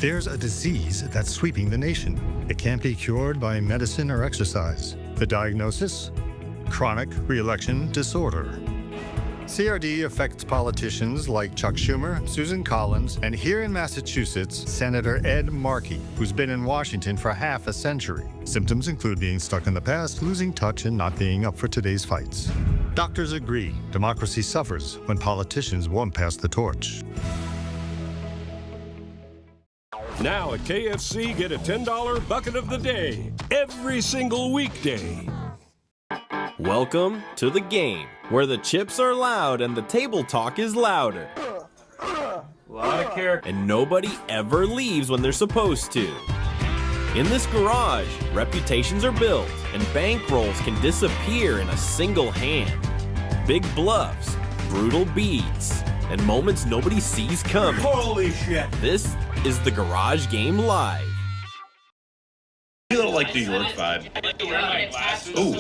There's a disease that's sweeping the nation. It can't be cured by medicine or exercise. The diagnosis? Chronic re-election disorder. CRD affects politicians like Chuck Schumer, Susan Collins, and here in Massachusetts, Senator Ed Markey, who's been in Washington for half a century. Symptoms include being stuck in the past, losing touch, and not being up for today's fights. Doctors agree democracy suffers when politicians won't pass the torch. Now at KFC, get a $10 bucket of the day every single weekday. Welcome to the game, where the chips are loud and the table talk is louder. A lot of character. And nobody ever leaves when they're supposed to. In this garage, reputations are built and bankrolls can disappear in a single hand. Big bluffs, brutal beats, and moments nobody sees coming. Holy shit. This is the Garage Game Live. A little like New York vibe. Ooh,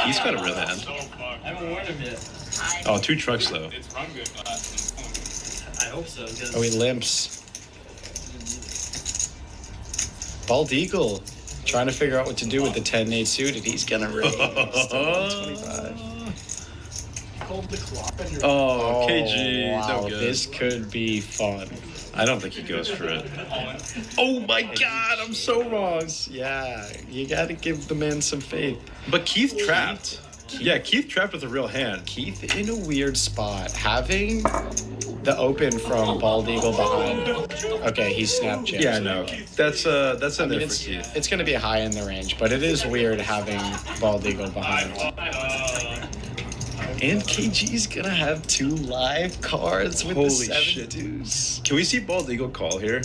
he's got a real hand. I haven't worn him yet. Oh, 2 trucks though. I hope so. Oh, he limps. Bald Eagle trying to figure out what to do with the 10-8 suited. He's gonna raise. Still 125. Oh, KG. Wow, No good. this could be fun. I don't think he goes for it. Oh my god, I'm so wrong. Yeah, you gotta give the man some faith. But Keith trapped. Yeah, Keith trapped with a real hand. Keith in a weird spot. Having the open from Bald Eagle behind. Okay, he's snap jams. Yeah, no. That's in there for Keith. It's gonna be high in the range, but it is weird having Bald Eagle behind. And KG's gonna have 2 live cards with Holy the 7 shit. deuce. Can we see Bald Eagle call here?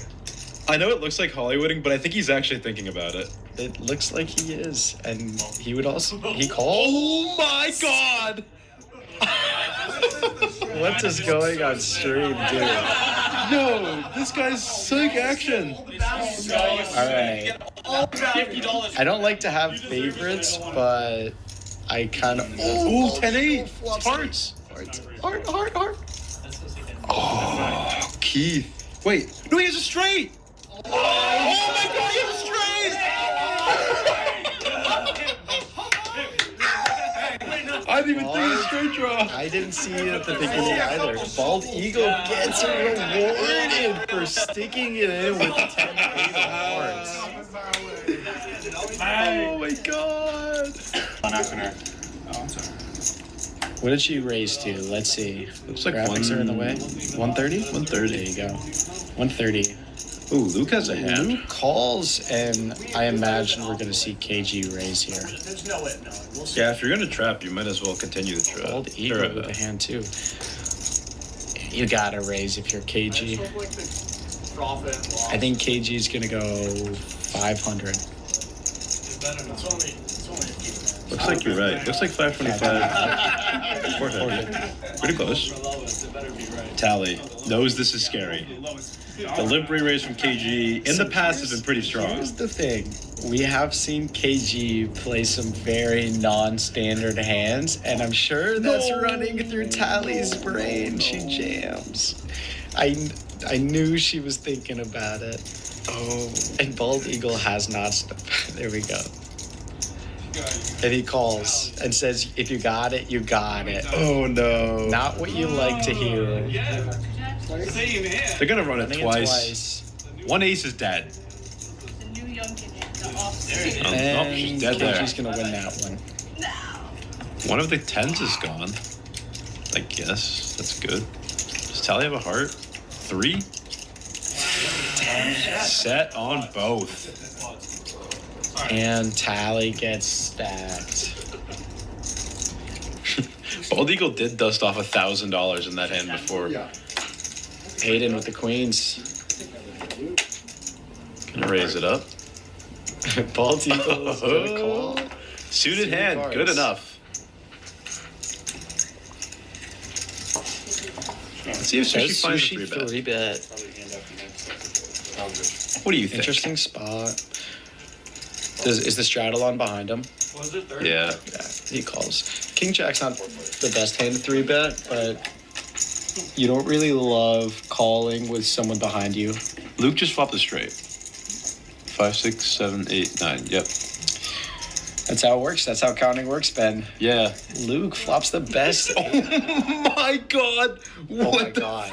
I know it looks like Hollywooding, but I think he's actually thinking about it. It looks like he is, and he would also he called. Oh my god! What is going on stream, dude? No, this guy's sick action. All right. I don't like to have favorites, but I kind of. Ooh, 10-8. Hearts. Heart. Oh, Keith. Wait. No, he has a straight. Oh my god, he has a straight. I didn't even think of a straight draw. I didn't see it at the beginning either. Bald Eagle gets rewarded for sticking it in with 10-8 of hearts. Oh my god. What did she raise to? Let's see. Looks like Graphics are in the way. 130? 130. There you go. 130. Ooh, Luke has a hand. Luke calls, and I imagine we're going to see KG raise here. Yeah, if you're gonna trap, you might as well continue the trap. Bald Eagle with a hand, too. You got to raise if you're KG. I think KG's going to go 500. Looks like you're right. Looks like 525. 400. Pretty close. Tally knows this is scary. The limp raise from KG in the past has been pretty strong. Here's the thing. We have seen KG play some very non-standard hands, and I'm sure that's running through Tally's brain. She jams. I knew she was thinking about it. Oh, and Bald Eagle has not stopped. There we go. And he calls and says, if you got it, you got it. Oh no. Not what you like to hear. They're gonna run it twice. One ace is dead. And she's dead there. KG's gonna win that one. One of the 10s is gone. I guess. That's good. Does Tally have a heart? 3? 10. Set on both. And Tally gets stacked. Bald Eagle did dust off $1,000 in that hand before. Hayden with the queens. Gonna raise it up. Bald Eagle is gonna call. Suited hand, cards. good enough. Let's see if Sushi finds a 3 bet. What do you think? Interesting spot. Is the straddle on behind him? Yeah. Yeah, he calls. King Jack's not the best hand to 3 bet, but You don't really love calling with someone behind you. Luke just flopped a straight. 5, 6, 7, 8, 9. Yep. That's how it works. That's how counting works, Ben. Yeah. Luke flops the best. Oh my god. Oh my god.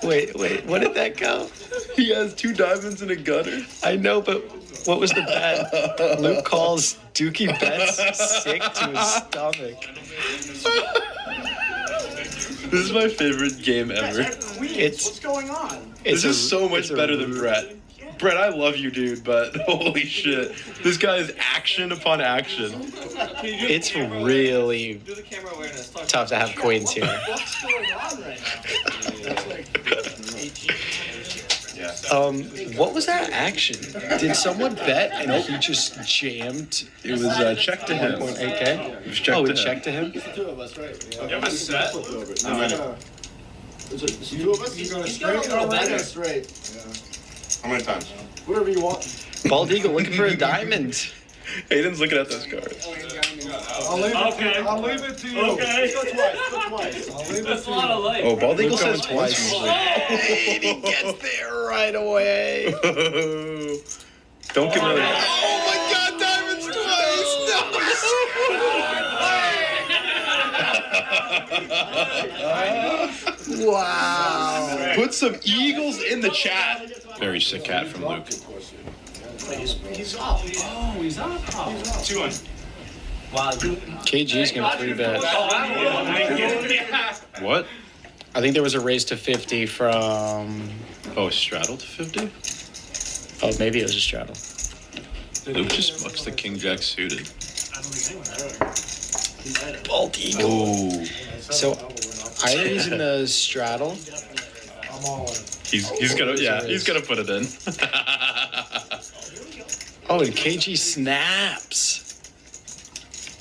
Wait, what did that go? He has 2 diamonds and a gutter. I know, but what was the bet? Luke calls Dukey bets sick to his stomach. This is my favorite game ever. What's going on? This is so much better than Brett. Brett, I love you, dude, but holy shit. This guy is action upon action. It's really tough to have queens here. What's going on right What was that action? Did someone bet and he just jammed? It was check to him. 1.8K? It was check Oh, to it him. checked to him? You have a set? Is it two of us? He's going straight. How many times? Whatever you want. Bald Eagle looking for a diamond. Hayden's looking at those cards. I'll leave it to you. Okay. Go twice. I'll leave it to you. Oh, Bald Eagle Luke says going twice. He gets there right away. Don't give me Oh my god, diamonds twice! No! Wow. Put some eagles in the chat. Very sick cat from Luke. He's up. Oh, he's up. 200. Wow. KG's gonna 3-bet. What? I think there was a raise to 50 from... Oh, straddle to 50? Oh, maybe it was a straddle. Luke just mucks the king jack suited. Bald Eagle. Oh. So, either he's in the straddle. I'm all in. He's gonna put it in. Oh, and KG snaps.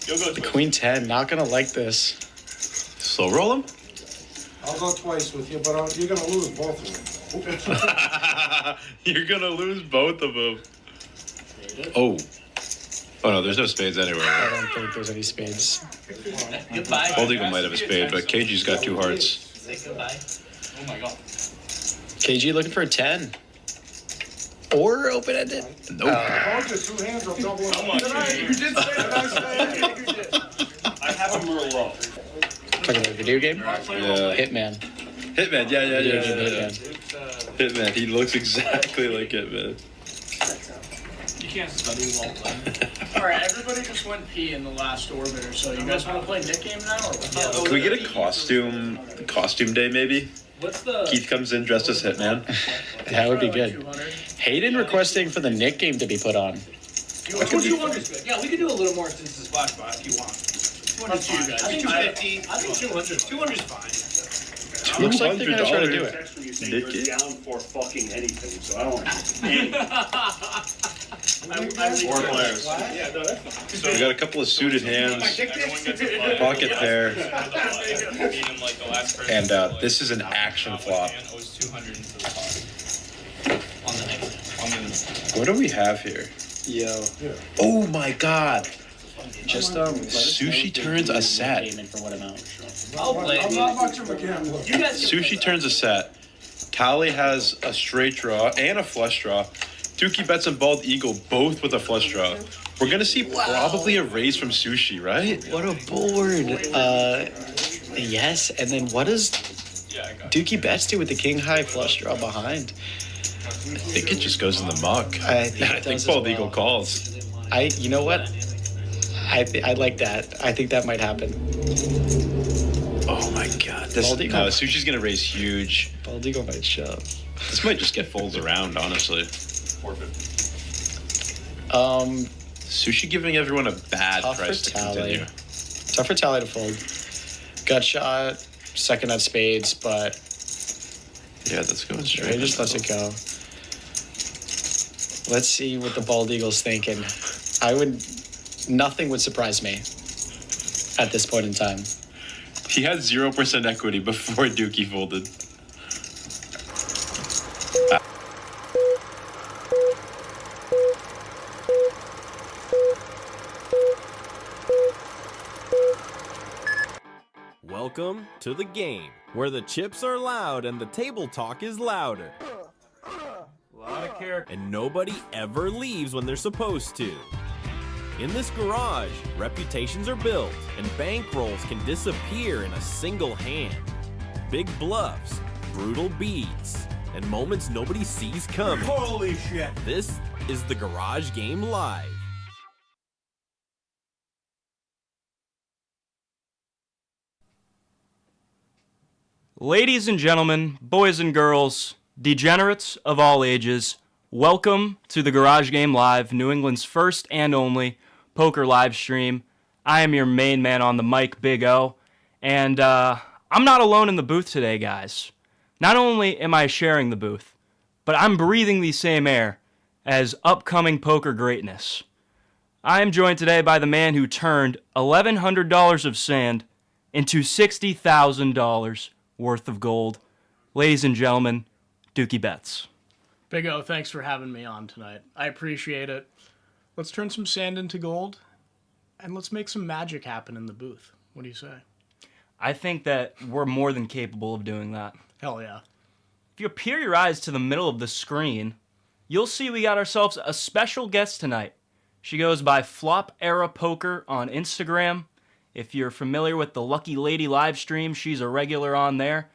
The Queen 10, not gonna like this. Slow roll him? I'll go twice with you, but you're going to lose both of them. You're gonna lose both of them. Oh. Oh no, there's no spades anywhere. I don't think there's any spades. Bald Eagle might have a spade, but KG's got 2 hearts. Oh my god. KG looking for a 10. Or open-ended. Nope. I told you 2 hands will double up. You did say that. I have a Merlot. Talking about a video game? Yeah. Hitman. Hitman, yeah. Video game Hitman. Hitman, he looks exactly like Hitman. You can't study while playing. Alright, everybody just went pee in the last orbiter, so you guys want to play Nick game now? Or Can we get a costume day maybe? what's the... Keith comes in dressed as Hitman. That would be good. Hayden requesting for the Nick game to be put on. 200 is good. Yeah, we could do a little more since it's Splash Bot if you want. 200 is fine. I think 250. I think 200. 200 is fine. Looks like they're gonna try to do it. Nicky? Down for fucking anything, so I don't. 4 players. Yeah, no, that's fine. So we got a couple of suited hands, pocket pair, and this is an action flop. What do we have here? Yo. Oh my god! Just Sushi turns a set. For what amount? I'll play. I'm not much of a gambler. You guys Sushi turns a set. Tally has a straight draw and a flush draw. Dukey bets and Bald Eagle both with a flush draw. We're gonna see probably a raise from Sushi, right? What a board. Yes, and then what does Dukey bets do with the king high flush draw behind? I think it just goes in the muck. I think it I think does as Bald well. Eagle calls. You know what? I like that. I think that might happen. Oh my god. Bald Eagle. No, Sushi's gonna raise huge. Bald Eagle might shove. This might just get folds around, honestly. Sushi giving everyone a bad Tough price for to Tally. continue. Tough for Tally to fold. Gut shot, second at spades, but Yeah, that's going he straight. just lets it go. Let's see what the Bald Eagle's thinking. Nothing would surprise me at this point in time. He had 0% equity before Dukey folded. Welcome to the game, where the chips are loud and the table talk is louder. And nobody ever leaves when they're supposed to. In this garage, reputations are built and bankrolls can disappear in a single hand. Big bluffs, brutal beats, and moments nobody sees coming. Holy shit! This is the Garage Game Live. Ladies and gentlemen, boys and girls, degenerates of all ages, welcome to the Garage Game Live, New England's first and only poker live stream. I am your main man on the mic, Big O, and I'm not alone in the booth today, guys. Not only am I sharing the booth, but I'm breathing the same air as upcoming poker greatness. I am joined today by the man who turned $1,100 of sand into $60,000 worth of gold. Ladies and gentlemen, Dukey Betts. Big O, thanks for having me on tonight. I appreciate it. Let's turn some sand into gold, and let's make some magic happen in the booth. What do you say? I think that we're more than capable of doing that. Hell yeah. If you peer your eyes to the middle of the screen, you'll see we got ourselves a special guest tonight. She goes by Flop Era Poker on Instagram. If you're familiar with the Lucky Lady live stream, she's a regular on there.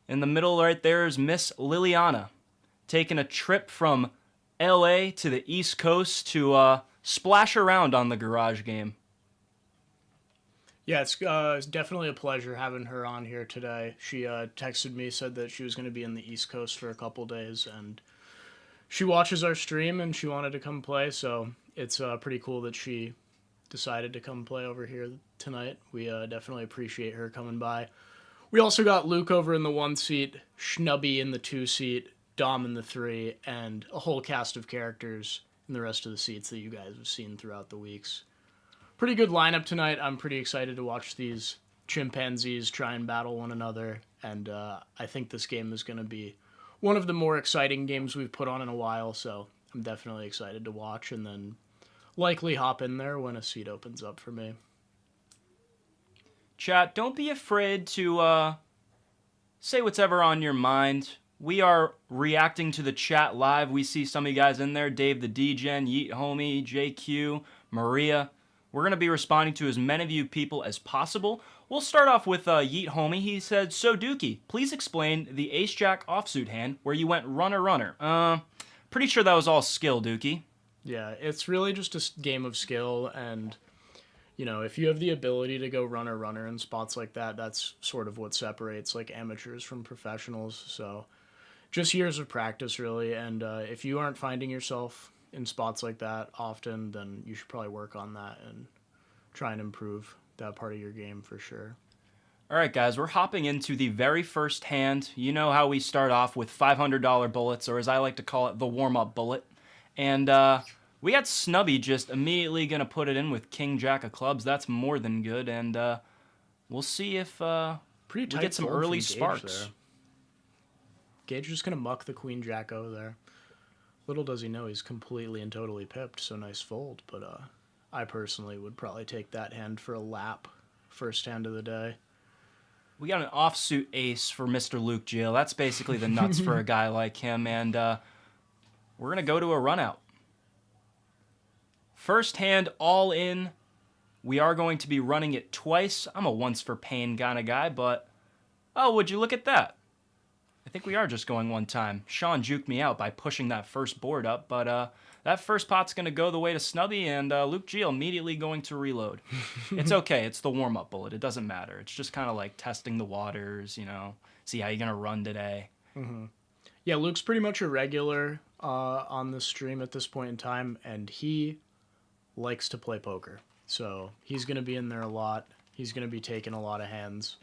In the middle right there is Miss Liliana, taking a trip from LA to the East Coast to splash around on the garage game. Yeah, it's definitely a pleasure having her on here today. She texted me, said that she was going to be in the East Coast for a couple days, and she watches our stream and she wanted to come play, so it's pretty cool that she decided to come play over here tonight. We definitely appreciate her coming by. We also got Luke over in the 1 seat, Snubby in the 2 seat, Dom in the 3, and a whole cast of characters in the rest of the seats that you guys have seen throughout the weeks. Pretty good lineup tonight. I'm pretty excited to watch these chimpanzees try and battle one another, and I think this game is going to be one of the more exciting games we've put on in a while, so I'm definitely excited to watch, and then likely hop in there when a seat opens up for me. Chat, don't be afraid to say whatever on your mind. We are reacting to the chat live. We see some of you guys in there. Dave the DGen, Yeet Homie, JQ, Maria. We're going to be responding to as many of you people as possible. We'll start off with Yeet Homie. He said, "So Dukey, please explain the Ace-Jack offsuit hand where you went runner-runner." Pretty sure that was all skill, Dukey. Yeah, it's really just a game of skill, and you know, if you have the ability to go runner-runner in spots like that, that's sort of what separates like amateurs from professionals. So just years of practice, really, and if you aren't finding yourself in spots like that often, then you should probably work on that and try and improve that part of your game for sure. All right, guys, we're hopping into the very first hand. You know how we start off with $500 bullets, or as I like to call it, the warm-up bullet. And we got Snubby just immediately going to put it in with King Jack of clubs. That's more than good, and we'll see if we get some early sparks. There. Gage is just going to muck the Queen Jack O there. Little does he know he's completely and totally pipped, so nice fold. But I personally would probably take that hand for a lap, first hand of the day. We got an offsuit ace for Mr. Luke Gill. That's basically the nuts for a guy like him, and we're going to go to a run out. First hand, all in. We are going to be running it twice. I'm a once for pain kind of guy, but oh, would you look at that? I think we are just going one time. Sean juked me out by pushing that first board up, but that first pot's going to go the way to Snubby, and Luke G immediately going to reload. It's okay. It's the warm-up bullet. It doesn't matter. It's just kind of like testing the waters, you know, see how you're going to run today. Mm-hmm. Yeah, Luke's pretty much a regular on the stream at this point in time, and he likes to play poker. So he's going to be in there a lot. He's going to be taking a lot of hands,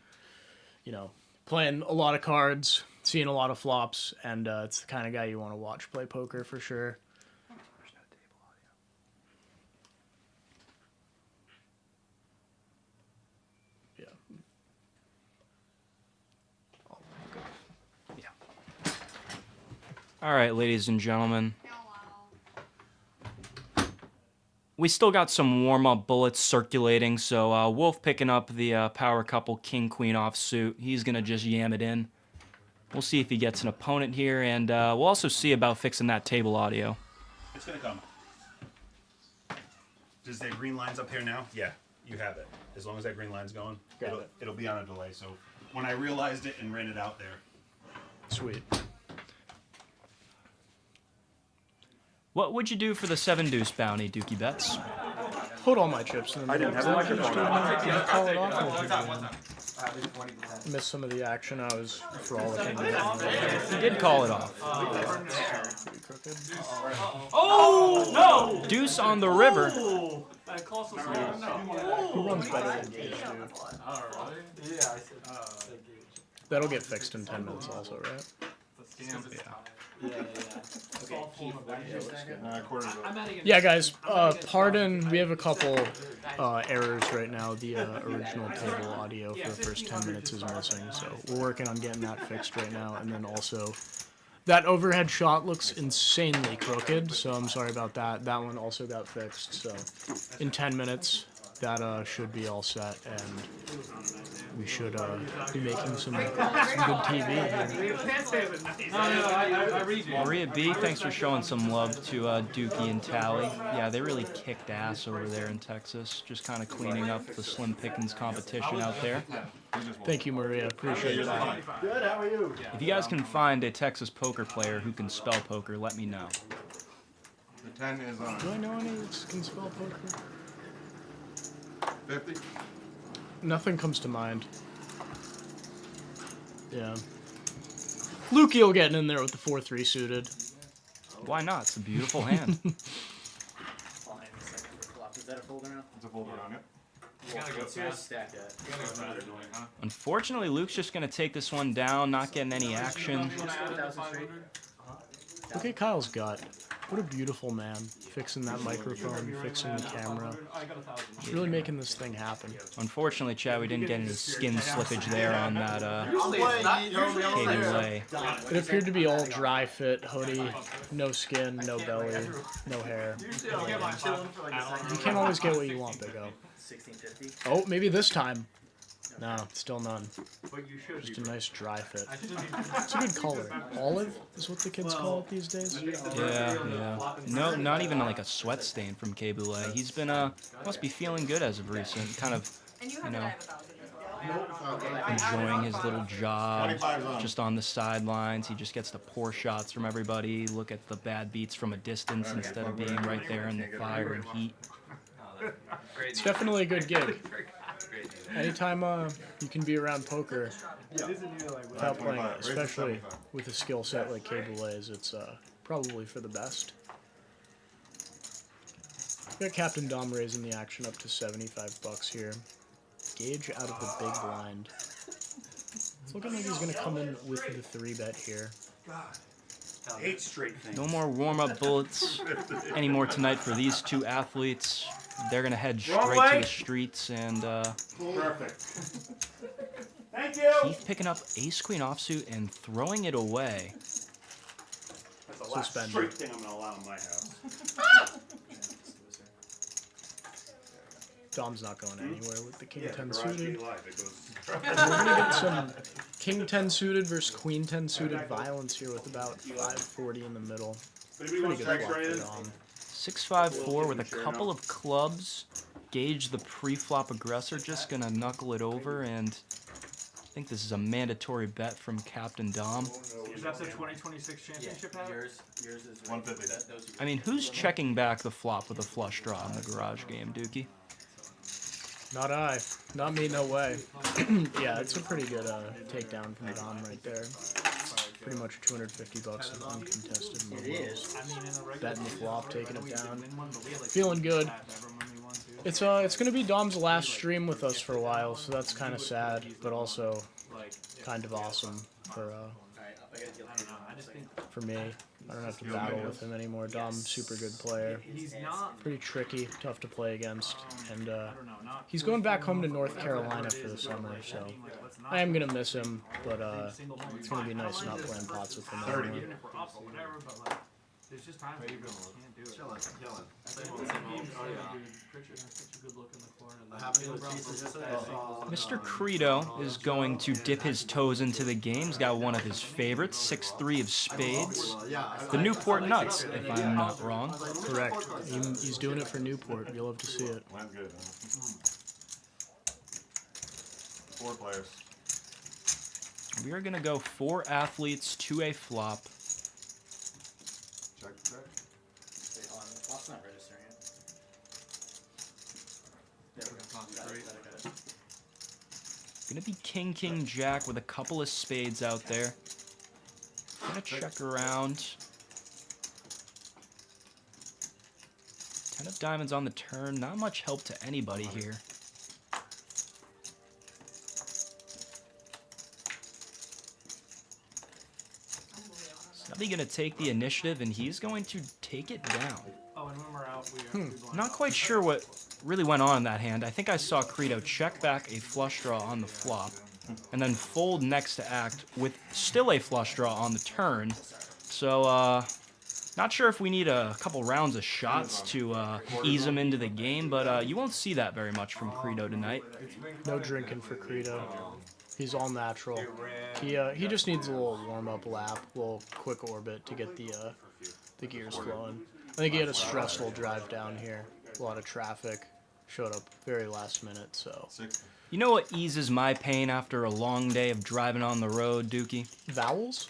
you know, playing a lot of cards, seeing a lot of flops, and it's the kind of guy you want to watch play poker for sure. There's no table audio. Yeah. Oh, okay. Yeah. All right, ladies and gentlemen. we still got some warm-up bullets circulating, so Wolf picking up the power couple king-queen offsuit. He's going to just yam it in. We'll see if he gets an opponent here, and we'll also see about fixing that table audio. It's going to come. Does that green line's up here now? Yeah, you have it. As long as that green line's going, it'll be on a delay. So when I realized it and ran it out there. Sweet. What would you do for the 7-deuce bounty, Dukey Bets? Hold all my chips in the middle. I didn't have a microphone on. Call it off. Missed some of the action. I was frolicking. He did call it off. Oh, no! Deuce on the river. Who runs better than Gage, dude? That'll get fixed in 10 minutes also, right? Yeah, guys, pardon, we have a couple errors right now. The original table audio for the first 10 minutes is missing, so we're working on getting that fixed right now. And then also, that overhead shot looks insanely crooked, so I'm sorry about that. That one also got fixed, so in 10 minutes, that should be all set, and we should be making some good TV here. Maria B, thanks for showing some love to Dukey and Tally. Yeah, they really kicked ass over there in Texas, just kind of cleaning up the Slim Pickens competition out there. Thank you, Maria. Appreciate that. Good, how are you? If you guys can find a Texas poker player who can spell poker, let me know. The 10 is on. Do I know any that can spell poker? 50. Nothing comes to mind. Yeah. Lukey will get in there with the 4-3 suited. Why not? It's a beautiful hand. Is that a folder now? It's a folder on it. You gotta go fast. Stack that. Unfortunately, Luke's just going to take this one down, not getting any action. Look at Kyle's gut. What a beautiful man. Fixing that microphone, fixing the camera. He's really making this thing happen. Unfortunately, Chad, we didn't get any skin slippage there on that cable. It appeared to be all dry fit, hoodie, no skin, no belly, no hair. You can't always get what you want, Big O. Oh, maybe this time. No, still none. Just a nice dry fit. It's a good color. Olive is what the kids call it these days. Yeah. No, not even like a sweat stain from K-Boulay. He's been, must be feeling good as of recent. Kind of, you know, enjoying his little job just on the sidelines. He just gets to pour shots from everybody, look at the bad beats from a distance instead of being right there in the fire and heat. It's definitely a good gig. Anytime you can be around poker without playing it, especially with a skill set like K-Boulay's, it's probably for the best. We got Captain Dom raising the action up to $75 here. Gage out of the big blind. It's looking like he's going to come in with the 3-bet here. 8 straight things. No more warm-up bullets anymore tonight for these two athletes. They're going to head straight to the streets, and Perfect. Thank you. Keith picking up ace-queen offsuit and throwing it away. That's the last Suspended. straight thing I'm going to allow in my house. Dom's not going anywhere with the King 10 Garage suited. Game Live, it goes. And we're going to get some King 10 suited versus Queen 10 suited violence here with about 540 in the middle. Anybody Pretty wants good text flop right for in? Dom. 6-5-4 with a couple of clubs. Gage, the pre-flop aggressor, just going to knuckle it over, and I think this is a mandatory bet from Captain Dom. Is that the 2026 championship hat? Yours is 150. I mean, who's checking back the flop with a flush draw in the garage game, Dukey? Not I. Not me, no way. Yeah, it's a pretty good takedown from Dom right there. Pretty much $250 in uncontested mobiles. Betting the flop, taking it down. Feeling good. It's gonna be Dom's last stream with us for a while, so that's kind of sad, but also kind of awesome for me. I don't have to battle with him anymore. Dom's super good player. Pretty tricky, tough to play against, and he's going back home to North Carolina for the summer, so I am gonna miss him, but it's gonna be nice not playing pots with him anymore. There's just times where you can't do it. Chilling. Pritchard has such a good look in the corner. Mr. Credo is going to dip his toes into the game. He's got one of his favorites, 6-3 of spades. The Newport Nuts, if I'm not wrong. Correct. He's doing it for Newport. You'll love to see it. Mine's good. 4 players. We are going to go 4 athletes to a flop. Check. Wait, hold on. The flop's not registering it. There we go. Got it. Going to be king, king, jack with a couple of spades out there. Going to check around. 10 of diamonds on the turn. Not much help to anybody here. Snubby going to take the initiative, and he's going to take it down. Oh, and when we're out, we Not quite sure what really went on in that hand. I think I saw Credo check back a flush draw on the flop, and then fold next to act with still a flush draw on the turn. So, not sure if we need a couple rounds of shots to ease him into the game, but you won't see that very much from Credo tonight. No drinking for Credo. He's all natural. He just needs a little warm-up lap, a little quick orbit to get the gears flowing. I think he had a stressful drive down here. A lot of traffic. Showed up very last minute, so. You know what eases my pain after a long day of driving on the road, Dukey? Vowels?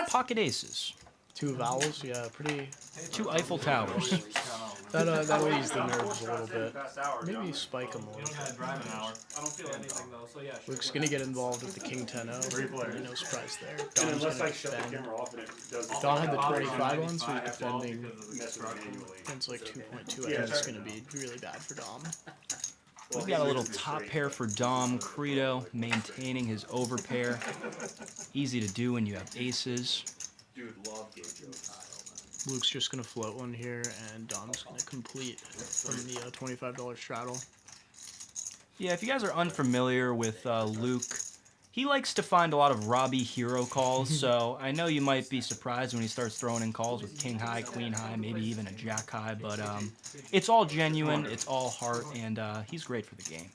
Pocket aces. 2 vowels? Yeah, pretty. 2 Eiffel Towers. That'll ease the nerves a little bit. Maybe spike them a little bit. drive an hour. I don't feel anything though, so yeah. Luke's gonna get involved with the King 10-0. No surprise there. Don's gonna defend. Don had the 25 on, so he's defending. It's like 2.2. I think it's gonna be really bad for Dom. We've got a little top pair for Dom. Credo maintaining his overpair. Easy to do when you have aces. Luke's just gonna float one here, and Dom's gonna complete from the $25 straddle. Yeah, if you guys are unfamiliar with Luke, he likes to find a lot of Robbie hero calls, so I know you might be surprised when he starts throwing in calls with king high, queen high, maybe even a jack high, but it's all genuine, it's all heart, and he's great for the game.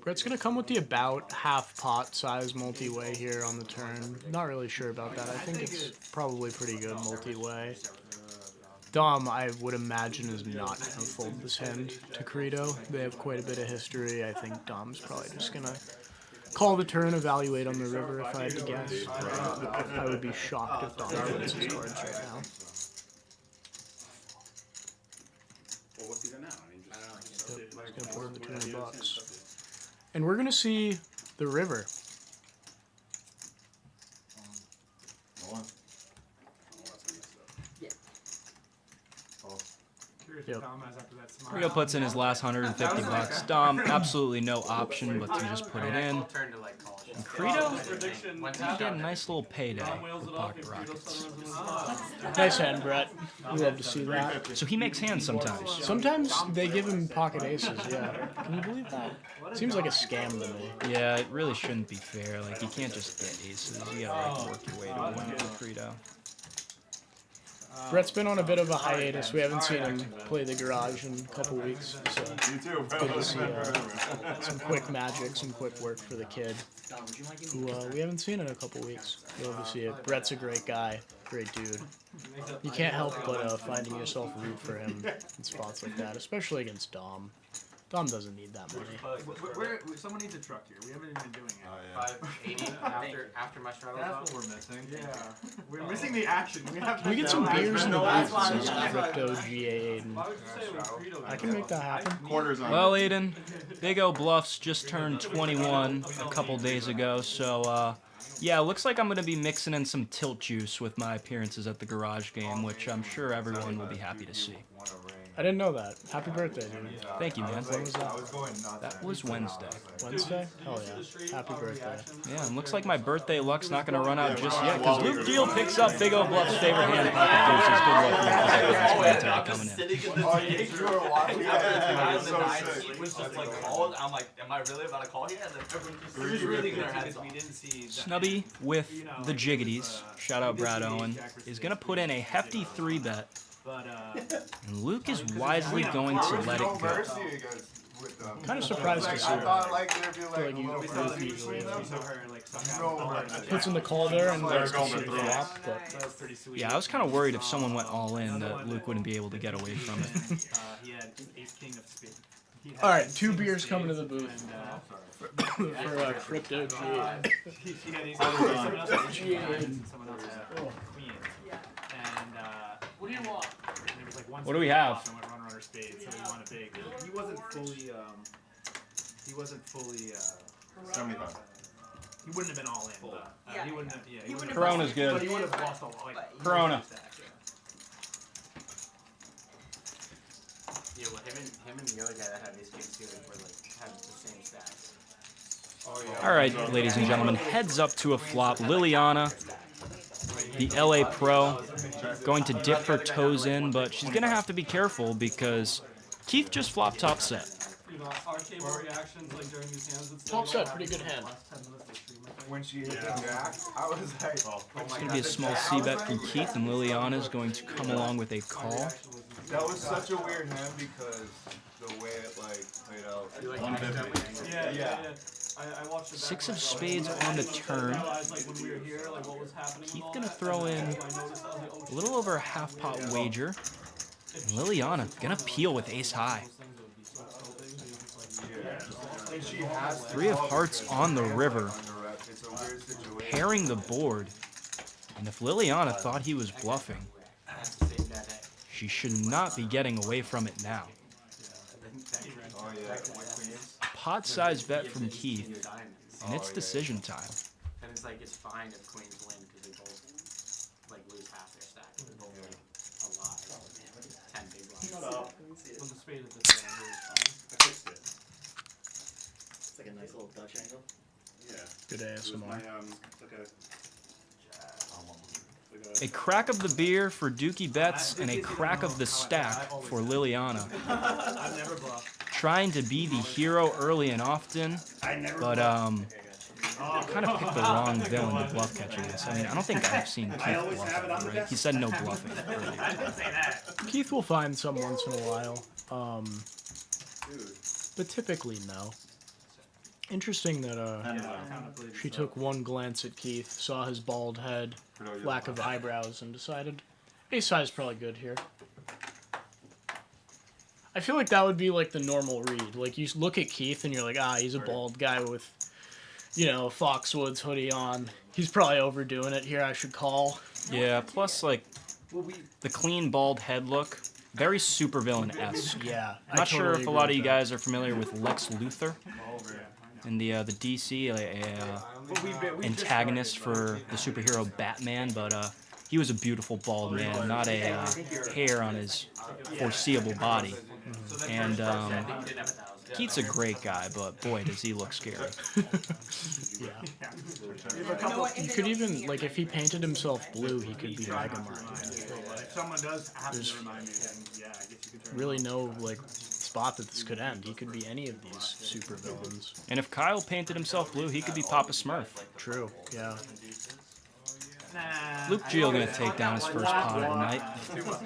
Brett's gonna come with the about half pot size multi-way here on the turn. Not really sure about that. I think it's probably pretty good multi-way. Dom, I would imagine, is not gonna fold this hand to Credo. They have quite a bit of history. I think Dom's probably just gonna call the turn, evaluate on the river if I had to guess. I would be shocked if Dom folds his cards right now. He's gonna pour in the $200. And we're gonna see the river. Yep. Credo puts in his last $150. Dom, absolutely no option but to just put it in. And Credo, he get a nice little payday with pocket rockets. Nice hand, Brett. We love to see that. So he makes hands sometimes. Sometimes they give him pocket aces, yeah. Can you believe that? Seems like a scam to me. Yeah, it really shouldn't be fair. Like, you can't just get aces. You gotta like, work your way to a win with Credo. Brett's been on a bit of a hiatus. We haven't seen him play the garage in a couple weeks, so it's good to see some quick magic, some quick work for the kid, who we haven't seen in a couple weeks. Love to see it. Brett's a great guy, great dude. You can't help but finding yourself root for him in spots like that, especially against Dom. Dom doesn't need that money. Someone needs a truck here. We haven't even been doing it. Oh, yeah. 580 after my straddle. That's what we're missing. Yeah. We're missing the action. We get some beers in the booth that says Crypto GA Aiden. I can make that happen. Well, Aiden, Big O Bluffs just turned 21 a couple days ago, so yeah, looks like I'm going to be mixing in some tilt juice with my appearances at the garage game, which I'm sure everyone will be happy to see. I didn't know that. Happy birthday, dude. Thank you, man. When was that? That was Wednesday. Wednesday? Hell yeah. Happy birthday. Yeah, and looks like my birthday luck's not going to run out just yet, because Luke Deal picks up Big O Bluff's favorite hand, pocket deuces. Good luck, Luke. I'm like, am I really about to call here? And then everyone just really their heads off. Snubby with the Jiggities, shout out Brad Owen, is going to put in a hefty 3-bet. And Luke is wisely going to let it go. Kind of surprised to see her. I feel like you usually puts in the call there and lets the suit flop, but yeah, I was kind of worried if someone went all in that Luke wouldn't be able to get away from it. all right, 2 beers coming to the booth for Crypto G. What do you want? What do we have? He wasn't fully. He wasn't fully. 75. He wouldn't have been all in. But, he wouldn't have. Yeah. He wouldn't have Corona's good. But he would have lost a lot. Like, Corona. Yeah, well, him and the other guy that had ace king too were like had the same stacks. All right, ladies and gentlemen, heads up to a flop. Liliana, the LA Pro, going to dip her toes in, but she's going to have to be careful because Keith just flopped top set. Top set, pretty good hand. When she hit the jack, I was like, It's going to be a small C-bet from Keith, and Liliana is going to come along with a call. that was such a weird hand because the way it like played out. Yeah. I watched 6 of spades on the turn. Keith going to throw in a little over a half-pot wager. And Liliana going to peel with ace high. 3 of hearts on the river, pairing the board. And if Liliana thought he was bluffing, she should not be getting away from it now. Pot-sized bet from Keith, and it's decision time. And it's like it's fine if queens win because they both like lose half their stack. They both win a lot. 10 big blinds. With the spade at this hand, it was fine. It's like a nice little Dutch angle. Yeah. Good ASMR. A crack of the beer for Dukey bets, and a crack of the stack for Liliana. I've never bluffed. Trying to be the hero early and often, but kind of picked the wrong villain to bluff catcher this. I mean, I don't think I've seen Keith bluff, right? He said no bluffing earlier. I didn't say that. Keith will find some once in a while, but typically no. Interesting that she took one glance at Keith, saw his bald head, lack of eyebrows, and decided ace high is probably good here. I feel like that would be like the normal read. Like you look at Keith and you're like, he's a bald guy with, you know, a Foxwoods hoodie on. He's probably overdoing it here. I should call. Yeah, plus like the clean bald head look, very supervillain-esque. Yeah, I'm not sure if a lot of you guys are familiar with Lex Luthor in the DC, antagonist for the superhero Batman, but he was a beautiful bald man, not a hair on his foreseeable body. And Keith's a great guy, but boy, does he look scary. Yeah. You could even, like, if he painted himself blue, he could be Mega Mind. If someone does happen to remind me, then yeah, I guess you could turn Really no, like, spot that this could end. He could be any of these super villains. And if Kyle painted himself blue, he could be Papa Smurf. True, yeah. Luke Geo gonna take down his first pot of the night. Too much.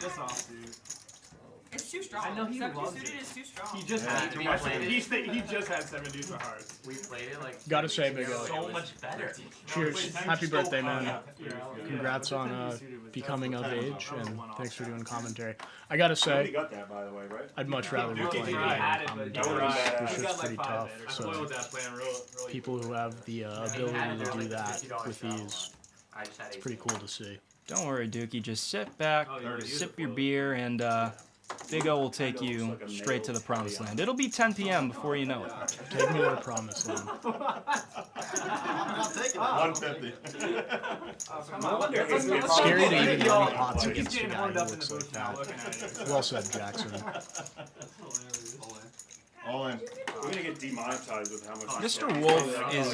Just off, dude. It's too strong. I know he loves suited it. is too strong. He just had too much. He just had 7 deuce of hearts. We played it like Gotta say, Big O. so much better. Cheers. Happy birthday, man. Congrats on becoming of age, and thanks for doing commentary. I gotta say, got that, by the way, right? I'd much rather be playing commentary. This shit's pretty tough, so people who have the ability to do that with these, it's pretty cool to see. Don't worry, Dukey. Just sit back, sip your beer, and Big O will take you straight to the promised land. It'll be 10 p.m. before you know it. Take me to the promised land. 150. It's scary to even run pots against a guy who looks like that. Well said, Jackson. All in. We're gonna get demonetized with how much. Mr. Wolf is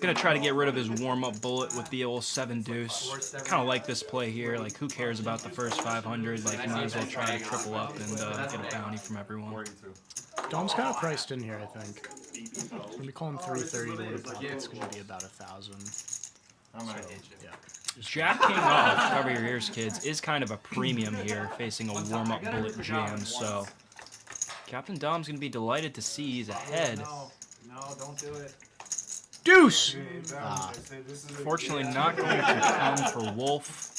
going to try to get rid of his warm-up bullet with the old 7 deuce. Kind of like this play here. Like, who cares about the first 500? Like, you might as well try to triple up and get a bounty from everyone. Dom's kind of priced in here, I think. When we call him 330 to win a pot, it's going to be about 1,000. Yeah. Jack King off, cover your ears, kids, is kind of a premium here, facing a warm-up bullet jam, so Captain Dom's going to be delighted to see he's ahead. No, don't do it. Deuce! Fortunately, not going to come for Wolf.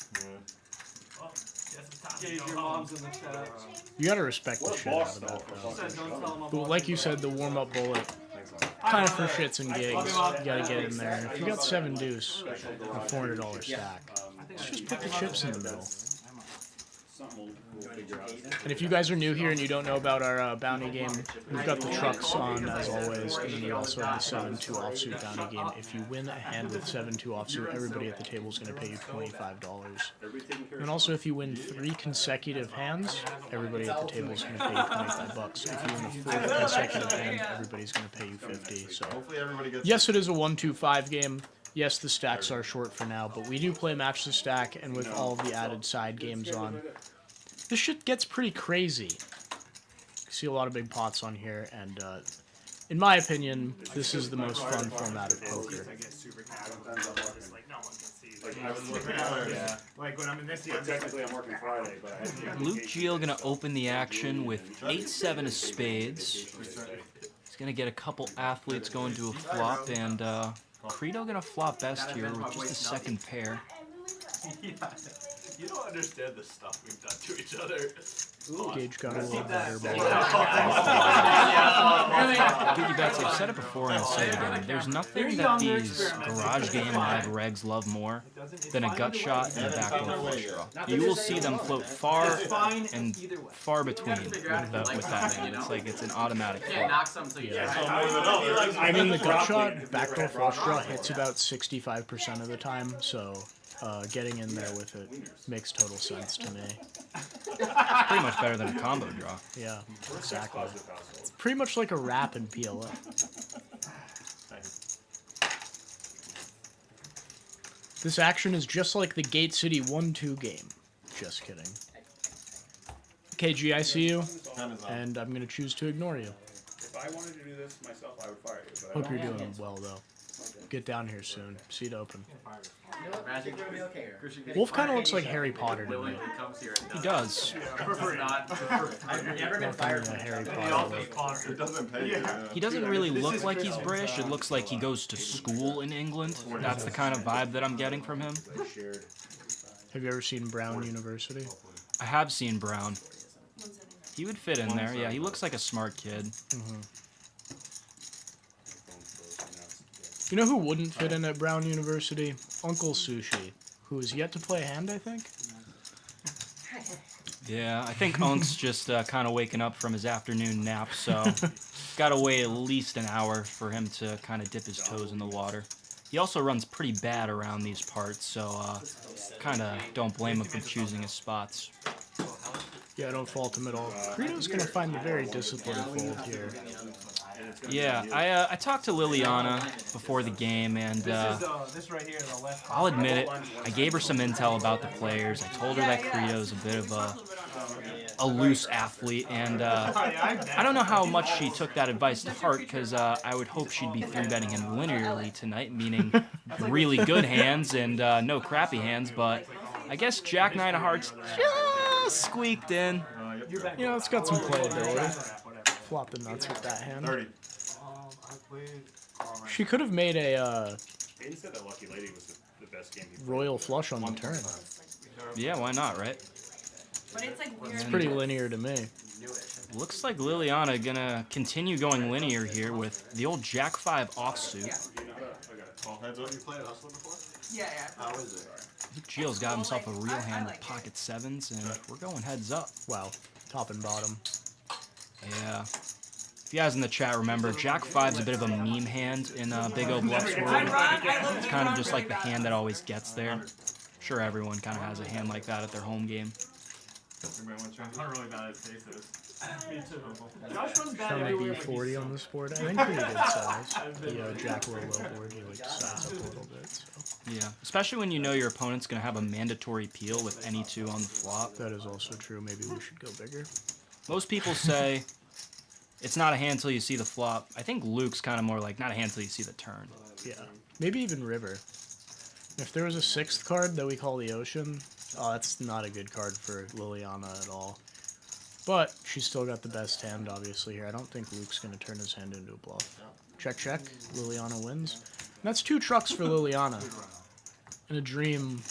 You gotta respect the shit out of that, though. But like you said, the warm-up bullet, kind of for shits and gigs, you gotta get in there. If you got 7 deuce, a $400 stack, let's just put the chips in the middle. And if you guys are new here and you don't know about our bounty game, we've got the trucks on as always, and then we also have the 7-2 offsuit bounty game. If you win a hand with 7-2 offsuit, everybody at the table is going to pay you $25. And also, if you win 3 consecutive hands, everybody at the table is going to pay you $25. If you win a 4th consecutive hand, everybody's going to pay you $50. So, yes, it is a 1-2-5 game. Yes, the stacks are short for now, but we do play match the stack, and with all of the added side games on, this shit gets pretty crazy. You see a lot of big pots on here, and in my opinion, this is the most fun format of poker. Like when I'm in this, technically I'm working Friday, but Luke Geel gonna open the action with 8-7 of spades. He's gonna get a couple athletes going to a flop, and Credo gonna flop best here with just a second pair. You don't understand the stuff we've done to each other. Gage got a little better. Dukey Betsy, I've said it before and I'll say it again. There's nothing that these garage game live regs love more than a gut shot and a backdoor flush draw. You will see them float far and far between with that hand. It's like it's an automatic float. I mean, the gut shot, backdoor flush draw hits about 65% of the time, so getting in there with it makes total sense to me. It's pretty much better than a combo draw. Yeah, exactly. It's pretty much like a wrap in PLO. This action is just like the Gate City 1-2 game. Just kidding. KG, I see you, and I'm going to choose to ignore you. If I wanted to do this myself, I would fire you. But Hope you're doing well, though. Get down here soon. Seat open. Wolf kind of looks like Harry Potter to me. He does. He doesn't really look like he's British. It looks like he goes to school in England. That's the kind of vibe that I'm getting from him. Have you ever seen Brown University? I have seen Brown. He would fit in there. Yeah, he looks like a smart kid. You know who wouldn't fit in at Brown University? Uncle Sushi, who is yet to play a hand, I think. Yeah, I think Unc's just kind of waking up from his afternoon nap, so gotta wait at least an hour for him to kind of dip his toes in the water. He also runs pretty bad around these parts, so kind of don't blame him for choosing his spots. Yeah, I don't fault him at all. Credo's gonna find the very disciplined fold here. Yeah, I talked to Liliana before the game, and I'll admit it, I gave her some intel about the players. I told her that Credo's a bit of a loose athlete, and I don't know how much she took that advice to heart, because I would hope she'd be 3-betting him linearly tonight, meaning really good hands and no crappy hands, but I guess Jack-9 of hearts just squeaked in. You know, it's got some playability. Flop the nuts with that hand. 30. She could have made a Aiden said that Lucky Lady was the best game he played. royal flush on the turn. Yeah, why not, right? It's pretty linear to me. Looks like Liliana gonna continue going linear here with the old Jack-5 offsuit. All heads up. You played Hustler before? Yeah. How is it? Gio's got himself a real hand with pocket 7s, and we're going heads up. Wow. top and bottom. Yeah. If you guys in the chat remember, Jack 5's a bit of a meme hand in Big O Bluffs world. It's kind of just like the hand that always gets there. I'm sure everyone kind of has a hand like that at their home game. I'm really bad at faces. Me too. Josh runs bad everywhere. B40 on this board. I think pretty good size. The Jack low board, you like size up a little bit. So. Yeah, especially when you know your opponent's going to have a mandatory peel with any 2 on the flop. That is also true. Maybe we should go bigger. Most people say it's not a hand until you see the flop. I think Luke's kind of more like not a hand until you see the turn. Yeah, maybe even river. If there was a 6th card that we call the ocean, oh, that's not a good card for Liliana at all. But she's still got the best hand, obviously, here. I don't think Luke's going to turn his hand into a bluff. Check, check. Liliana wins. And that's 2 trucks for Liliana. And a dream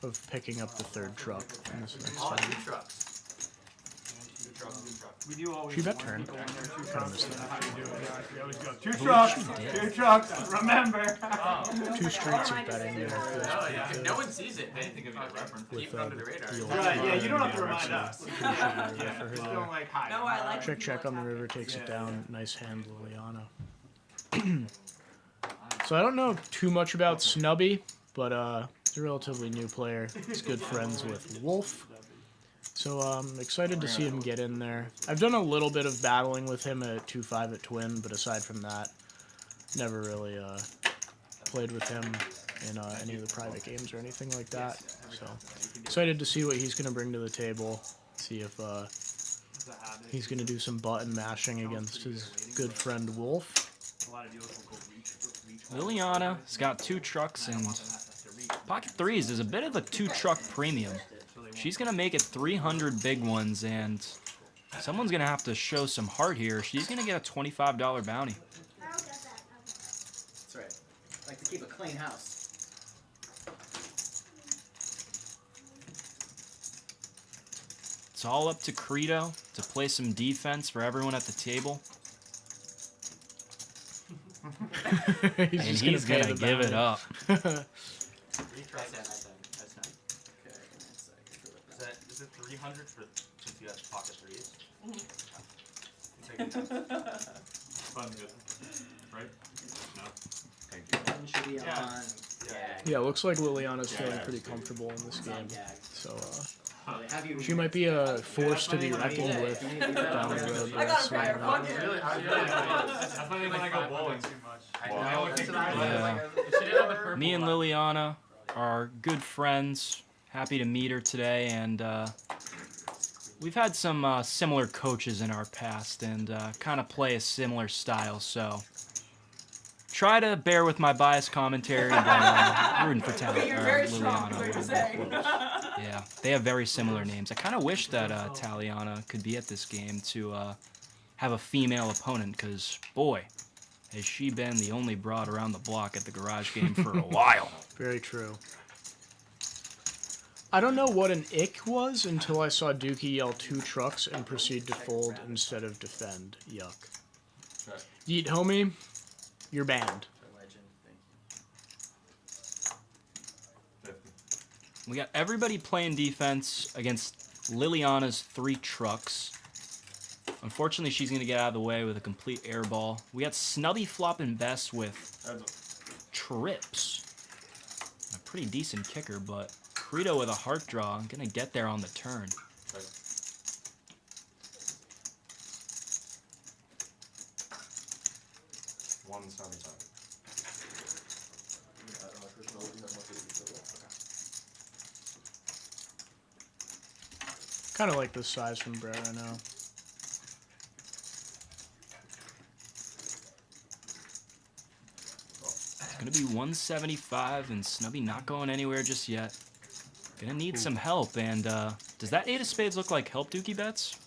of picking up the 3rd truck in this next time. She bet turn. Kind of missed that. We always go 2 trucks, 2 trucks, remember. 2 streets of betting there. No one sees it. They didn't think of a reference. Keep it under the radar. Right, yeah, you don't have to remind us. Just don't like hide. No, I like Check, check on the river, takes it down. Nice hand, Liliana. So I don't know too much about Snubby, but he's a relatively new player. He's good friends with Wolf. So I'm excited to see him get in there. I've done a little bit of battling with him at 2-5 at Twin, but aside from that, never really played with him in any of the private games or anything like that. So excited to see what he's going to bring to the table. See if he's going to do some button mashing against his good friend Wolf. Liliana's got 2 trucks, and pocket 3s is a bit of a 2-truck premium. She's going to make it 300 big ones, and someone's going to have to show some heart here. She's going to get a $25 bounty. That's right. I like to keep a clean house. It's all up to Credo to play some defense for everyone at the table. he's going to give it up. Is it 300 for since you have pocket 3s? Fun, good. Right? No. Should be on. Yeah, it looks like Liliana's feeling pretty comfortable in this game. So she might be a force to be reckoned with down the road. That's funny when I go bowling too much. Yeah. Me and Liliana are good friends. Happy to meet her today, and we've had some similar coaches in our past and kind of play a similar style, so try to bear with my biased commentary, but rooting for Liliana. Yeah, they have very similar names. I kind of wish that Taliana could be at this game to have a female opponent, because, boy, has she been the only broad around the block at the garage game for a while. Very true. I don't know what an ick was until I saw Dukey yell 2 trucks and proceed to fold instead of defend. Yuck. Yeet, homie, you're banned. We got everybody playing defense against Liliana's 3 trucks. Unfortunately, she's going to get out of the way with a complete air ball. We got Snubby flopping best with trips. A pretty decent kicker, but Credo with a heart draw. I'm going to get there on the turn. Kind of like this size from Brett right now. It's going to be 175, and Snubby not going anywhere just yet. Gonna need some help, and does that 8 of spades look like help Dukey bets?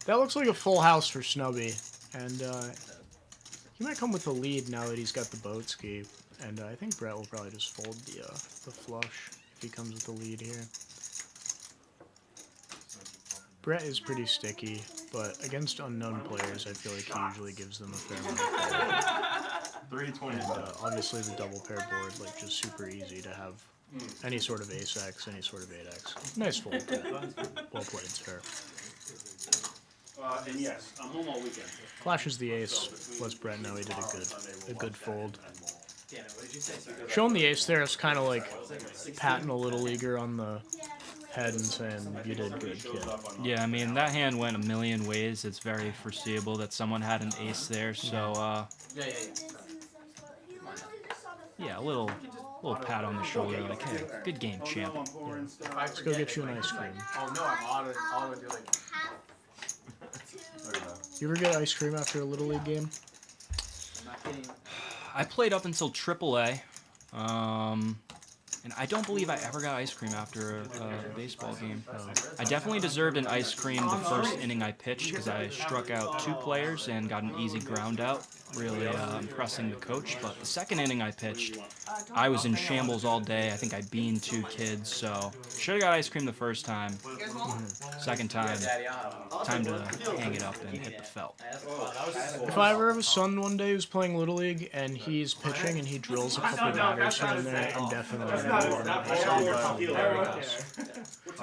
That looks like a full house for Snubby, and he might come with the lead now that he's got the boat ski, and I think Brett will probably just fold the flush if he comes with the lead here. Brett is pretty sticky, but against unknown players, I feel like he usually gives them a fair amount of fold. 320. And obviously the double pair board, like just super easy to have any sort of ace-x, any sort of 8x. Nice fold, Brett. Well played, sir. And yes, I'm home all weekend. Flashes the ace. Lets Brett know he did a good fold. Showing the ace there is kind of like patting a little leaguer on the head and saying, you did good, kid. Yeah, I mean, that hand went a million ways. It's very foreseeable that someone had an ace there, so, yeah, a little pat on the shoulder, like, hey, good game, champ. Yeah. Let's go get you an ice cream. Oh no, I'm all do like. You ever get ice cream after a Little League game? I played up until AAA, and I don't believe I ever got ice cream after a baseball game. I definitely deserved an ice cream the first inning I pitched because I struck out 2 players and got an easy ground out, really impressing the coach. But the second inning I pitched, I was in shambles all day. I think I beaned 2 kids, so should have got ice cream the first time. Second time, time to hang it up and hit the felt. If I ever have a son one day who's playing Little League and he's pitching and he drills a couple batters here and there, I'm definitely going to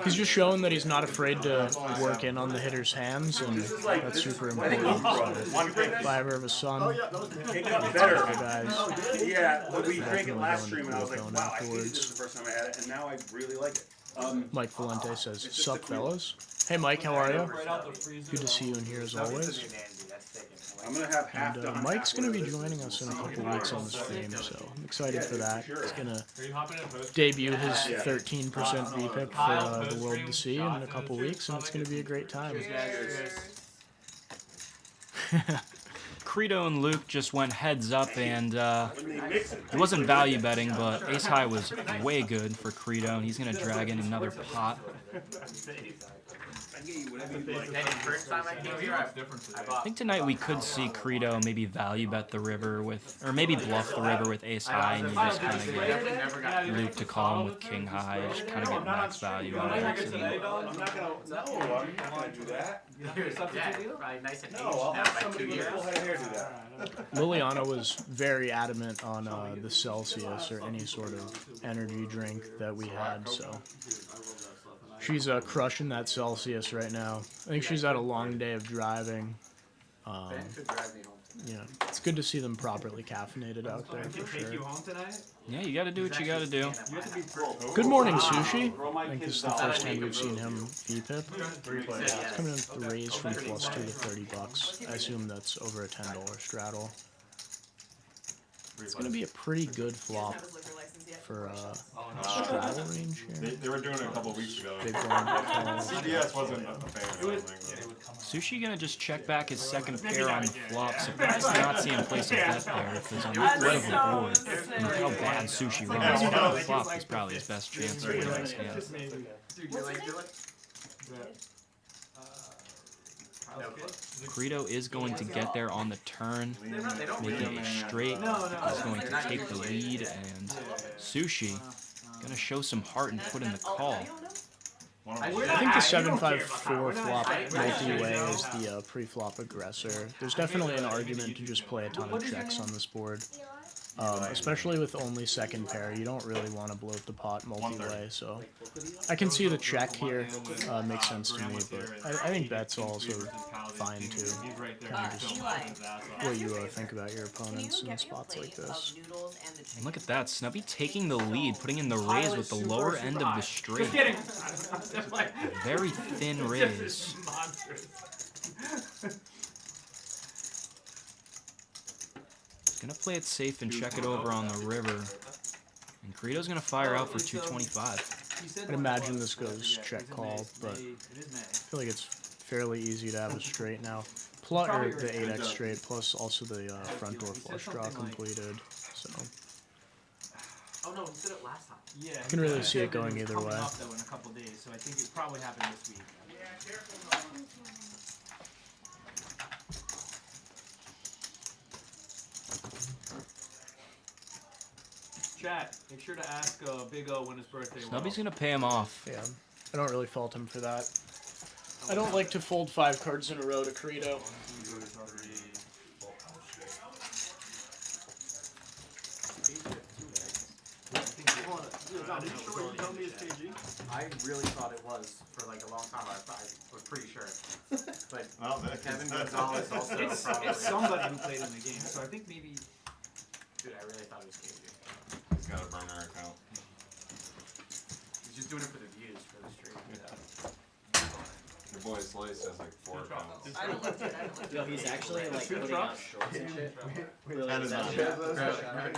He's just showing that he's not afraid to work in on the hitter's hands, and that's super important. So if I ever have a son, It got better. guys, Yeah, we drank it last going stream, to and I was like, Cool wow, I Zone hated this the first time I had it, and now I really like it. Mike Valente says, sup fellas? Hey Mike, how are you? Good to see you in here as always. I'm gonna have half And done. Mike's going to be joining us in a couple weeks on the stream, so I'm excited for that. He's going to debut his 13% VPIP for the world to see in a couple weeks, and it's going to be a great time. Credo and Luke just went heads up, and it wasn't value betting, but ace high was way good for Credo, and he's going to drag in another pot. First time I came here, I think tonight we could see Credo maybe value bet the river with, or maybe bluff the river with ace high, and you just kind of get Luke to call him with king high, just kind of get max value out of it. I'm not gonna do that. probably nice and aged now by 2 years. Liliana was very adamant on the Celsius or any sort of energy drink that we had, so she's crushing that Celsius right now. I think she's had a long day of driving. Yeah, it's good to see them properly caffeinated out there for sure. Yeah, you got to do what you got to do. Good morning, Sushi. I think this is the first time we've seen him VPIP. It's coming in with the raise from +2 to $30. I assume that's over a $10 straddle. It's going to be a pretty good flop for straddle range here. They were doing it a couple weeks ago. Big blind calls. CBS wasn't a fan of something. Sushi gonna just check back his second pair on the flop. Surprised to not see him place a bet there because on this incredible board, and how bad Sushi runs, the flop is probably his best chance to win this hand. Credo is going to get there on the turn, making a straight. He's going to take the lead, and Sushi gonna show some heart and put in the call. I think the 7-5-4 flop multi-way is the pre-flop aggressor. There's definitely an argument to just play a ton of checks on this board. Especially with only second pair, you don't really want to bloat the pot multi-way, so I can see the check here makes sense to me, but I think bet's also fine too. Kind of just what you think about your opponents in spots like this. And look at that, Snubby taking the lead, putting in the raise with the lower end of the straight. Very thin raise. Gonna play it safe and check it over on the river. And Credo's gonna fire out for 225. I'd imagine this goes check call, but I feel like it's fairly easy to have a straight now. Plus, or the 8x straight, plus also the front door flush draw completed. So Oh no, he said it last time. Yeah. you can really see it going either way. Though in a couple days, so I think it probably happened this week. Chat, make sure to ask Big O when his birthday was. Snubby's gonna pay him off. Yeah, I don't really fault him for that. I don't like to fold 5 cards in a row to Credo. I didn't sure you told me it's KG. I really thought it was for like a long time. I was pretty sure. But Well, Kevin Gonzalez also probably. It's somebody who played in the game, so I think maybe. Dude, I really thought it was KG. He's got a burner account. He's just doing it for the views for the stream. Your boy Slice has like 4 accounts. I don't lift it. I don't lift it. Yo, he's actually like putting on shorts and shit. Really, That is that not shit?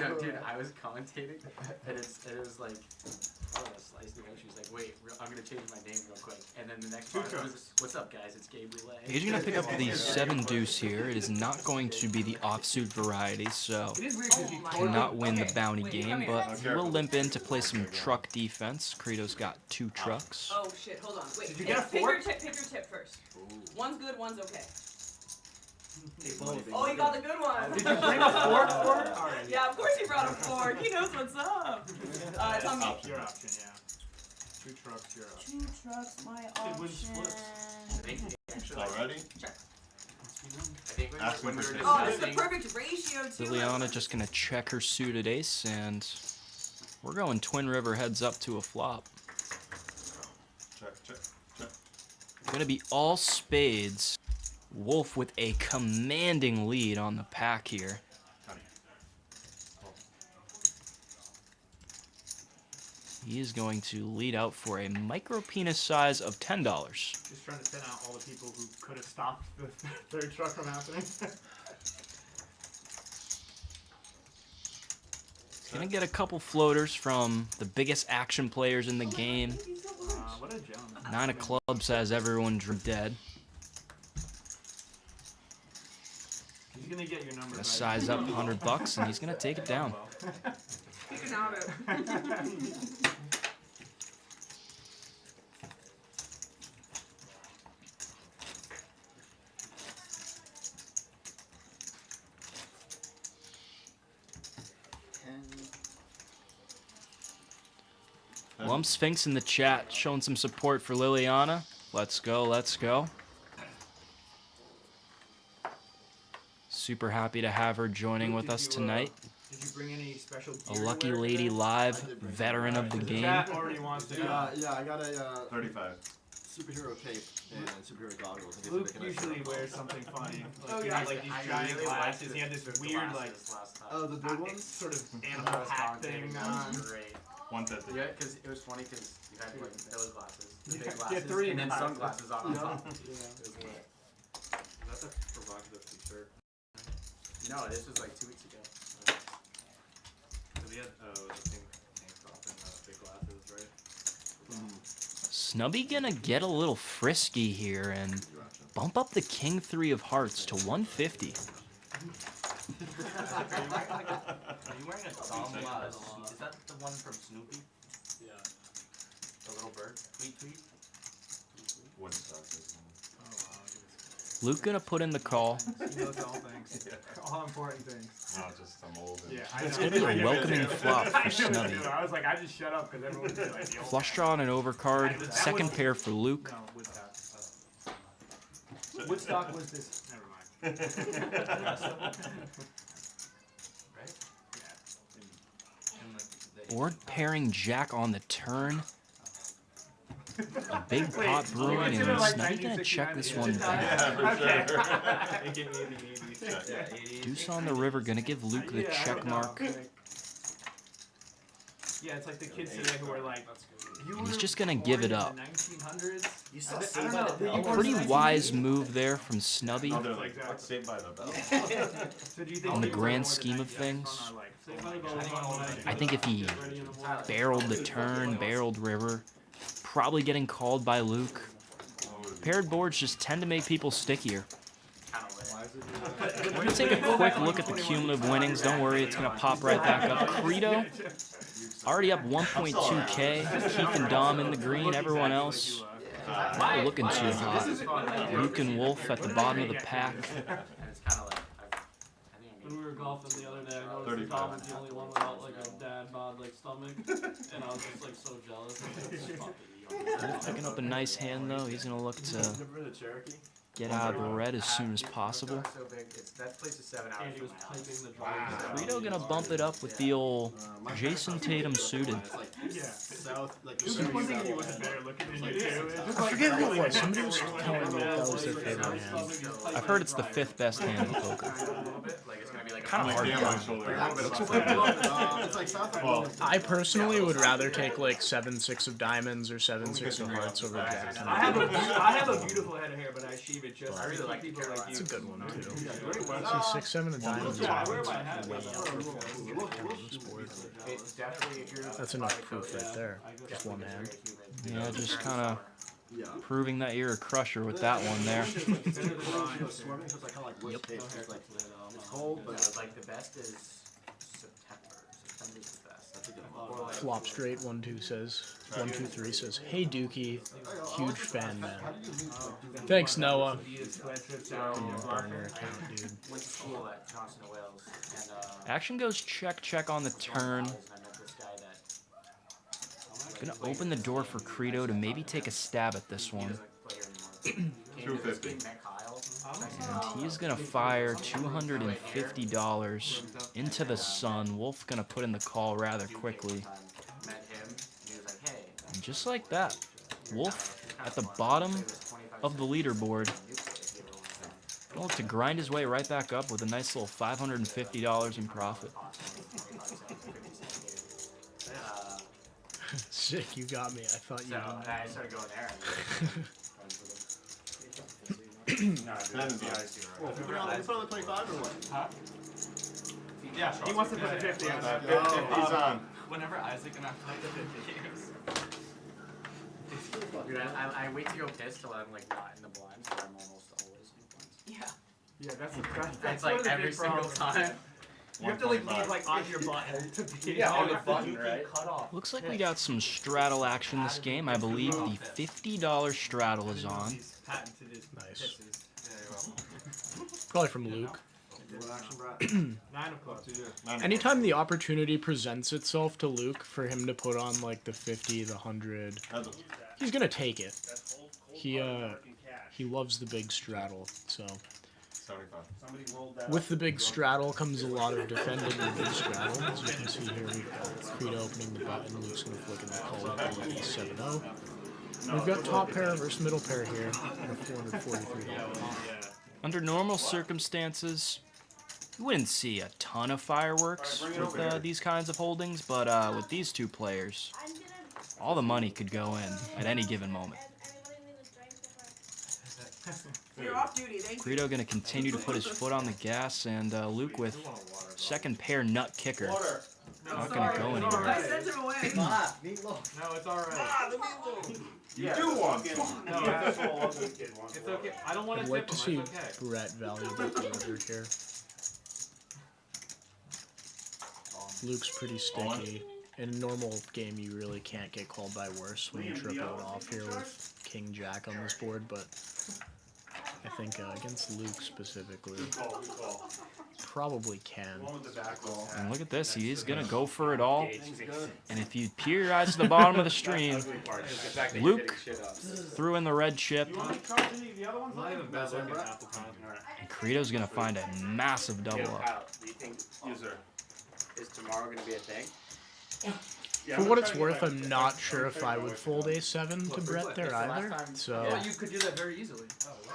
No, dude, I was commentating, and it was like, oh, Slice knew. She was like, wait, I'm gonna change my name real quick. And then the next part was, what's up, guys? It's Gabe Relay. He's going to pick up the 7 deuce here. It is not going to be the offsuit variety, so It is weird because you cannot win the bounty game, but we'll limp in to play some truck defense. Credo's got 2 trucks. Oh shit, hold on. Wait, Did you get a pick four? your tip first. One's good, one's okay. Oh, Oh, you got the good one. Did you bring a fork for it? All right. Yeah, of course he brought a fork. He knows what's up. It's on me. Your option, yeah. 2 trucks, your option. 2 trucks, my It was option. Already? I think when we were Oh, it's discussing, the perfect ratio too. Liliana just going to check her suited ace, and we're going Twin River heads up to a flop. Check, check, check. Going to be all spades. Wolf with a commanding lead on the pack here. He is going to lead out for a micro penis size of $10. Just trying to thin out all the people who could have stopped the third truck from happening. Gonna get a couple floaters from the biggest action players in the game. What a jump. 9 of clubs has everyone dead. He's gonna get your number. Gonna size up $100 and he's gonna take it down. You can have it. Lump Sphinx in the chat showing some support for Liliana. Let's go, let's go. Super happy to have her joining with us tonight. Did you bring any special A gear lucky to wear lady today? live, veteran of the The game. chat already wants to know. Yeah, I got a 35. superhero cape and superhero goggles. I guess Luke they can usually wears something funny. Like, Oh, he yeah. had like these I giant really glasses. liked He had this the weird like glasses last time. Oh, the big ones? sort of I animal was hat commentating, thing that on. was great. 150. Yeah, because it was funny because you had like those glasses, the Yeah, big yeah, glasses, 3 and then glasses. sunglasses on Yeah. top. Yeah. It was lit. Is that the provocative t-shirt? No, this was like 2 weeks ago. Because he had the pink tank top and big glasses, right? Snubby gonna get a little frisky here and bump up the King 3 of Hearts to 150. Are you wearing a thumb? Is that the one from Snoopy? Yeah. The little bird? Tweet tweet? Woodstock. Luke gonna put in the call. He knows all things. All important things. No, just I'm old. And Yeah, It's I gonna know. be a welcoming flop I for knew it, Snubby. dude. I was like, I just shut up because everyone was like, the old Flush draw and an overcard. That Second was- pair for Luke. No, Woodstock. Woodstock was this. Never mind. Right? Yeah. Board pairing Jack on the turn. A big pot brewing, consider and like Snubby gonna 1969 check this again. one back. Okay. AKA the 80s. Yeah, 80s. Deuce on the river, gonna give Luke the Yeah, I check don't know. mark. Yeah, it's like the kids today who are like, you He's were just gonna born give it in up. the 1900s. You I saw don't Saved know. by the Bell. A You were pretty 1980s. wise move there from Snubby. Oh, they're like, Exactly. what's Saved by the Bell? So do you think On the people grand born in scheme of 90s things, are like, oh my God, I think if he barreled the turn, barreled river, probably getting called by Luke. Paired boards just tend to make people stickier. We're gonna take a quick look at the cumulative winnings. Don't worry, it's gonna pop right back up. Credo already up 1.2K. Keith and Dom in the green. Everyone else not looking too hot. Luke and Wolf at the bottom of the pack. And it's kind of like, I think When we were golfing the other day, I noticed 35. Tom was the only one without like a dad bod like stomach, and I was just like so jealous. I was like, fuck it, you don't Wolf picking up a nice hand though. He's gonna look to Remember the Cherokee? get out of the red as soon as possible. So big, that place is 7 hours. He was typing the drawing. Credo gonna bump it up with the old Jason Tatum suited. Yeah. South, like It was just one thing he wasn't there looking at you too. I forget who it was. Somebody was telling me that was their favorite hand. I've heard it's the 5th best hand in poker. Kind of hard to It's like south of I personally would rather take like 7-6 of diamonds or 7-6 of hearts over jack. I have a beautiful head of hair, but I shave it just. I really like people like you. That's a good one too. See, 6-7 of diamonds. Yeah, I wear my hat. That's enough proof right there. Just one hand. Yeah, just kind of proving that you're a crusher with that one there. It's cold, but Like the best is September. September's the best. Flop straight 1-2 says. 1-2-3 says, "Hey Dukey, huge fan, man." Thanks, Noah. Burner account, dude. Went to school at Johnson & Wales, and Action goes check on the turn. Gonna open the door for Credo to maybe take a stab at this one. 250. And he's gonna fire $250 into the sun. Wolf gonna put in the call rather quickly. And just like that, Wolf at the bottom of the leaderboard. Gonna look to grind his way right back up with a nice little $550 in profit. Sick, you got me. I thought you so didn't. I started going there. put it on the 25 or what? Huh? Yeah, he wants to put the 50 on that. 50's on. Whenever Isaac and I play the 50 games. Dude, I wait to go piss till I'm like not in the blinds, but I'm almost always in the blinds. Yeah, that's It's one like of the every big single problems. time. You have to like leave like on your button to be on the button, right? cut off. Looks like we got some straddle action this game. I believe the $50 straddle is on. Nice. Probably from Luke. 9 of clubs. Anytime the opportunity presents itself to Luke for him to put on like the 50, the 100, he's gonna take it. He loves the big straddle, so. 75. With the big straddle comes a lot of defending the big straddle. As you can see here, we've got Credo opening the button, Luke's gonna flick in the call with the 7-0. We've got top pair versus middle pair here on a $443 pot. Under normal circumstances, you wouldn't see a ton of fireworks with these kinds of holdings, but with these two players, all the money could go in at any given moment. You're off duty, thank you. Credo gonna continue to put his foot on the gas, and Luke with second pair nut kicker. Not gonna go I anywhere. sent him away. No, it's alright. You do want some. No, it's okay. I don't want I'd to like to tip see him. It's okay. Brett value the order here. Luke's pretty sticky. In a normal game, you really can't get called by worse when you triple it off here with King Jack on this board, but I think against Luke specifically, probably can. And look at this, he is gonna go for it all. And if you peer your eyes to the bottom of the stream, Luke threw in the red chip, Not even bad looking half the time. and Credo's gonna find a massive double up. Do you think is tomorrow going to be a thing? For what it's worth, I'm not sure if I would fold A7 to Brett there either. So Yeah, you could do that very easily.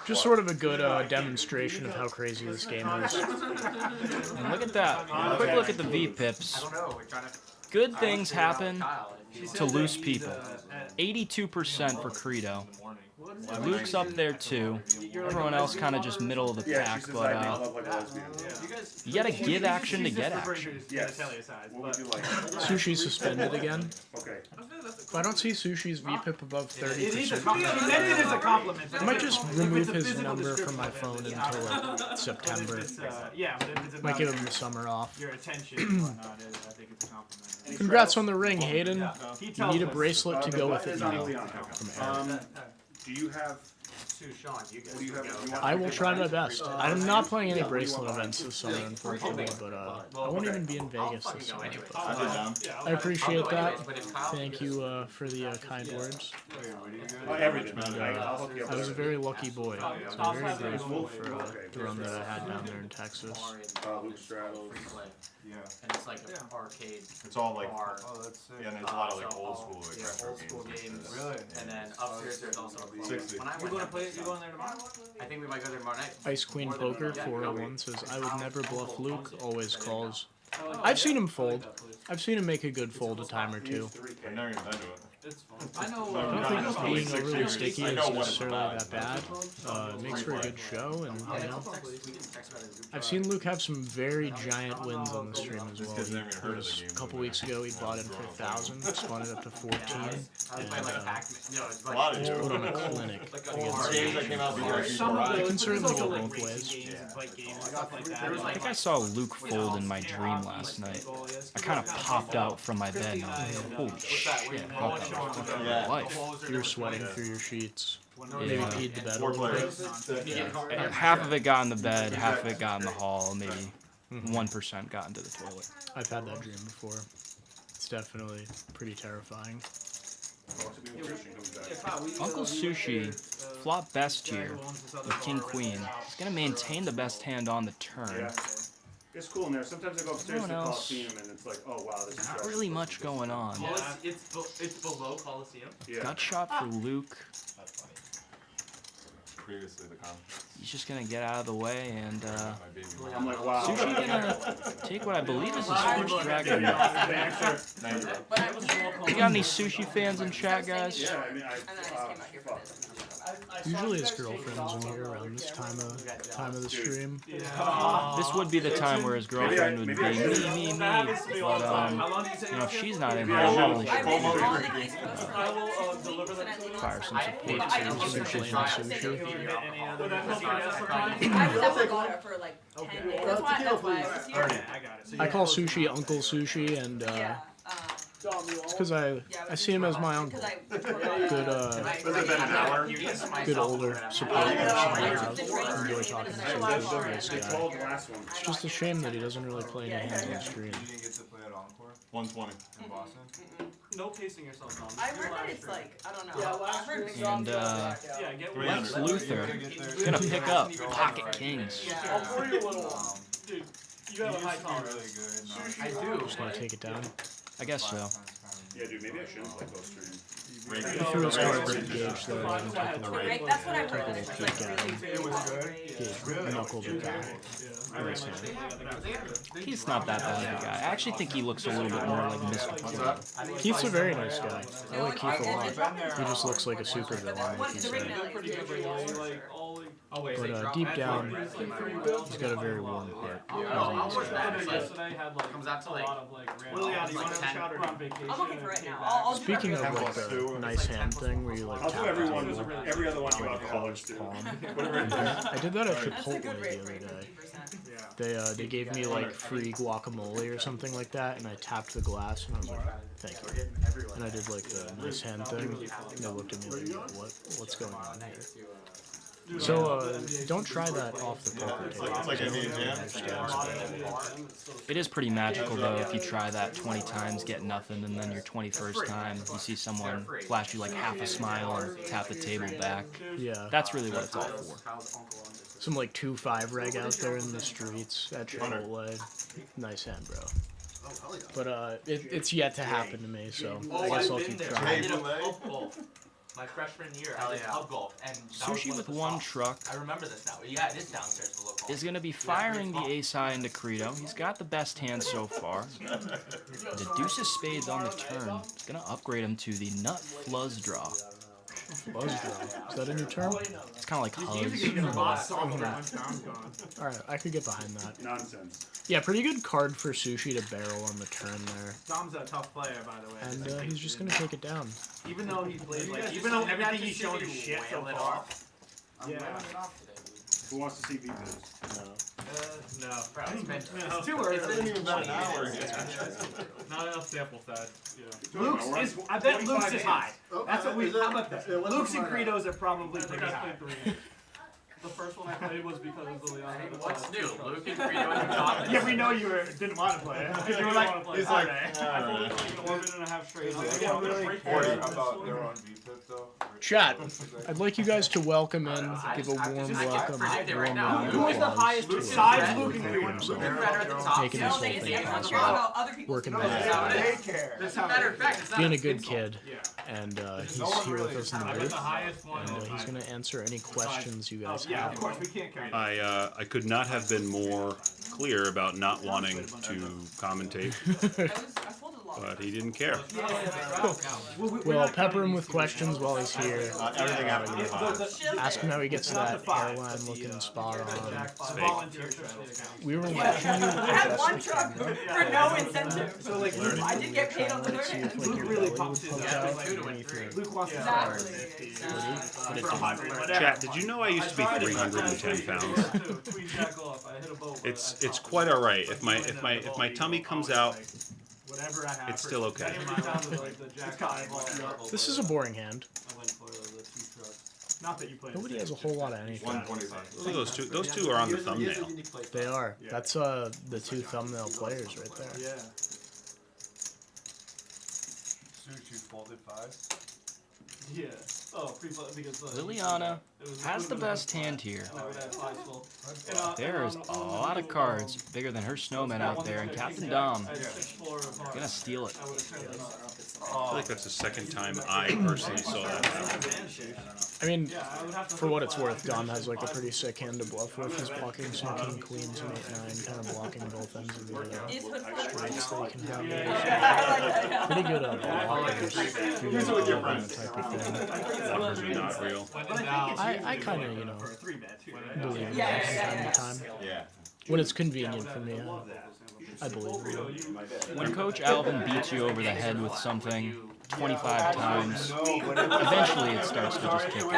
just sort of a good demonstration of how crazy this game is. And look at that, quick look at the V-pips. I don't know. We're trying to. Good things happen to loose people. 82% for Credo. Luke's up there too. Everyone else kind of just middle of the pack, but you gotta give action to get action. Sushi's suspended again. Okay. If I don't see Sushi's VPIP above 30%, I might just remove his number from my phone until like, September. Might give him the summer off. Your attention and whatnot is, I think it's a compliment. Congrats on the ring, Hayden. You need a bracelet to go with it now. From Aaron. Do you have to Sean. You guys. What do you have? I will try my best. I'm not playing any bracelet events this summer, unfortunately, but I won't even be in Vegas this summer. But, I appreciate that. Thank you for the kind words. Everything. I was a very lucky boy, so I'm very grateful for the run that I had down there in Texas. Luke straddles. Yeah. And it's like an arcade. It's all like, bar. oh, that's sick. Yeah, and there's a lot of like So old school, like retro old school games. Really? And then upstairs there's also a club. 60. When I You went going to there, play? You going there tomorrow? I think we might go there tomorrow night. Ice Queen Poker 401 says, I would never bluff Luke, always calls. I've seen him fold. I've seen him make a good fold a time or two. I've never even been to it. It's fun. I know. I don't think being overly sticky is necessarily that bad. It makes for a good show, and you know, I've seen Luke have some very giant wins on the stream as well. It was a couple weeks ago, he bought in for 1,000, spun it up to 14, and just put on a clinic against it can certainly go both ways. I think I saw Luke fold in my dream last night. I kind of popped out from my bed and I was like, holy shit, what the fuck is my life? You're sweating through your sheets. Maybe peed the bed a little bit. Half of it got in the bed, half of it got in the hall, maybe 1% got into the toilet. I've had that dream before. It's definitely pretty terrifying. Uncle Sushi, flop best here with King Queen. He's going to maintain the best hand on the turn. It's cool in there. Sometimes I go upstairs to the Else. Coliseum and it's like, oh wow, this is Not really much going on. Well, it's below Coliseum. Yeah. Gut shot for Luke. Previously the conference. He's just going to get out of the way and I'm like, wow. Sushi going to take what I believe is his first dragon. You got any sushi fans in chat, guys? Yeah, I mean, Usually his girlfriend's in here around this time of the stream. This would be the time where his girlfriend would be me. But you know, if she's not in here, I'm not really sure. Fire some support to sushi. I never got her for like 10 days. That's why I was here. I call Sushi Uncle Sushi, and it's because I see him as my uncle. Good older support person to have. I enjoy talking to Sushi. Nice guy. It's just a shame that he doesn't really play any hands on the stream. You didn't get to play at Encore? 120 in Boston? No pacing yourself, Dom. I heard that it's like, I don't know. I've heard big And Lex Luthor is going to pick up Pocket Kings. Dude, you have a high tolerance. I do. Just want to take it down. I guess so. yeah, dude, maybe I shouldn't play both streams. He threw his card to gauge the Right, that's what I've heard. It's like really knuckled it down. Nice hand. Keith's not that bad of a guy. I actually think he looks a little bit more like Mr. King. Keith's a very nice guy. I like Keith a lot. He just looks like a super villain, like you said. But deep down, he's got a very warm heart. Yesterday had like Comes out to like. Liliana, you want to have a shot or I'm looking for it now. I'll do Speaking that. of like the nice hand thing where you like I'll tap do every the other one you alcoholics do. palm. I did that at Chipotle the other day. They gave me like free guacamole or something like that, and I tapped the glass and I was like, thank you. And I did like the nice hand thing. And they looked at me like, what's going on here? So don't try that off the poker table. It's like a It is pretty magical though if you try that 20 times, get nothing, and then your 21st time you see someone flash you like half a smile and tap the table back. Yeah. That's really what it's all for. Some like 2-5 reg out there in the streets at Chipotle. Nice hand, bro. But it's yet to happen to me, so I guess I'll keep trying. My freshman year, I did pub golf, and Sushi with one truck I remember this now. Yeah, it is downstairs below golf. is going to be firing the ace high into Credo. He's got the best hand so far. The deuce of spades on the turn. It's going to upgrade him to the nut fluzz draw. Fuzz draw. Is that a new term? It's kind of like hugs. Alright, I could get behind that. Nonsense. Yeah, pretty good card for Sushi to barrel on the turn there. Dom's a tough player, by the way. And he's just gonna take it down. Even though he played like, even though everything he's shown is shit so far. Yeah. Who wants to see V-Biz? No. Bro, it's been It's too early. It's been even about an hour. Not enough sample size. Luke's is. I bet Luke's is high. That's what we. How about this? Luke's and Greedos are probably pretty high. The first one I played was because of Liliana. What's new? Luke and Greedo and Tom. Yeah, we know you didn't want to play it. You were like, He's like, I played like an orbit and a half straight. About their own V-pit though? Chat, I'd like you guys to welcome in, give a warm welcome, warm round of Who is the applause highest to besides Luke and Luke Greedo? himself, making this whole thing possible, working hard, They care. Matter of fact, it's not being a good kid, and he's here with us in the booth, and he's going to answer any questions you guys have. Of course, we can't count. I could not have been more clear about not wanting to commentate, but he didn't care. Well, pepper him with questions while he's here. Ask him how he gets that airline-looking spot on. We were watching you. I had one truck for no incentive. So like, I did get paid on the see if like your belly would poke out underneath your. Luke wants to Chat, did you know I used to be 310 pounds? It's quite all right. If my tummy comes out, it's still okay. This is a boring hand. not that you play. Nobody has a whole lot of anything. 125. Look at those two. Those two are on the thumbnail. They are. That's the two thumbnail players right there. Yeah. Suit you folded 5. Yeah. Oh, because Liliana has the best hand here. There's a lot of cards bigger than her snowman out there, and Captain Dom gonna steal it. I feel like that's the second time I personally saw that. I mean, for what it's worth, Dom has like a pretty sick hand to bluff with. He's blocking some king queens and 8-9, kind of blocking both ends of the straights that he can have. Pretty good at blockers. Type of thing. Blockers are not real. I kind of, believe in that from time to time. When it's convenient for me, I believe in it. When Coach Alvin beats you over the head with something 25 times, eventually it starts to just kick in.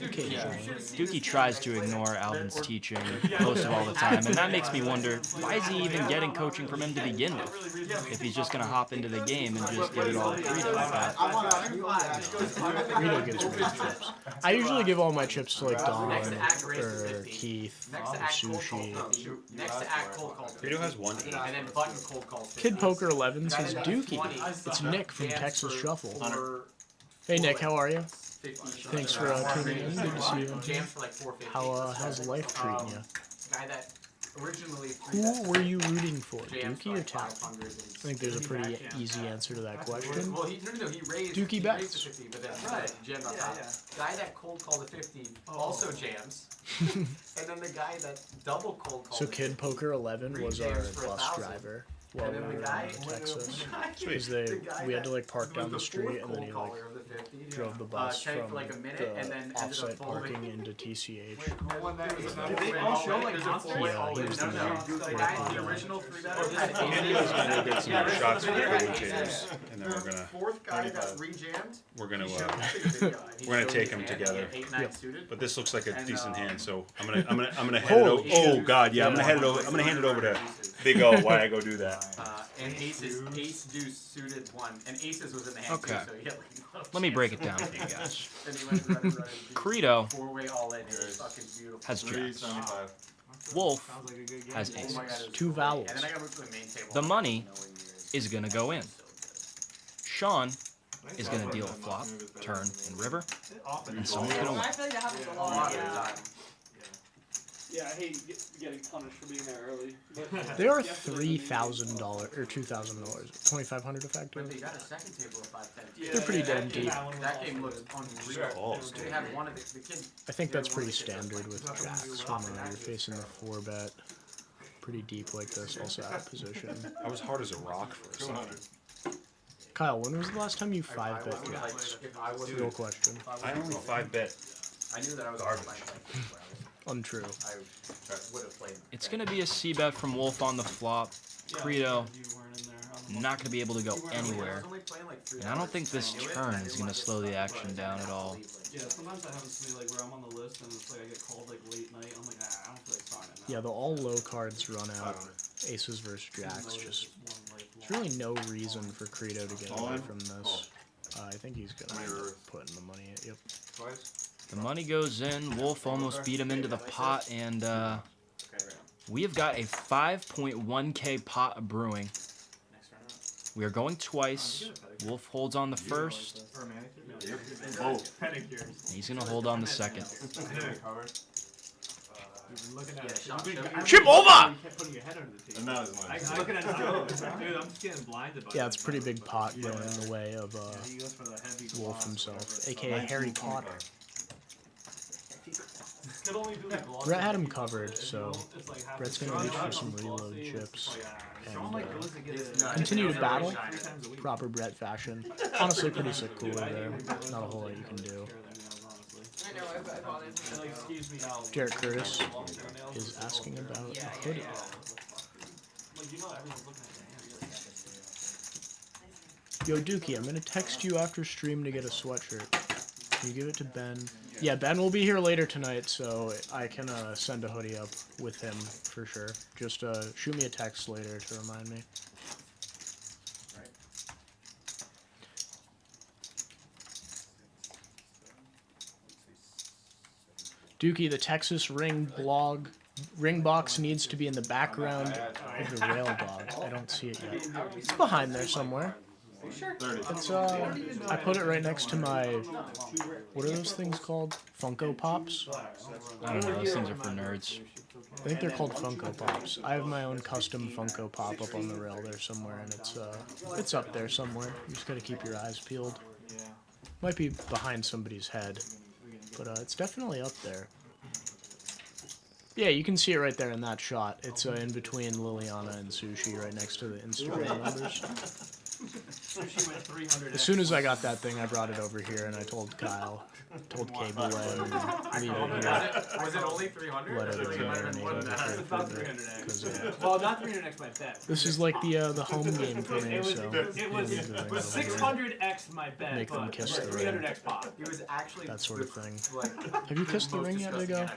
Occasionally. Dukey tries to ignore Alvin's teaching most of all the time, and that makes me wonder, why is he even getting coaching from him to begin with? If he's just going to hop into the game and just give it all to Greedo. Greedo gives me chips. I usually give all my chips to like Don or Keith or Sushi. Next to act cold call. Greedo has one. And then button cold call. Kid Poker 11 says Dukey. It's Nick from Texas Shuffle. Hey Nick, how are you? Thanks for tuning in. Good to see you. How's life treating you? Guy that originally Who were you rooting for, Dukey or Tap? I think there's a pretty easy answer to that question. Well, he raised Dukey bets. the 50, but then jammed on top. Guy that cold called the 50 also jams. And then the guy that double cold called. So Kid Poker 11 was our bus driver while we were in Texas. Because we had to like park down the street and then he like drove the bus from the offsite parking into TCH. Did they all show like He was the the guy, the original 3-bet. Andy was gonna get some shots for the commentators, and then Fourth guy got re-jammed. we're gonna take them together. But this looks like a decent hand, so I'm gonna head it over. Oh God, yeah, I'm gonna hand it over to Big O. Why I go do that? And ace deuce suited 1, and aces was in the hand Okay. too, so he had like Let me break it down for you guys. Then he went running. Credo Four-way all in. It was fucking beautiful. has jacks. 375. Wolf has Oh my God, aces. it was Two vowels. And then I got moved to the main table. The money is gonna go in. Sean is gonna deal a flop, turn, and river, and someone's gonna win. I feel like that happens a lot. Yeah. Yeah, I hate getting punished for being there early. They are $3,000 or $2,000, 2,500 effective. But they got a second table of 5-10. They're pretty damn deep. That game looks unreal. They had one of the kid. I think that's pretty standard with jacks when you're facing the 4-bet. Pretty deep like this, also out of position. I was hard as a rock for a second. Kyle, when was the last time you 5-bet jacks? Real question. I only 5-bet. I knew that I was garbage. Untrue. I would have played. It's gonna be a C-bet from Wolf on the flop. Credo not gonna be able to go anywhere. And I don't think this turn is gonna slow the action down at all. Yeah, sometimes that happens to me, like where I'm on the list and it's like I get called like late night. I'm like, I don't feel like Yeah, the all low cards run out. Aces versus jacks. Just there's really no reason for Credo to get away from this. I think he's gonna put in the money. Yep. The money goes in. Wolf almost beat him into the pot, and we have got a 5.1k pot brewing. We are going twice. Wolf holds on the first. He's gonna hold on the second. Chip over! Yeah, it's a pretty big pot going in the way of Wolf himself, aka Harry Potter. Brett had him covered, so Brett's gonna reach for some reload chips and continue to battle, proper Brett fashion. Honestly, pretty sick cooler there. Not a whole lot you can do. Derek Curtis is asking about a hoodie. Yo, Dukey, I'm gonna text you after stream to get a sweatshirt. Can you give it to Ben? Yeah, Ben will be here later tonight, so I can send a hoodie up with him for sure. Just shoot me a text later to remind me. Dukey, the Texas ring box needs to be in the background of the rail dog. I don't see it yet. It's behind there somewhere. It's I put it right next to my, what are those things called? Funko Pops? I don't know, those things are for nerds. I think they're called Funko Pops. I have my own custom Funko Pop up on the rail there somewhere, and it's up there somewhere. You just gotta keep your eyes peeled. Might be behind somebody's head, but it's definitely up there. Yeah, you can see it right there in that shot. It's in between Liliana and Sushi, right next to the Instagram numbers. As soon as I got that thing, I brought it over here, and I told Kyle, told Cable and leave it here. Was it only 300? Let it marinate about 300x. Well, not 300x my bet. This is like the home game for me, so It was 600x my bet. Make them kiss the ring. 300x pop. It was actually that sort of thing. Have you kissed the ring yet, Big O?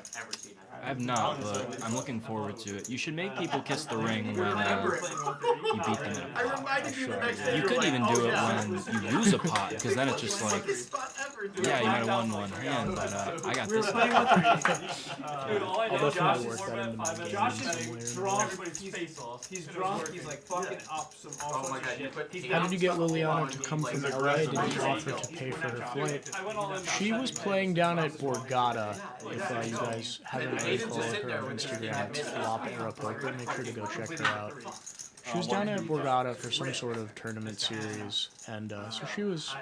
I have not, but I'm looking forward to it. You should make people kiss the ring when you beat them in a pot. You could even do it when you lose a pot, because then it's just like, yeah, you might have won one hand, but I got this one. I'll definitely work that into my game Josh in is some way or another. drunk. He's drunk. He's like fucking up some all sorts of shit. How did you get Liliana to come from LA? Did you offer to pay for her flight? She was playing down at Borgata. If you guys haven't already followed her on Instagram, it's Flop Era Poker. Make sure to go check her out. She was down at Borgata for some sort of tournament series, and so she was,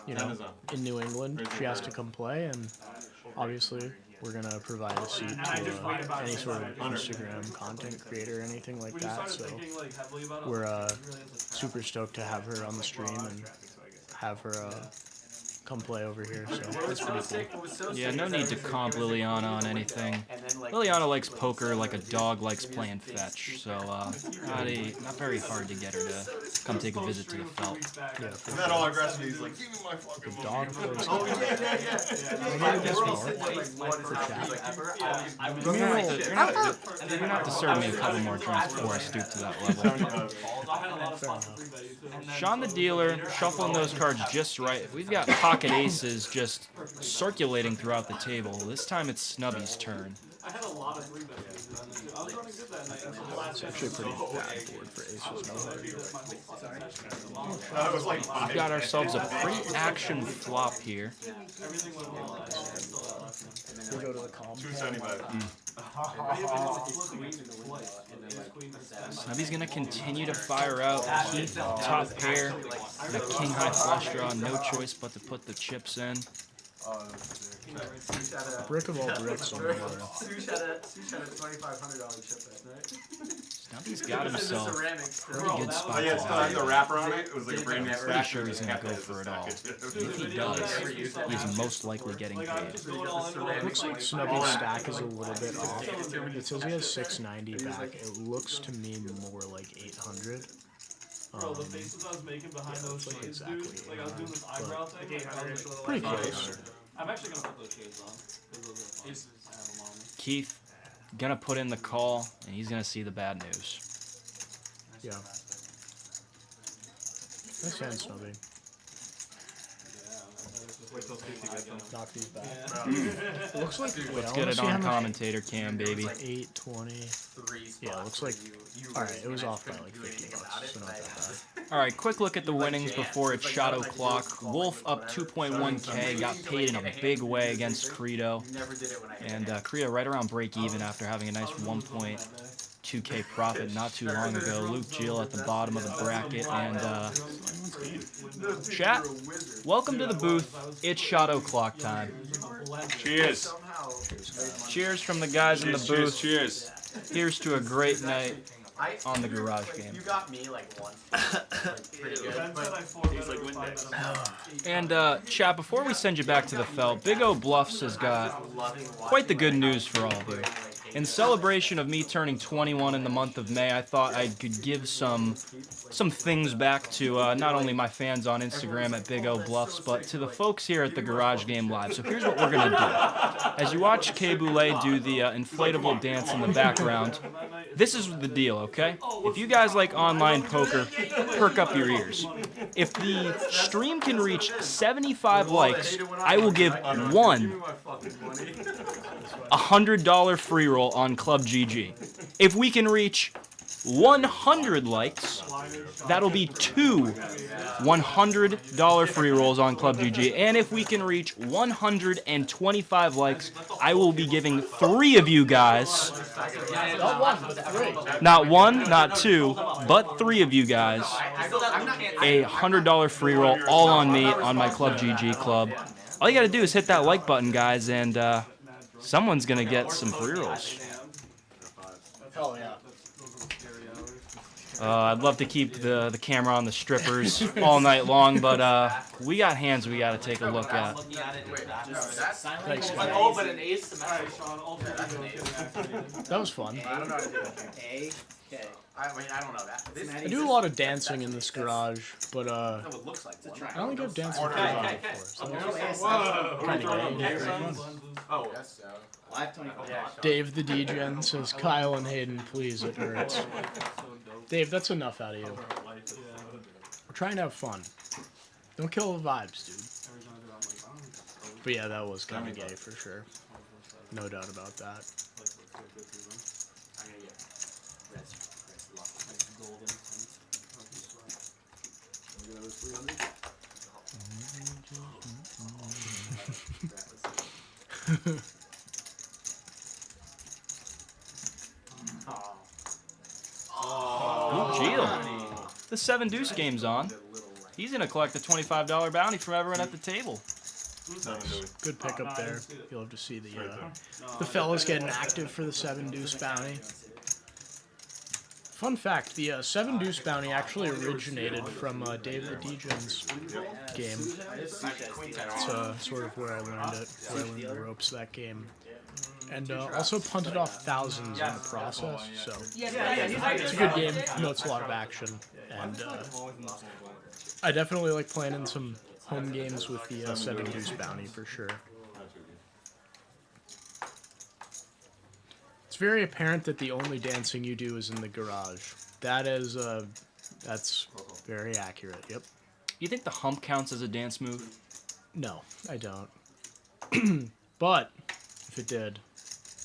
you know, in New England. She asked to come play, and obviously we're gonna provide a seat to any sort of Instagram content creator or anything like that. So we're super stoked to have her on the stream and have her come play over here, so that's pretty cool. Yeah, no need to comp Liliana on anything. Liliana likes poker like a dog likes playing fetch, so not very hard to get her to come take a visit to the felt. Yeah, isn't that all aggressive? He's like, give me my fucking the dog plays. Oh You're gonna have to serve me a couple more drinks before I stoop to that level. Sean the dealer, shuffling those cards just right. We've got pocket aces just circulating throughout the table. This time it's Snubby's turn. I had a lot of 3-bet. I was running good that night. It's actually a pretty bad board for aces. We've got ourselves a pretty action flop here. We'll go to the comp. 275. Snubby's gonna continue to fire out. Keith, top pair, and a king high flush draw. No choice but to put the chips in. Brick of all bricks on the board. Sush had a $2,500 chip that night. Snubby's got himself a pretty good spot. Oh yeah, it still had the wrapper on it. It was like a brand new Pretty sure he's gonna go for it all. If he does, he's most likely getting paid. Looks like Snubby's stack is a little bit off. It says he has 690 back. It looks to me more like 800. Bro, the faces I was making behind those like shades, exactly dude. Like I was doing this eyebrow thing. Pretty close. I'm actually gonna put those shades on. Because those are fun. I have them on me. Keith gonna put in the call, and he's gonna see the bad news. Yeah. Nice hand, Snubby. Knock these back. It looks like. Wait, Let's get it on commentator cam, baby. 8, 20. Yeah, it looks like. Alright, it was off by like $50, so not that bad. All right, quick look at the winnings before it's shot o'clock. Wolf up 2.1K, got paid in a big way against Credo. And Credo right around break even after having a nice 1.2K profit not too long ago. Luke Gill at the bottom of the bracket. And chat, welcome to the booth. It's shot o'clock time. Cheers. Cheers from the guys in the booth. Cheers. Here's to a great night on the garage game. You got me like once. Pretty good. And chat, before we send you back to the felt, Big O Bluffs has got quite the good news for all of you. In celebration of me turning 21 in the month of May, I thought I could give some things back to not only my fans on Instagram at Big O Bluffs, but to the folks here at the Garage Game Live. So here's what we're gonna do. As you watch K Boulay do the inflatable dance in the background, this is the deal, okay? If you guys like online poker, perk up your ears. If the stream can reach 75 likes, I will give one $100 free roll on Club GG. If we can reach 100 likes, that'll be two $100 free rolls on Club GG. And if we can reach 125 likes, I will be giving three of you guys, not one, not two, but three of you guys, a $100 free roll, all on me, on my Club GG club. All you gotta do is hit that like button, guys, and someone's gonna get some free rolls. Hell yeah. I'd love to keep the camera on the strippers all night long, but we got hands we got to take a look at. Thanks, guys. Oh, but an ace symmetric. That was fun. I don't know how to do it. I mean, I don't know that. I do a lot of dancing in this garage, but I don't think I've danced in garage before. So kind of gay. Oh, yes. Live 24. Dave the DGen says, Kyle and Hayden, please, it hurts. Dave, that's enough out of you. We're trying to have fun. Don't kill the vibes, dude. But yeah, that was kind of gay for sure. No doubt about that. The 7 Deuce game's on. He's gonna collect the $25 bounty from everyone at the table. Good pickup there. You'll have to see the fellas getting active for the 7 Deuce bounty. Fun fact, the 7 Deuce bounty actually originated from Dave the DGen's game. It's sort of where I learned it, where I learned the ropes of that game. And also punted off thousands in the process, so it's a good game. You know, it's a lot of action, and I definitely like playing in some home games with the 7 Deuce bounty for sure. It's very apparent that the only dancing you do is in the garage. That is, that's very accurate. Yep. You think the hump counts as a dance move? No, I don't. But if it did,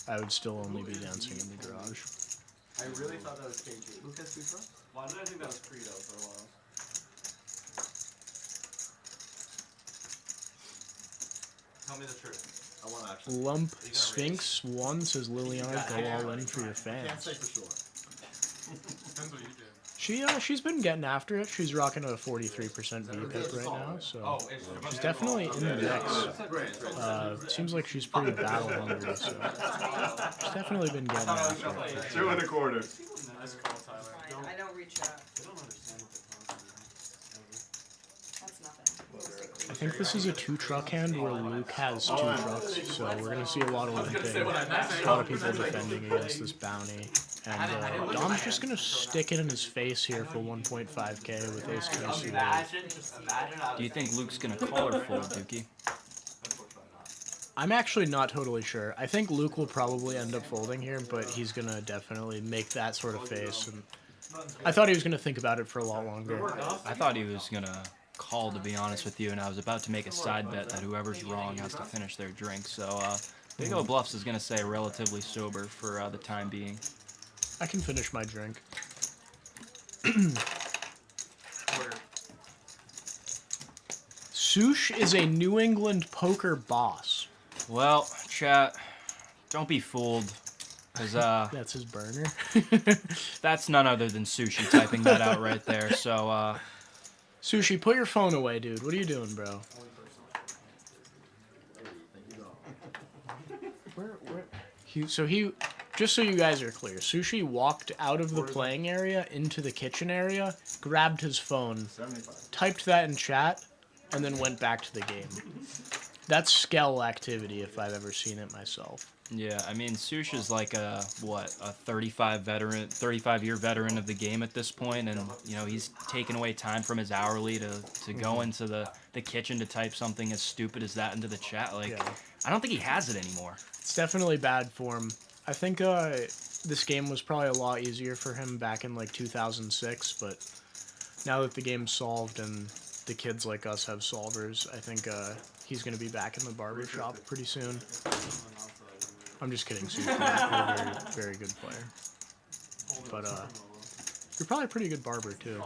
I would still only be dancing in the garage. I really thought that was KG. Lucas Cooper? Why did I think that was Credo for a while? Tell me the truth. I want to actually. Lump Sphinx 1 says Liliana, go all in for your fans. Can't say for sure. Depends what you do. She's been getting after it. She's rocking a 43% VPIP right now, so she's definitely in the mix. Seems like she's pretty battle hungry, so she's definitely been getting after it. For sure. 2 1/4. Nice call, Tyler. I don't reach out. They don't understand what That's nothing. I think this is a 2-truck hand where Luke has 2 trucks, so we're going to see a lot of limping, a lot of people defending against this bounty. And Dom's just going to stick it in his face here for 1.5k with ace 2 suited. Do you think Luke's gonna call or fold, Dukey? I'm actually not totally sure. I think Luke will probably end up folding here, but he's going to definitely make that sort of face. And I thought he was going to think about it for a lot longer. I thought he was going to call, to be honest with you, and I was about to make a side bet that whoever's wrong has to finish their drink. So Big O Bluffs is going to say relatively sober for the time being. I can finish my drink. Sush is a New England poker boss. Well, chat, don't be fooled, because that's his burner. That's none other than Sushi typing that out right there. So, Sushi, put your phone away, dude. What are you doing, bro? Just so you guys are clear, Sushi walked out of the playing area into the kitchen area, grabbed his phone, typed that in chat, and then went back to the game. That's Skell activity if I've ever seen it myself. Yeah, I mean, Sush is like a 35-year veteran of the game at this point, and you know he's taken away time from his hourly to go into the kitchen to type something as stupid as that into the chat. Like, yeah. I don't think he has it anymore. It's definitely bad form. I think this game was probably a lot easier for him back in like 2006, but now that the game's solved and the kids like us have solvers, I think he's going to be back in the barber shop pretty soon. I'm just kidding, Sushi. You're a very, very good player. But you're probably a pretty good barber, too.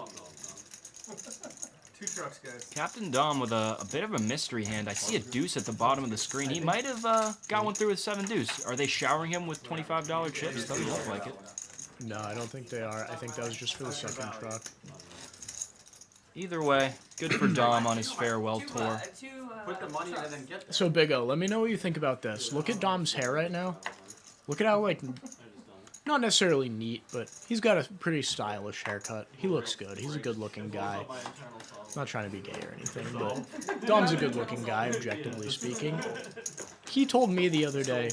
2 trucks, guys. Captain Dom with a bit of a mystery hand. I see a deuce at the bottom of the screen. He might have got one through with 7 deuce. Are they showering him with $25 chips? Doesn't look like it. No, I don't think they are. I think that was just for the second truck. Either way, good for Dom on his farewell tour. Put the money and then get So, Big O, let me know what you think about this. Look at Dom's hair right now. Look at how, like, not necessarily neat, but he's got a pretty stylish haircut. He looks good. He's a good-looking guy. Not trying to be gay or anything, but Dom's a good-looking guy, objectively speaking. He told me the other day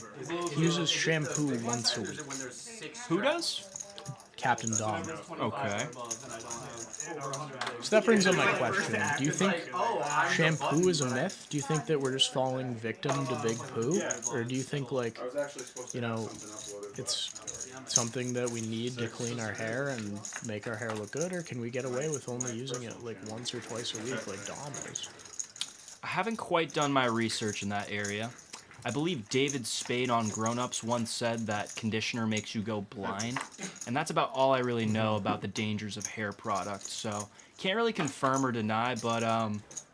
he uses shampoo once a week. Who does? Captain Dom. Okay. So that brings up my question. Do you think shampoo is a myth? Do you think that we're just falling victim to big poo? Or do you think, like, you know, it's something that we need to clean our hair and make our hair look good? Or can we get away with only using it, like, once or twice a week like Dom is? I haven't quite done my research in that area. I believe David Spade on Grown Ups once said that conditioner makes you go blind, and that's about all I really know about the dangers of hair products, so can't really confirm or deny, but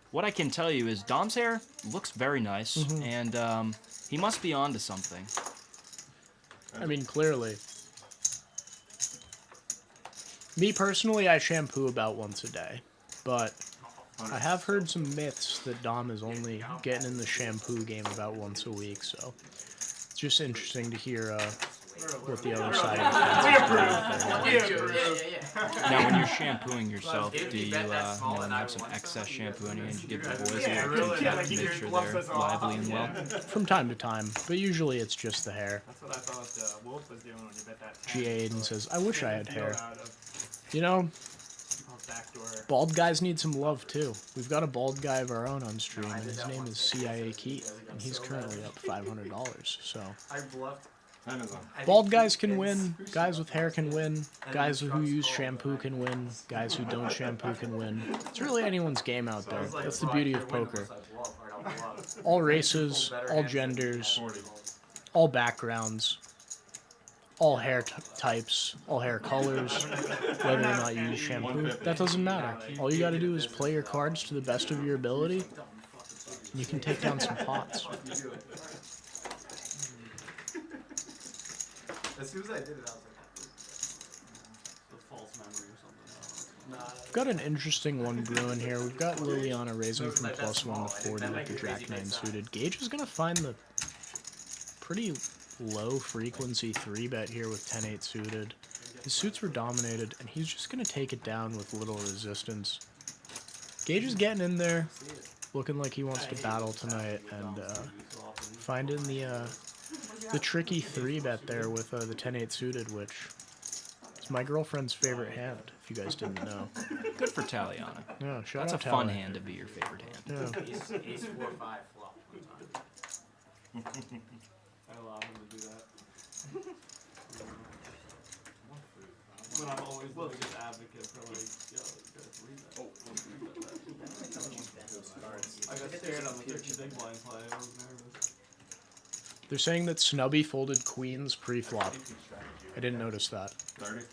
what I can tell you is Dom's hair looks very nice, and he must be onto something. I mean, clearly. Me personally, I shampoo about once a day, but I have heard some myths that Dom is only getting in the shampoo game about once a week, so it's just interesting to hear what the other side of the fence is. Now, when you're shampooing yourself, do you have some excess shampoo in your hand? You give the boys a little tap to make sure they're lively and well? From time to time, but usually it's just the hair. That's what I thought Wolf was doing when you bet that. G. Aiden says, I wish I had hair. You know, backdoor. Bald guys need some love too. We've got a bald guy of our own on stream, and his name is CIA Keith, and he's currently up $500. So bald guys can win. Guys with hair can win. Guys who use shampoo can win. Guys who don't shampoo can win. It's really anyone's game out there. That's the beauty of poker. All races, all genders, all backgrounds, all hair types, all hair colors, whether or not you use shampoo, that doesn't matter. All you gotta do is play your cards to the best of your ability, and you can take down some pots. As soon as I did it, I was like, a false memory or something. We've got an interesting one brewing here. We've got Liliana raising from +1 to 40 with the Jack 9 suited. Gage is gonna find the pretty low frequency 3-bet here with 10-8 suited. His suits were dominated, and he's just going to take it down with little resistance. Gage is getting in there, looking like he wants to battle tonight, and finding the tricky 3-bet there with the 10-8 suited, which is my girlfriend's favorite hand, if you guys didn't know. Good for Taliana. Yeah, shout That's out a fun Tally. hand to be your favorite hand. Yeah. Ace 4-5 flop one time. I allow him to do that. When I'm always the biggest advocate for like, yo, you gotta read that. I got scared on the 50 big blind play. I was nervous. They're saying that Snubby folded queens pre-flop. I didn't notice that. 30.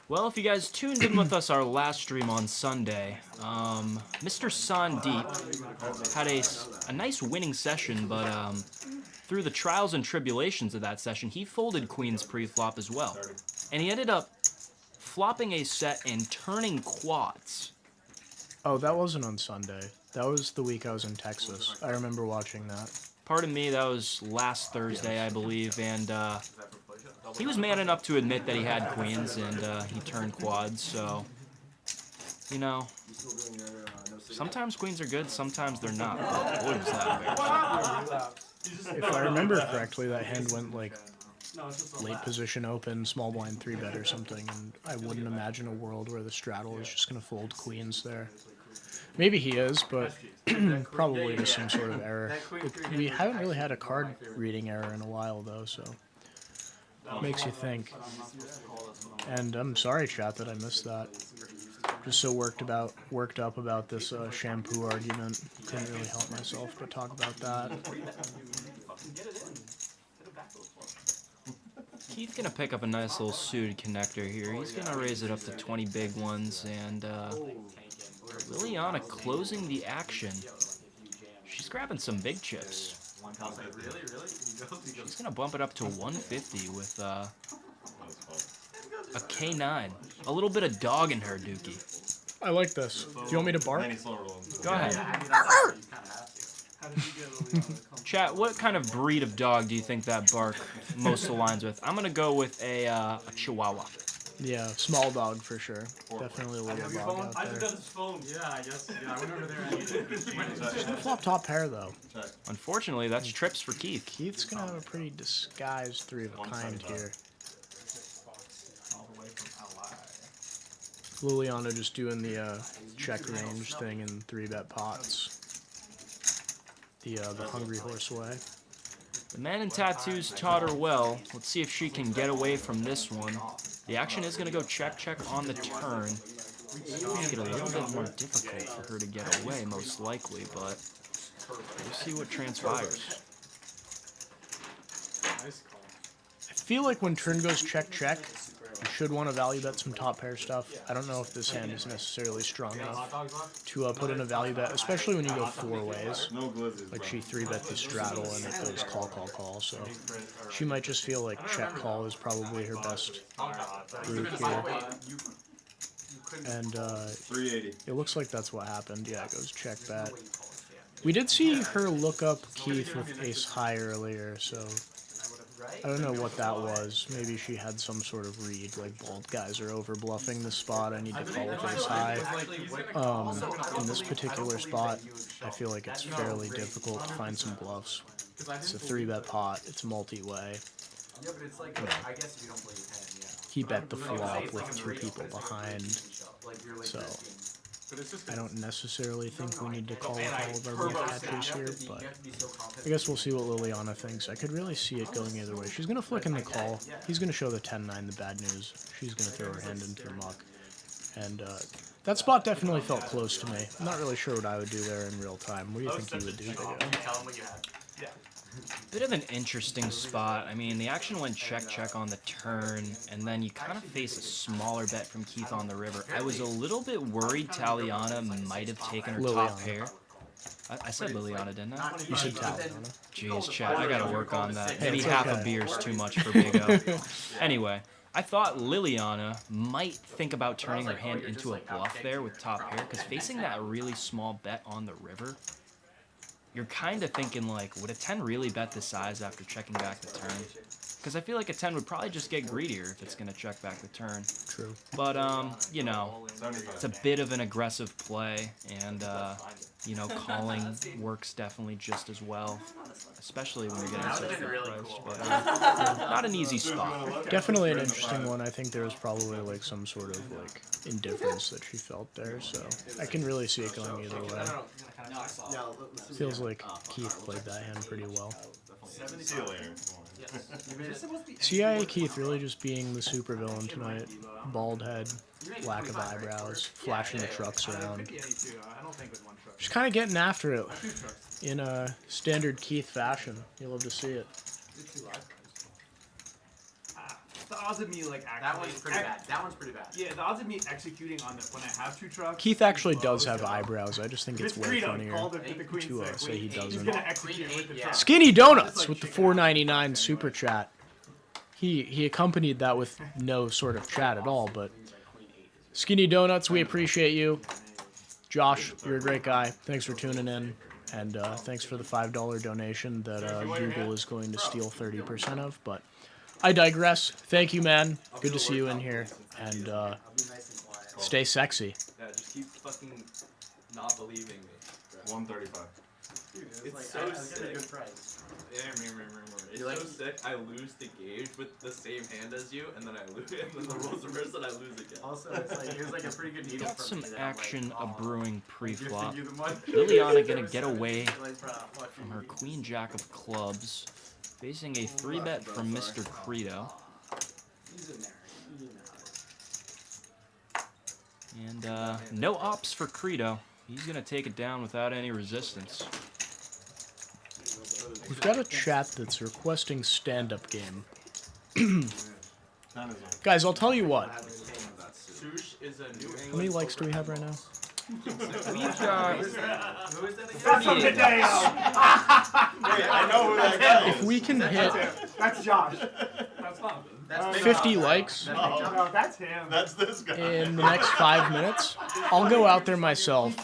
Well, if you guys tuned in with us our last stream on Sunday, Mr. Sandeep had a nice winning session, but through the trials and tribulations of that session, he folded queens pre-flop as well. And he ended up flopping a set and turning quads. Oh, that wasn't on Sunday. That was the week I was in Texas. I remember watching that. Pardon me, that was last Thursday, I believe, and he was man enough to admit that he had queens and he turned quads, so, you know, sometimes queens are good, sometimes they're not. But boy, was that embarrassing. If I remember correctly, that hand went like late position open, small blind 3-bet or something, and I wouldn't imagine a world where the straddle is just going to fold queens there. Maybe he is, but probably just some sort of error. We haven't really had a card reading error in a while, though, so it makes you think. And I'm sorry, chat, that I missed that. Just so worked up about this shampoo argument. Couldn't really help myself but talk about that. Keith's gonna pick up a nice little suited connector here. He's gonna raise it up to 20 big ones, and Liliana closing the action. She's grabbing some big chips. She's gonna bump it up to 150 with a K9. A little bit of dog in her, Dukey. I like this. Do you want me to bark? Go ahead. Chat, what kind of breed of dog do you think that bark most aligns with? I'm gonna go with a Chihuahua. Yeah, small dog for sure. Definitely a little dog out I there. forgot his phone. Yeah, I guess. Yeah, I went over there and She's gonna flop top pair though. Unfortunately, that's trips for Keith. Keith's gonna have a pretty disguised 3 of a kind here. Liliana just doing the check range thing in 3-bet pots. The hungry horse way. The man in tattoos taught her well. Let's see if she can get away from this one. The action is going to go check on the turn. It's going to get a little bit more difficult for her to get away, most likely, but we'll see what transpires. I feel like when turn goes check, you should want to value bet some top pair stuff. I don't know if this hand is necessarily strong enough to put in a value bet, especially when you go 4 ways. Like she 3-bet the straddle and it goes call, so she might just feel like check call is probably her best route here. And it looks like that's what happened. Yeah, it goes check bet. We did see her look up Keith with ace high earlier, so I don't know what that was. Maybe she had some sort of read, like bald guys are over bluffing this spot. I need to call with ace high. In this particular spot, I feel like it's fairly difficult to find some bluffs. It's a 3-bet pot. It's multi-way. He bet the flop with 2 people behind, so I don't necessarily think we need to call with all of our bluff catchers here, but I guess we'll see what Liliana thinks. I could really see it going either way. She's going to flick in the call. He's going to show the 10-9, the bad news. She's going to throw her hand into the muck. And that spot definitely felt close to me. I'm not really sure what I would do there in real time. What do you think you would do, Big O? Bit of an interesting spot. I mean, the action went check on the turn, and then you kind of face a smaller bet from Keith on the river. I was a little bit worried Taliana might have taken her top pair. I said Liliana, didn't I? You said Taliana. Jeez, chat, I gotta work on that. Maybe half a beer's too much for Big O. Anyway, I thought Liliana might think about turning her hand into a bluff there with top pair, because facing that really small bet on the river, you're kind of thinking, like, would a 10 really bet the size after checking back the turn? Because I feel like a 10 would probably just get greedier if it's going to check back the turn. True. But, you know, it's a bit of an aggressive play, and, you know, calling works definitely just as well, especially when you're getting such a price. But not an easy spot. Definitely an interesting one. I think there was probably, like, some sort of, like, indifference that she felt there, so I can really see it going either way. Feels like Keith played that hand pretty well. See you later. CIA Keith really just being the supervillain tonight. Bald head, lack of eyebrows, flashing the trucks around. Just kind of getting after it in a standard Keith fashion. You'll love to see it. The odds of me like actually That one's pretty bad. That one's pretty bad. Yeah, the odds of me executing on it when I have two trucks. Keith actually does have eyebrows. I just think it's way Greedo funnier called it the Queen to six. say he He's doesn't. gonna execute with the truck. Skinny Donuts with the $4.99 super chat. He accompanied that with no sort of chat at all, but Skinny Donuts, we appreciate you. Josh, you're a great guy. Thanks for tuning in, and thanks for the $5 donation that Google is going to steal 30% of, but I digress. Thank you, man. Good to see you in here, and stay sexy. Yeah, just keep fucking not believing me. 135. Dude, It's like, so I get a sick. good price. It's so sick. I lose the gauge with the same hand as you, and then I lose, and then the rolls reverse, and I lose again. Also, it's like, it was like a pretty good needle Got from some me that I'm action like, a brewing pre-flop. you the money. Liliana gonna get away Like, from her queen jack of clubs, facing a 3-bet from Mr. Credo. He's in there. You know it. And no ops for Credo. He's gonna take it down without any resistance. We've got a chat that's requesting stand-up game. Guys, I'll tell you what. Sush is a new How many likes do we have right now? We've got Who is that again? 38 likes. I know who that guy is. If we can hit That's Josh. That's not. That's 50 likes No, that's him. That's this guy. in the next 5 minutes, I'll go out there myself.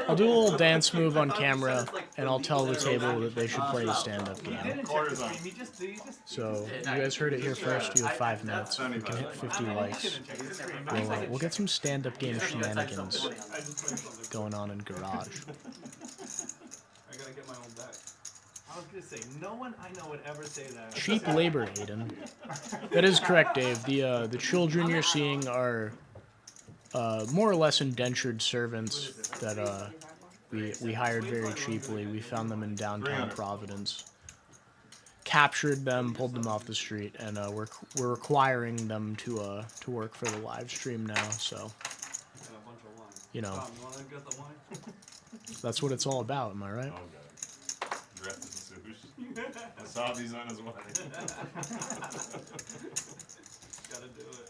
I'll do a little dance move on camera, and I'll tell the table that they should play a stand-up game. So, you guys heard it here first. You have 5 minutes. If we can hit 50 likes, we'll get some stand-up game shenanigans going on in Garage. I gotta get my own deck. I was gonna say, no one I know would ever say that. Cheap labor, Aiden. That is correct, Dave. The children you're seeing are more or less indentured servants that we hired very cheaply. We found them in downtown Providence, captured them, pulled them off the street, and we're requiring them to work for the live stream now. So, you know, that's what it's all about. Am I right? Oh, God. Dressed as a sushi. Wasabi's on his way. Gotta do it.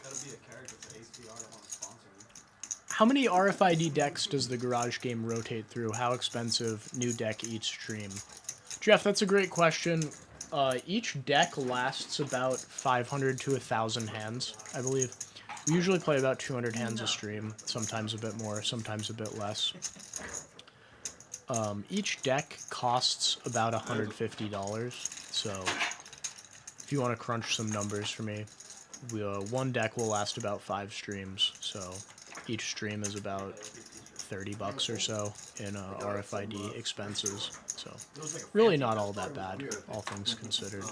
Gotta be a character for HBR to want to sponsor me. How many RFID decks does the Garage game rotate through? How expensive? New deck each stream? Jeff, that's a great question. Each deck lasts about 500 to 1,000 hands, I believe. We usually play about 200 hands a stream, sometimes a bit more, sometimes a bit less. Each deck costs about $150, so if you want to crunch some numbers for me, one deck will last about 5 streams, so each stream is about $30 or so in RFID expenses, so really not all that bad, all things considered.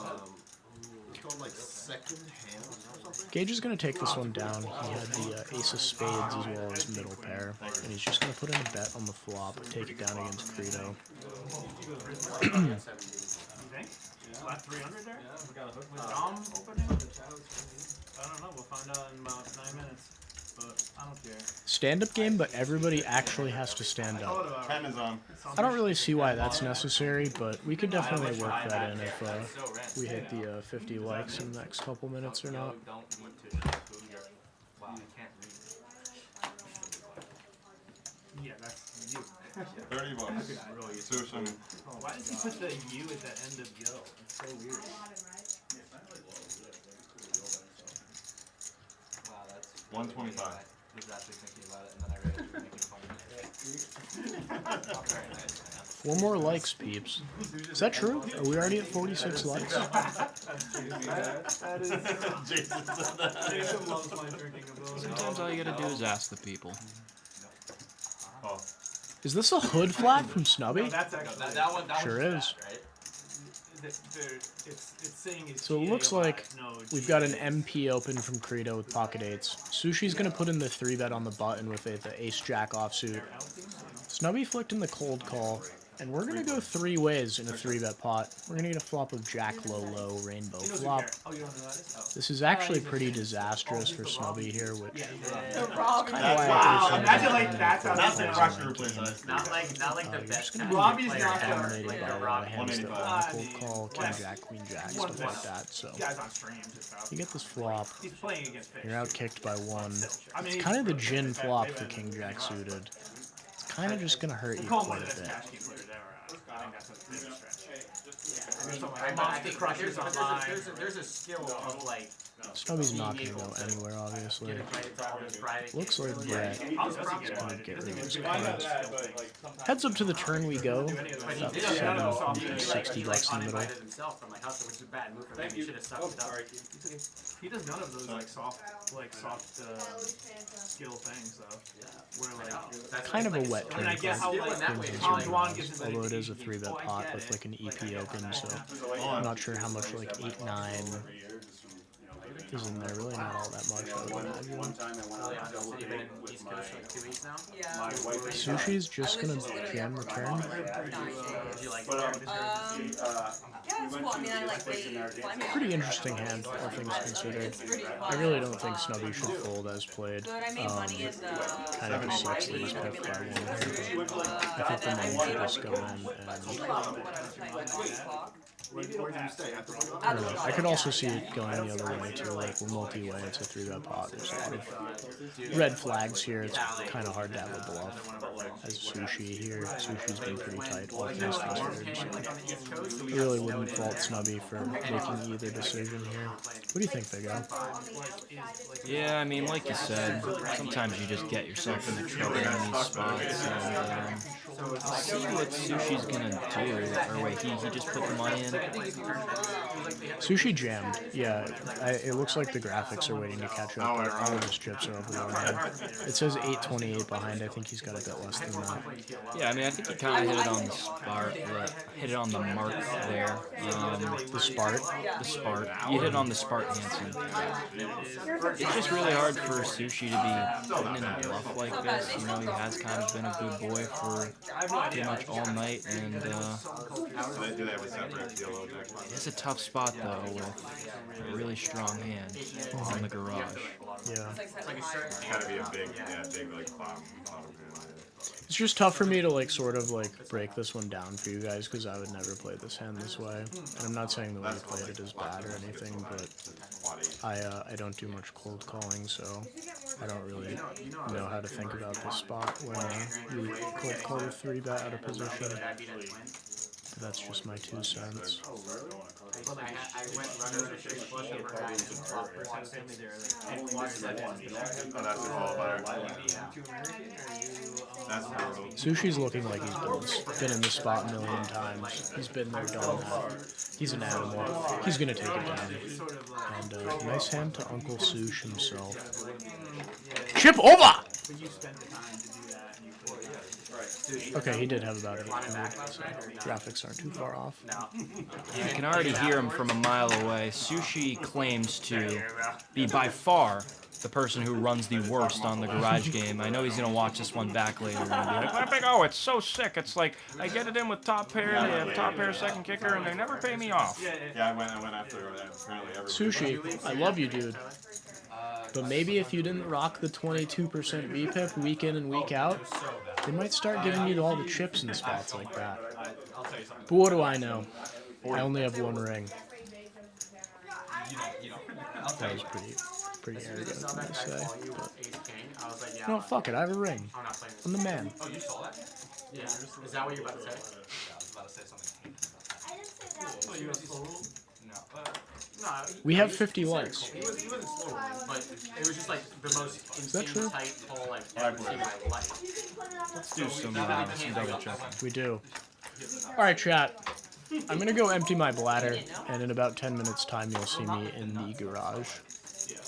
Gage is going to take this one down. He had the ace of spades as well as middle pair, and he's just going to put in a bet on the flop, take it down against Credo. You think? Flat 300 there? Yeah, we got a hook with Dom opening? I don't know, we'll find out in about 9 minutes. But I don't care. Stand-up game, but everybody actually has to stand up. 10 is on. I don't really see why that's necessary, but we could definitely work that in if we hit the 50 likes in the next couple minutes or not. Yeah, that's you. $30. Sushi. Why does he put the U at the end of yo? It's so weird. Wow, that's 125. I was actually thinking about it, and then I realized you were making fun of me. Very nice, man. 4 more likes, peeps. Is that true? Are we already at 46 likes? Jason loves my drinking ability. Sometimes all you gotta do is ask the people. Oh. Is this a hood flat from Snubby? No, that's actually That one Sure was is. bad, right? It's saying it's So it looks like we've got an MP open from Credo with pocket eights. Sushi's gonna put in the 3-bet on the button with the ace-jack offsuit. Snubby flicked in the cold call, and we're gonna go 3 ways in a 3-bet pot. We're gonna get a flop of Jack Low Low Rainbow flop. This is actually pretty disastrous for Snubby here, which is kind of why I Imagine like that's how Not that's the rush to replace us. Not like the you're just best. gonna be Robbie's not dominated gonna by a lot of hands that want cold call, King Jack, Queen Jack, stuff like that. So guys on streams and stuff. you get this flop. He's playing against fish. You're outkicked by 1. I mean, It's kind of the gin flop for King Jack suited. It's kind of just gonna hurt you call him one quite of a the bit. best cash game players ever. I think that's a big stretch. There's a skill of like. Snubby's not gonna go anywhere, obviously. Looks like Brett is gonna get rid of his cards. Heads up to the turn we go. About 760 bucks in the middle. He does none of those like soft skill things though. Where like Kind of a wet turn and I get how like card. Juan gives him Although it is a 3-bet pot with like an EP open, so I'm not sure how much like 8-9 is in there. Really not all that much, I would imagine. Sushi's just gonna jam the turn. Pretty interesting hand, all things considered. I really don't think Snubby should fold as played. Kind of sucks that he's picked by 1 here, but I think the man should just go in and... I don't know. I could also see it going the other way too, like we're multi-way, it's a 3-bet pot, there's a lot of red flags here, it's kind of hard to have a bluff as Sushi here. Sushi's been pretty tight all things considered, so I really wouldn't fault Snubby for making either decision here. What do you think, Big O? Yeah, I mean, like you said, sometimes you just get yourself into trouble in these spots, and see what Sushi's gonna do. Or wait, he just put the money in? Sushi jammed. Yeah, it looks like the graphics are waiting to catch up, but all of his chips are over the line. It says 828 behind. I think he's got a bit less than that. Yeah, I mean, I think he kind of hit it on the spot, hit it on the mark there. The Spart? The Spart. You hit it on the Spart, Hanson. It's just really hard for Sushi to be putting in a bluff like this. You know, he has kind of been a good boy for pretty much all night, and it's a tough spot though with a really strong hand on the garage. Yeah. It's gotta be a big like bottom. It's just tough for me to like sort of like break this one down for you guys because I would never play this hand this way. And I'm not saying the way you played it is bad or anything, but I don't do much cold calling, so I don't really know how to think about this spot when you cold call a 3-bet out of position. That's just my 2 cents. Sushi's looking like he's been in this spot a million times. He's been there, done that. He's an animal. He's gonna take it down. And nice hand to Uncle Sush himself. Chip over! Okay, he did have about 800, so graphics aren't too far off. You can already hear him from a mile away. Sushi claims to be by far the person who runs the worst on the garage game. I know he's going to watch this one back later and be like, oh, it's so sick. It's like, I get it in with top pair, they have top pair second kicker, and they never pay me off. Yeah, I went after apparently everybody. Sushi, I love you, dude. But maybe if you didn't rock the 22% VPIP week in and week out, they might start giving you all the chips in spots like that. But what do I know? I only have 1 ring. That was pretty arrogant of me to say. But, no, fuck it, I have a ring. I'm the man. Oh, you saw that? Yeah. Is that what you're about to say? Yeah, I was about to say something. Oh, you no. We have 50 likes. He wasn't slow, but it was just like the most insane tight pull I've ever seen in my life. Let's do some double checking. We do. Alright, chat. I'm gonna go empty my bladder, and in about 10 minutes time you'll see me in the garage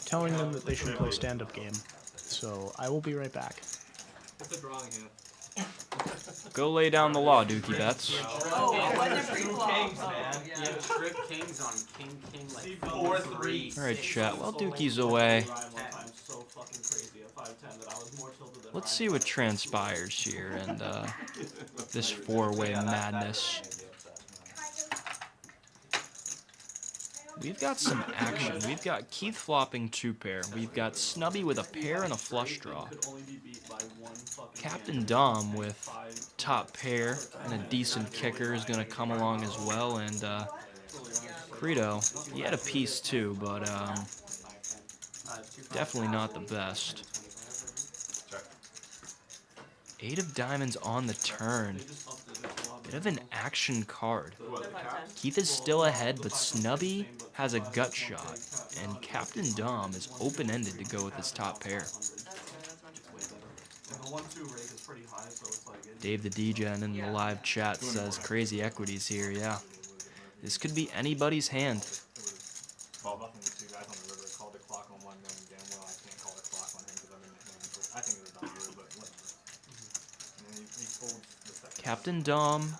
telling them that they should play stand-up game. So I will be right back. What's the drawing here? Go lay down the law, Dukey Bets. Kings, man. Yeah, trip kings on king, like 4-3. Alright, chat. While Dukey's away, so fucking crazy at 5'10" that I was more tilted than Let's see what transpires here and this four-way madness. We've got some action. We've got Keith flopping 2-pair. We've got Snubby with a pair and a flush draw. Captain Dom with top pair and a decent kicker is going to come along as well. And Credo, he had a piece too, but definitely not the best. 8 of diamonds on the turn. Bit of an action card. Keith is still ahead, but Snubby has a gut shot, and Captain Dom is open-ended to go with his top pair. Dave the DJ in the live chat says crazy equities here, yeah. This could be anybody's hand. Well, nothing with two guys on the river called the clock on one, knowing damn well I can't call the clock on him because I'm in the hand. But I think it was about you, but whatever. And then he folds the second. Captain Dom,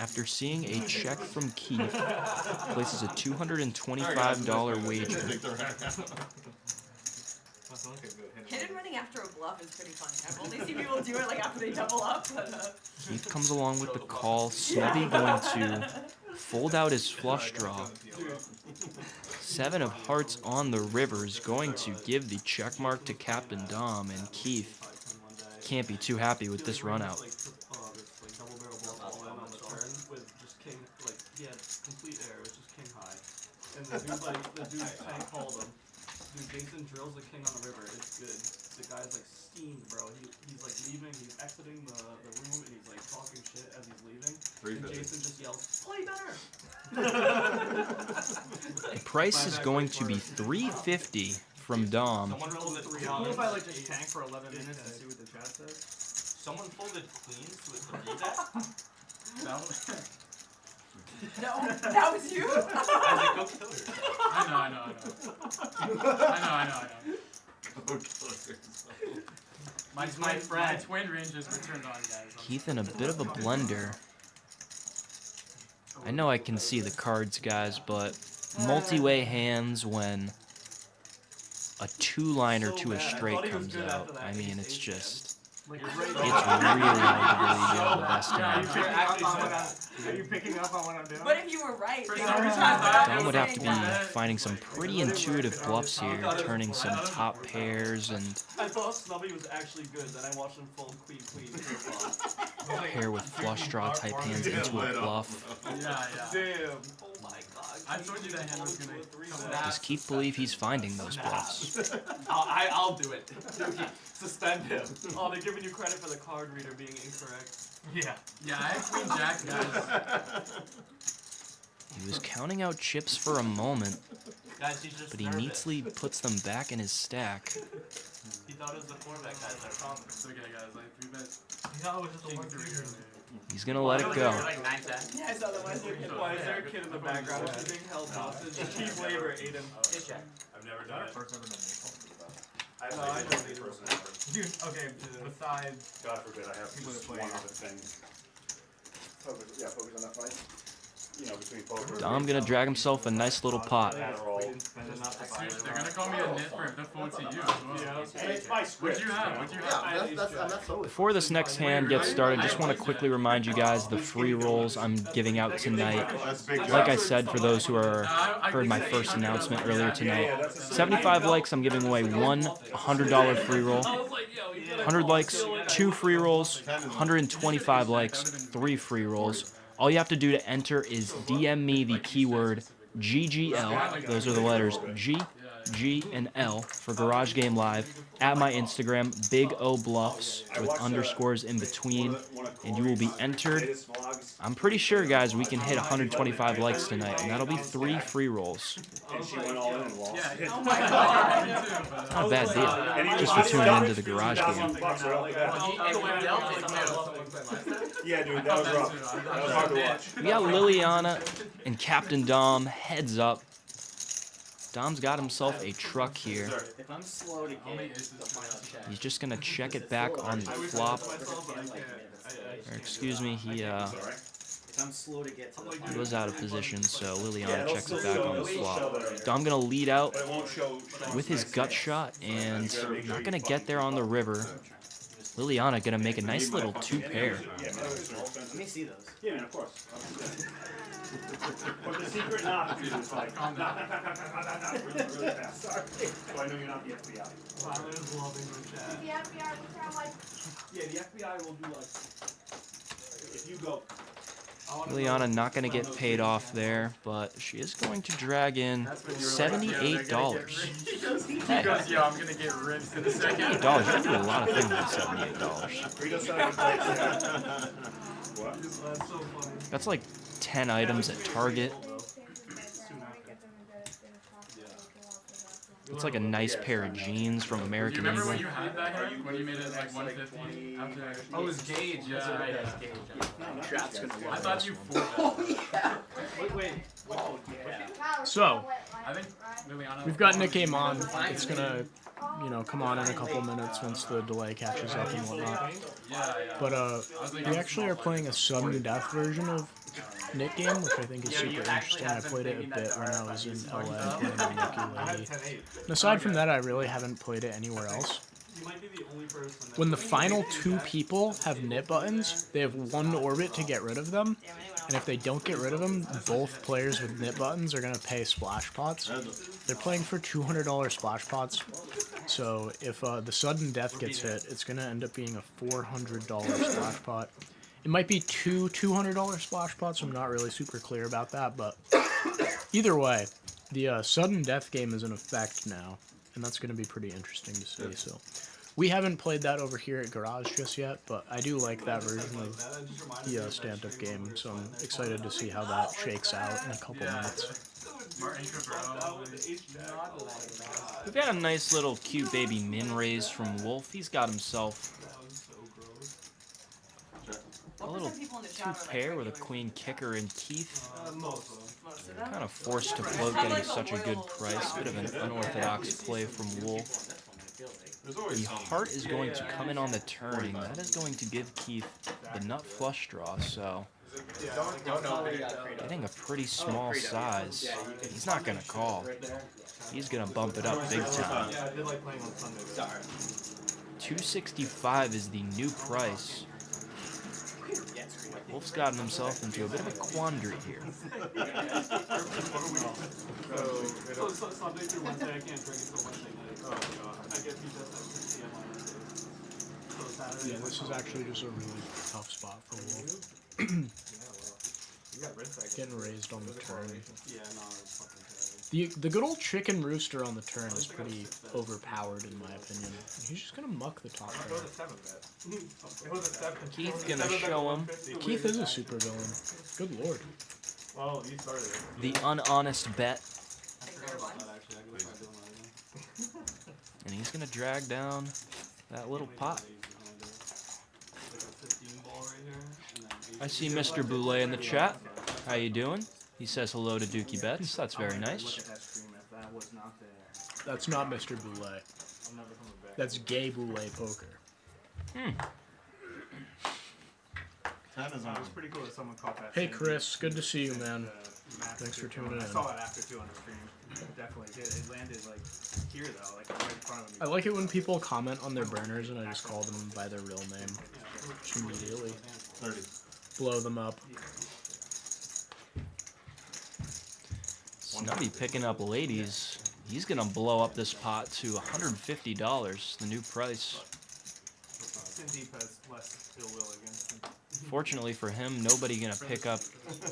after seeing a check from Keith, places a $225 wager. Hidden running after a bluff is pretty funny. I've only seen people do it like after they double up. But, Keith comes along with the call. Snubby going to fold out his flush draw. 7 of hearts on the river is going to give the check mark to Captain Dom, and Keith can't be too happy with this run out. Dude, Jason drills the king on the river. It's good. The guy's like steamed, bro. He's like leaving. He's exiting the room and he's like talking shit as he's leaving. And Jason just yells, "Play better!" The price is going to be $350 from Dom. Someone folded queens. Cool if I like just tank for 11 minutes and see what the chat says. Someone folded queens to a 3-bet? no, that was you? Go kill her. I know. My twin ranges were turned on, guys. Keith in a bit of a blender. I know I can see the cards, guys, but multi-way hands when a 2-liner to a straight comes out. I mean, it's just... It's really hard to believe you have the best hand. Are you picking up on what I'm doing? But if you were right, Dom would have to be finding some pretty intuitive bluffs here, turning some top pairs and I thought Snubby was actually good, then I watched him fold queen. a pair with flush draw type hands into a bluff. Yeah. Damn. Oh my god. I told you that hand was gonna Does Keith believe he's finding those bluffs? I'll do it. Dukey, suspend him. Oh, they're giving you credit for the card reader being incorrect. Yeah, I had queen jack, guys. He was counting out chips for a moment, Guys, he's just but he nervous. neatly puts them back in his stack. He thought it was the 4-bet, guys. I promise. It's okay, guys. Like 3-bet. He thought it was just a 1-3. He's gonna let it go. Like 9-10. Yeah, I saw that. Why is there a kid in the background? He's being held hostage. Keep labor, ate him. I've never done it. First, never done it. I don't need it. Dude, okay, besides... God forbid I have one other thing. Yeah, focus on that fight. You know, between poker. Dom gonna drag himself a nice little pot. They're gonna call me a nit for default to you as well. It's my script. What'd you have? That's totally. Before this next hand gets started, just want to quickly remind you guys the free rolls I'm giving out tonight. Like I said, for those who heard my first announcement earlier tonight, 75 likes, I'm giving away one $100 free roll. 100 likes, 2 free rolls. 125 likes, 3 free rolls. All you have to do to enter is DM me the keyword GGL. Those are the letters G, G, and L for Garage Game Live at my Instagram, Big O Bluffs, with underscores in between, and you will be entered. I'm pretty sure, guys, we can hit 125 likes tonight, and that'll be 3 free rolls. And she went all in and lost. Oh my god. Not a bad deal, just for tuning into the Garage Game. Yeah, dude, that was rough. That was hard to watch. We got Liliana and Captain Dom heads up. Dom's got himself a truck here. If I'm slow to get He's just gonna check it back on the flop. Or excuse me, he I'm slow to get to the He was out of position, so Liliana checks it back still on the show flop. there. Dom gonna lead out But it won't show with his gut shot, and not gonna get there on the river. Liliana gonna make a nice little two pair. Let me see those. Yeah, of course. But the secret not to is like, really, really fast. Sorry. So I know you're not the FBI. Tyler's loving the chat. The FBI will sound like. Yeah, the FBI will do like. If you go. Liliana not gonna get paid off there, but she is going to drag in $78. He goes, yo, I'm gonna get rinsed in a second. $78. You can do a lot of things with $78. What? That's so funny. That's like 10 items at Target. It's like a nice pair of jeans from American Remember when Eagle. you had that here? When you made it like 150? Oh, it was Gage. Yeah, right. It was Gage. Chat's gonna I thought you forced that. Wait. Oh, yeah. So, I think Liliana. we've got Nick Game on. It's gonna, come on in a couple minutes once the delay catches up and whatnot. But we actually are playing a sudden death version of Nick Game, which I think is super interesting. I played it a bit when I was in LA playing on ukulele. And aside from that, I really haven't played it anywhere else. When the final two people have knit buttons, they have one orbit to get rid of them. And if they don't get rid of them, both players with knit buttons are going to pay splash pots. They're playing for $200 splash pots. So if the sudden death gets hit, it's going to end up being a $400 splash pot. It might be two $200 splash pots. I'm not really super clear about that, but either way, the sudden death game is in effect now, and that's going to be pretty interesting to see. So we haven't played that over here at Garage just yet, but I do like that version of the stand-up game, so I'm excited to see how that shakes out in a couple minutes. We've got a nice little cute baby min raise from Wolf. He's got himself a little two pair with a queen kicker and Keith. Kind of forced to float, getting such a good price. Bit of an unorthodox play from Wolf. The heart is going to come in on the turning. That is going to give Keith the nut flush draw, so getting a pretty small size. He's not going to call. He's going to bump it up big time. 265 is the new price. Wolf's gotten himself into a bit of a quandary here. Yeah, this is actually just a really tough spot for Wolf. Getting raised on the turn. The good old chicken rooster on the turn is pretty overpowered in my opinion. He's just gonna muck the top pair. Keith's gonna show him. Keith is a super villain. Good lord. Well, you started it. The unhonest bet. And he's gonna drag down that little pot. I see Mr. Boulay in the chat. How you doing? He says hello to Dukey Bets. That's very nice. That's not Mr. Boulay. That's Gay Boulay Poker. It was pretty cool that someone caught that. Hey Chris, good to see you, man. Thanks for tuning in. I saw that after too on the stream. Definitely did. It landed like here though, like right in front of me. I like it when people comment on their burners and I just call them by their real name. Just immediately blow them up. Snubby picking up ladies. He's gonna blow up this pot to $150, the new price. Cindy has less ill will against him. Fortunately for him, nobody gonna pick up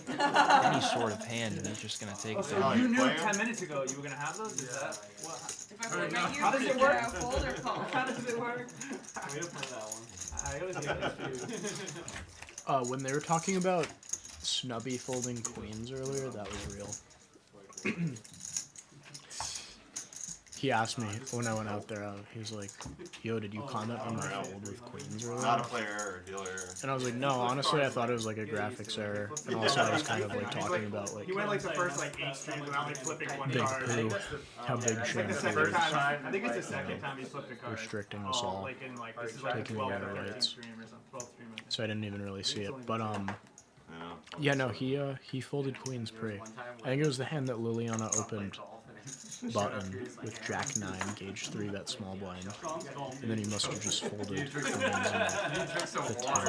any sort of hand, and he's just gonna take it So down. you knew 10 minutes ago you were gonna have those? Is that what? If I fold How you, does it you work? get a fold or call? How does it work? Way to play that one. I always get this When they were talking about Snubby folding queens earlier, that was real. He asked me when I went out there, he was like, yo, did you comment on my fold with queens earlier? Not a player or dealer. And I was like, no, honestly, I thought it was like a graphics error. And also I was kind of like talking about like He went like the first like 8 streams without like flipping one big card. poo, how big It's like the shampoo second is, time. I think it's the second time he flipped a card. restricting us all, Like in like this is like taking 12th away or our 13th rights. stream or something. 12th stream. So I didn't even really see it. But Yeah, no, he folded queens pre. I think it was the hand that Liliana opened button with Jack 9, gauge 3, that small blind. And then he must have just folded queens and the 10.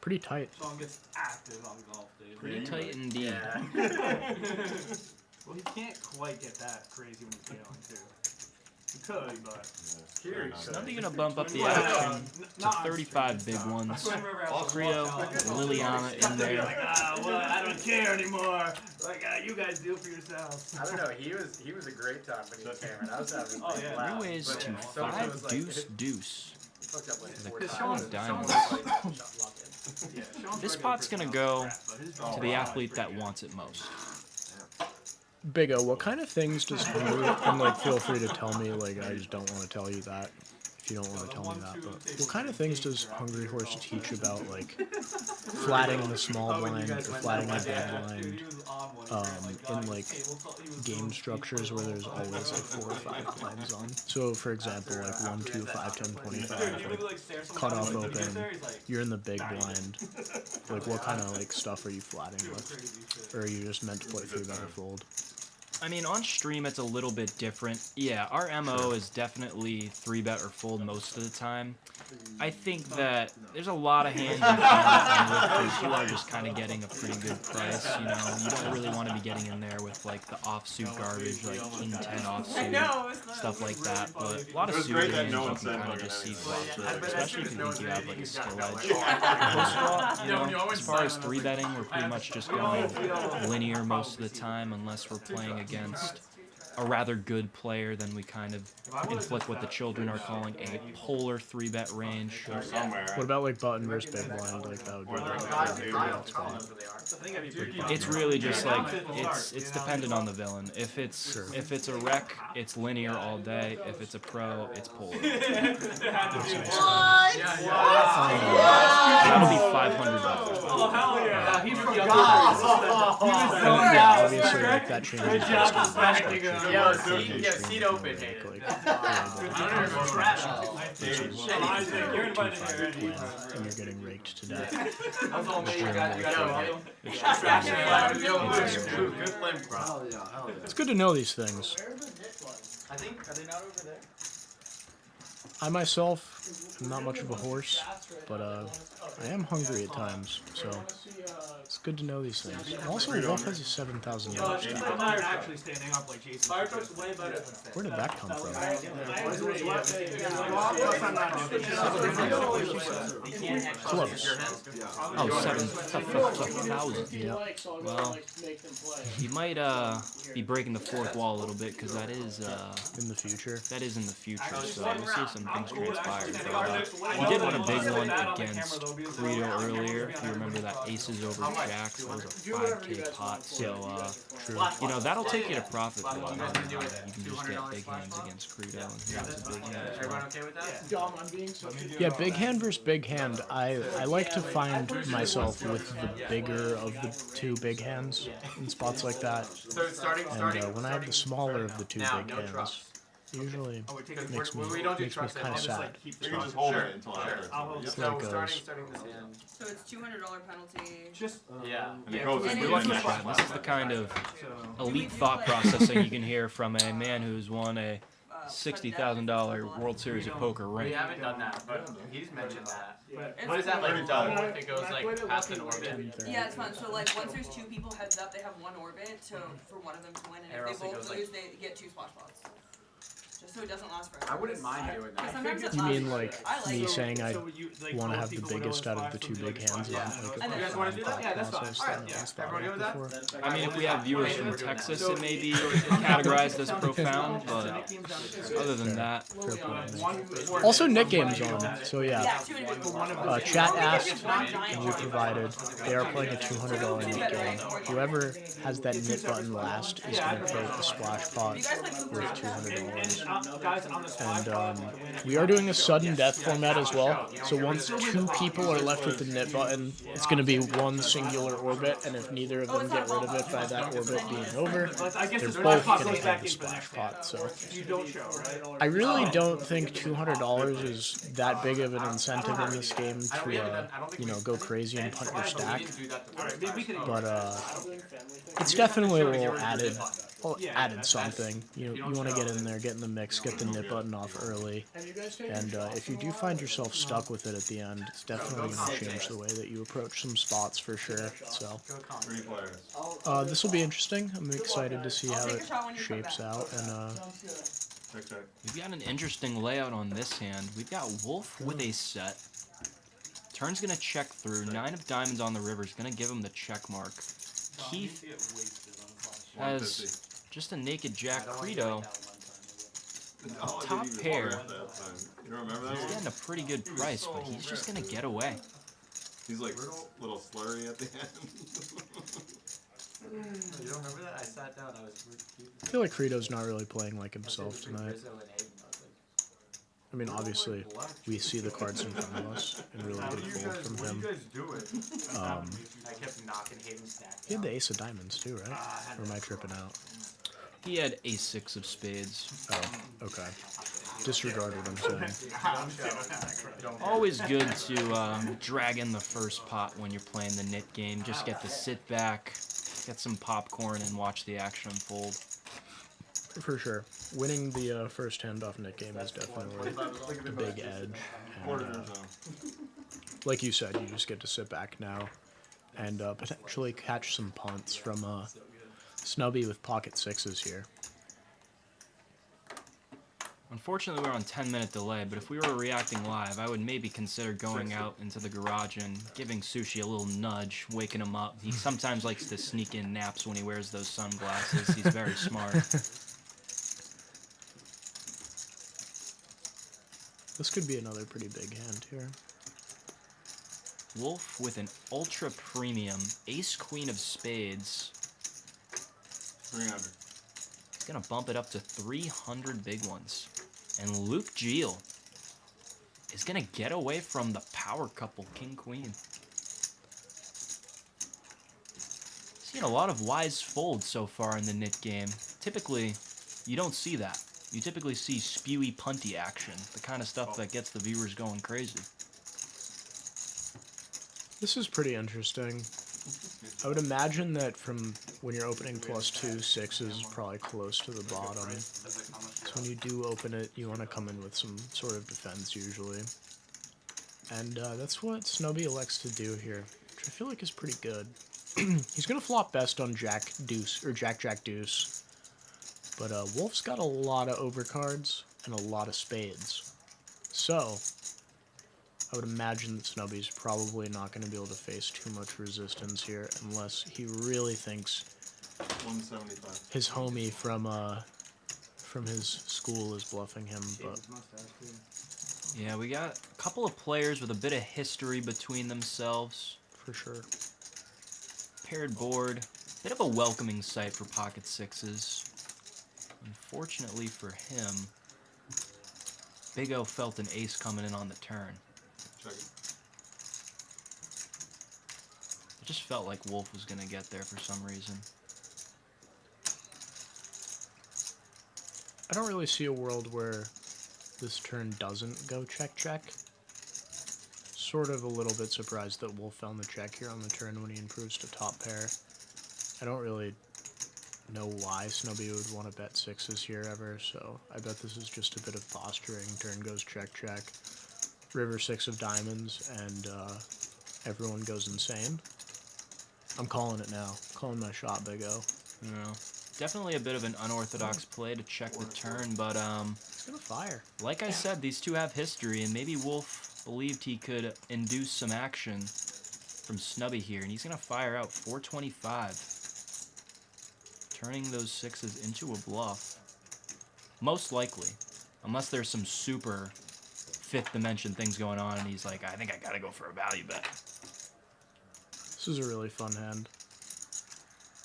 Pretty tight. Sean gets active on golf days. Pretty tight indeed. Well, he can't quite get that crazy when he's failing, too. He could, but... Snubby gonna bump up the action to 35 big ones. Credo, Liliana in there. Like, well, I don't care anymore. Like, you guys deal for yourselves. I don't know. He was a great time when he was hammering. I was having a big laugh. New ways to 5 deuce deuce. With a couple of diamonds. This pot's gonna go to the athlete that wants it most. Big O, what kind of things does Hungry, and like feel free to tell me, like I just don't want to tell you that, if you don't want to tell me that, but what kind of things does Hungry Horse teach about like flatting the small blind or flatting the big blind in like game structures where there's always like 4 or 5 blinds on? So for example, like 1, 2, 5, 10, 25, like cut off open, you're in the big blind, like what kind of like stuff are you flatting with? Or are you just meant to play 3-bet or fold? I mean, on stream it's a little bit different. Yeah, our MO is definitely 3-bet or fold most of the time. I think that there's a lot of hands you can with because you are just kind of getting a pretty good price, you know. You don't really want to be getting in there with like the offsuit garbage, like King 10 offsuit, stuff like that. But a lot of suited hands you can kind of just see flops with, especially if you think you have like a skill edge. Most of all, you know, as far as 3-betting, we're pretty much just going linear most of the time unless we're playing against a rather good player, then we kind of inflict what the children are calling a polar 3-bet range. What about like button versus big blind? Like that would be It's really just like it's dependent on the villain. If it's a rec, it's linear all day. If it's a pro, it's polar. That'll be $500. Oh hell yeah! He forgot. Yeah, obviously like that changes based on Yo, seat open, hey. You're invited here. And you're getting raked to death. That's all me. You got It's good to know these things. I think, are they not over there? I myself am not much of a horse, but I am hungry at times, so it's good to know these things. Also, Wolf has a $7,000 People stack. and I are actually standing up like Jason. Fire truck's way better. Where did that come from? Close. Oh, 7,000. Yeah. Well, you might be breaking the fourth wall a little bit because that is in the future. That is in the future, so we'll see some things transpire. But, we did win a big one against Credo earlier. If you remember that aces over jacks, that was a 5K pot. So, you know, that'll take you to profit though. You can just get big hands against Credo, and he has a big hand as well. Everyone okay with that? Yeah, big hand versus big hand. I like to find myself with the bigger of the 2 big hands in spots like that. And when I have the smaller of the 2 big hands, usually makes me kind of sad. You can just hold it until after. So starting this hand. So it's $200 penalty. Just yeah. We're lucky to have. This is the kind of elite thought processing you can hear from a man who's won a $60,000 World Series of Poker ring. We haven't done that, but he's mentioned that. What is that like? If it goes like past an orbit? Yeah, it's fun. So like once there's 2 people heads up, they have 1 orbit. So for one of them to win, and if they both lose, they get 2 splash pots. Just so it doesn't last forever. I wouldn't mind doing that. Sometimes it You mean lasts. like me saying I want to have the biggest out of the 2 big hands? Yeah. And You guys want to do that? Yeah, that's fine. process Alright, that yeah. I've thought Everyone about good with before. I mean, if we have viewers from Texas, it may be categorized as profound, but other than that, Fair point. Also, Nick Game's on, so yeah. Chat asked, and we provided. They are playing a $200 Nick game. Whoever has that knit button last is going to pay a splash pot worth $200. guys, on the spy And pod, we are doing a sudden death format as well. So once 2 people are left with the knit button, it's going to be one singular orbit, and if neither of them get rid of it by that orbit being over, they're both going to have the splash pot. So you don't show, right? I really don't think $200 is that big of an incentive in this game to, go crazy and punt your stack. But it's definitely a little added something. You want to get in there, get in the mix, get the knit button off early, and if you do find yourself stuck with it at the end, it's definitely going to change the way that you approach some spots for sure. So this will be interesting. I'm excited to see how it shapes out. And we've got an interesting layout on this hand. We've got Wolf with a set. Turn's gonna check through. 9 of diamonds on the river is gonna give him the check mark. Keith has just a naked Jack Credo. Top pair. He's getting a pretty good price, but he's just gonna get away. He's like a little slurry at the end. You don't remember that? I sat down. I feel like Credo's not really playing like himself tonight. I mean, obviously, we see the cards in front of us and really good pull from him. He had the ace of diamonds too, right? Or am I tripping out? He had ace-6 of spades. Oh, okay. Disregard what I'm saying. Always good to drag in the first pot when you're playing the knit game. Just get to sit back, get some popcorn, and watch the action unfold. For sure. Winning the first handoff knit game is definitely a big edge. And, like you said, you just get to sit back now and potentially catch some punts from Snubby with pocket 6s here. Unfortunately, we're on 10-minute delay, but if we were reacting live, I would maybe consider going out into the garage and giving Sushi a little nudge, waking him up. He sometimes likes to sneak in naps when he wears those sunglasses. He's very smart. This could be another pretty big hand here. Wolf with an ultra premium ace-queen of spades. 300. He's gonna bump it up to 300 big ones. And Luke Geel is gonna get away from the power couple king-queen. Seen a lot of wise folds so far in the knit game. Typically, you don't see that. You typically see spewy punty action, the kind of stuff that gets the viewers going crazy. This is pretty interesting. I would imagine that from when you're opening +2, 6 is probably close to the bottom. So when you do open it, you want to come in with some sort of defense usually. And that's what Snubby elects to do here, which I feel like is pretty good. He's going to flop best on Jack Deuce, or Jack Jack Deuce. But Wolf's got a lot of overcards and a lot of spades. So I would imagine that Snubby's probably not going to be able to face too much resistance here unless he really thinks 175. his homie from his school is bluffing him. But yeah, we got a couple of players with a bit of history between themselves. For sure. Paired board, bit of a welcoming sight for pocket 6s. Unfortunately for him, Big O felt an ace coming in on the turn. Check it. It just felt like Wolf was going to get there for some reason. I don't really see a world where this turn doesn't go check-check. Sort of a little bit surprised that Wolf found the check here on the turn when he improves to top pair. I don't really know why Snubby would want to bet 6s here ever, so I bet this is just a bit of posturing. Turn goes check-check. River 6 of diamonds, and everyone goes insane. I'm calling it now. Calling my shot, Big O. Yeah. Definitely a bit of an unorthodox play to check the turn, but it's gonna fire. Like I said, these two have history, and maybe Wolf believed he could induce some action from Snubby here, and he's gonna fire out 425, turning those 6s into a bluff. Most likely, unless there's some super fifth dimension things going on, and he's like, I think I gotta go for a value bet. This is a really fun hand.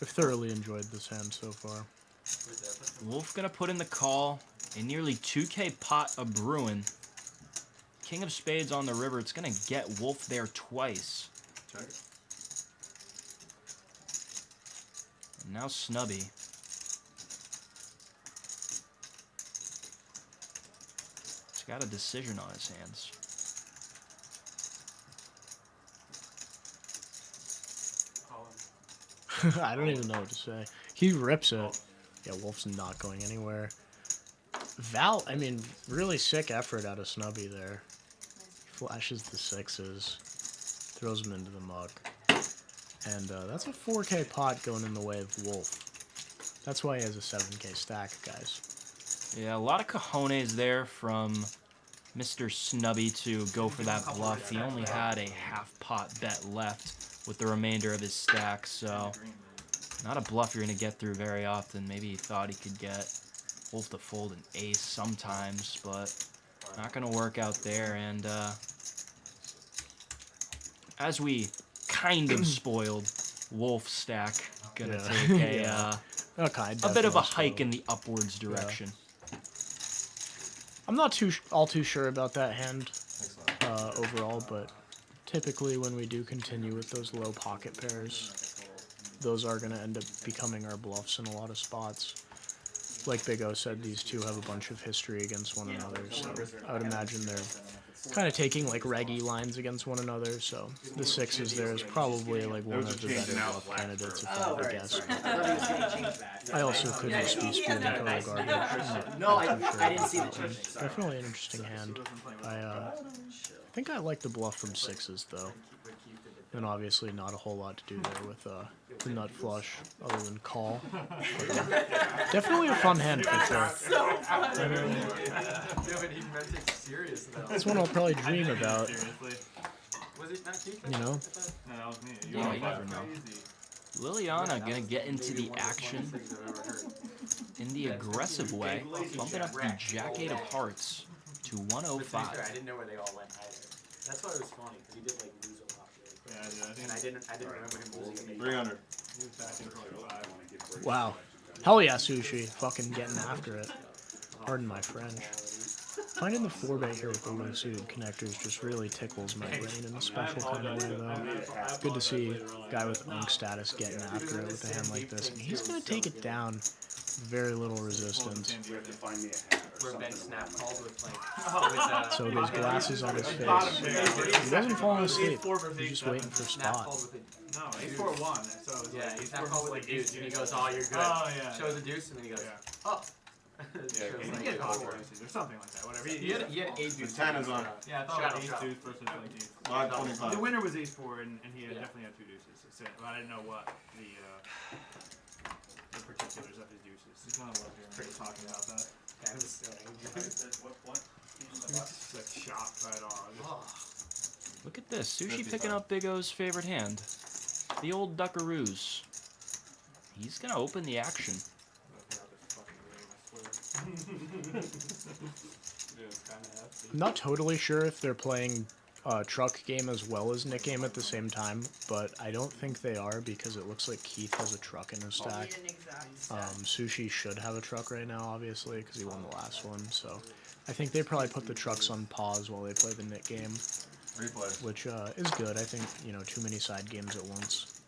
I've thoroughly enjoyed this hand so far. Wolf gonna put in the call. A nearly 2K pot a brewing. King of spades on the river. It's going to get Wolf there twice. Check it. And now Snubby. He's got a decision on his hands. I don't even know what to say. He rips it. Yeah, Wolf's not going anywhere. Val, I mean, really sick effort out of Snubby there. Flashes the sixes, throws him into the muck. And that's a 4K pot going in the way of Wolf. That's why he has a 7K stack, guys. Yeah, a lot of cojones there from Mr. Snubby to go for that bluff. He only had a half pot bet left with the remainder of his stack, so not a bluff you're going to get through very often. Maybe he thought he could get Wolf to fold an ace sometimes, but not going to work out there. And as we kind of spoiled, Wolf stack going to take a bit of a hike in the upwards direction. Yeah. I'm not all too sure about that hand overall, but typically when we do continue with those low pocket pairs, those are going to end up becoming our bluffs in a lot of spots. Like Big O said, these two have a bunch of history against one another, so I would imagine they're kind of taking like reggy lines against one another, so the sixes there is probably like one of the better bluff candidates if I had to guess. I also could just be spewing total garbage. No, I didn't see the change. Definitely an interesting hand. I think I like the bluff from sixes though. And obviously not a whole lot to do there with the nut flush other than call. But, definitely a fun hand for sure. That's one I'll probably dream about. You know? No, that was me. Yeah, you never know. Liliana gonna get into the action in the aggressive way, bumping up the Jack-8 of hearts to 105. I didn't know where they all went either. That's why it was funny, because he did like lose a lot. And I didn't remember him losing 300. Wow. Hell yeah, Sushi. Fucking getting after it. Pardon my French. Finding the 4-bet here with the low suited connectors just really tickles my brain in a special kind of way, though. Good to see a guy with unk status getting after it with a hand like this. And he's going to take it down. Very little resistance. So his glasses on his face. He doesn't fall asleep. He's just waiting for a spot. No, ace 4 1. So yeah, he's not called with a deuce, and he goes, "Oh, you're good." Oh yeah. Shows a deuce, and then he goes, "Oh." He had pocket deuces or something like that. Whatever. He had 8 deuces. 10 is on. Yeah, I thought ace deuce versus like deuce. 25. The winner was ace 4, and he definitely had 2 deuces. So I didn't know what the particulars of his deuces. He's kind of talking about that. That was so He's like shocked by it all. Look at this. Sushi picking up Big O's favorite hand. The old Duckaroos. He's going to open the action. I'm not totally sure if they're playing truck game as well as Nick game at the same time, but I don't think they are because it looks like Keith has a truck in his stack. Sushi should have a truck right now, obviously, because he won the last one. So I think they probably put the trucks on pause while they play the Nick game, which is good. I think, you know, too many side games at once,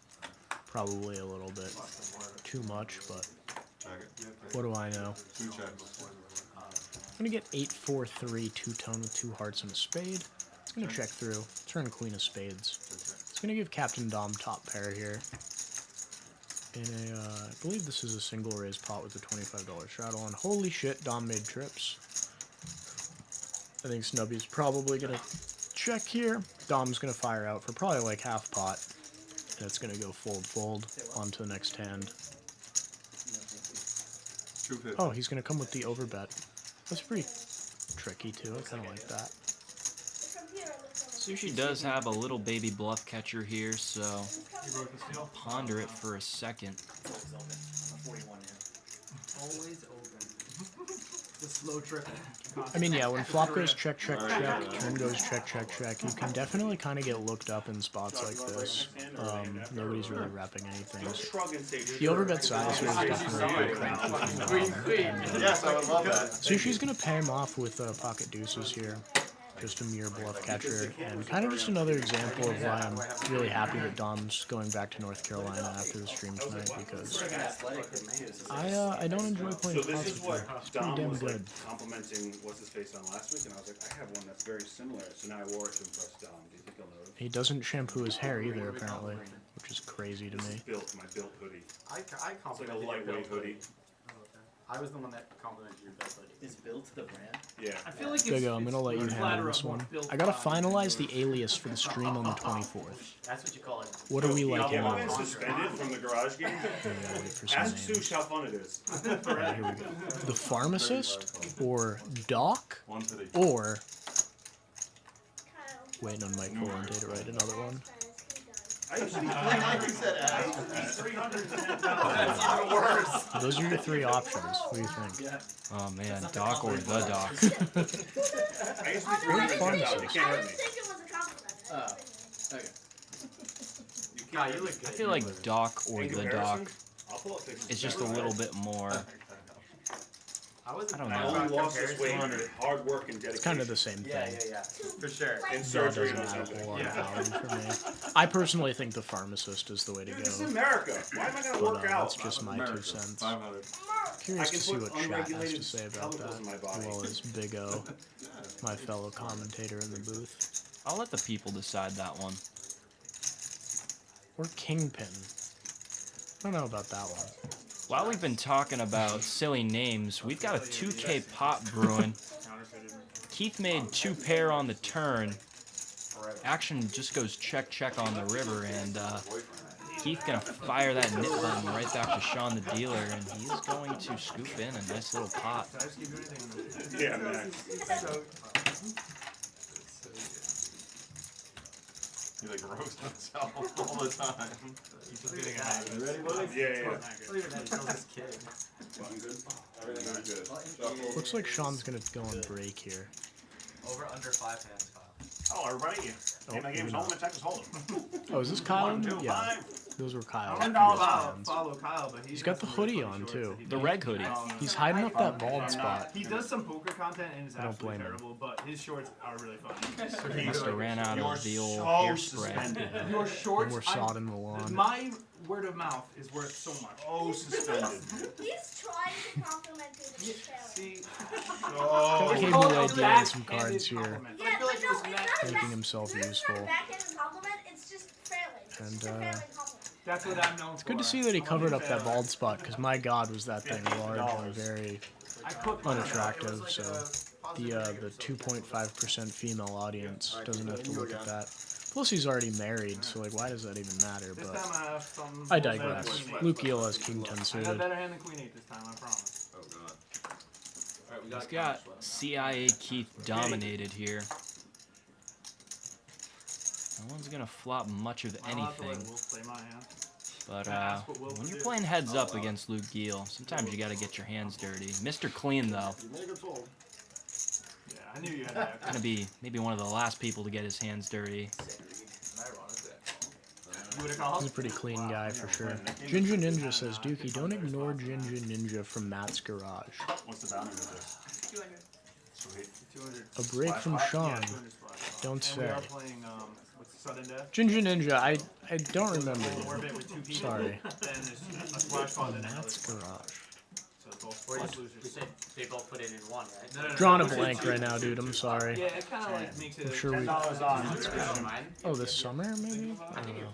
probably a little bit too much, but what do I know? I'm gonna get 8-4-3 two-tone with 2 hearts and a spade. It's gonna check through. Turn queen of spades. It's gonna give Captain Dom top pair here. In a, I believe this is a single raise pot with a $25 straddle on. Holy shit, Dom made trips. I think Snubby's probably gonna check here. Dom's gonna fire out for probably like half pot. And it's gonna go fold onto the next hand. Oh, he's gonna come with the overbet. That's pretty tricky too. I kind of like that. Sushi does have a little baby bluff catcher here, so ponder it for a second. Always open. The slow trip. I mean, yeah, when flop goes check, check, check, turn goes check, check, check, you can definitely kind of get looked up in spots like this. Nobody's really repping anything. The overbet size here is definitely a crappy. Yes, I would love that. So she's going to pay him off with pocket deuces here. Just a mere bluff catcher, and kind of just another example of why I'm really happy that Dom's going back to North Carolina after the stream tonight, because I don't enjoy playing So this is pots with her. what It's pretty Dom damn was good. like complimenting what's his face on last week, and I was like, I have one that's very similar. So now I wore it to impress Dom. Do you think he'll know? He doesn't shampoo his hair either, apparently, which is crazy to me. Built my built hoodie. I It's like a complimented your lightweight build hoodie. I was the one that complimented your build hoodie. Is built to the brand? Yeah. I feel like Big O, I'm gonna let you handle this one. I gotta finalize the alias for the stream on the 24th. That's what you call it. What are we like Have in been suspended from the garage game? wait for some Ask names. Sush how fun it is. Alright, here we go. The Pharmacist, or Doc, or... Waiting on Mike Poland to write another one. I usually Those are your three options. What do you think? Oh man, Doc or the Doc. I used to be Great pretty pharmacist. They can't hurt me. God, you look good. I feel like Doc or In the comparison, Doc I'll pull up pictures. is just a little bit more. I don't I know. only lost this weight through hard work and dedication. It's kind of the same thing. Yeah, for sure. And That surgery doesn't and have a something. whole lot of value for me. I personally think the Pharmacist is the way to Dude, this is go. America. Why am I gonna But work that's out? just my 2 cents. 500. Curious I can to see put what chat has to unregulated say about chemicals that, in my as body. well as Big O, my fellow commentator in the booth. I'll let the people decide that one. Or Kingpin. I don't know about that one. While we've been talking about silly names, we've got a 2K pot brewing. Keith made 2 pair on the turn. Action just goes check check on the river, and Keith gonna fire that nit button right back to Sean the dealer, and he's going to scoop in a nice little pot. Yeah, man. He like roasts himself all the time. He's just getting out of You it. ready, boys? Yeah. Good. Shuffle. Looks like Sean's gonna go on break here. Over under 5 hands, Kyle. Oh, everybody. Game my game's home and Texas Holdem. Oh, is this Kyle? 1, 2, Yeah, 5. those were Kyle's I'm previous all fans. follow Kyle, but He's got the hoodie on too. The reg hoodie. He's hiding up that bald spot. He does some poker content and it's I don't absolutely blame him. terrible, but his shorts are really funny. He must have ran out of the old so hairspray. suspended. Your shorts, More sod in the lawn. my word of mouth is worth so much. Oh, suspended. He's trying to compliment you, but he's failing. See, Oh. Cable called idea a and some backhanded cards here, compliment. Yeah, I feel like but it was no, meant. it's not making himself This is useful. not a backhanded compliment, it's just failing. It's And, just a failing compliment. That's what I'm known for. It's good to see that he covered up that bald spot, because my god was that thing large and very I cooked mine. unattractive, It so was like a the 2.5% female audience doesn't have to look at that. Plus he's already married, so like why does that even matter? This But time I have some. I digress. Luke Eel has King 10 I got suited. better hand than Queen 8 this time, I promise. Oh god. Alright, we He's got got CIA Keith dominated here. No one's gonna flop much of anything. We'll play my hand. But when you're playing heads up against Luke Giel, sometimes you gotta get your hands dirty. Mr. Clean though, You made a good fold. Yeah, I knew you had that. gonna be maybe one of the last people to get his hands dirty. You would've called? He's a pretty clean guy for sure. Ginger Ninja says, Dukey, don't ignore Ginger Ninja from Matt's garage. What's the value of this? 200. Sweet. 200. A break from Sean. Don't And say. we are playing, what's sudden death? Ginger Ninja, I don't remember Orbit you. with 2 people. Sorry. Then there's a splash pod and another Matt's splash. garage. So it's both Or both you losers. said they both put it in one, right? Drawing a blank right now, dude. I'm sorry. Yeah, it kind of like makes it I'm sure we. $10 on. Oh, this summer maybe? I don't know.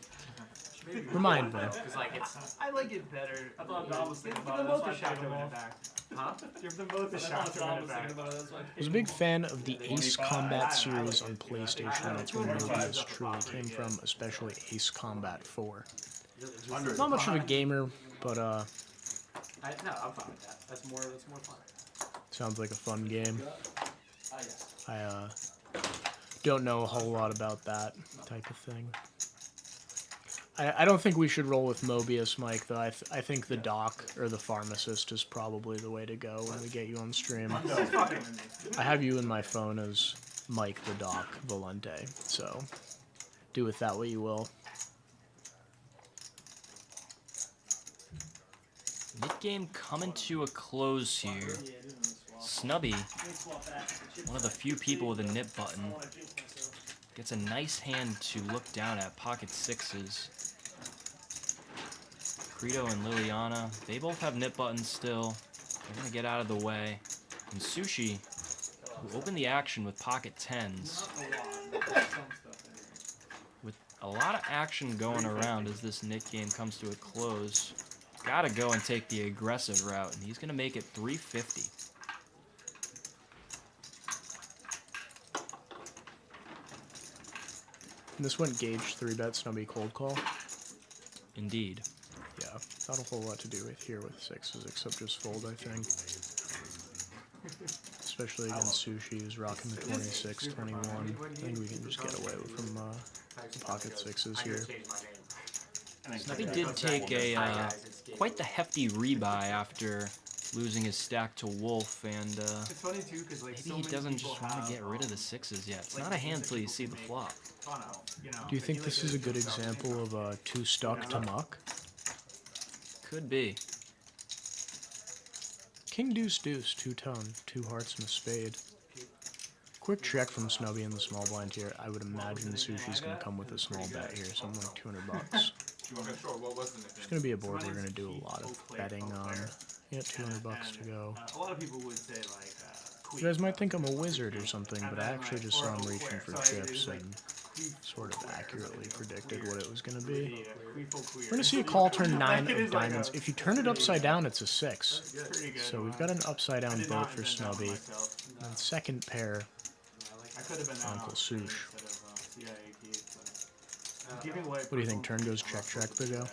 Remind me. Because like it's. I like it better. I thought Bob was thinking about them it, both a that's why I shot to picked win them it back. Huh? Give them both a shot to win it back. I was a big fan of the Ace Combat series on PlayStation. That's where movies truly came from, especially Ace Combat 4. Not much of a gamer, but No, I'm fine with that. That's more fun. sounds like a fun game. I don't know a whole lot about that type of thing. I don't think we should roll with Mobius, Mike, though. I think the doc or the pharmacist is probably the way to go when we get you on stream. I have you in my phone as Mike the Doc Valente, so do with that what you will. Mid-game coming to a close here. Snubby, one of the few people with a nip button, gets a nice hand to look down at pocket sixes. Credo and Liliana, they both have nip buttons still. They're going to get out of the way. And Sushi, who opened the action with pocket tens. With a lot of action going around as this Nick game comes to a close. Gotta go and take the aggressive route, and he's going to make it 350. And this went Gage 3-bet, Snubby cold call. Indeed. Yeah, not a whole lot to do with here with sixes except just fold, I think. Especially against Sushi, who's rocking the 26, 21. I think we can just get away from the pocket sixes here. Snubby did take a quite the hefty rebuy after losing his stack to Wolf, and it's funny too, 'cause, like, maybe he doesn't just want to get rid of the sixes yet. It's not a hand till you see the flop. Do you think this is a good example of two stuck to muck? Could be. King deuce deuce, two-tone, two hearts and a spade. Quick check from Snubby in the small blind here. I would imagine Sushi's going to come with a small bet here, something like 200 bucks. It's going to be a board we're going to do a lot of betting on. Yeah, 200 bucks to go. A lot of people would say, like, You guys might think I'm a wizard or something, but I actually just saw him reaching for chips and sort of accurately predicted what it was going to be. We're going to see a call turn 9 of diamonds. If you turn it upside down, it's a 6. So we've got an upside down boat for Snubby. And second pair, Uncle Sush. What do you think? Turn goes check, Big O?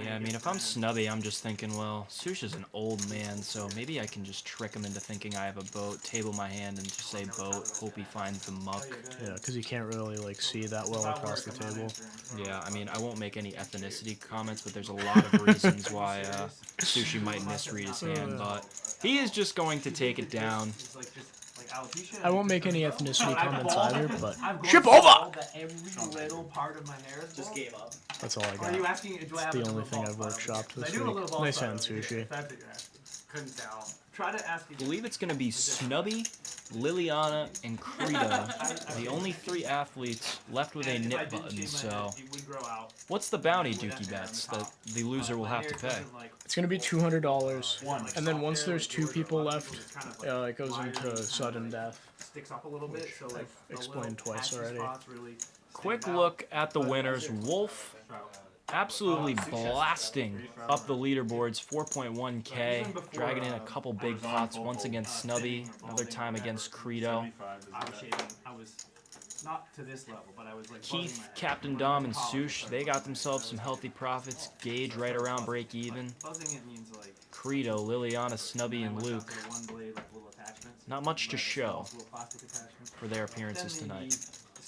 Yeah, I mean, if I'm Snubby, I'm just thinking, well, Sush is an old man, so maybe I can just trick him into thinking I have a boat, table my hand, and just say boat, hope he finds the muck. Yeah, because you can't really, like, see that well across the table. Yeah, I mean, I won't make any ethnicity comments, but there's a lot of reasons why Sushi might misread his hand, but he is just going to take it down. I won't make any ethnicity comments either, but ship over! Every little part of my hair just gave up. That's all I got. Are you asking, do I have It's the only thing I've workshopped this week. Nice hand, Sushi. Couldn't tell. Try to ask. I believe it's going to be Snubby, Liliana, and Credo, the only 3 athletes left with a nip button, so what's the bounty, Dukey bets, that the loser will have to pay? It's going to be $200, and then once there's 2 people left, it goes into sudden death. Sticks up a little bit, so like I've explained twice already. Quick look at the winners. Wolf absolutely blasting up the leaderboards, 4.1k, dragging in a couple big pots, once against Snubby, another time against Credo. I was not to this level, but I was like Keith, Captain Dom, and Sush, they got themselves some healthy profits. Gage right around break even. Credo, Liliana, Snubby, and Luke. Not much to show for their appearances tonight.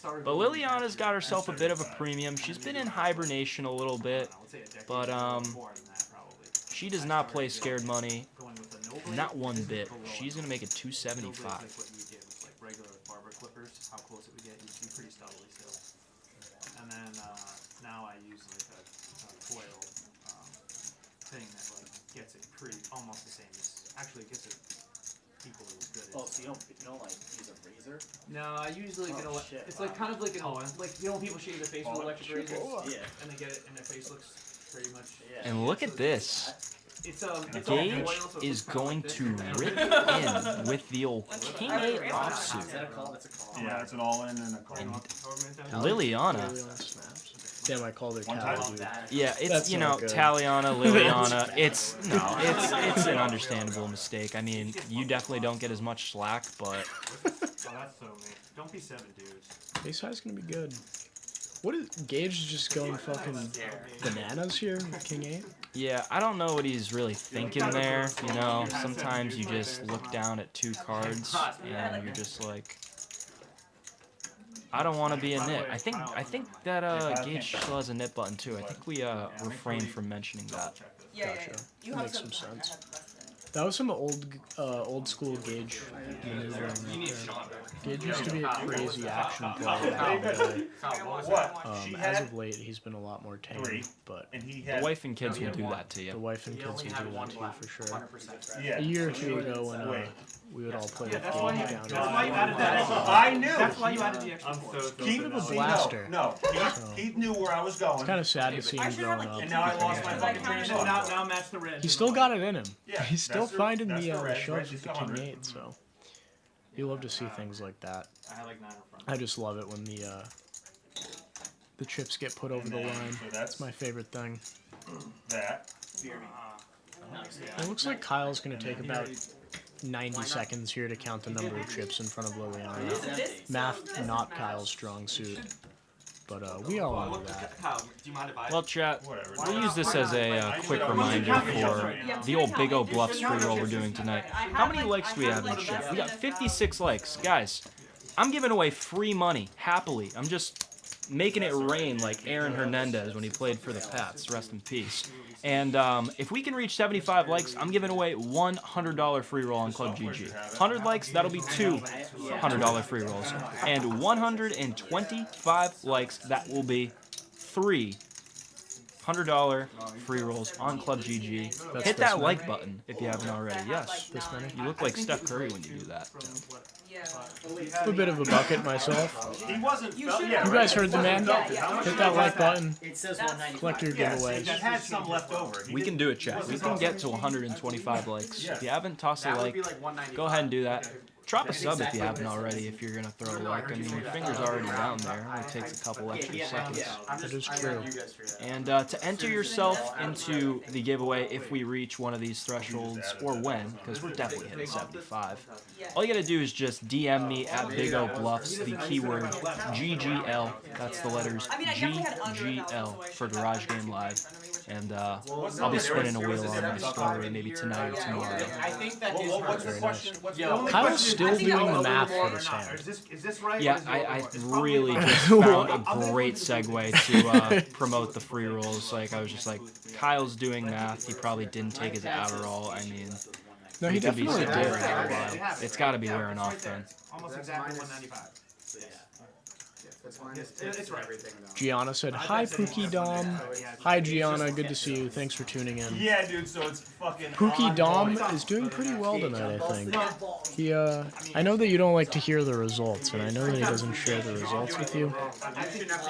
But Liliana's got herself a bit of a premium. She's been in hibernation a little bit, but she does not play scared money, not one bit. She's gonna make it 275. How close it would get, you'd see pretty steadily still. And then now I use like a foil thing that like gets it pretty almost the same as actually gets it equally as good. Oh, so you don't like use a razor? No, I usually get it's like kind of like like you know when people shave their face with electric razors? Yeah. And they get it and their face looks pretty much. Yeah. And look at this. It's Gage is going to rip in with the old King 8 offsuit. Yeah, it's an all-in and a call. Liliana. Damn, I called it Tally. Yeah, it's, you know, Taliana, Liliana. It's an understandable mistake. I mean, you definitely don't get as much slack, but. Oh, that's so mean. Don't be 7 dudes. Ace high's gonna be good. What is Gage just going fucking bananas here with King 8? Yeah, I don't know what he's really thinking there. You know, sometimes you just look down at 2 cards and you're just like, I don't want to be a nit. I think that Gage still has a nit button too. I think we refrained from mentioning that. Gotcha. That makes some sense. That was some old school Gage maneuvering right there. Gage used to be a crazy action player back in the day. As of late, he's been a lot more tame, but the wife and kids will do that to you. The wife and kids will do that to you for sure. A year or two ago when we would all play with Gage down there. I knew. That's why you added the extra Keith a blaster. No, Keith knew where I was going. It's kind of sad to see him growing up. And now I lost my fucking train of thought. Now match the red. He's still got it in him. Yeah, He's still finding the red, shoves she's with the got 100. King 8, so you love to see things like that. I had like 9 in front. I just love it when the chips get put over the line. So That's my favorite thing. That. It looks like Kyle's going to take about 90 seconds here to count the number of chips in front of Liliana. Math, not Kyle's strong suit. But we all know that. Well, chat, we'll use this as a quick reminder for the old Big O Bluffs free roll we're doing tonight. How many likes do we have in chat? We got 56 likes. Guys, I'm giving away free money, happily. I'm just making it rain like Aaron Hernandez when he played for the Pats. Rest in peace. And if we can reach 75 likes, I'm giving away $100 free roll on Club GG. 100 likes, that'll be two $100 free rolls. And 125 likes, that will be three $100 free rolls on Club GG. Hit that like button if you haven't already. Yes, you look like Steph Curry when you do that. I'm a bit of a bucket myself. He wasn't. You guys heard the man. Hit that like button. It says 195. Collect your giveaways. He had some left over. We can do it, chat. We can get to 125 likes. If you haven't tossed a like, go ahead and do that. Drop a sub if you haven't already, if you're going to throw a like. I mean, your finger's already down there. It only takes a couple extra seconds. That is true. And to enter yourself into the giveaway, if we reach one of these thresholds, or when, because we're definitely hitting 75, all you got to do is just DM me at Big O Bluffs, the keyword GGL. That's the letters GGL for Garage Game Live. And I'll be spinning a wheel on my story maybe tonight or tomorrow. I think that is very nice. Kyle's still doing the math for this hand. Is this right? Yeah, I really just found a great segue to promote the free rolls. Like, I was just like, Kyle's doing math. He probably didn't take his Adderall. I mean, no, he could be definitely sitting did. there for a while. It's got to be wearing off then. Almost exactly 195. It's right. Gianna said, "Hi, Pookie Dom." Hi, Gianna. Good to see you. Thanks for tuning in. Yeah, dude. So it's fucking. Pookie Dom is doing pretty well tonight, I think. He, I know that you don't like to hear the results, and I know that he doesn't share the results with you.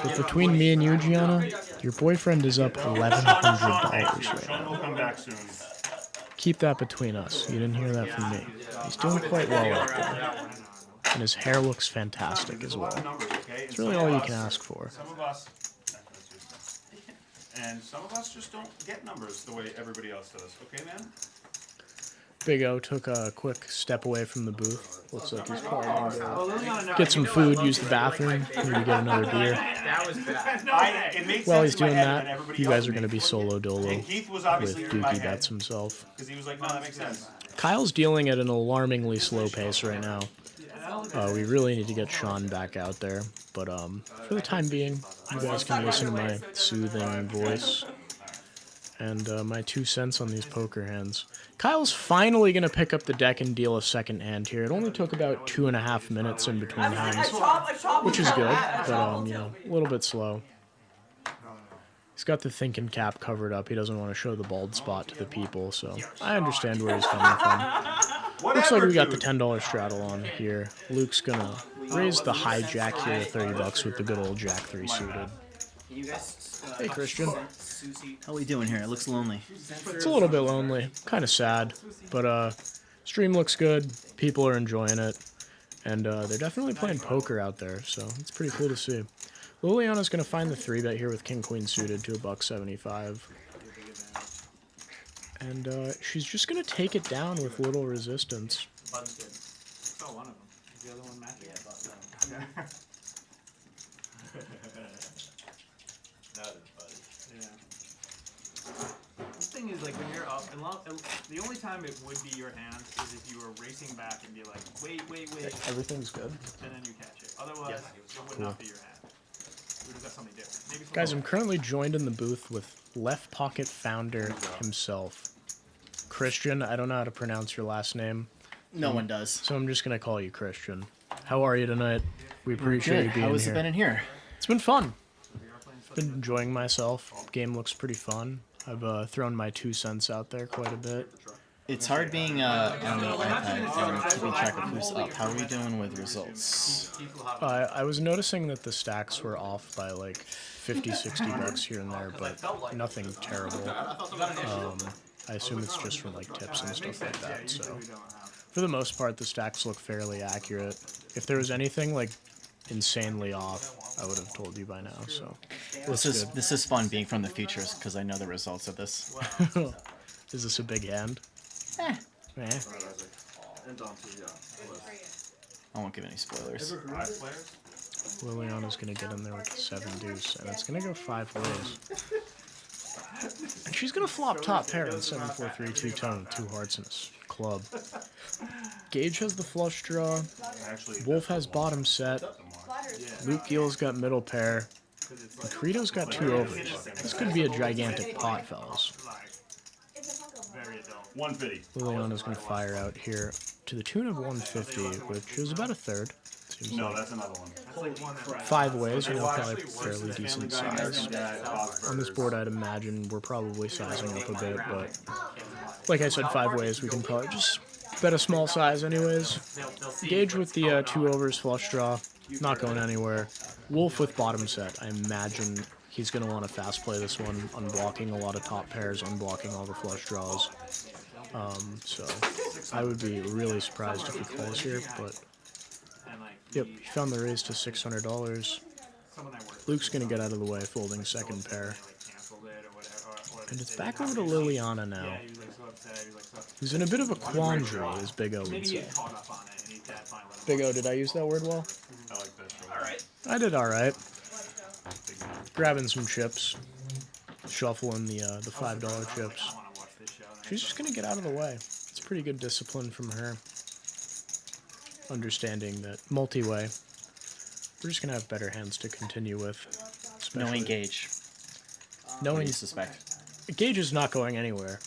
But between me and you, Gianna, your boyfriend is up $1,100 right now. We'll come back soon. Keep that between us. You didn't hear that from me. He's doing quite well out there. And his hair looks fantastic as well. It's really all you can ask for. Some of us, and some of us just don't get numbers the way everybody else does. Okay, man? Big O took a quick step away from the booth. Looks like he's probably going to get some food, use the bathroom, maybe get another beer. That was bad. While he's doing that, you guys are going to be solo dolo with Keith was obviously in my Dukey head. Bets himself. Because he was like, no, that makes sense. Kyle's dealing at an alarmingly slow pace right now. We really need to get Sean back out there, but for the time being, you guys can listen to my soothing voice and my 2 cents on these poker hands. Kyle's finally going to pick up the deck and deal a second hand here. It only took about 2.5 minutes in between hands, which is good, but you know, a little bit slow. He's got the thinking cap covered up. He doesn't want to show the bald spot to the people, so I understand where he's coming from. Looks like we got the $10 straddle on here. Luke's gonna raise the high jack here with $30 with the good old jack 3 suited. Hey Christian. How we doing here? It looks lonely. It's a little bit lonely, kind of sad, but stream looks good. People are enjoying it, and they're definitely playing poker out there, so it's pretty cool to see. Liliana's gonna find the 3-bet here with King Queen suited to $1.75. And she's just going to take it down with little resistance. Bud's good. Oh, one of them. The other one matches? Yeah, Bud's good. Okay. That is funny. Yeah. The thing is, like, when you're up. And the only time it would be your hand is if you were racing back and be like, wait. Everything's good. And then you catch it. Otherwise, it would not be your hand. We would have got something different. Maybe Guys, I'm currently joined in the booth with Left Pocket founder himself, Christian. I don't know how to pronounce your last name. No one does. So I'm just going to call you Christian. How are you tonight? We appreciate you being here. How has it been in here? It's been fun. Been enjoying myself. Game looks pretty fun. I've thrown my 2 cents out there quite a bit. It's hard being on the iPad and keeping track of who's up. How are we doing with results? I was noticing that the stacks were off by like 50, 60 bucks here and there, but nothing terrible. I assume it's just from like tips and stuff like that. So for the most part, the stacks look fairly accurate. If there was anything like insanely off, I would have told you by now. So this is fun being from the futures because I know the results of this. Is this a big hand? Eh. I won't give any spoilers. Liliana's gonna get in there with the 7 deuce, and it's gonna go 5 ways. And she's gonna flop top pair in 7-4-3, 2-tone, 2 hearts and a club. Gage has the flush draw. Wolf has bottom set. Luke Giel's got middle pair. And Credo's got 2 overs. This could be a gigantic pot, fellas. 150. Liliana's gonna fire out here to the tune of 150, which is about a third. Seems No, like that's another one. 5 ways, you know, probably fairly decent size. On this board, I'd imagine we're probably sizing up a bit, but like I said, 5 ways, we can probably just bet a small size anyways. Gage with the 2 overs flush draw, not going anywhere. Wolf with bottom set, I imagine he's going to want to fast play this one, unblocking a lot of top pairs, unblocking all the flush draws. So I would be really surprised if he calls here, but yep, he found the raise to $600. Luke's going to get out of the way, folding second pair. And it's back over to Liliana now. Who's in a bit of a quandary, as Big O would say. Big O, did I use that word well? I like that. I did alright. Grabbing some chips. Shuffling the $5 chips. She's just going to get out of the way. It's pretty good discipline from her. Understanding that multi-way, we're just going to have better hands to continue with. Knowing Gage. Knowing you suspect. Gage is not going anywhere.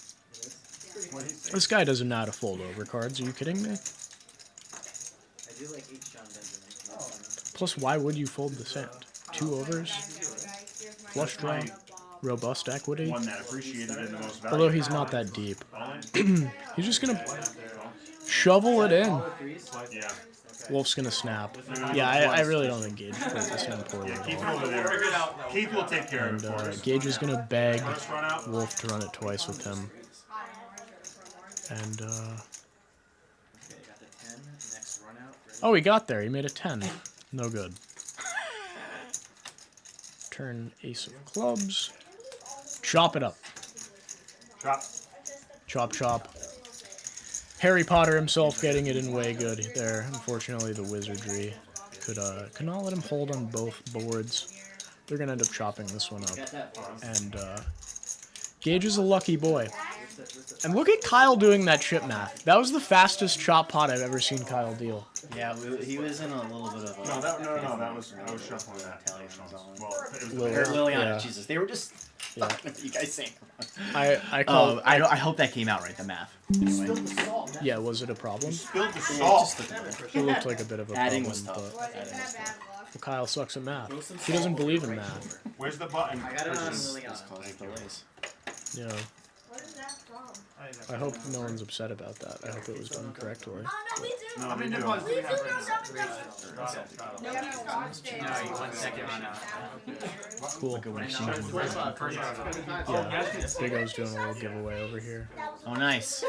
This guy doesn't know how to fold over cards. Are you kidding me? Plus, why would you fold this hand? 2 overs, flush draw, robust equity. One that appreciated in the most value. Although he's not that deep. He's just gonna shovel it in. Yeah. Wolf's gonna snap. Yeah, I really don't think Gage plays this hand poorly at Keith all. over there. Keith will take care of it for us. Gage is gonna beg Wolf to run it twice with him. And oh, he got there. He made a 10. No good. Turn ace of clubs. Chop it up. Chop. Chop, chop. Harry Potter himself getting it in way good there. Unfortunately, the wizardry could not let him hold on both boards. They're going to end up chopping this one up. And Gage is a lucky boy. And look at Kyle doing that chip math. That was the fastest chop pot I've ever seen Kyle deal. Yeah, he was in a little bit of a... No, that was I was shuffling that. Liliana, yeah. Jesus, they were just... Yeah. You guys saying. I call. I hope that came out right. The math. Anyway. Yeah, was it a problem? Spilled the salt. It looked like a bit of a Adding problem, was tough. but Adding was tough. well, Kyle sucks at math. He doesn't believe in math. Where's the button? I got it on Liliana. Yeah. I hope no one's upset about that. I hope it was done correctly. Oh, no, we do. No, we do. We do know something. No, you watched it. No, you 1 second run out. Cool. Yeah, Big O's doing a little giveaway over here. Oh, nice.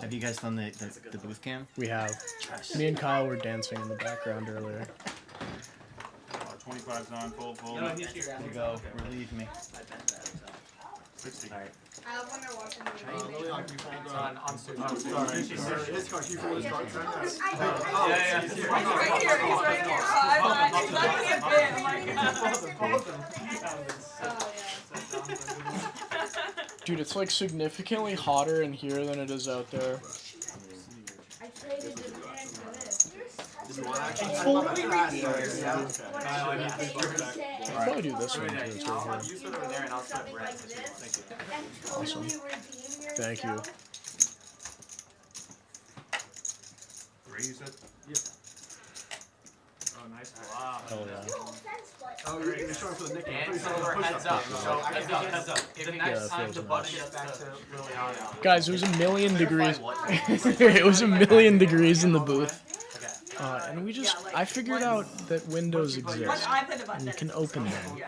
Have you guys done the booth cam? We have. Me and Kyle were dancing in the background earlier. 25's on, full. There you go. Relieve me. 60. All right. I love when they're watching the On stage. His card, you fold his card. Yeah. He's right here. He's right here. He's letting it fit. Oh my god. Dude, it's like significantly hotter in here than it is out there. I traded the pan for this. I'll probably do this one too. It's right here. You sit over there and I'll sit Something right like next to you. this. Thank you. And Awesome. totally redeem yourself. Thank you. 3, you said? Yeah. Oh, nice. Wow. Hell yeah. No offense, but Oh, you're showing for the nickname. And so heads up. So heads up. If the next it time feels the nice. button gets back to Liliana. Guys, it was a million degrees. It was a million degrees in the booth. And we just, I figured out that windows exist. And you can open them.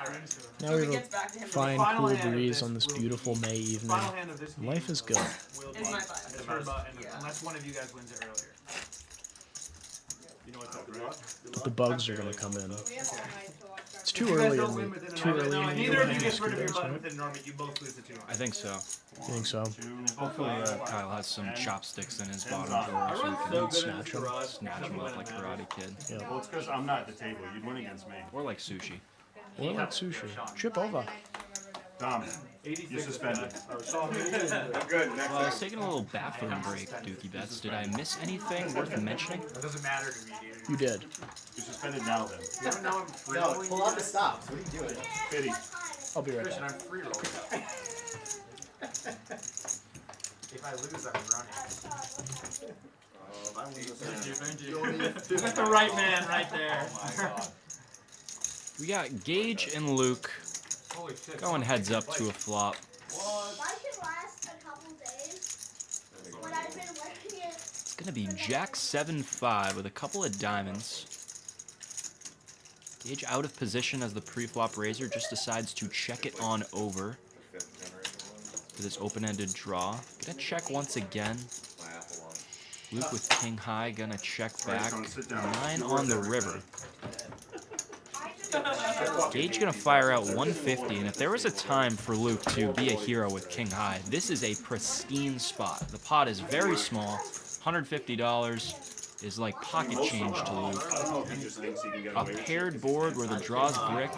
Now we have a fine, cool breeze on this beautiful May evening. Life is good. Unless one of you guys wins it earlier. You know what's up, right? The bugs are gonna come in. It's too early in the Neither of you gets rid of your mosquitoes, button right? within Norman. You both lose the 2. I think so. You think so? Hopefully Kyle has some chopsticks in his bottom drawer so he can snatch him up like Karate Kid. Yeah. Well, it's because I'm not at the table. You'd win against me. Or like sushi. Or like sushi. Chip over. Dom, you're suspended. Good. Well, I was taking a little bathroom break, Dukey Bets. Did I miss anything worth mentioning? It doesn't matter to me, dude. You did. You're suspended now, then. You don't know I'm free No, rolling? pull out the stops. What are you doing? Fitty. I'll be right Christian, back. I'm free rolling. If I lose, I'm running. You got the right man right there. We got Gage and Luke Holy shit. going heads up to a flop. Life can last a couple days, but I've been letting it. It's gonna be Jack 7-5 with a couple of diamonds. Gage out of position as the pre-flop raiser just decides to check it on over with his open-ended draw. Gonna check once again. Luke with king high gonna check back. 9 on the river. Gage gonna fire out 150, and if there was a time for Luke to be a hero with king high, this is a pristine spot. The pot is very small. $150 is like pocket change to Luke. A paired board where the draw's brick.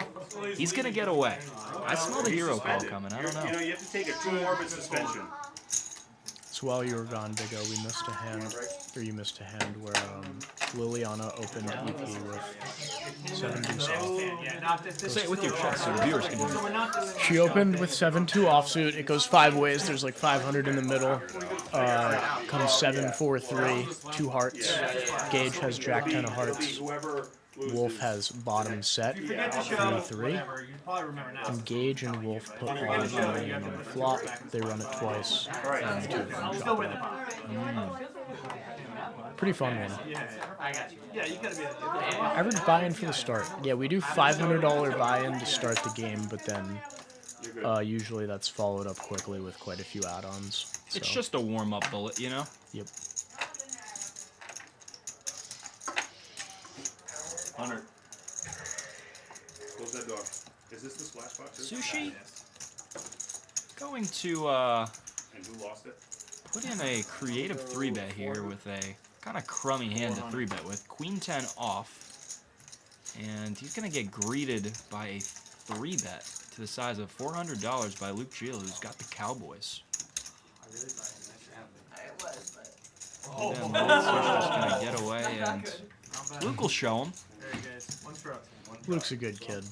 He's gonna get away. I smell the hero call coming. I don't You know, know. you have to take a 2-orbit suspension. So while you were gone, Big O, we missed a hand, or you missed a hand where Liliana opened EP with 7-2 off. Say it with your chest so the viewers can hear it. She opened with 7-2 offsuit. It goes 5 ways. There's like 500 in the middle. Comes 7-4-3, 2 hearts. Gage has Jack 10 of hearts. Wolf has bottom set, 3-3. And Gage and Wolf put all of the money in on the flop. They run it twice. And the 2 of them chop it up. Pretty fun one. Average buy-in for the start. Yeah, we do $500 buy-in to start the game, but then usually that's followed up quickly with quite a few add-ons. So. It's just a warm-up bullet, you know? Yep. 100. Close that door. Is this the splash box? Sushi going to And who lost it? put in a creative 3-bet here with a kind of crummy hand to 3-bet with. Queen 10 off. And he's going to get greeted by a 3-bet to the size of $400 by Luke Gill, who's got the Cowboys. And then Luke's just going to get away, and Luke will show him. Luke's a good kid.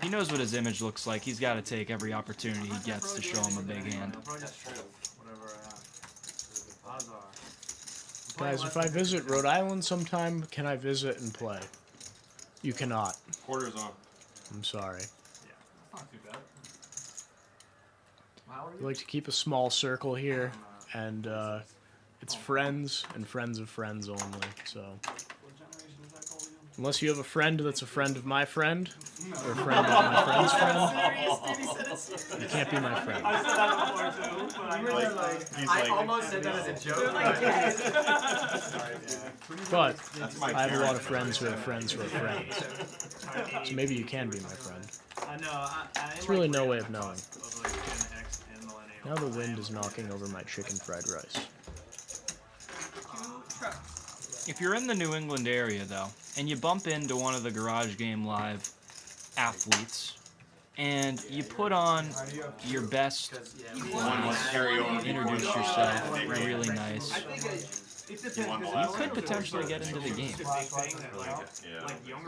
He knows what his image looks like. He's got to take every opportunity he gets to show him a big hand. Guys, if I visit Rhode Island sometime, can I visit and play? You cannot. Quarters on. I'm sorry. We like to keep a small circle here, and it's friends and friends of friends only, so... Unless you have a friend that's a friend of my friend, or a friend of my friend's friend, you can't be my friend. I said that before too, but I really like. I almost said that as a joke. But I have a lot of friends who are friends who are friends. So maybe you can be my friend. I know. There's really no way of knowing. Now the wind is knocking over my chicken fried rice. If you're in the New England area, though, and you bump into one of the Garage Game Live athletes, and you put on your best clothes, introduce yourself, you're really nice. You could potentially get into the game.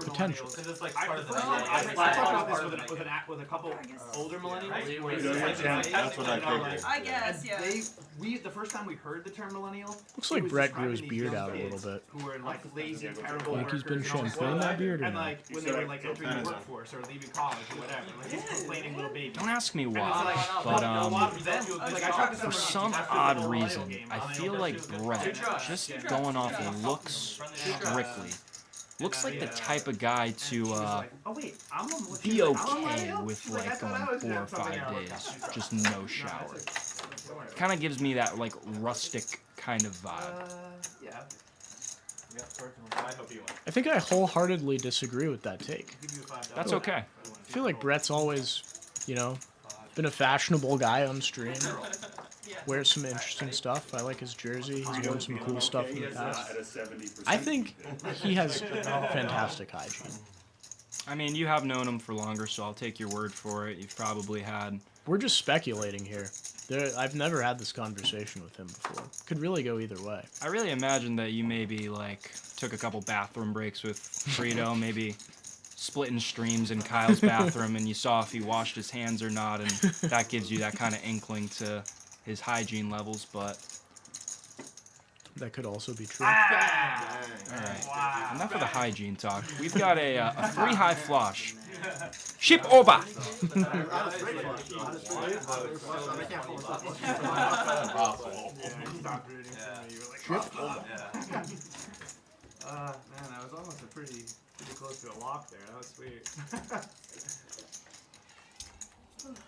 Potential. I talked about this with a couple older millennials. That's what I figured. I guess, yeah. The first time we heard the term millennial, Looks like Brett grew his beard out a little bit. who were like lazy, terrible Like he's been workers and all this shampooing stuff. that beard or And not? like when they were like entering the workforce or leaving college or whatever, like these complaining little babies. Don't ask me And it's why, like, but a lot of them, like, I tried to for send some them odd after the reason, millennial game, I and feel know like that she was Brett, good. just going off looks strictly, looks like the type of guy to Oh wait, be okay with like going 4 or 5 days, just no shower. Kind of gives me that like rustic kind of vibe. Yeah. I think I wholeheartedly disagree with that take. That's okay. I feel like Brett's always, you know, been a fashionable guy on stream. Wears some interesting stuff. I like his jersey. He's worn some cool stuff in the past. I think he has fantastic hygiene. I mean, you have known him for longer, so I'll take your word for it. You've probably had... We're just speculating here. I've never had this conversation with him before. Could really go either way. I really imagine that you maybe, like, took a couple bathroom breaks with Frito, maybe splitting streams in Kyle's bathroom, and you saw if he washed his hands or not, and that gives you that kind of inkling to his hygiene levels, but... That could also be true. Alright, enough of the hygiene talk. We've got a free high flush. Ship over! Man, that was almost pretty close to a lock there. That was sweet.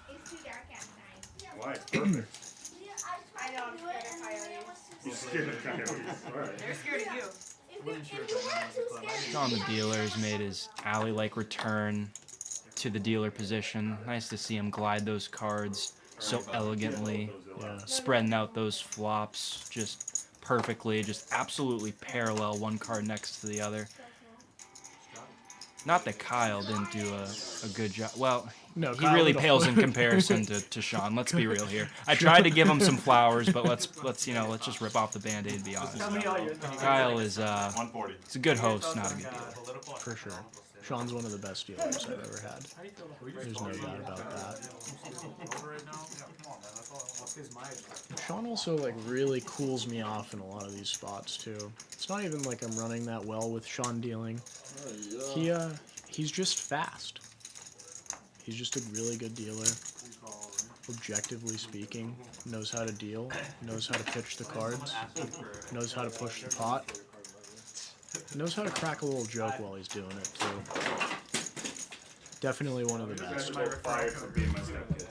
It's too dark outside. Why? It's perfect. I know, I'm scared of coyotes. You're scared of coyotes. Alright. They're scared of you. If you weren't too scared. Sean the dealer has made his alley-like return to the dealer position. Nice to see him glide those cards so elegantly, spreading out those flops just perfectly, just absolutely parallel, one card next to the other. Not that Kyle didn't do a good job. Well, no, he Kyle really did a- pales in comparison to Sean. Let's be real here. I tried to give him some flowers, but let's just rip off the Band-Aid and be honest. Kyle is he's a good host, not a good dealer. For sure. Sean's one of the best dealers I've ever had. There's no doubt about that. Sean also like really cools me off in a lot of these spots too. It's not even like I'm running that well with Sean dealing. He's just fast. He's just a really good dealer. Objectively speaking, knows how to deal, knows how to pitch the cards, knows how to push the pot, knows how to crack a little joke while he's doing it too. Definitely one of the best. Fired for being my stepkid.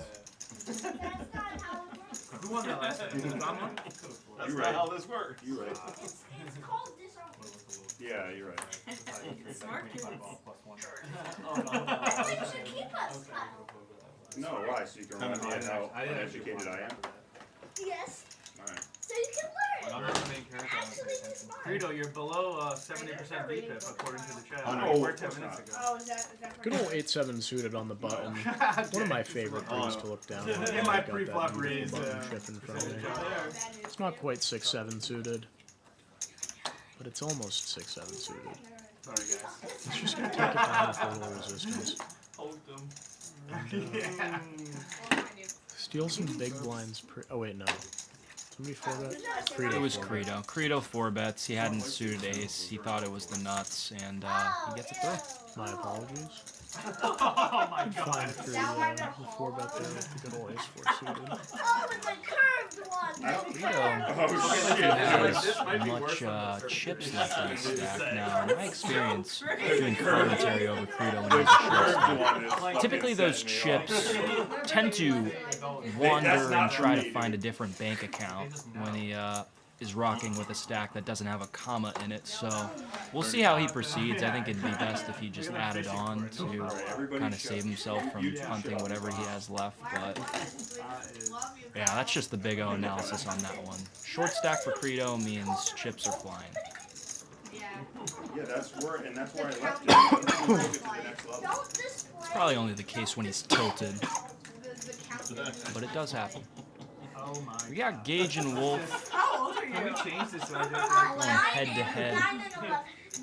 Who won that last time? John won? That's not how this works. You're right. It's called disarmament. Yeah, you're right. Smart kids. I think you should keep us, Kyle. No, why? So you can remind me of how uneducated I am? Yes. Alright. So you can learn. I'm not the main character. Actually, be smart. Frito, you're below 70% VPIP according to the chat. Oh, no, You were of 10 course minutes not. ago. Oh, is that Good old 8-7 suited on the button. One of my favorite things to look down on. In my Got that pre-flop beautiful raise, button chip in front of me. It's not quite 6-7 suited, but it's almost 6-7 suited. Sorry, guys. It's just gonna take it down with a little resistance. Steal some big blinds. Oh wait, no. Somebody 4-bet? Credo It was 4-bet. Credo. Credo 4-bets. He hadn't suited ace. He thought it was the nuts, and he gets it through. My apologies. Oh my Fine god. for the 4-bet there with the good old ace 4 suited. Oh, with the curved one. Credo has much chips left in his stack. Now, in my experience doing commentary over Credo when he's a short stack, typically those chips tend to wander and try to find a different bank account when he is rocking with a stack that doesn't have a comma in it. So we'll see how he proceeds. I think it'd be best if he just added on to kind of save himself from punting whatever he has left. But yeah, that's just the big O analysis on that one. Short stack for Credo means chips are flying. Yeah, that's where I left it. I don't know if it's the next level. Don't display. Probably only the case when he's tilted, but it does happen. Oh my. We got Gage and Wolf How old are Can we you? change this so I don't going head to head. 9 and 11.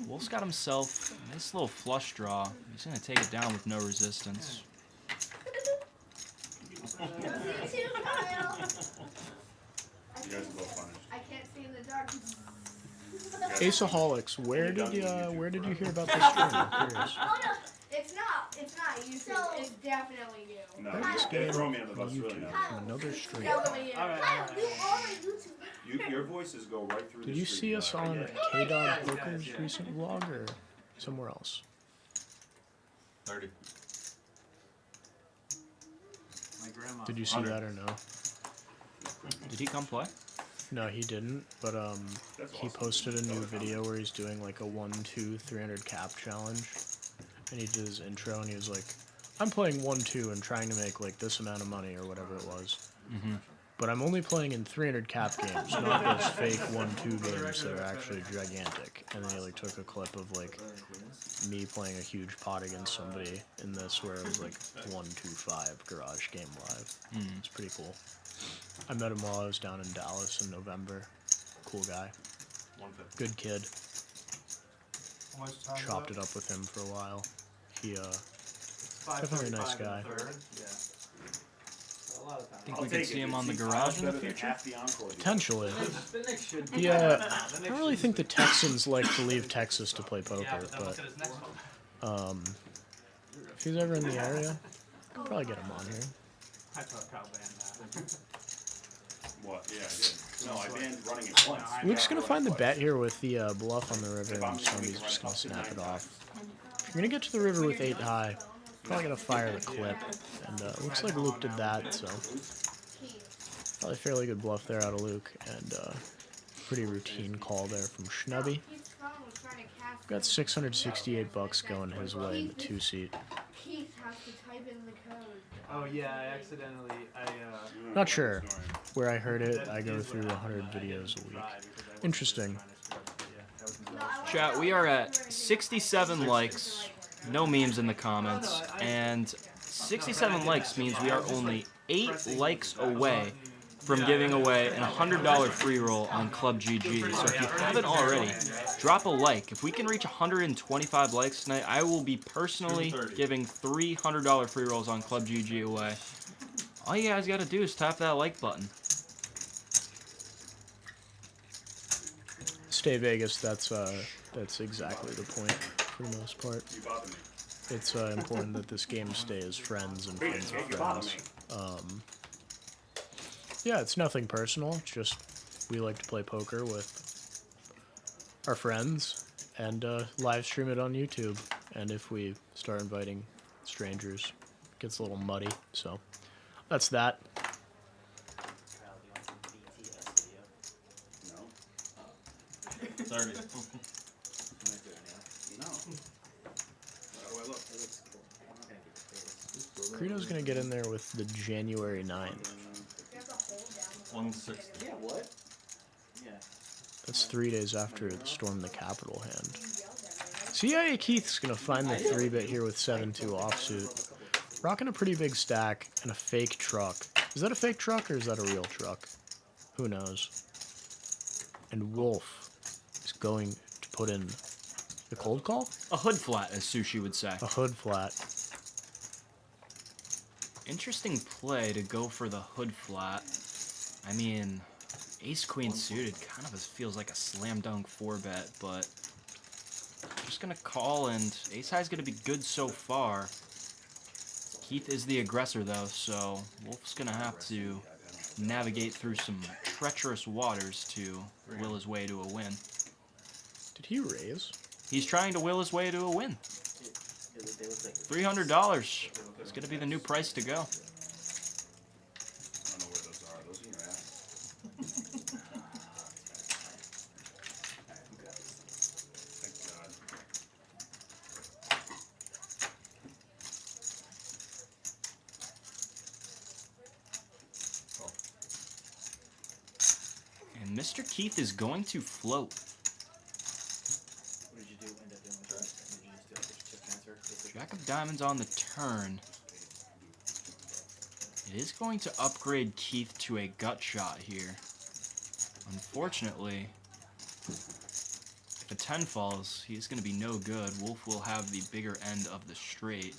Wolf's got himself a nice little flush draw. He's gonna take it down with no resistance. You too, Kyle. You guys are both punished. I can't see in the dark. Aceaholics, where did you hear about this stream? I'm curious. Oh no, it's not. It's not you. It's definitely you. No, This they game throw me under the bus really YouTube now. from another stream. Definitely you. Alright, Kyle, alright. you are a YouTuber. Your voices go right through Did the you screen, see us I on forget. K-Dog Poker's recent vlog or somewhere else? 30. My grandma. Did you see that or no? Did he come play? No, he didn't, but he posted a new video where he's doing like a 1-2 300 cap challenge, and he did his intro and he was like, I'm playing 1-2 and trying to make like this amount of money or whatever it was. But I'm only playing in 300 cap games, not those fake 1-2 games that are actually gigantic. And then he like took a clip of like me playing a huge pot against somebody in this where it was like 1-2-5 garage game live. It's pretty cool. I met him while I was down in Dallas in November. Cool guy. Good kid. Chopped it up with him for a while. He definitely a nice guy. Think we could see him on the garage in the future? Potentially. Yeah, I don't really think the Texans like to leave Texas to play poker, but if he's ever in the area, I'll probably get him on here. I thought Kyle banned that. What? Yeah, I did. No, I banned running it once. Luke's gonna find the bet here with the bluff on the river, and Snubby's just gonna snap it off. If you're gonna get to the river with 8 high, probably gonna fire the clip, and looks like Luke did that, so probably fairly good bluff there out of Luke, and pretty routine call there from Snubby. Got 668 bucks going his way in the 2-seat. Keith has to type in the code. Oh yeah, I accidentally, Not sure where I heard it. I go through 100 videos a week. Interesting. Chat, we are at 67 likes, no memes in the comments, and 67 likes means we are only 8 likes away from giving away an $100 free roll on Club GG. So if you haven't already, drop a like. If we can reach 125 likes tonight, I will be personally giving 3 $100 free rolls on Club GG away. All you guys got to do is tap that like button. Stay Vegas, that's exactly the point for the most part. It's important that this game stay as friends and friends of friends. Yeah, it's nothing personal, it's just we like to play poker with our friends and live stream it on YouTube. And if we start inviting strangers, it gets a little muddy, so that's that. Sorry. Credo's gonna get in there with the January 9th. 160. Yeah, what? Yeah. That's 3 days after the Storm the Capitol hand. CIA Keith's gonna find the 3-bit here with 7-2 offsuit. Rocking a pretty big stack and a fake truck. Is that a fake truck or is that a real truck? Who knows? And Wolf is going to put in the cold call? A hood flat, as Sushi would say. A hood flat. Interesting play to go for the hood flat. I mean, ace-queen suited kind of feels like a slam dunk 4-bet, but I'm just going to call, and ace-high's going to be good so far. Keith is the aggressor, though, so Wolf's going to have to navigate through some treacherous waters to will his way to a win. Did he raise? He's trying to will his way to a win. $300 is going to be the new price to go. And Mr. Keith is going to float. Jack of diamonds on the turn. It is going to upgrade Keith to a gut shot here. Unfortunately, if a 10 falls, he's going to be no good. Wolf will have the bigger end of the straight.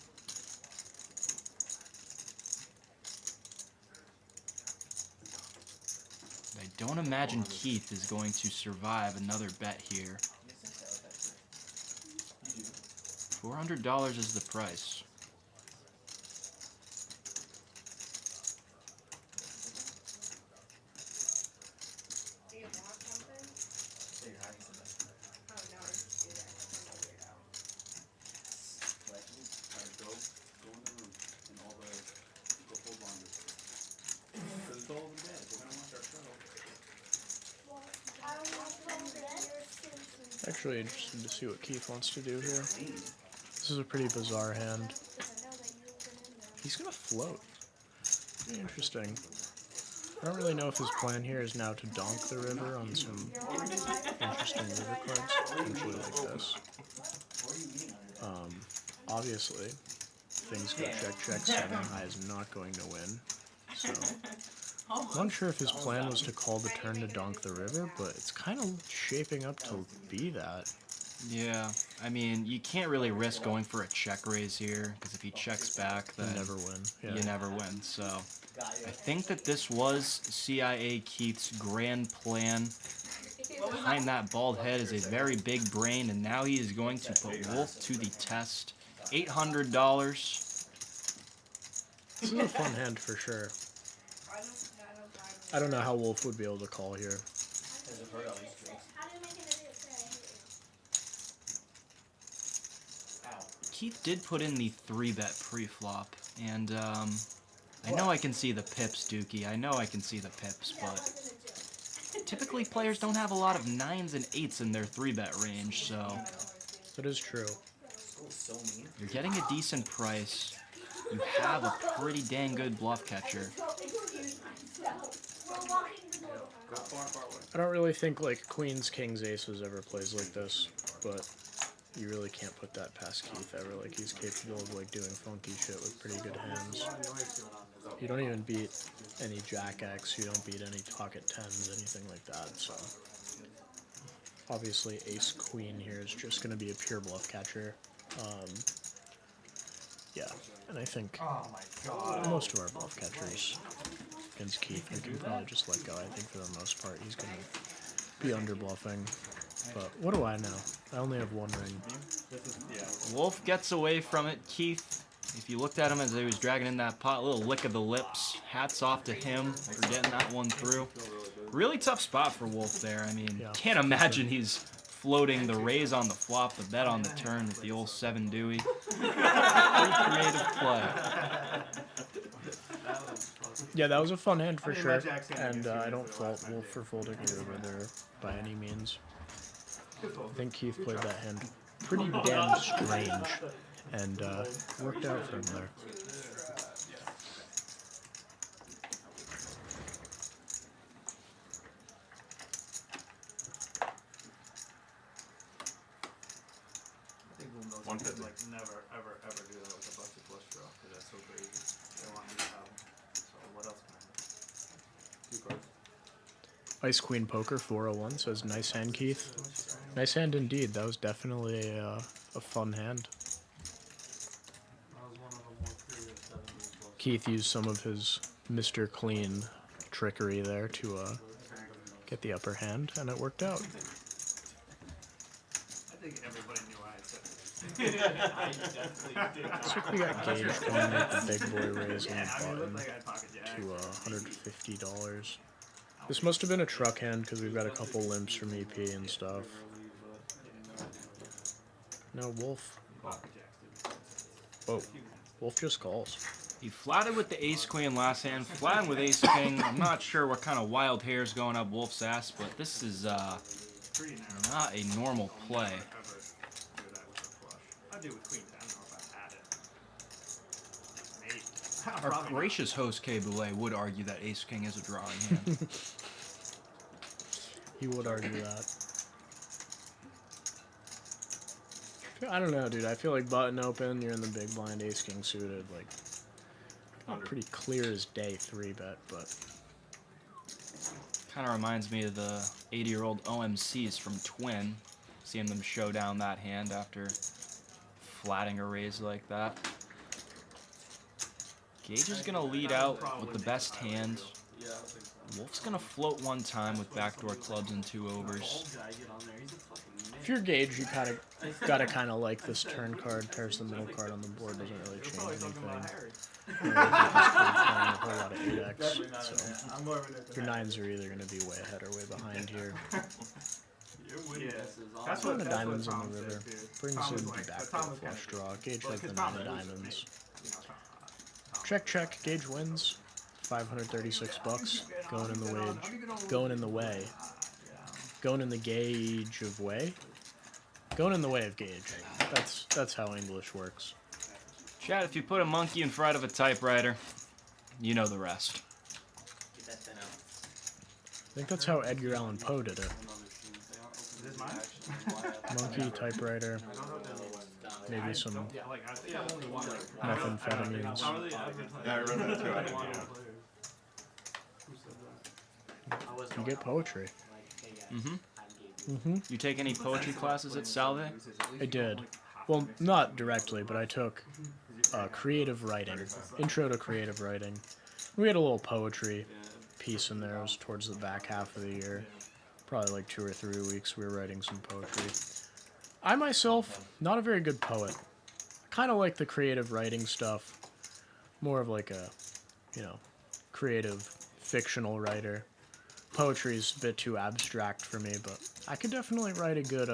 I don't imagine Keith is going to survive another bet here. $400 is the price. Actually interested to see what Keith wants to do here. This is a pretty bizarre hand. He's gonna float. Interesting. I don't really know if his plan here is now to donk the river on some interesting river cards, potentially like this. Obviously, things go check, 7 high is not going to win. So, I'm not sure if his plan was to call the turn to donk the river, but it's kind of shaping up to be that. Yeah, I mean, you can't really risk going for a check raise here, because if he checks back, then you never win. Yeah. You never win. So, I think that this was CIA Keith's grand plan. Behind that bald head is a very big brain, and now he is going to put Wolf to the test. $800. This is a fun hand for sure. I don't know how Wolf would be able to call here. Keith did put in the 3-bet pre-flop, and I know I can see the pips, Dukey. I know I can see the pips, but typically players don't have a lot of 9s and 8s in their 3-bet range, so... That is true. You're getting a decent price. You have a pretty dang good bluff catcher. I don't really think like Queens, Kings, Aces ever plays like this, but you really can't put that past Keith ever. Like he's capable of like doing funky shit with pretty good hands. You don't even beat any Jack X, you don't beat any pocket 10s, anything like that, so. Obviously Ace Queen here is just going to be a pure bluff catcher. Yeah, and I think most of our bluff catchers against Keith, we can probably just let go. I think for the most part he's going to be under bluffing. But what do I know? I only have one ring. Wolf gets away from it. Keith, if you looked at him as he was dragging in that pot, a little lick of the lips. Hats off to him for getting that one through. Really tough spot for Wolf there. I mean, can't imagine he's floating the raise on the flop, the bet on the turn with the old 7 Dewey. Pretty creative play. Yeah, that was a fun hand for sure, and I don't fault Wolf for folding the river there by any means. I think Keith played that hand pretty damn strange, and worked out for him there. Like never, ever, ever do that with a busted flush draw because that's so crazy. They want me to have them. So what else can I do? 2 cards. Ice Queen Poker 401 says, nice hand, Keith. Nice hand indeed. That was definitely a fun hand. Keith used some of his Mr. Clean trickery there to get the upper hand, and it worked out. I think everybody knew I had said it. I definitely did. Looks like we got Gage coming with the big boy raise on the button to $150. This must have been a truck hand because we've got a couple limps from EP and stuff. No, Wolf. Oh, Wolf just calls. He flatted with the Ace Queen last hand, flatted with Ace King. I'm not sure what kind of wild hair's going up Wolf's ass, but this is not a normal play. I do with Queen 10, I don't know if I had it. Our gracious host K Boulay would argue that Ace King is a drawing hand. He would argue that. I don't know, dude. I feel like button open, you're in the big blind, ace king suited, like not pretty clear as day 3-bet, but Kind of reminds me of the 80-year-old OMCs from Twin. Seeing them show down that hand after flatting a raise like that. Gage is gonna lead out with the best hand. Wolf's gonna float one time with backdoor clubs and 2 overs. if you're Gage, you gotta kind of like this turn card. Pairs the middle card on the board, doesn't really change anything. Playing a whole lot of 8x, so your 9s are either gonna be way ahead or way behind here. That's Throwing what the diamonds on Thomas the river said, too. brings Thomas in the like that. backdoor Thomas flush kinda- draw. Gage like has the his 9 of brother is diamonds. Thomas. Check. Gage wins. $536 going in the wage. Going in the way. Going in the gauge of way. Going in the way of Gage. That's how English works. Chad, if you put a monkey in front of a typewriter, you know the rest. I think that's how Edgar Allan Poe did it. Monkey, typewriter, maybe some methamphetamines. Yeah, I read that too. I didn't, You get poetry. You take any poetry classes at Salve? I did. Well, not directly, but I took creative writing, intro to creative writing. We had a little poetry piece in there. It was towards the back half of the year. Probably like 2 or 3 weeks we were writing some poetry. I myself, not a very good poet. I kind of like the creative writing stuff. More of like a, creative fictional writer. Poetry's a bit too abstract for me, but I could definitely write a good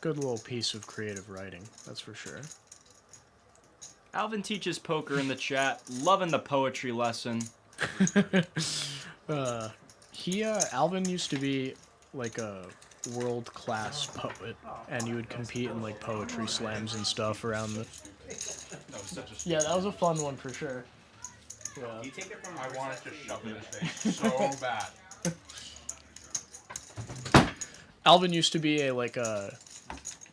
little piece of creative writing, that's for sure. Alvin teaches poker in the chat. Loving the poetry lesson. Alvin used to be like a world-class poet, and he would compete in like poetry slams and stuff around the... Yeah, that was a fun one for sure. Yeah. You take it from I wanted to shove it in his face so bad. Alvin used to be a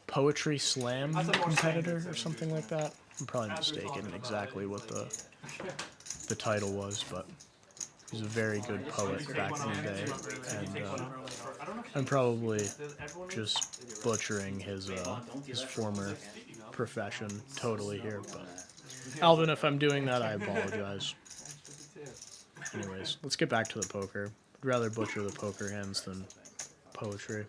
poetry slam competitor or something like that. I'm probably mistaken exactly what the title was, but he's a very good poet back in the day, and I'm probably just butchering his former profession totally here, but Alvin, if I'm doing that, I apologize. Anyways, let's get back to the poker. I'd rather butcher the poker hands than poetry.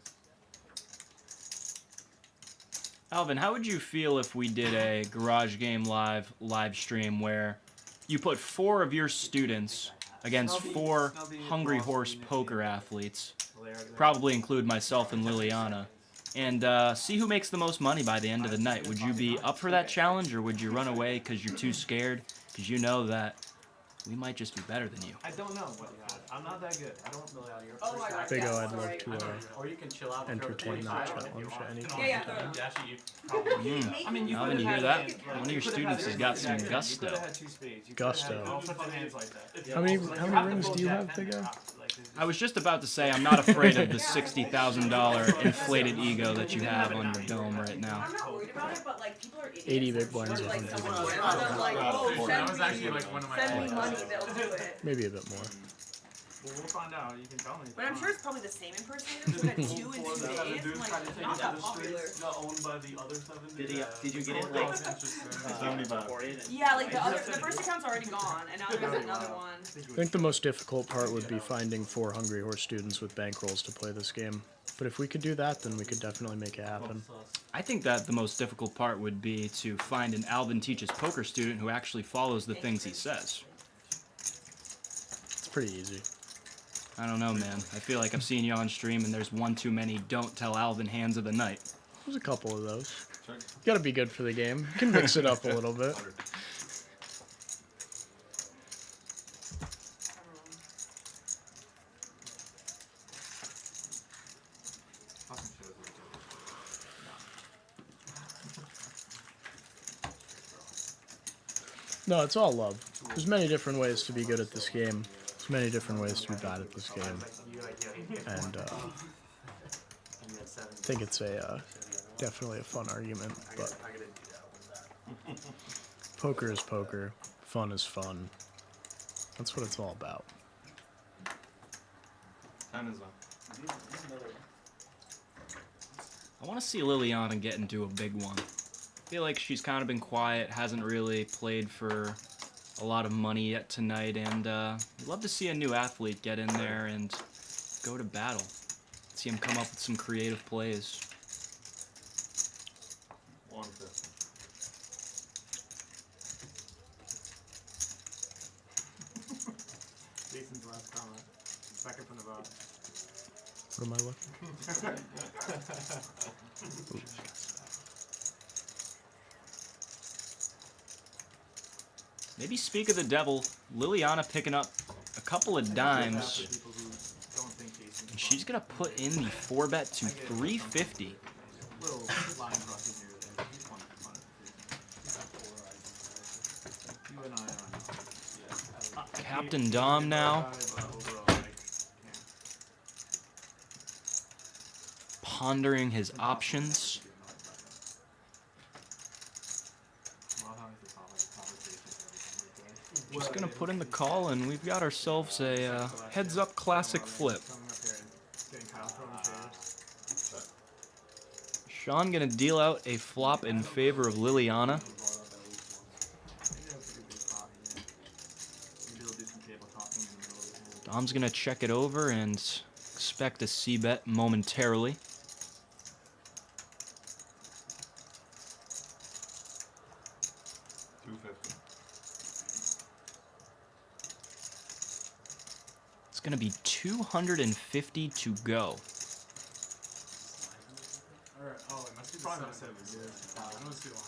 Alvin, how would you feel if we did a Garage Game live stream where you put 4 of your students against 4 Hungry Horse poker athletes, probably include myself and Liliana, and see who makes the most money by the end of the night? Would you be up for that challenge, or would you run away because you're too scared? Because you know that we might just be better than you. I don't know. I'm not that good. I don't know how you're. Oh my god. Big O, yeah, I'd love sorry. to Or you can chill out. entertain that challenge at any point. Yeah, in time. Actually, you probably. I mean, you Alvin, could you have hear had- that? One of your students has got some gusto. You could have had 2 spades. You could Gusto. have had all such hands like that. How many rings do you have, Big O? I was just about to say I'm not afraid of the $60,000 inflated ego that you have on your dome right now. I'm not worried about it, but like people are idiots. 80 big blinds, Like 100 someone big will them like, oh, That was actually like one of my send me favorites. money, they'll do it. Maybe a bit more. Well, we'll find out. You can tell me. But I'm sure it's probably the same impersonators who had 2 in 2 days. I'm like, not that popular. Not owned by the other 7. Did you get it like Yeah, like the first account's already gone, and now there's another one. I think the most difficult part would be finding 4 Hungry Horse students with bankrolls to play this game. But if we could do that, then we could definitely make it happen. I think that the most difficult part would be to find an Alvin Teaches Poker student who actually follows the things he says. It's pretty easy. I don't know, man. I feel like I've seen you on stream and there's one too many don't tell Alvin hands of the night. There's a couple of those. You gotta be good for the game. You can mix it up a little bit. No, it's all love. There's many different ways to be good at this game. There's many different ways to be bad at this game. And you had 7. I think it's a definitely a fun argument, but poker is poker, fun is fun. That's what it's all about. 10 is on. I want to see Liliana get into a big one. I feel like she's kind of been quiet, hasn't really played for a lot of money yet tonight, and I'd love to see a new athlete get in there and go to battle. See him come up with some creative plays. 150. Jason's last comment. Second from the bottom. What am I looking? Maybe speak of the devil, Liliana picking up a couple of dimes. And she's going to put in the 4-bet to 350. Captain Dom now. Pondering his options. Just gonna put in the call, and we've got ourselves a heads-up classic flip. Sean gonna deal out a flop in favor of Liliana. Dom's gonna check it over and expect a c-bet momentarily. It's going to be 250 to go. Alright, oh, it must be probably not 7. I don't see why.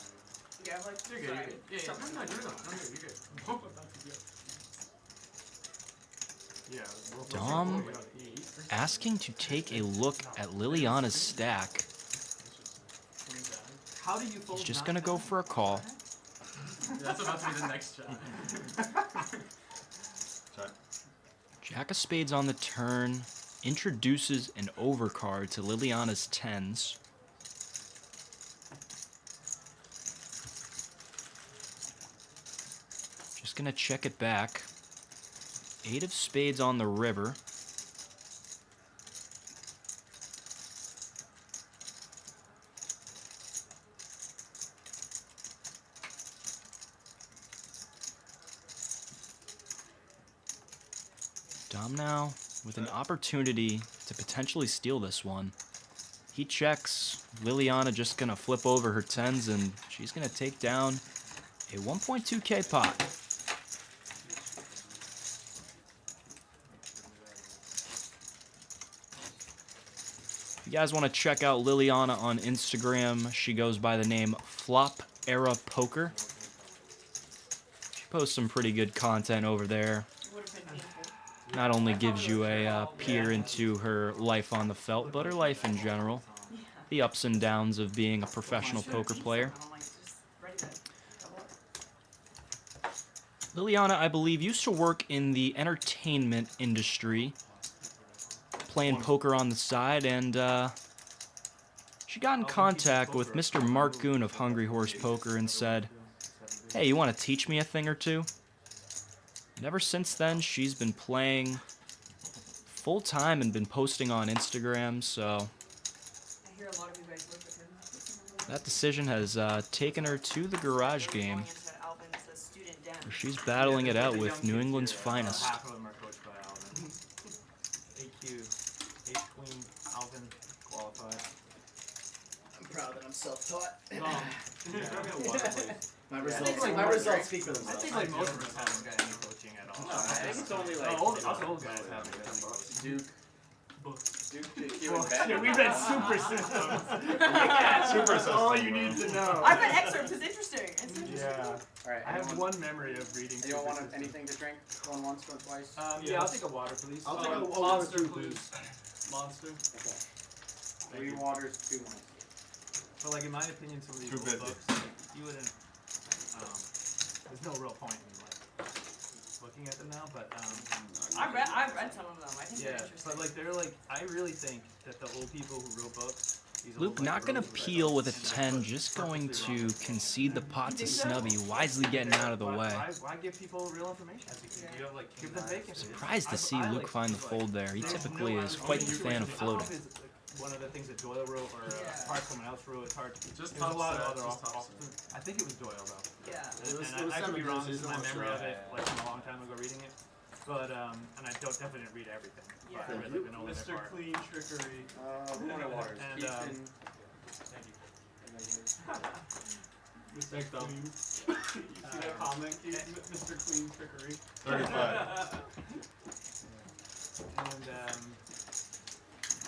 Yeah, like, you're good, you're good. Yeah, no, you're good. Yeah, Dom asking to take a look at Liliana's stack. How do you fold? He's just going to go for a call. That's about to be the next shot. Jack of spades on the turn, introduces an overcard to Liliana's 10s. Just gonna check it back. 8 of spades on the river. Dom now with an opportunity to potentially steal this one. He checks. Liliana just gonna flip over her 10s, and she's gonna take down a 1.2K pot. If you guys want to check out Liliana on Instagram, she goes by the name Flop Era Poker. She posts some pretty good content over there. Not only gives you a peer into her life on the felt, but her life in general. The ups and downs of being a professional poker player. Liliana, I believe, used to work in the entertainment industry, playing poker on the side, and she got in contact with Mr. Mark Goon of Hungry Horse Poker and said, "Hey, you want to teach me a thing or two?" And ever since then, she's been playing full-time and been posting on Instagram, so that decision has taken her to the garage game, where she's battling it out with New England's finest. Half of them are coached by Alvin. AQ, H-Queen, Alvin, qualified. I'm proud that I'm self-taught. My results speak for themselves. I think like most of us haven't got any coaching at all. No, I think it's only like us old guys haven't got any coaching. Duke, we read Super Systems. Yeah, Super Systems. All you need to know. I've read excerpts. It's interesting. It's interesting. Yeah. Alright, I have one memory of reading. Anyone want anything to drink? Going once, going twice? Yeah, I'll take a water, please. I'll take a water, Monster, too, please. Monster. Okay. 3 waters, 2 wines. So, like, in my opinion, some of these old books, you wouldn't. There's no real point in like looking at them now, but I've read some of them. I think they're interesting. but like they're like I really think that the old people who wrote books. Luke not going to peel with a 10, just going to concede the pot to Snubby, wisely getting out of the way. Why give people real information? You have, like, give them bacon. Surprised to see Luke find the fold there. He typically is quite the fan of floating. One of the things that Doyle wrote, or part someone else wrote, it's hard to just a lot of set, other just options. I think it was Doyle though. Yeah. And I could be wrong, this is my memory of it, like from a long time ago reading it. But and I definitely didn't read everything. Yeah. I read like the Nolan Mr. part. Clean Trickery. And thank you. Mr. Clean. You see that comment? Mr. Clean Trickery. 35. And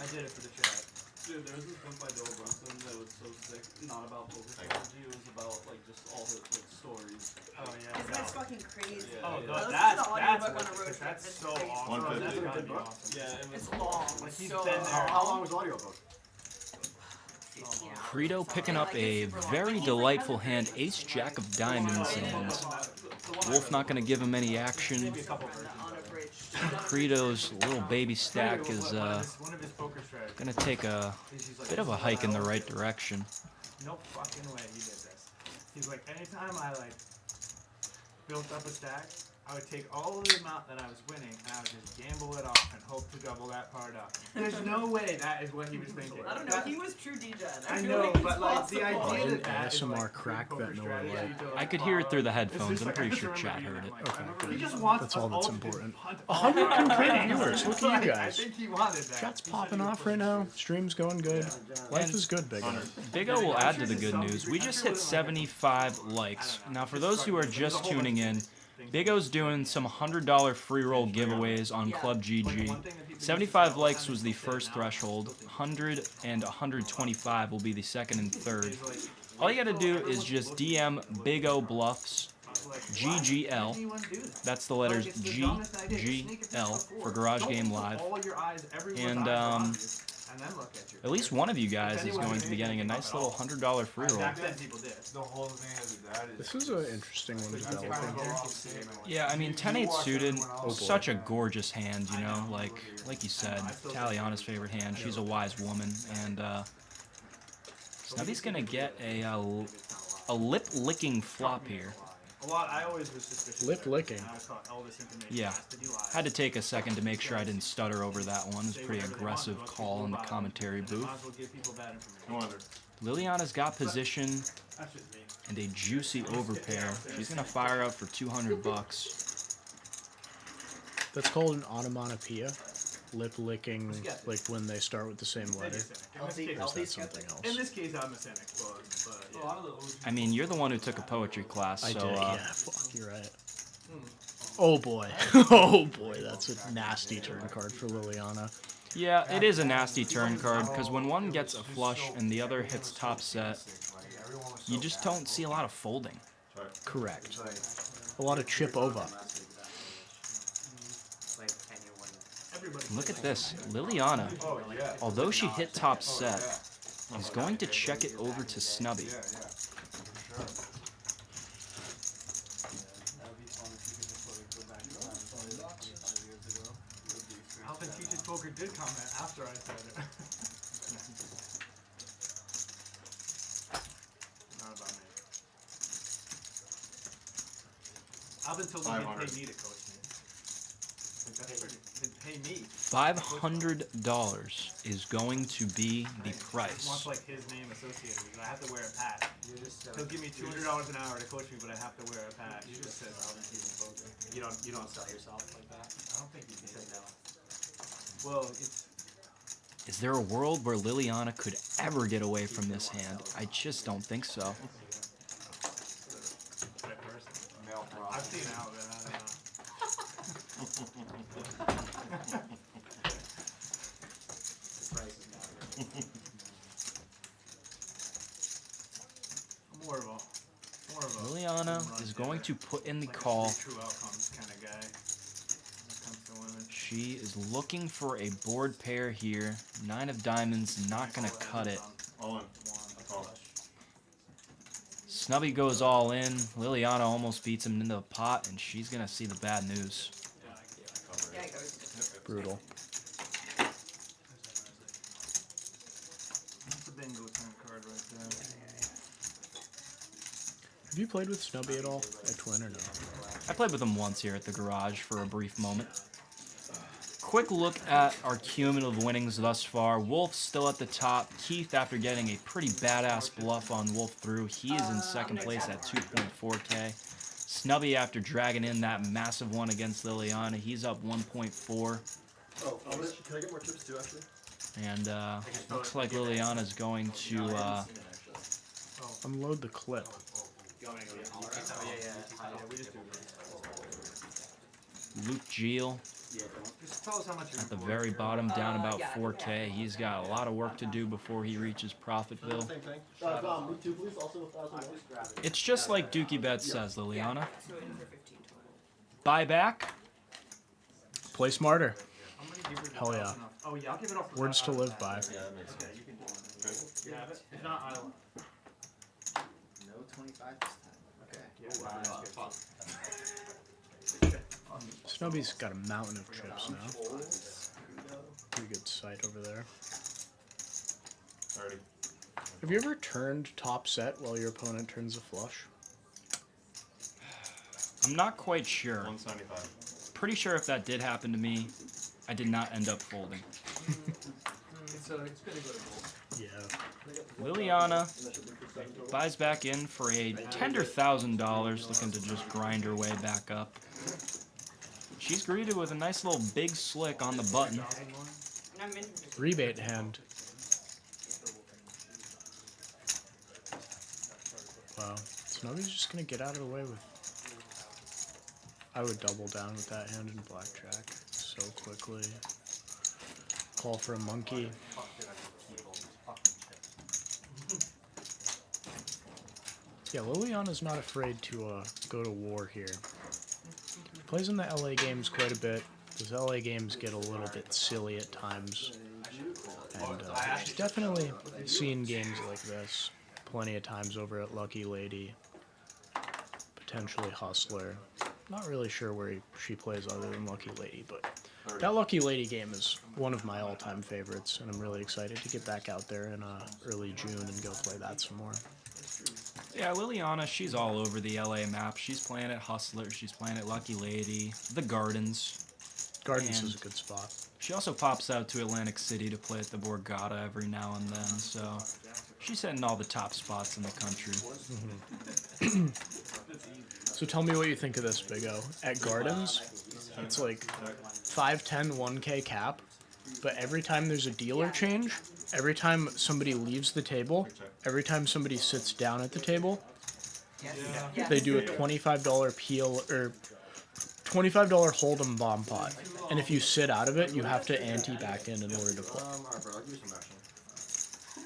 I did it for the chat. Dude, there was this book by Doyle Brunson that was so sick. Not about poker strategy. It was about like just all his like stories. Oh yeah. That's fucking crazy. Yeah, Oh, yeah. that's on the road trip. that's It's so crazy. awesome. 150. That's gotta be awesome. Yeah, it was It's long. Like he's so been there. How long was the audiobook? Credo picking up a very delightful hand, Ace Jack of Diamonds, and Wolf not going to give him any action. Credo's little baby stack is going to take a bit of a hike in the right direction. No fucking way he did this. He's like, anytime I like built up a stack, I would take all of the amount that I was winning and I would just gamble it off and hope to double that part up. There's no way that is what he was thinking. I don't know. He was true degen. I know, but like the idea that that is ASMR like crack that no one strategy to, like, I could hear it through the headphones. I'm like, pretty I just sure remember chat you heard being it. like, I remember Okay, he just good. wants That's all us that's to important. hunt 100 all complete around. viewers. Look at you I guys. think he wanted that. Chat's popping off right now. Stream's going good. Life is good, Big O. Big O will add to the good news. We just hit 75 likes. Now, for those who are just tuning in, Big O's doing some $100 free roll giveaways on Club GG. 75 likes was the first threshold. 100 and 125 will be the second and third. All you gotta do is just DM Big O Bluffs GGL. That's the letters GGL for Garage Game Live. And at least one of you guys is going to be getting a nice little $100 free roll. This is an interesting one developing. Yeah, I mean, 10-8 suited, such a gorgeous hand, you know, like you said, Taliana's favorite hand. She's a wise woman, and Snubby's gonna get a lip-licking flop here. I always was suspicious. Lip licking. Yeah, had to take a second to make sure I didn't stutter over that one. It was a pretty aggressive call in the commentary booth. Liliana's got position and a juicy overpair. She's gonna fire up for 200 bucks. That's called an onomatopoeia. Lip licking, like when they start with the same letter. Or is that something else? In this case, I'm a cynic, but yeah. I mean, you're the one who took a poetry class, I so did, yeah, fuck, you're right. Oh boy. Oh boy, that's a nasty turn card for Liliana. yeah, it is a nasty turn card, because when one gets a flush and the other hits top set, you just don't see a lot of folding. Correct. A lot of chip over. Look at this, Liliana, although she hit top set, is going to check it over to Snubby. Alvin Teaches Poker did comment after I said it. Not about me. Alvin told me he'd pay me to coach me. Like, that's pretty. He'd pay me. $500 is going to be the He price. wants like his name associated with it. I have to wear a patch. He'll give me $200 an hour to coach me, but I have to wear a patch. You just said Alvin Teaches Poker. You don't sell yourself like that. I don't think you You can. said no. Well, it's. Is there a world where Liliana could ever get away from this hand? I just don't think so. I've seen Alvin. I don't know. The price is not real. More of a. Liliana is going to put in the call. True outcomes kind of guy. When it comes to women. She is looking for a board pair here. 9 of diamonds, not going to cut it. All in. Snubby goes all in. Liliana almost beats him into the pot, and she's going to see the bad news. Brutal. That's a bingo turn card right there. Have you played with Snubby at all at Twin or no? I played with him once here at the garage for a brief moment. Quick look at our cumulative winnings thus far. Wolf's still at the top. Keith, after getting a pretty badass bluff on Wolf through, he is in second place at 2.4K. Snubby, after dragging in that massive one against Liliana, he's up 1.4. Oh, can I get more chips too, actually? And looks like Liliana's going to unload the clip. Luke Geel at the very bottom, down about 4K. He's got a lot of work to do before he reaches Profitville. It's just like Dukey Bet says, Liliana. Buy back. Play smarter. Hell yeah. Oh yeah, I'll give it up. Words to live by. Yeah, if not, I'll. No 25 this time. Okay. Snubby's got a mountain of chips now. Pretty good sight over there. Have you ever turned top set while your opponent turns a flush? I'm not quite sure. 175. Pretty sure if that did happen to me, I did not end up folding. It's gonna go to gold. Yeah. Liliana buys back in for a tender $1,000, looking to just grind her way back up. She's greeted with a nice little big slick on the button. Rebate hand. Wow. Snubby's just gonna get out of the way with... I would double down with that hand in blackjack so quickly. Call for a monkey. Yeah, Liliana's not afraid to go to war here. Plays in the LA games quite a bit. Those LA games get a little bit silly at times. And she's definitely seen games like this plenty of times over at Lucky Lady. Potentially Hustler. Not really sure where she plays other than Lucky Lady, but that Lucky Lady game is one of my all-time favorites, and I'm really excited to get back out there in early June and go play that some more. Yeah, Liliana, she's all over the LA map. She's playing at Hustler, she's playing at Lucky Lady, the Gardens. Gardens is a good spot. She also pops out to Atlantic City to play at the Borgata every now and then, so she's hitting all the top spots in the country. So tell me what you think of this, Big O. At Gardens, it's like 510 1K cap, but every time there's a dealer change, every time somebody leaves the table, every time somebody sits down at the table, they do a $25 peel or $25 Holdem bomb pot. And if you sit out of it, you have to ante back in order to play.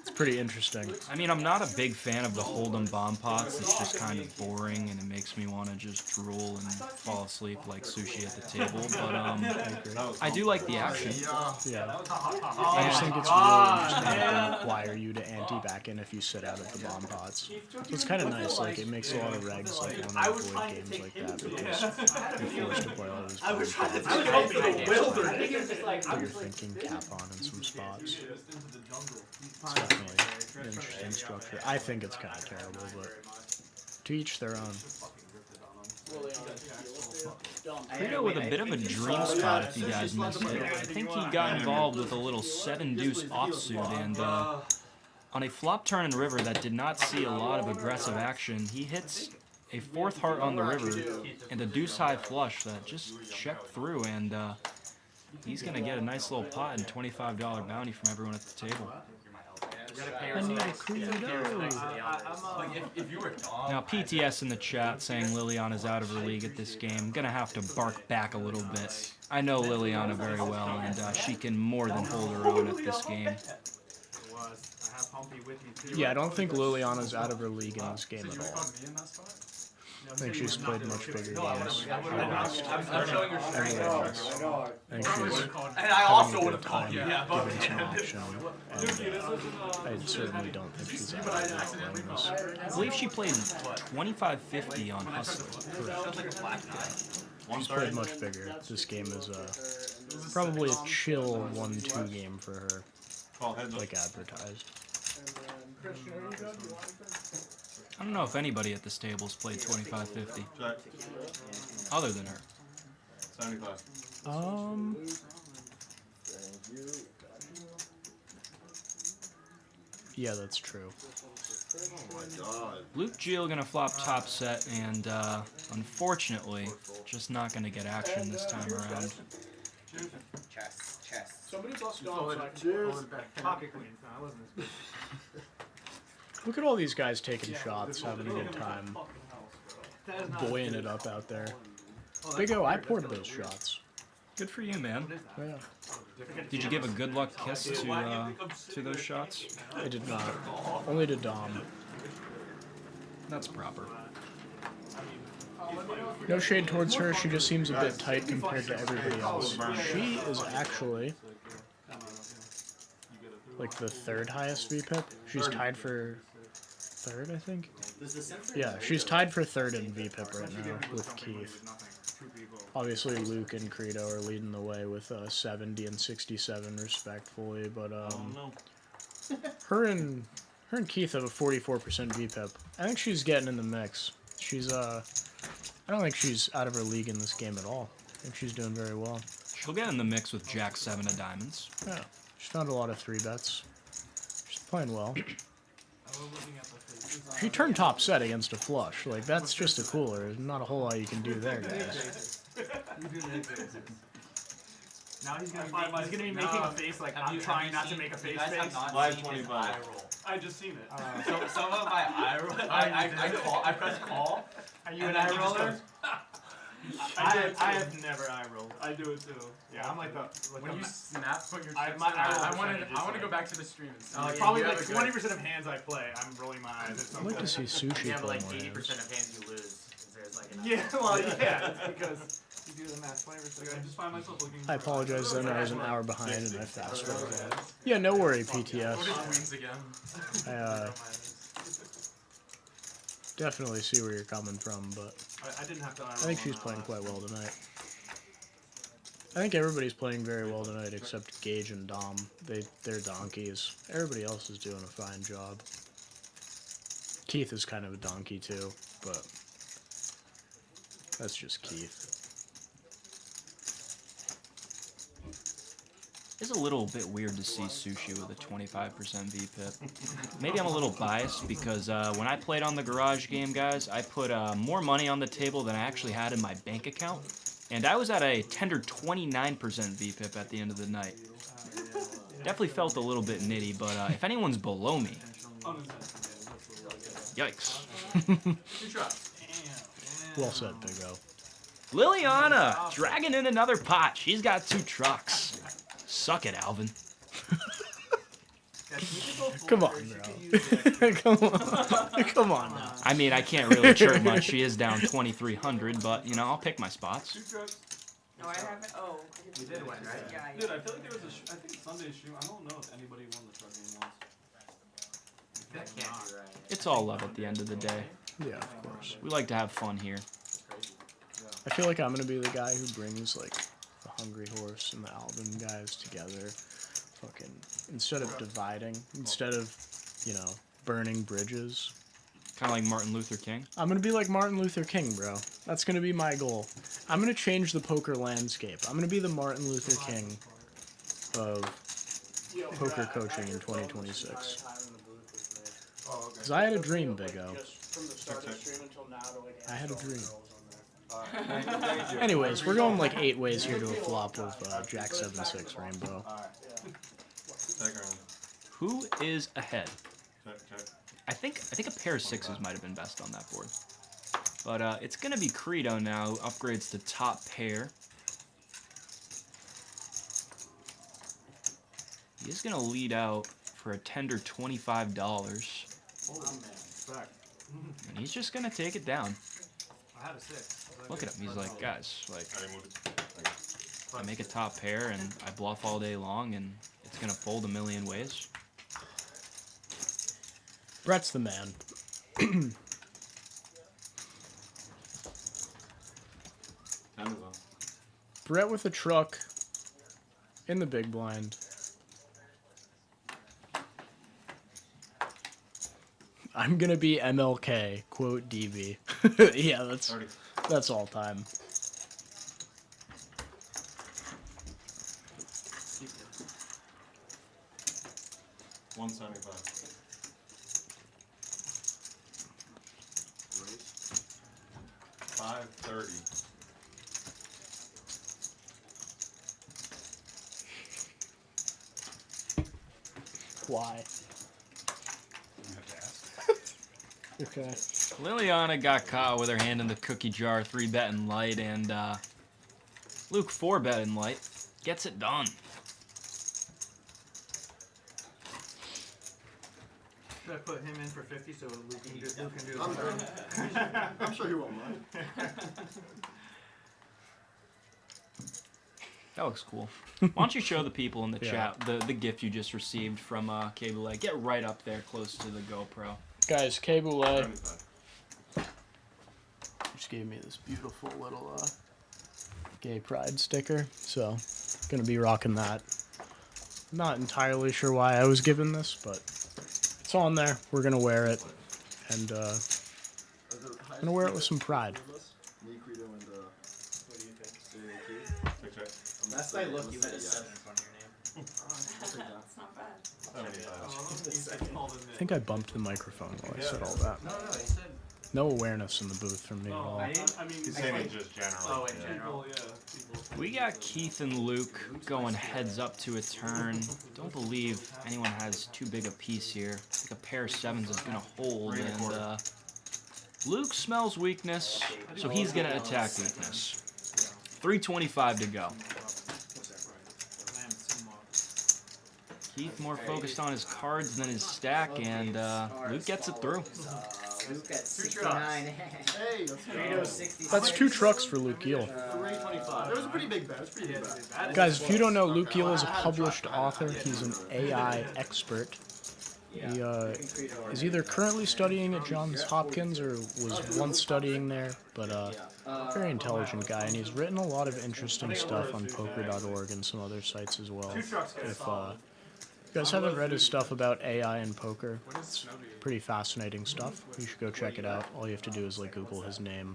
It's pretty interesting. I mean, I'm not a big fan of the Holdem bomb pots. It's just kind of boring, and it makes me want to just drool and fall asleep like sushi at the table. But I do like the action. Yeah. I just think it's really interesting to require you to ante back in if you sit out of the bomb pots. So it's kind of nice. Like, it makes a lot of regs like want to avoid games like that because you're forced to play all these bomb pots. But you're thinking cap on in some spots. It's definitely an interesting structure. I think it's kind of terrible, but to each their own. Credo with a bit of a dream spot if you guys missed it. I think he got involved with a little 7-deuce offsuit, and on a flop turn in river that did not see a lot of aggressive action, he hits a 4th heart on the river and a deuce high flush that just checked through, and he's going to get a nice little pot and $25 bounty from everyone at the table. Now PTS in the chat saying Liliana's out of her league at this game. I'm gonna have to bark back a little bit. I know Liliana very well, and she can more than hold her own at this game. Yeah, I don't think Liliana's out of her league in this game at all. I think she's played much bigger games. I'm showing your strength. I think she's And I also would have called you. Yeah, but given some action. I certainly don't think she's out of playing this. I believe she played 2550 on Hustler. She's played much bigger. This game is probably a chill 1-2 game for her, like advertised. I don't know if anybody at this table's played 2550. Other than her. 75. Yeah, that's true. Oh my god. Luke Geel gonna flop top set, and unfortunately, just not gonna get action this time around. Chess. Somebody's lost gone, so I can hold it back. Pocket queens. No, I wasn't as good. Look at all these guys taking shots, having a good time, buoying it up out there. Big O, I poured those shots. Good for you, man. Yeah. Did you give a good luck kiss to those shots? I did not. Only to Dom. That's proper. No shade towards her, she just seems a bit tight compared to everybody else. She is actually like the 3rd highest VPIP. She's tied for 3rd, I think. Yeah, she's tied for 3rd in VPIP right now with Keith. Obviously, Luke and Credo are leading the way with 70 and 67 respectfully, but her and Keith have a 44% VPIP. I think she's getting in the mix. She's I don't think she's out of her league in this game at all. I think she's doing very well. She'll get in the mix with Jack 7 of diamonds. Yeah, she's found a lot of 3-bets. She's playing well. She turned top set against a flush. Like, that's just a cooler. There's not a whole lot you can do there, guys. Now he's gonna be making a face like I'm trying not to make a face. Live 25. I just seen it. So some of my eye roll, I press call. Are you an eye roller? I have never eye rolled. I do it too. Yeah, I'm like the. When you snap, put your. I want to go back to the stream and see. Probably like 20% of hands I play, I'm rolling my eyes at some I'd like to see Sushi yeah, but play like more 80% hands. of hands you lose. There's like yeah, well, yeah, it's because you do the math 20%. I just find myself looking. I apologize then, I was an hour behind and I fast forwarded. Yeah, no worry, PTS. Queens again. I definitely see where you're coming from, but I didn't have to. I think she's playing quite well tonight. I think everybody's playing very well tonight except Gage and Dom. They're donkeys. Everybody else is doing a fine job. Keith is kind of a donkey too, but that's just Keith. It's a little bit weird to see Sushi with a 25% VPIP. Maybe I'm a little biased because when I played on the garage game, guys, I put more money on the table than I actually had in my bank account. And I was at a tender 29% VPIP at the end of the night. Definitely felt a little bit nitty, but if anyone's below me, yikes. Well said, Big O. Liliana, dragging in another pot. She's got 2 trucks. Suck it, Alvin. Come on, bro. Come on now. I mean, I can't really chirp much. She is down 2,300, but, you know, I'll pick my spots. No, I haven't. Oh, you did win, right? Yeah. Dude, I feel like there was I think Sunday's stream. I don't know if anybody won the truck game once. That can't be right. It's all love at the end of the day. Yeah, of course. We like to have fun here. I feel like I'm gonna be the guy who brings like the Hungry Horse and the Alvin guys together. Fucking instead of dividing, instead of, you know, burning bridges. Kind of like Martin Luther King. I'm gonna be like Martin Luther King, bro. That's gonna be my goal. I'm gonna change the poker landscape. I'm gonna be the Martin Luther King of poker coaching in 2026. Because I had a dream, Big O. I had a dream. Anyways, we're going like 8 ways here to a flop of Jack 7-6 Rainbow. Who is ahead? Okay. I think a pair of 6s might have been best on that board. But it's gonna be Credo now, who upgrades to top pair. He is gonna lead out for a tender $25. And he's just gonna take it down. I had a 6. Look at him. He's like, guys, like, I make a top pair and I bluff all day long and it's gonna fold a million ways. Brett's the man. Brett with a truck in the big blind. I'm gonna be MLK, quote DB. Yeah, that's all time. $175. $530. Why? You have to ask. Okay. Liliana got caught with her hand in the cookie jar, 3-betting light, and Luke 4-betting light gets it done. Should I put him in for 50 so Luke can do the I'm sure he won't mind. That looks cool. Why don't you show the people in the chat the gift you just received from Cable? Get right up there close to the GoPro. Guys, Cable just gave me this beautiful little gay pride sticker, so gonna be rocking that. Not entirely sure why I was given this, but it's on there. We're gonna wear it, and gonna wear it with some pride. Me, Credo, and What do you think? Last I looked, you had a 7 in front of your name. That's not bad. I think I bumped the microphone while I said all that. No, he said. No awareness in the booth from me at all. He's saying it just generally. Oh, in general. We got Keith and Luke going heads up to a turn. Don't believe anyone has too big a piece here. I think a pair of 7s is gonna hold, and Luke smells weakness, so he's gonna attack weakness. 3:25 to go. Keith more focused on his cards than his stack, and Luke gets it through. Luke at 69. Hey, That's 2 trucks for Luke Eel. 325. It was a pretty big bet. It was pretty big bet. Guys, if you don't know, Luke Eel is a published author. He's an AI expert. He is either currently studying at Johns Hopkins or was once studying there, but very intelligent guy, and he's written a lot of interesting stuff on poker.org and some other sites as well. If you guys haven't read his stuff about AI and poker, it's pretty fascinating stuff. You should go check it out. All you have to do is like Google his name,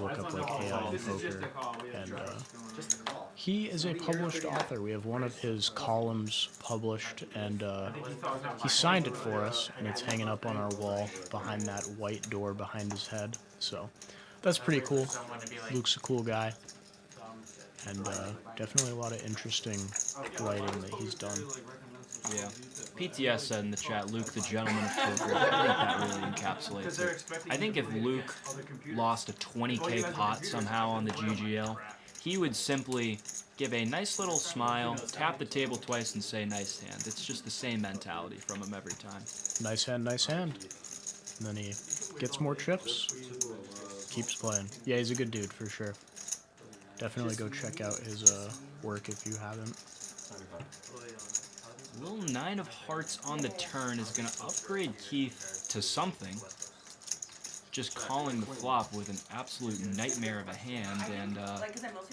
look up like AI and poker, and he is a published author. We have one of his columns published, and he signed it for us, and it's hanging up on our wall behind that white door behind his head. So that's pretty cool. Luke's a cool guy, and definitely a lot of interesting writing that he's done. Yeah. PTS said in the chat, Luke the gentleman of poker. I think that really encapsulates it. I think if Luke lost a 20k pot somehow on the GGL, he would simply give a nice little smile, tap the table twice, and say, nice hand. It's just the same mentality from him every time. Nice hand, nice hand. And then he gets more chips, keeps playing. Yeah, he's a good dude for sure. Definitely go check out his work if you haven't. Little 9 of hearts on the turn is going to upgrade Keith to something. Just calling the flop with an absolute nightmare of a hand, and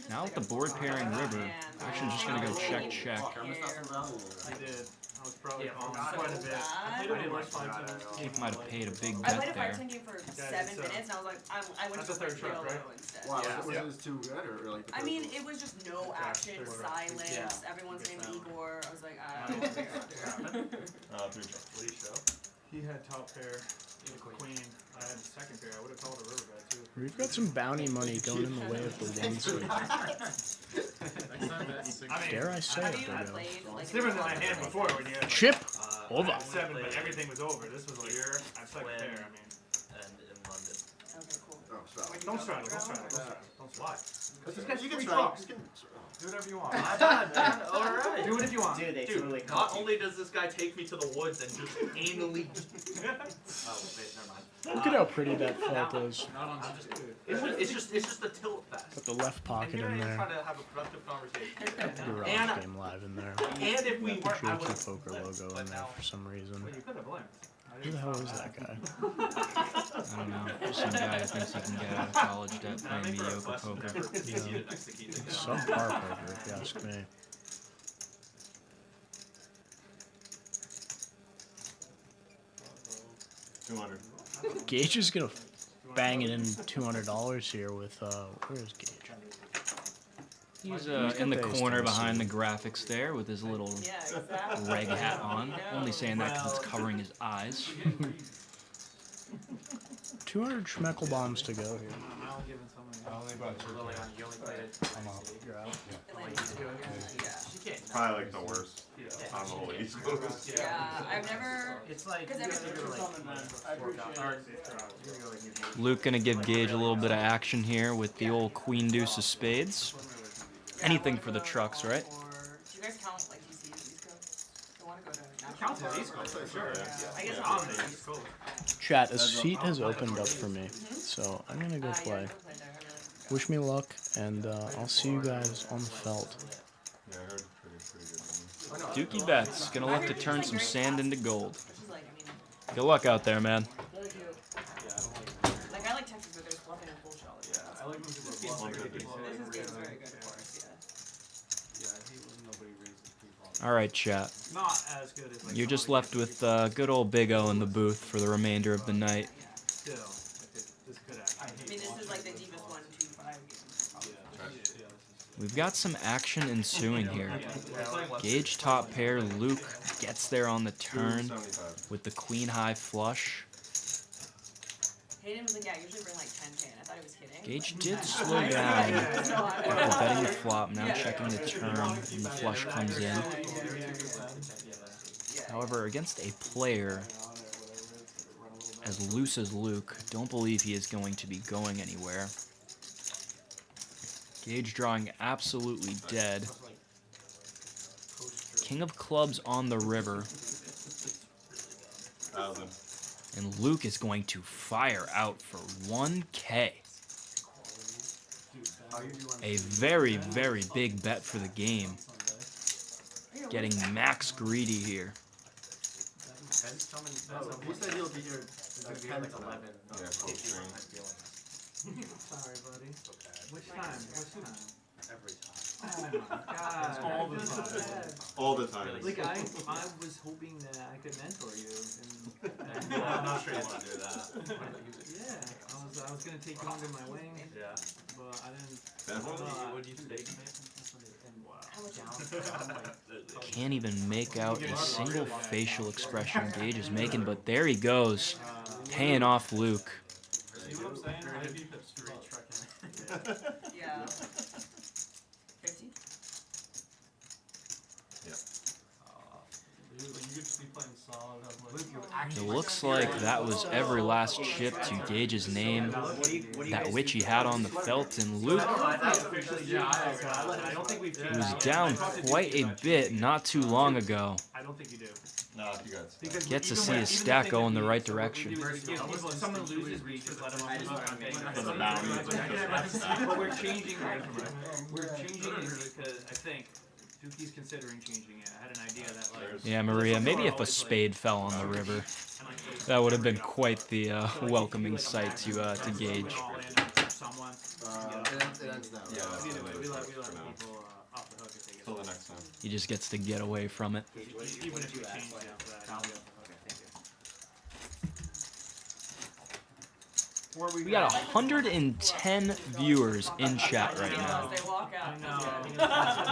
now with the board pairing river, actually just going to go check. I did. I was probably quite a bit. I played a Keith might have paid a big I played bet a there. 5-10 game for 7 minutes, and I was like, I went That's a to third truck, right? instead. Wow, Yeah. was it too good or like? I mean, it was just no action, silence. Everyone's named Igor. I was like, I don't care. 3 trucks. He had top pair, queen. I had second pair. I would have called a river bet too. We've got some bounty money going in the way of the one seed. Dare I say it, Bigo? It's different than my hand before when you had Chip over. 7, but everything was over. This was like at second pair. I mean, And in London. Okay, cool. don't straddle. Why? You can Three straddle. trucks. Do whatever you want. My bad, man. Alright. Do it if you want. Dude, they Dude, totally not caught you. only does this guy take me to the woods and just anally. Oh, wait, never mind. Look at how pretty that felt is. It's just the tilt fest. Put the left pocket and in here I am there. trying to have a productive conversation. Garage Game Live in there. And if we weren't, I would Tricky Poker logo in there for some reason. You could have blinked. Who the hell is that guy? I don't know. Just some guy who thinks he can get out of college debt playing mediocre poker. Subpar poker, if you ask me. Gage is gonna bang it in $200 here with where's Gage? He's in the corner behind the graphics there with his little reg hat on. Only saying that because it's covering his eyes. 200 Schmeckel bombs to go here. Probably like the worst on the whole East Coast. Yeah, I've never. It's like Luke gonna give Gage a little bit of action here with the old Queen Deuce of Spades. Anything for the trucks, right? Do you guys count like DC East Coast? I want to go to. Counts as East Coast for sure. I guess I'm the East Coast. Chat, a seat has opened up for me, so I'm gonna go play. Wish me luck, and I'll see you guys on the felt. Yeah, I heard pretty good. Dukey bets. Gonna look to turn some sand into gold. Good luck out there, man. Like I like Texas, but there's bluffing and bullshit all the time. I like when people This is very good for us, yeah. All right, chat. Not as good as like You're just left with good old Big O in the booth for the remainder of the night. still. This could actually. I mean, this is like the deepest 1-2-5 game. We've got some action ensuing here. Gage top pair, Luke gets there on the turn with the queen high flush. Hayden was like, yeah, I usually bring like 10K, and I thought he was kidding. Gage did slow down after betting the flop, now checking the turn when the flush comes in. However, against a player as loose as Luke, don't believe he is going to be going anywhere. Gage drawing absolutely dead. King of clubs on the river. And Luke is going to fire out for 1K. A very, very big bet for the game. Getting max greedy here. He said he'll be here at 10 11. Sorry, buddy. Which time? Which time? Every time. Oh my god. All the time. All the time. Like I was hoping that I could mentor you. And I'm not sure you want to do that. Yeah, I was gonna take you under my wing. Yeah. But I didn't. What do you take? Can't even make out a single facial expression Gage is making, but there he goes, paying off Luke. See what I'm saying? I beat the street trucking. Yeah. 50? It looks like that was every last chip to Gage's name. That which he had on the felt, and Luke was down quite a bit not too long ago. I don't think you do. No, you guys. Gets to see his stack go in the right direction. If someone loses, we just let them off. For the bounty. But we're changing it. We're changing it because I think Dukey's considering changing it. I had an idea that like. Yeah, Maria, maybe if a spade fell on the river, that would have been quite the welcoming sight to Gage. Someone. It ends now. Yeah. Either way, we let people off the hook if they get. Till the next time. He just gets to get away from it. Even if you change it after that. We got 110 viewers in chat right now.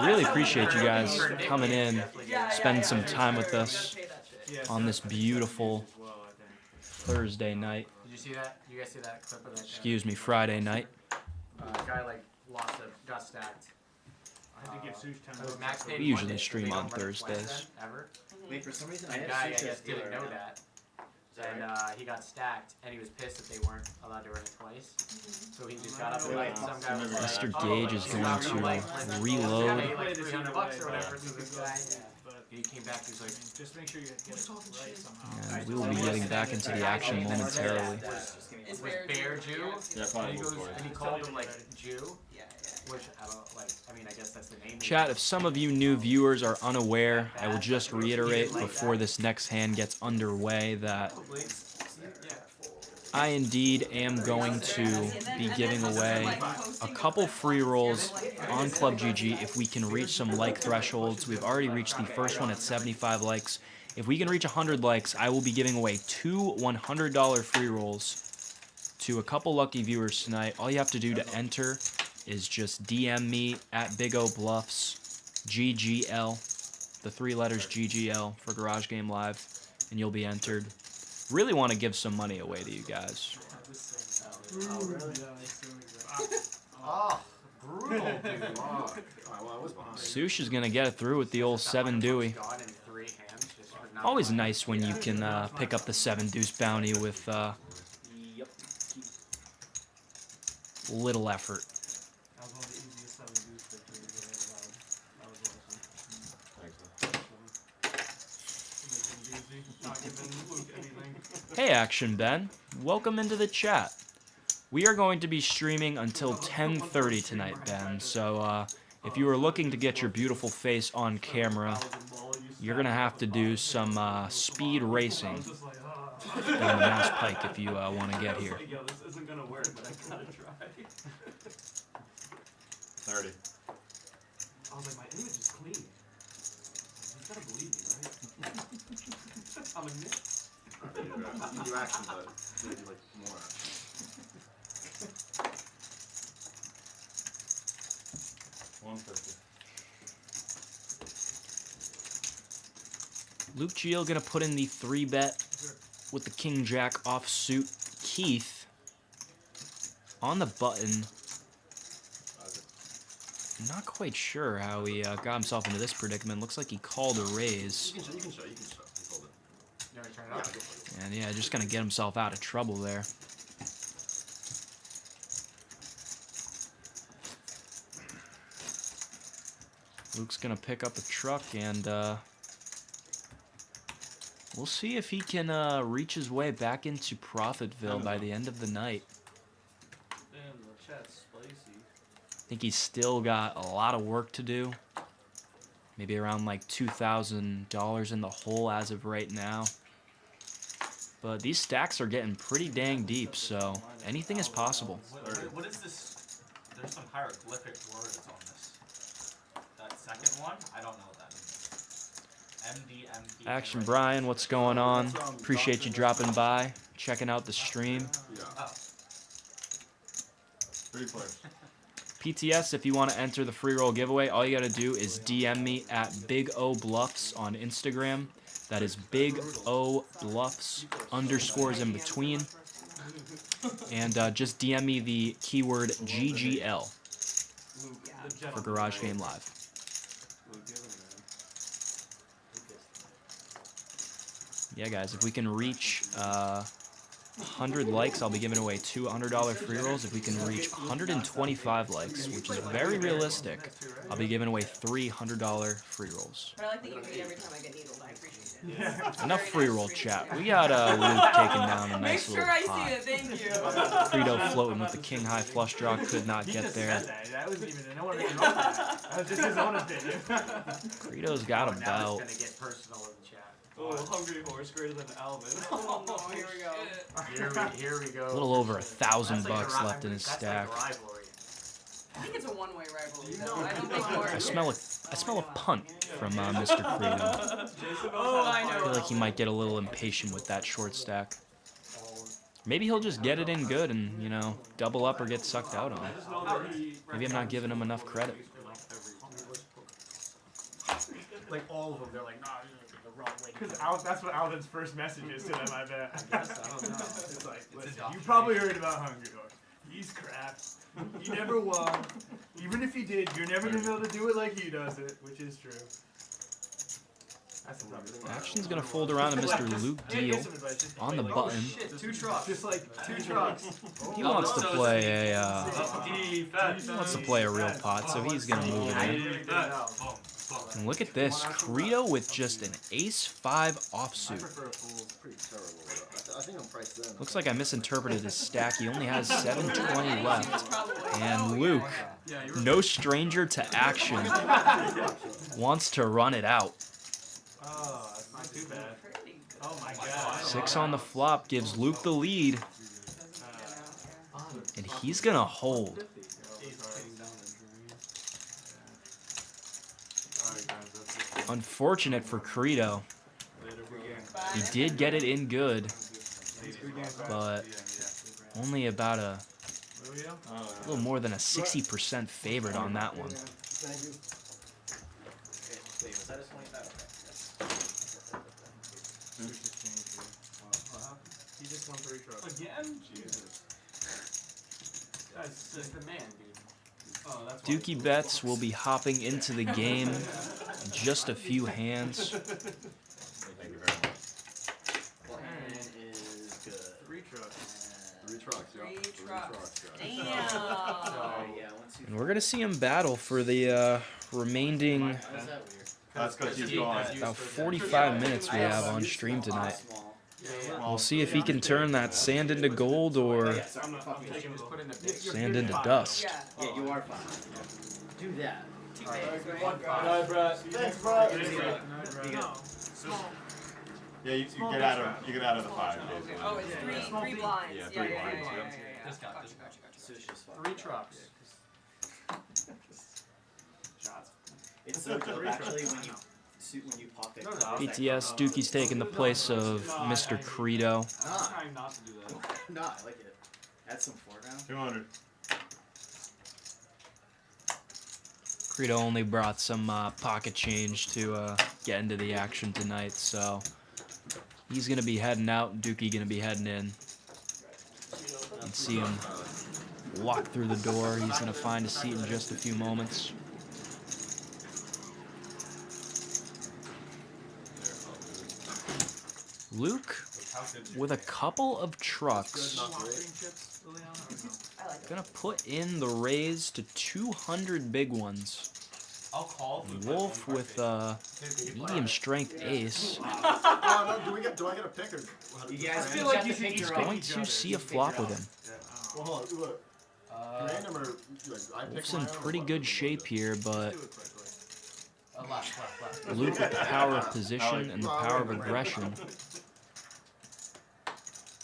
Really appreciate you guys coming in, spending some time with us on this beautiful Thursday night. Did you see that? You guys see that clip of that? Excuse me, Friday night. Guy like got stacked. I had to give Sush 10 max We usually stream on Thursdays. Ever? Wait, for some reason I That have guy, I Sush guess, as didn't dealer know now. that. Is and he got stacked, and he was pissed that they weren't allowed to run it twice. So he just got up and like some guy was like, Mr. Gage is going to reload. pay like $300 or whatever to this guy. He came back, he was like, just make sure you get it right somehow. And we will be getting back into the action momentarily. Is Bear Jew? Yeah, And probably he goes, before. and he called him like Jew. Which I don't like. I mean, I guess that's the name. Chat, if some of you new viewers are unaware, I will just reiterate before this next hand gets underway that I indeed am going to be giving away a couple free rolls on Club GG if we can reach some like thresholds. We've already reached the first one at 75 likes. If we can reach 100 likes, I will be giving away 2 $100 free rolls to a couple lucky viewers tonight. All you have to do to enter is just DM me at Big O Bluffs, GGL, the 3 letters GGL for Garage Game Live, and you'll be entered. Really want to give some money away to you guys. Oh, brutal, dude. Sush is going to get it through with the old 7 Dewey. Always nice when you can pick up the 7 deuce bounty with little effort. That was one of the easiest 7 deuce victories I've ever had. That was awesome. Making easy, not giving Luke anything. Hey Action Ben, welcome into the chat. We are going to be streaming until 10:30 tonight, Ben, so if you are looking to get your beautiful face on camera, you're going to have to do some speed racing down the Mouse Pike if you want to get here. Yo, this isn't gonna work, but I gotta try. 30. I was like, my image is clean. You gotta believe me, right? I'm like, Nick. You do action, but you do like more action. 150. Luke Geel gonna put in the 3-bet with the King Jack offsuit. Keith on the button. Not quite sure how he got himself into this predicament. Looks like he called a raise. You can show. You hold it. You already turned it off? And yeah, just gonna get himself out of trouble there. Luke's gonna pick up a truck and we'll see if he can reach his way back into Profitville by the end of the night. Damn, the chat's spicy. I think he's still got a lot of work to do. Maybe around like $2,000 in the hole as of right now. But these stacks are getting pretty dang deep, so anything is possible. What is this? There's some hieroglyphic words on this. That second one? I don't know what that means. MDMP. Action Brian, what's going on? Appreciate you dropping by, checking out the stream. Oh. 3 players. PTS, if you want to enter the free roll giveaway, all you got to do is DM me at Big O Bluffs on Instagram. That is Big O Bluffs, underscores in between. And just DM me the keyword GGL for Garage Game Live. Yeah, guys, if we can reach 100 likes, I'll be giving away 2 $100 free rolls. If we can reach 125 likes, which is very realistic, I'll be giving away 3 $100 free rolls. But I like that you read every time I get needled. I appreciate it. Enough free roll chat. We got Luke taking down a nice Make sure little I pot. see it. Thank you. Frito floating with the king high flush draw, could not He get just there. said that. That wasn't even. No one even wrote that. That was just his own opinion. Frito's got a Now belt. it's gonna get personal in the chat. Oh, hungry horse greater than Alvin. Oh no, here we go. Here we go. A little over $1,000 That's like a left in his that's stack. Like a rivalry. I think it's a one-way rivalry though. I don't think more. I smell a punt from Mr. Frito. Oh, I I know. feel like he might get a little impatient with that short stack. Maybe he'll just get it in good and, you know, double up or get sucked out on. Maybe I'm not giving him enough credit. Like all of them, they're like, nah, the wrong way. Because that's what Alvin's first message is to them, I bet. I guess, I don't know. It's like, listen, you probably heard about Hungry Horse. He's crap. He never won. Even if he did, you're never going to be able to do it like he does it, which is true. Action's gonna fold around to Mr. Luke Deal on the button. Two trucks. Just like 2 trucks. He wants to play a real pot, so he's gonna move it in. And look at this, Credo with just an ace-5 offsuit. Looks like I misinterpreted his stack. He only has 720 left. And Luke, no stranger to action, wants to run it out. Oh, that's not too bad. Oh my god. 6 on the flop gives Luke the lead. And he's gonna hold. Unfortunate for Credo. He did get it in good, but only about a little more than a 60% favorite on that one. He just won 3 trucks. Again? Jesus. That's just the man, dude. Oh, that's Dukey bets will be hopping into the game in just a few hands. Thank you very much. Plan is good. 3 trucks. 3 trucks, yeah. 3 trucks. Damn. And we're gonna see him battle for the remaining That's because he's gone. about 45 minutes we have on stream tonight. We'll see if he can turn that sand into gold or sand into dust. Yeah, you are fine. Do that. Alright, Brett. Thanks, Brett. Yeah, you get out of the 5. Basically. Oh, it's 3 blinds. Yeah, 3 blinds. Gotcha. 3 trucks. It's so dope actually when you pocket. PTS, Dukey's taking the place of Mr. Credo. Trying not to do that. No, I like it. Add some foreground. 200. Credo only brought some pocket change to get into the action tonight, so he's gonna be heading out, and Dukey gonna be heading in. You can see him walk through the door. He's gonna find a seat in just a few moments. Luke with a couple of trucks. Gonna put in the raise to 200 big ones. Wolf with a medium strength ace. Do I get a pick or? I feel like you should He's going to see a flop with him. Well, hold on. Look. Random or I pick Wolf's in mine pretty or good shape here, but Luke with the power of position and the power of aggression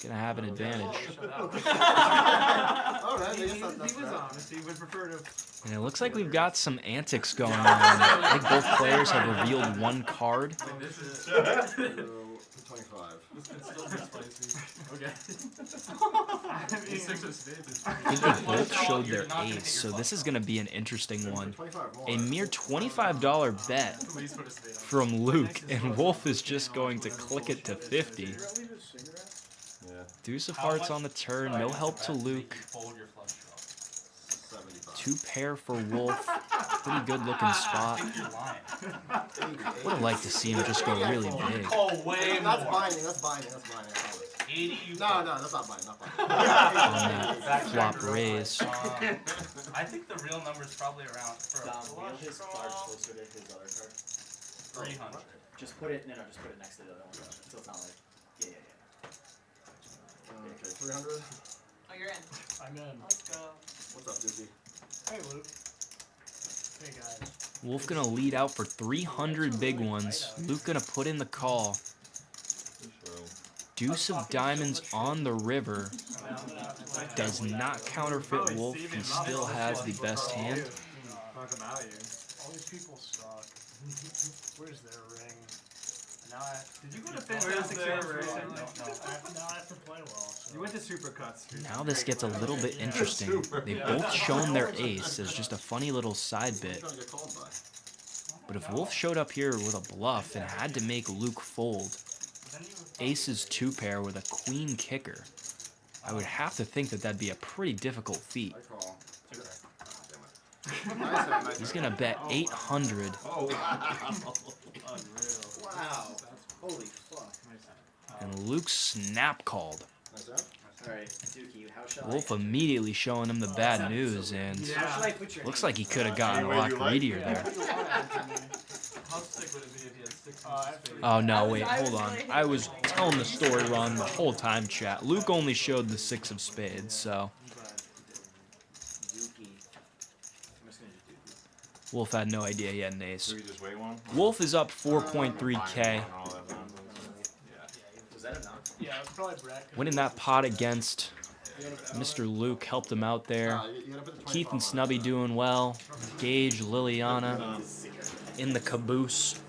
gonna have an advantage. He was honest. He would prefer to. And it looks like we've got some antics going on. I think both players have revealed one card. 25. Okay. I think they both showed their ace, so this is gonna be an interesting one. A mere $25 bet from Luke, and Wolf is just going to click it to 50. Deuce of hearts on the turn, no help to Luke. 2 pair for Wolf, pretty good looking spot. Would have liked to see him just go really big. Oh, way That's more. binding. That's binding. 80. No, that's not binding. Not binding. On that flop raise. I think the real number is probably around for a flush his card closer to his other card. 300. Just put it just put it next to the other one. So it's not like yeah. Okay, 300. Oh, you're in. I'm in. Let's go. What's up, Dukey? Hey, Luke. Hey, guys. Wolf gonna lead out for 300 big ones. Luke gonna put in the call. Deuce of diamonds on the river. Does not counterfeit Wolf. He still has the best hand. Knock him out of you. All these people suck. Where's their ring? Did you go to Fantastic Server? No, I have to play well. So. You went to Supercuts. Now this gets a little bit interesting. They've both shown their ace as just a funny little side bit. But if Wolf showed up here with a bluff and had to make Luke fold, aces 2 pair with a queen kicker, I would have to think that that'd be a pretty difficult feat. He's gonna bet 800. Wow. and Luke snap called. Alright, Dukey, how shall Wolf immediately showing him the bad news, and looks like he could have gotten a lot greedier there. How sick would it be if he had 6 Oh no, wait, hold on. I was telling the story wrong the whole time, chat. Luke only showed the 6 of spades, so. Wolf had no idea he had an ace. Wolf is up 4.3k. Was that enough? Yeah, it's probably Brett. Winning that pot against Mr. Luke helped him out there. Keith and Snubby doing well. Gage, Liliana in the caboose.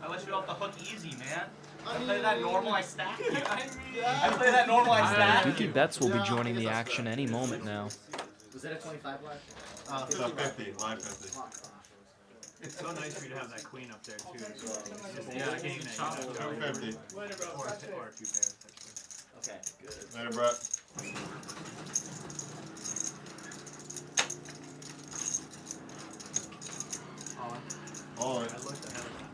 I let you off the hook easy, man. I play that normal, I stack you. I play that normal, I stack you. Dukey Bets will be joining the action any moment now. Was that a 25 live? 50, live 50. It's so nice for you to have that queen up there too. Yeah, getting that. 250. Or 2 pairs. Okay, good. Later, Brett. All in. I looked ahead of time.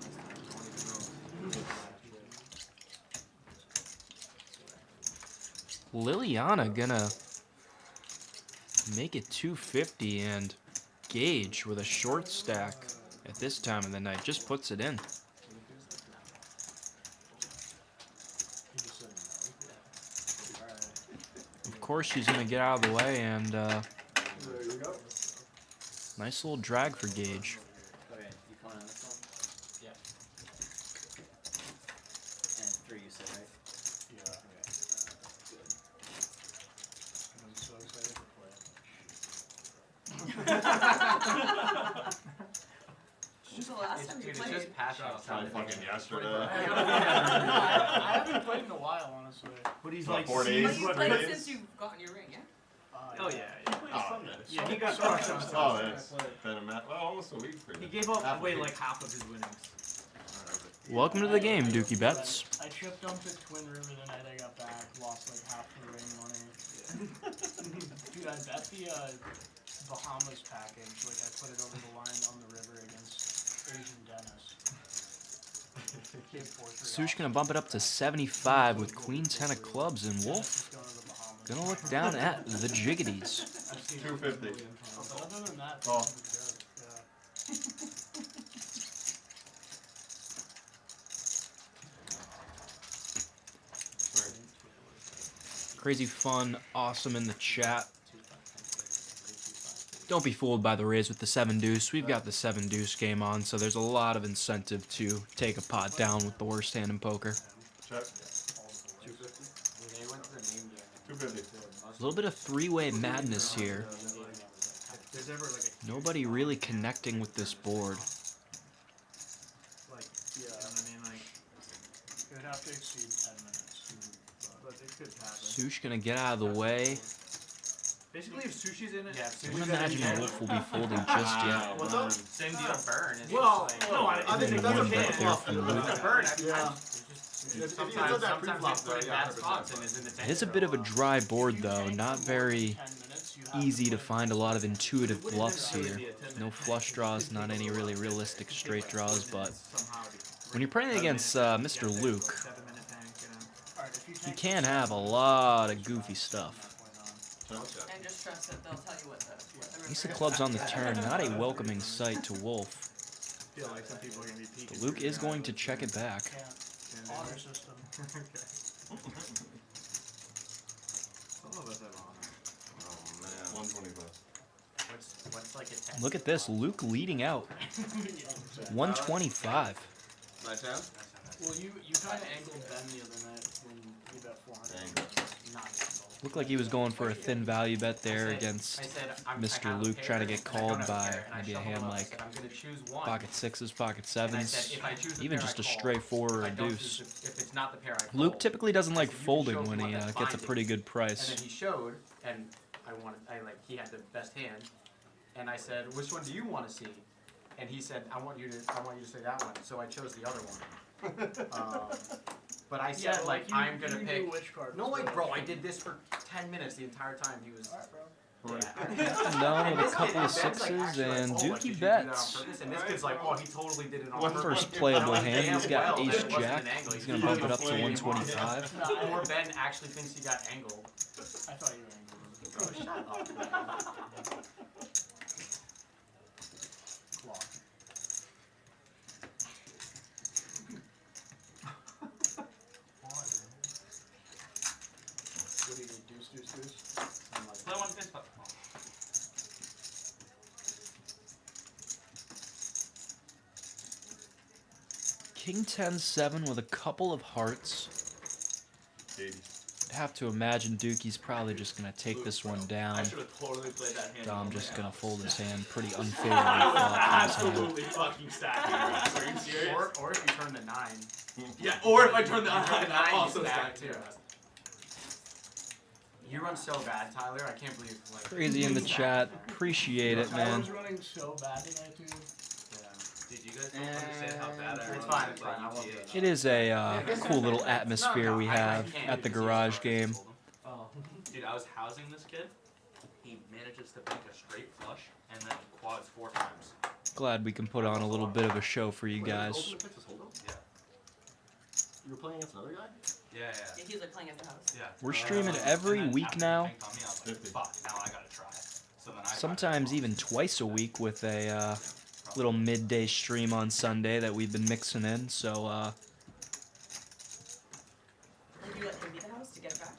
Liliana gonna make it 250, and Gage with a short stack at this time of the night just puts it in. Of course she's gonna get out of the way, and nice little drag for Gage. Okay, you calling on this one? Yeah. And 3 you said, right? Yeah. Okay. Good. I'm so excited to play. When's the last time you Dude, it's played? just passion. Probably fucking yesterday. I haven't played in a while, honestly. But he's What, like, 4 But days? you've played since you've gotten your ring, yeah? oh yeah. Oh, Yeah, he got crushed on oh, that's been a well, almost a week for you. He gave up Half a away week. like half of his winnings. Welcome to the game, Dukey Bets. I chip dumped at Twin River the night I got back, lost like half the ring money. Dude, I bet the Bahamas package, like I put it over the line on the river against Asian Dennis. Sush gonna bump it up to 75 with Queen 10 of clubs, and Wolf gonna look down at the jiggities. 250. Other than that, Oh. Crazy fun, awesome in the chat. Don't be fooled by the raise with the 7 deuce. We've got the 7 deuce game on, so there's a lot of incentive to take a pot down with the worst hand in poker. Check. 250. A little bit of 3-way madness here. Nobody really connecting with this board. Like, yeah, I mean, like, it would have to exceed 10 minutes. but it could happen. Sush gonna get out of the way. Basically, if sushi's in it, I don't imagine Wolf will be folding just yet. What's up? Same deal. Burn. Well, no, I think it One doesn't bet there flop. from Luke. Burn. Yeah. Sometimes it's put in bad spots and is in the It is a bit of a dry board though, not very easy to find a lot of intuitive bluffs here. No flush draws, not any really realistic straight draws, but when you're playing against Mr. Luke, you can have a lot of goofy stuff. And just trust that they'll tell you what the Ace of clubs on the turn, not a welcoming sight to Wolf. Feel like some people are gonna be peeking. But Luke is going to check it back. Honor system. Okay. Some of us have honor. Oh man. 125. What's like a 10? Look at this, Luke leading out. 125. Nice hand? Well, you kind of angled Ben the other night when you bet 400. Not Looked like he was going for a thin value bet there against Mr. Luke, trying to get called by maybe a hand like pocket sixes, pocket sevens, even just a straight four or a deuce. Luke typically doesn't like folding when he gets a pretty good And price. then he showed, and he had the best hand, and I said, which one do you want to see? And he said, I want you to say that one. So I chose the other one. But I said, I'm gonna pick. Which card No, bro, I did this for 10 minutes the entire time he was. Down with a couple of sixes, and Dukey bets. And this kid's like, oh, he totally did it on purpose. First playable hand, he's got ace jack. He's gonna bump it up to 125. Or Ben actually thinks he got angled. I thought you were angled. Bro, shut up. What do you need? Deuce, deuce, deuce? Play one fist puck. King 10-7 with a couple of hearts. Baby. I'd have to imagine Dukey's probably just going to take this one down. I should have totally played that hand. Dom just going to fold his hand pretty unfavorably. Absolutely fucking stacked. Are you serious? Or if you turn the 9. Yeah, or if I turn the 9, I'm also stacked too. You run so bad, Tyler. I can't believe like Crazy in the chat. Appreciate it, I man. was running so bad tonight, dude. Did you guys don't understand how bad I run? It's fine. It's fine. I love it. It is a cool little atmosphere we have at the garage game. Dude, I was housing this kid. He manages to bank a straight flush and then quads 4 times. Glad we can put on a little bit of a show for you guys. Yeah. You were playing against another guy? Yeah. Yeah, he was like playing at the house. Yeah. We're streaming every week now. Fuck, now I gotta try. So then I Sometimes even twice a week with a little midday stream on Sunday that we've been mixing in. So Like you let him be the house to get it back?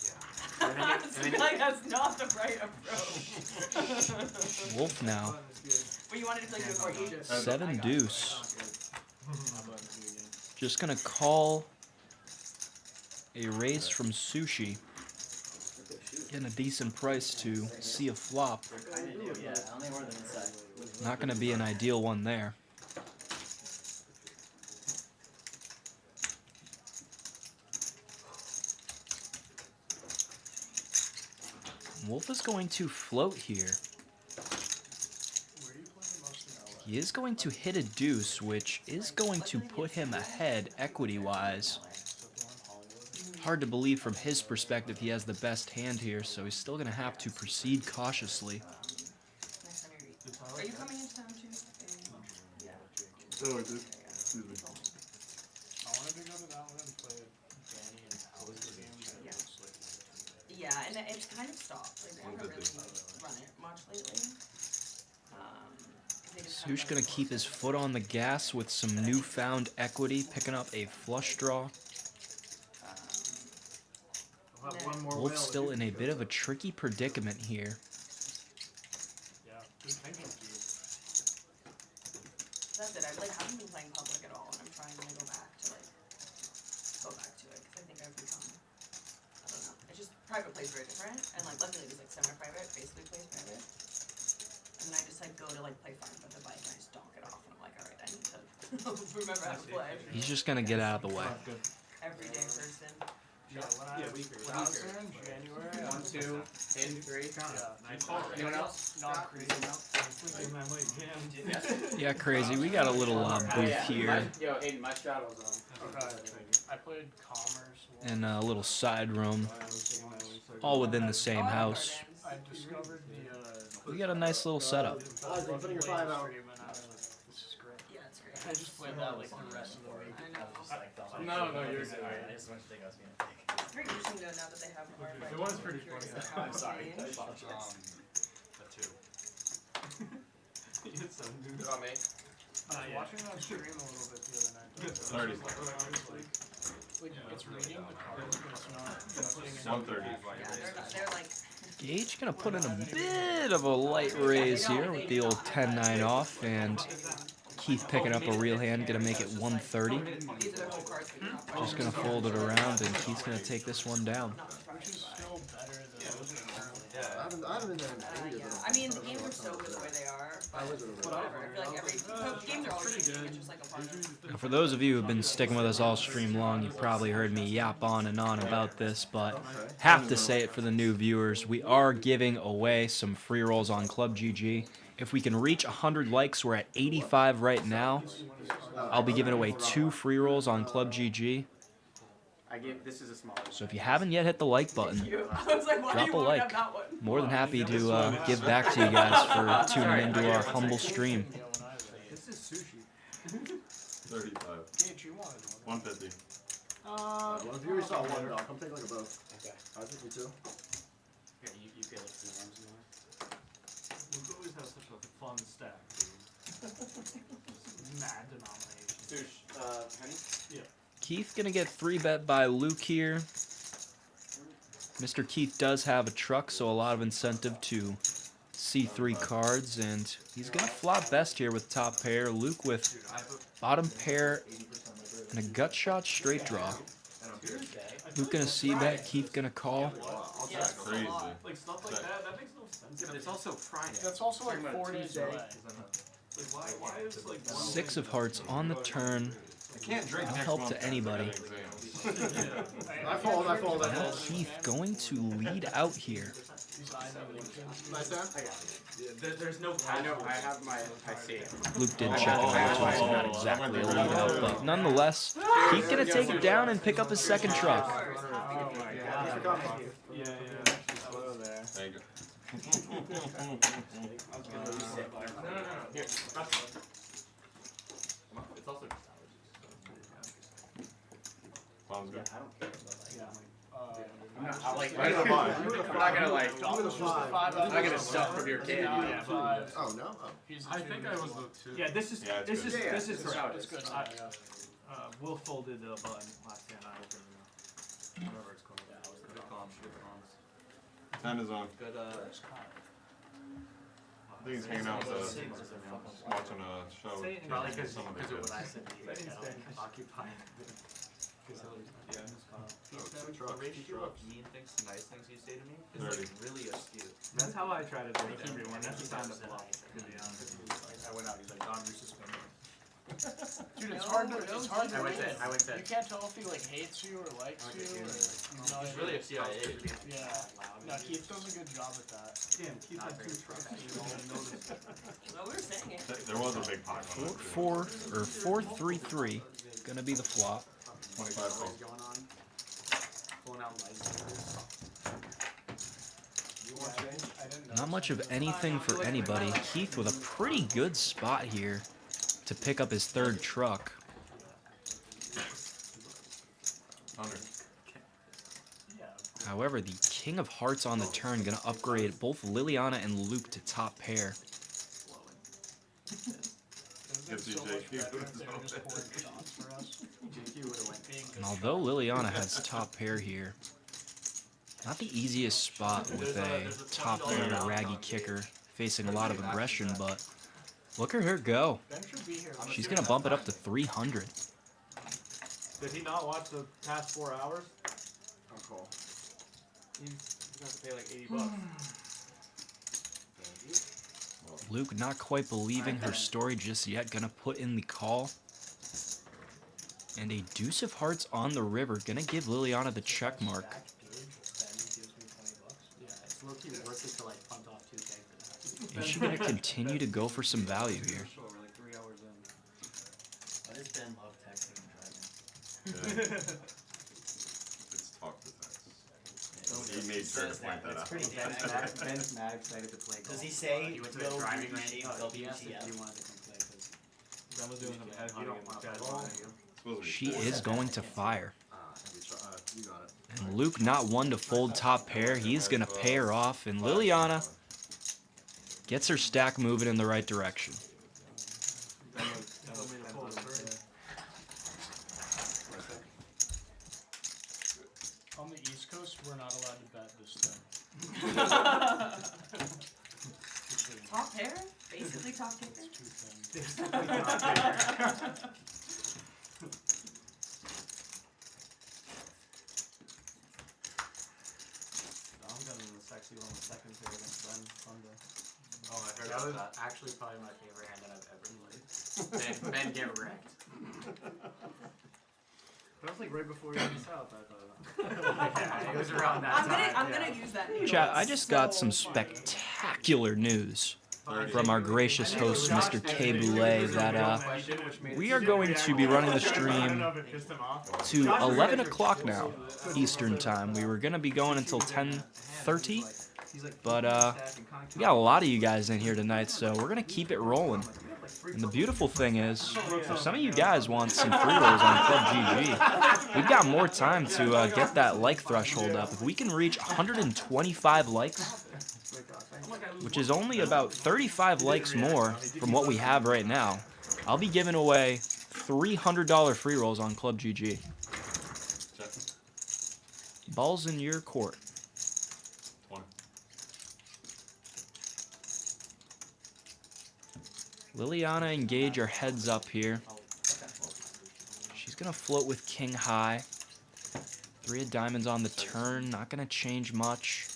Yeah. I feel like that's not the right approach. Wolf now. But you wanted to play before Egypt. 7 deuce. Just gonna call a raise from Sushi. Getting a decent price to see a flop. Not gonna be an ideal one there. Wolf is going to float here. He is going to hit a deuce, which is going to put him ahead equity-wise. Hard to believe from his perspective he has the best hand here, so he's still going to have to proceed cautiously. Are you coming into town too? Yeah. Oh, excuse me. I wanted to go to that one and play Danny and Ali's games. Yeah, and it's kind of stopped. Like, they haven't really run it much lately. Sush going to keep his foot on the gas with some newfound equity, picking up a flush draw. Wolf still in a bit of a tricky predicament here. That's it. I haven't been playing public at all, and I'm trying to go back to it because I think I've become, I don't know. It's just private plays very different, and luckily it was semi-private, basically plays private. And then I just go to play fine with the bike, and I just donk it off, and I'm like, all right, I need to remember how to play. He's just going to get out of the way. Everyday person. When I was there in January, 1, 2, in 3. Anyone else? Not crazy. Yeah, Crazy. We got a little booth here. Yo, Aiden, my shadow's on. Okay. I played Commerce. And a little side room. All within the same house. I discovered the We got a nice little setup. This is great. Yeah, it's great. I just played that the rest of the week. No, you're good. It's very interesting though now that they have more. It was pretty funny. I'm sorry. Change. The 2. It's so new. On me. I was watching that stream a little bit the other night. 30. It's reading the cards, but it's not putting in. 130. Yeah, they're like. Gage gonna put in a bit of a light raise here with the old 10-9 off, and Keith picking up a real hand, gonna make it 130. Just gonna fold it around, and Keith's gonna take this one down. Which is still better than I haven't been there in ages. I mean, the games are so good the way they are, but whatever. I feel like every games are always interesting. It's just like a part of it. Now, for those of you who've been sticking with us all stream long, you've probably heard me yap on and on about this, but have to say it for the new viewers. We are giving away some free rolls on Club GG. If we can reach 100 likes, we're at 85 right now. I'll be giving away 2 free rolls on Club GG. I gave this is a smaller. So if you haven't yet hit the like button, I was like, why do drop you a want me to like. have that one? More than happy to give back to you guys for tuning into our humble stream. This is sushi. 35. Gage, you wanted one. 150. Well, if you already saw one, dog, I'm taking like a both. Okay. I think you too. Yeah, you feel like some arms more. Luke always has such a fun stack, dude. Mad denominations. Sush, honey? Yeah. Keith gonna get 3-bet by Luke here. Mr. Keith does have a truck, so a lot of incentive to see 3 cards, and he's gonna flop best here with top pair. Luke with bottom pair and a gut shot straight draw. Luke gonna see bet, Keith gonna call. That's crazy. Like stuff like that makes no sense. Yeah, but it's also Friday. That's also like 4 days away. Like why is like 6 of hearts on the turn. I can't drink No next help month to anybody. I fold. Now Keith going to lead out here. Nice hand? There's no. I know. I have my. I see. Luke did check him out, so it's not exactly a lead out, but nonetheless, Keith gonna take it down and pick up his second truck. Oh my god. Yeah. Slow there. Thank you. Here. It's also just Sounds good. I don't care. I'm not like. Right on mine. I'm not gonna like. I'm not gonna suck from your candy. Oh, no? Oh. I think I was the 2. Yeah, this is Yeah, it's this good. is this is correct. It's good. Will folded the button last hand. I opened whatever it's called. Yeah, good comms. 10 is on. Good. I think he's hanging out with us, watching a show. Probably because Someone of did. what I said to you. Occupy. The ratio of mean things to nice things you say to me is like 30. really astute. That's how I try to drink everyone. That's the sound of bluff, to be honest. I went out, he's like, Don, you're suspended. Dude, it's hard to I went read. to. I went to. You can't tell if he like hates you or likes you or. No, He's really a CIA agent. Yeah. No, Keith does a good job at that. Damn, Keith had 2 trucks. You don't notice. No, we were saying it. There was a big pot. 4-3-3 gonna be the flop. 25 fold. Going on. Pulling out lightsabers. Not much of anything for anybody. Keith with a pretty good spot here to pick up his 3rd truck. 100. However, the King of Hearts on the turn gonna upgrade both Liliana and Luke to top pair. Gives you JQ. And although Liliana has top pair here, not the easiest spot with a top pair raggy kicker facing a lot of aggression, but look at her go. She's gonna bump it up to 300. Did he not watch the past 4 hours? I'm cool. He's gonna have to pay like $80. Luke not quite believing her story just yet, gonna put in the call. And a deuce of hearts on the river, gonna give Liliana the check mark. Yeah, it's low-key worth it to like punt off 2K for that. Is she gonna continue to go for some value here? We're like 3 hours in. Why does Ben love texting and driving? It's talk to text. He made sure to point that out. Ben's mad excited to play golf. Does he say He went to no the driving WTF? range. He asked if he wanted to come play because Ben was doing some head you hunting don't in want the to casual. She is going to fire. You got it. And Luke not one to fold top pair. He's gonna pay her off, and Liliana gets her stack moving in the right direction. On the East Coast, we're not allowed to bet this thing. Top pair? Basically top kicker? I'm going to the sexy one with second pair against Ben Sunday. Oh, I heard that was actually probably my favorite hand that I've ever played. Ben get wrecked. That was like right before you went south, I thought. Yeah, it was around that time. I'm gonna use that. Chat, I just got some spectacular news. from our gracious host, Mr. K. Boulay, that we are going to be running the stream to 11 o'clock now, Eastern Time. We were going to be going until 10:30, but we got a lot of you guys in here tonight, so we're going to keep it rolling. And the beautiful thing is, if some of you guys want some free rolls on Club GG, we've got more time to get that like threshold up. If we can reach 125 likes, which is only about 35 likes more from what we have right now, I'll be giving away $300 free rolls on Club GG. Ball's in your court. Liliana and Gage are heads up here. She's going to float with king high. 3 of diamonds on the turn, not going to change much.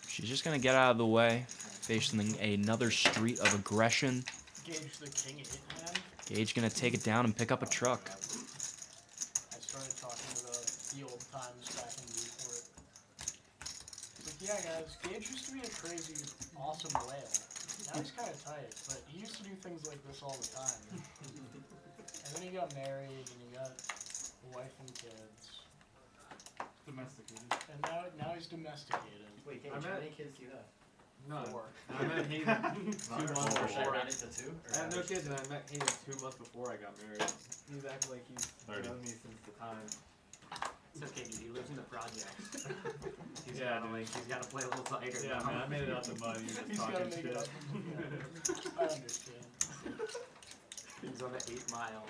She's just going to get out of the way, facing another street of aggression. Gage the king 8 hand. Gage going to take it down and pick up a truck. I started talking to the old times back in Newport. Like, yeah, guys, Gage used to be a crazy, awesome whale. Now he's kind of tight, but he used to do things like this all the time. And then he got married, and he got a wife and kids. Domesticated. And now he's domesticated. Wait, Gage, how many kids do you have? No. 4. I met Hayden 2 months before. I to 2? I have no kids, and I met Hayden 2 months before I got married. He's acted like he's known me since the time. It's okay, dude. He lives in the projects. He's Yeah, gotta, like, he's gotta play a little tighter. Yeah, man, I made it out the mud. He was He's talking gotta make shit. it up. I understand. He's on the 8 Mile.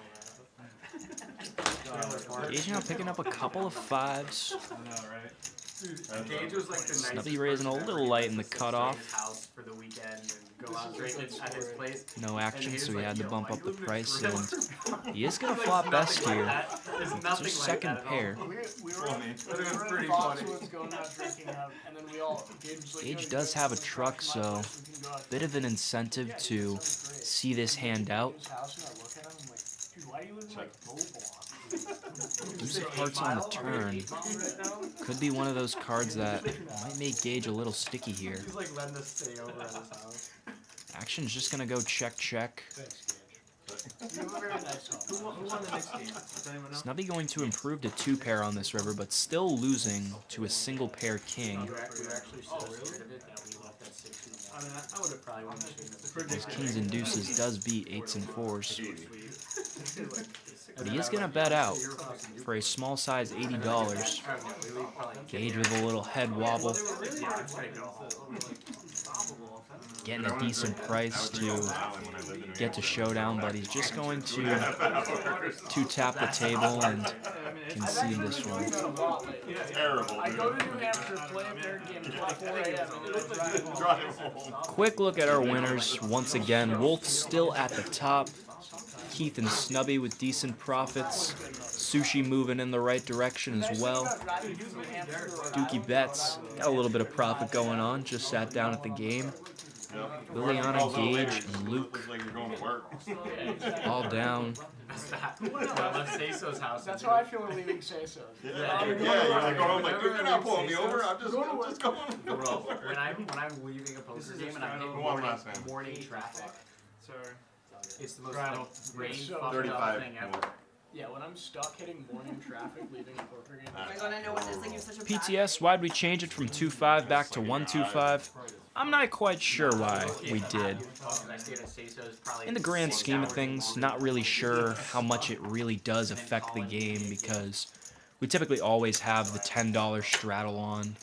Gage now picking up a couple of 5s. I know, right? Gage was like the nicest Snubby raising a little light in the cutoff. his house for the weekend and go out drinking at his place. No action, so he had to bump up the price, and and he is going to flop best here. It's their second pair. We were pretty in Foxwoods going out drinking out, and then we all Gage like, Gage does have a truck, so bit of an incentive to see this hand out. his house, and I look at him, I'm like, dude, why do you live in like Roblox? Deuce of hearts on the turn. Could be one of those cards that might make Gage a little sticky here. He's like letting us stay over at his house. Action's just going to go check, check. Thanks, Gage. You have a very nice home. Who won the next game? Does anyone know? Snubby going to improve to 2 pair on this river, but still losing to a single pair king. We were actually so scared of it that we left at 6. I mean, I would have probably won the game. His kings and deuces does beat 8s and 4s. But he is going to bet out for a small size $80. Gage with a little head wobble. Getting a decent price to get to showdown, but he's just going to 2-tap the table and concede this one. Terrible. I go to New Hampshire, play a third game until 4 a.m. and then drive home. Quick look at our winners once again. Wolf still at the top. Keith and Snubby with decent profits. Sushi moving in the right direction as well. Dukey bets got a little bit of profit going on. Just sat down at the game. Liliana, Gage, and Luke all down. Let's Sayso's house. That's how I feel when leaving Sayso's. Yeah, you're like going home like, dude, you're not pulling me over. I'm just going. Bro, when I'm leaving a poker game and I'm in morning traffic, it's the most like, brain fucked up thing ever. Yeah, when I'm stuck hitting morning traffic leaving a poker game. Oh my god, I know what this like. You're such a PTS, why'd we change it from 2-5 back to 1-2-5? I'm not quite sure why we did. In the grand scheme of things, not really sure how much it really does affect the game because we typically always have the $10 straddle on.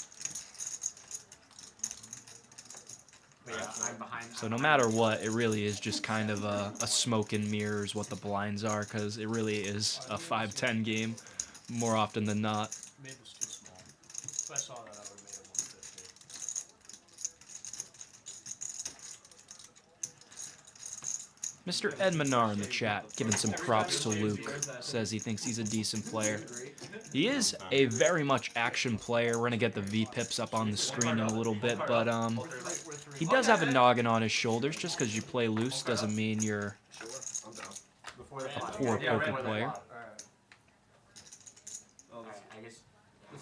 So no matter what, it really is just kind of a smoke and mirrors what the blinds are, because it really is a 5-10 game more often than not. Made this too small. If I saw that, I would have made it 150. Mr. Edminar in the chat, giving some props to Luke, says he thinks he's a decent player. He is a very much action player. We're going to get the VPips up on the screen in a little bit, but he does have a noggin on his shoulders. Just because you play loose doesn't mean you're a poor poker player.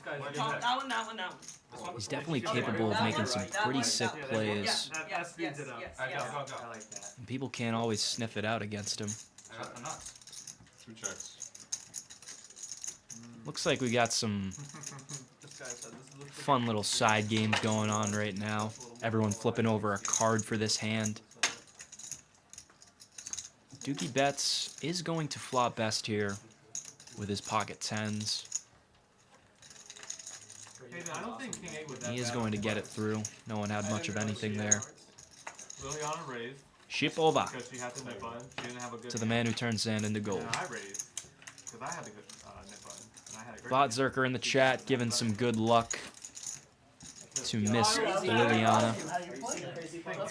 That one. He's definitely capable of making some pretty sick plays. Yes. And people can't always sniff it out against him. 2 checks. Looks like we got some fun little side games going on right now. Everyone flipping over a card for this hand. Dukey bets is going to flop best here with his pocket tens. I don't think King 8 would He is going to get it through. No one had much of anything there. Liliana raised. Ship over Because she had the nip button. She didn't have a good to the man who turned sand into gold. And I raised. Because I had the good nip button. And I had a great Botzerker in the chat giving some good luck to Miss Liliana.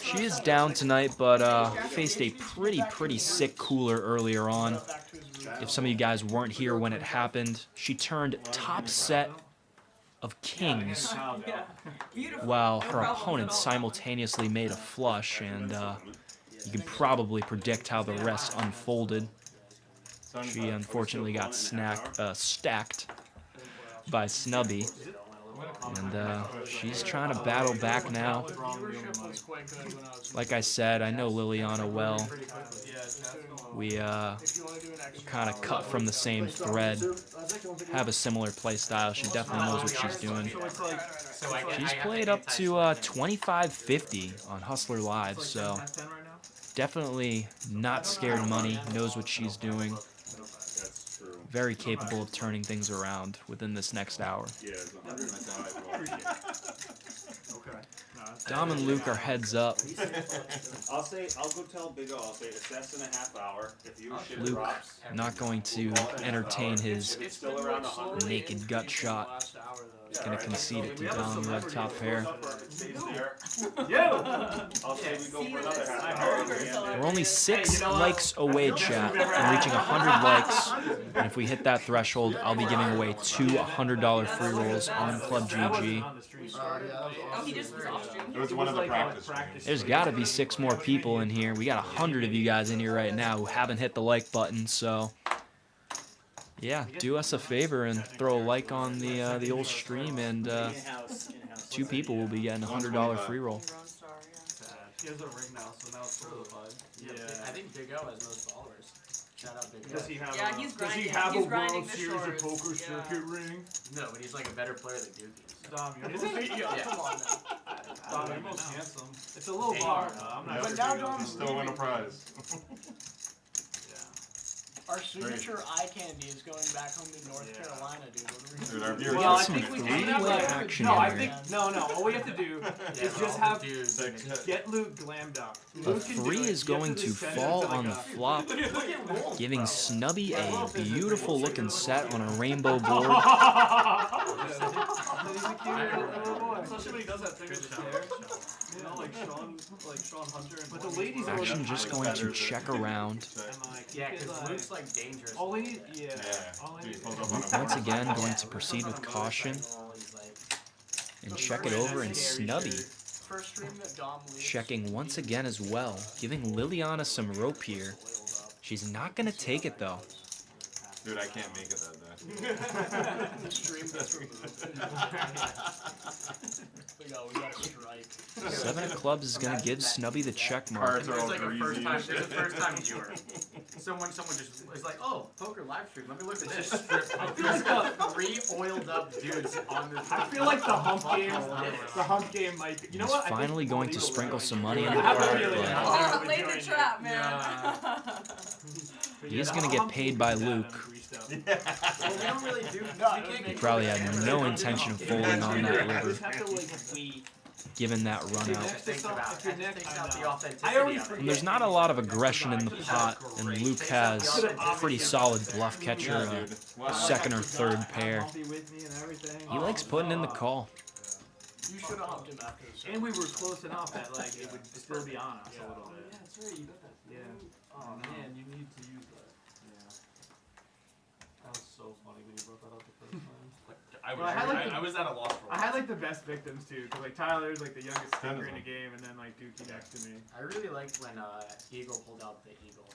She is down tonight, but faced a pretty sick cooler earlier on. If some of you guys weren't here when it happened, she turned top set of kings while her opponent simultaneously made a flush, and you can probably predict how the rest unfolded. She unfortunately got stacked by Snubby, and she's trying to battle back now. Like I said, I know Liliana well. We kind of cut from the same thread, have a similar play style. She definitely knows what she's doing. She's played up to 25.50 on Hustler Live, so definitely not scared of money, knows what she's doing. Very capable of turning things around within this next hour. Dom and Luke are heads up. I'll go tell Big O, I'll say assess in a half hour. If you shit Luke drops, not going to entertain his naked gut shot. He's going to concede it to Dom, red top pair. I'll say we go for another half hour. We're only 6 likes away, chat, from reaching 100 likes. And if we hit that threshold, I'll be giving away 2 $100 free rolls on Club GG. It was one of the practice. There's got to be 6 more people in here. We got 100 of you guys in here right now who haven't hit the like button, so yeah, do us a favor and throw a like on the old stream, and 2 people will be getting a $100 free roll. He has a ring now, so now it's full of fun. Yeah. I think Big O has most followers. Shout out Big O. Does he have Yeah, he's grinding. Does he have He's a grinding World the Series of shorts. Poker Yeah. circuit ring? No, but he's like a better player than Dukey. Dom, you're Is it? Yeah, come on now. Dom, you're most handsome. It's a low bar, though. I'm not But now sure. Dom's Still win a prize. Our signature eye candy is going back home to North Carolina, dude. What Dude, are our we beer doing? Well, I Some think we three-way have like action no, in I here. think no. All we have to do is just have get Luke glammed up. A Luke can do 3 it. is Get going the to center fall to like on the a- flop, Look at Wolf. giving Snubby a beautiful looking set on a rainbow board. He's a cute little boy. Especially when he does that thing with his hair. You know, like Sean Hunter. But the ladies are Action just going to check around. Yeah, because Luke's like dangerous. All we need, yeah. All I Dude, need- hold up on a Once again, going to proceed with caution and check it over, and Snubby First stream that Dom leaves. checking once again as well, giving Liliana some rope here. She's not going to take it though. Dude, I can't make it that day. The stream gets removed. We got a strike. 7 of clubs is going to give Snubby the check mark. Cards are There's all like a greasy. there's a first time viewer. Someone just is like, oh, poker live stream. Let me look at this. I feel like 3 oiled up dudes on this. I feel like the hump game might be. You know He's what? I think finally going to Bonito sprinkle will some like money it. in the I have a cart, feeling but I'll Oh, laid the trap, man. he is going to get paid by Luke. Well, we don't really do. He probably had no intention of folding on that river, Just have to like wait. given that run out. Thinks out the authenticity. I already of it. And there's not a lot of aggression in the pot, and Luke has a pretty solid bluff catcher, a second or third pair. Humpy with me and everything. He likes putting in the call. You should have humped him after the And we were close enough that like it would still be on us a little bit. Yeah, that's right. You got that. Yeah. Oh man, you need to use that. Yeah. That was so funny when you brought that up the first time. I was at a loss for I had like the best victims too, cause like Tyler's like the youngest stinker in the game, and then like Dukey next to me. I really liked when Eagle pulled out the eagle.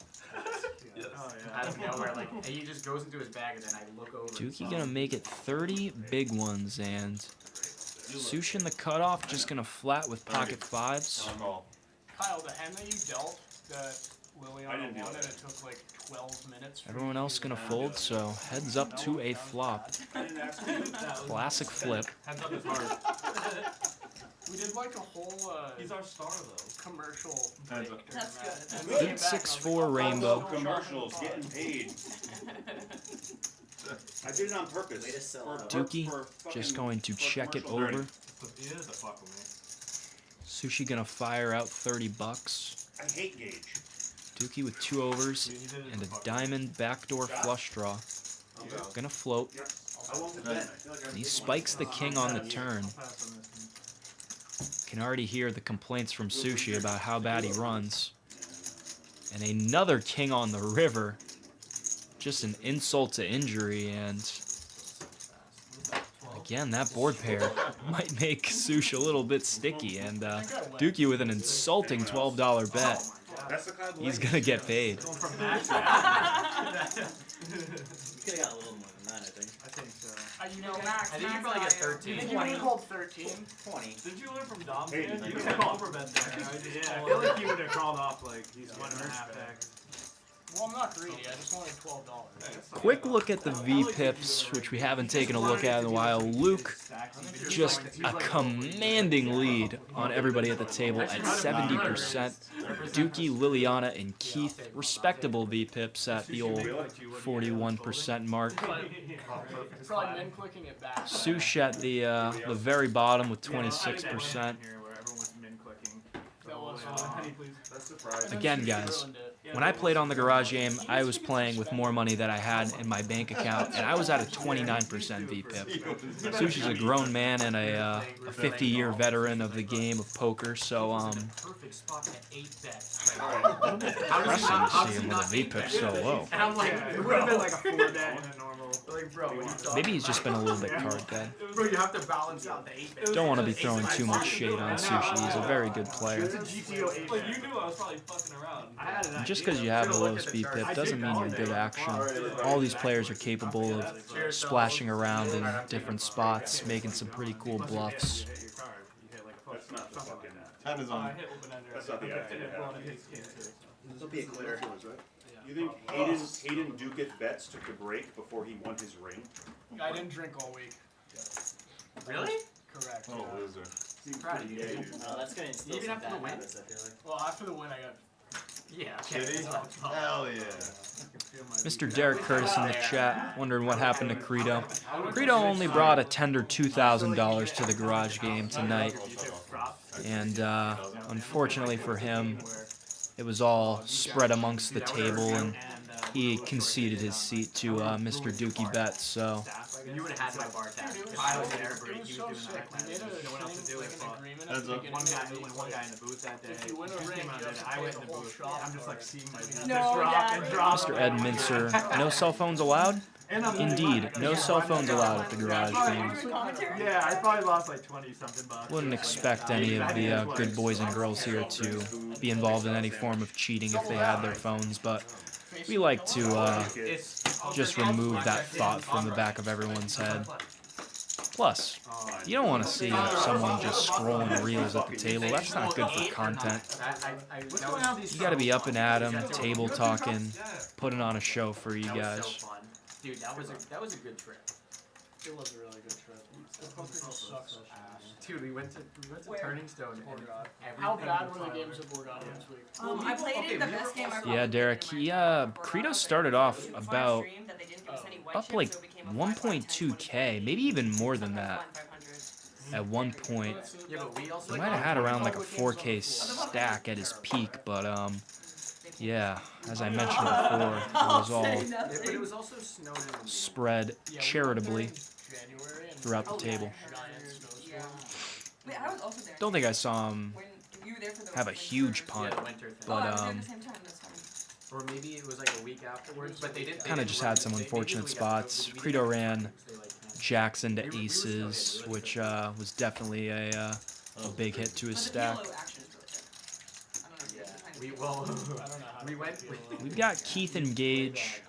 Yes. Oh yeah. Out of nowhere, like and he just goes into his bag, and then I look over. Dukey gonna make it 30 big ones, and Sushi in the cutoff just gonna flat with pocket fives. Kyle, the hand that you dealt that Liliana won, and it took like 12 minutes. Everyone else gonna fold, so heads up to a flop. Classic flip. Heads up is hard. We did like a whole He's our star though. Commercial. Heads up. That's good. Good 6-4 rainbow. Commercials, getting paid. I did it on purpose. Dukey just going to check it over. He is a fuck with me. Sushi gonna fire out 30 bucks. I hate gauge. Dukey with 2 overs and a diamond backdoor flush draw. Gonna float. And he spikes the king on the turn. Can already hear the complaints from Sushi about how bad he runs. And another king on the river. Just an insult to injury, and again, that board pair might make Sushi a little bit sticky, and Dukey with an insulting $12 bet. He's gonna get paid. You could have got a little more than that, I think. I think so. You know, I think you probably get 13. You think you would have called 13? 20. Did you learn from Dom? You could have overbet there. Yeah, I feel like he would have called off like he's 1.5x. Well, I'm not greedy. I just wanted $12. Quick look at the V-pips, which we haven't taken a look at in a while. Luke, just a commanding lead on everybody at the table at 70%. Dukey, Liliana, and Keith, respectable V-pips at the old 41% mark. Probably min clicking it back. Sush at the very bottom with 26%. Again, guys, when I played on the garage game, I was playing with more money that I had in my bank account, and I was at a 29% VPIP. Sushi's a grown man and a 50-year veteran of the game of poker, so impressive to see him with a VPIP so low. And I'm like, it would have been like a 4-bet in a normal. Like, bro, Maybe he's just been a little bit card dead. Bro, you have to balance out the 8-bet. Don't want to be throwing too much shade on Sushi. He's a very good player. It's a GTO 8-bet. Like, you knew I was probably fucking around. Just because you have the lowest VPIP doesn't mean you're good action. All these players are capable of splashing around in different spots, making some pretty cool bluffs. That's not the fucking 10 is on. That's not the acting. It'll be a quitter. You think Hayden Duke bets took a break before he won his ring? I didn't drink all week. Really? Correct. Oh, loser. I'm proud of you. That's gonna instill Even some after the bad win? habits, I feel like. Well, after the win, I got. Yeah. Shitty? Hell yeah. Mr. Derek Curtis in the chat, wondering what happened to Credo. Credo only brought a tender $2,000 to the garage game tonight, and unfortunately for him, it was all spread amongst the table, and he conceded his seat to Mr. Dukey Betts, so... You would have had my bar tab. If I was there, he was doing that. No one else to do it. One guy in the booth that day. If you win a ring, you have to I pay went the in the whole booth. shop. I'm just like seeing my No, drop. Mr. Ed Mincer, no cell phones allowed? Indeed, no cell phones allowed at the garage games. Yeah, I probably lost like 20-something bucks. Wouldn't expect any of the good boys and girls here to be involved in any form of cheating if they had their phones, but we like to just remove that thought from the back of everyone's head. Plus, you don't want to see someone just scrolling reels at the table. That's not good for content. You got to be up and at 'em, table talking, putting on a show for you guys. Dude, that was a good trip. It was a really good trip. The poker just sucks. Dude, we went to Turning Stone. How bad were the games at Borgata this week? I played the best game I Yeah, Derek. Credo started off about up like 1.2K, maybe even more than that. At one point, he might have had around like a 4K stack at his peak, but yeah, as I mentioned before, it was all spread charitably throughout the table. Wait, I was also there. Don't think I saw him have a huge punt, but Or maybe it was like a week afterwards, but they didn't. Kind of just had some unfortunate spots. Credo ran jacks into aces, which was definitely a big hit to his stack. We well, we went. We've got Keith and Gage.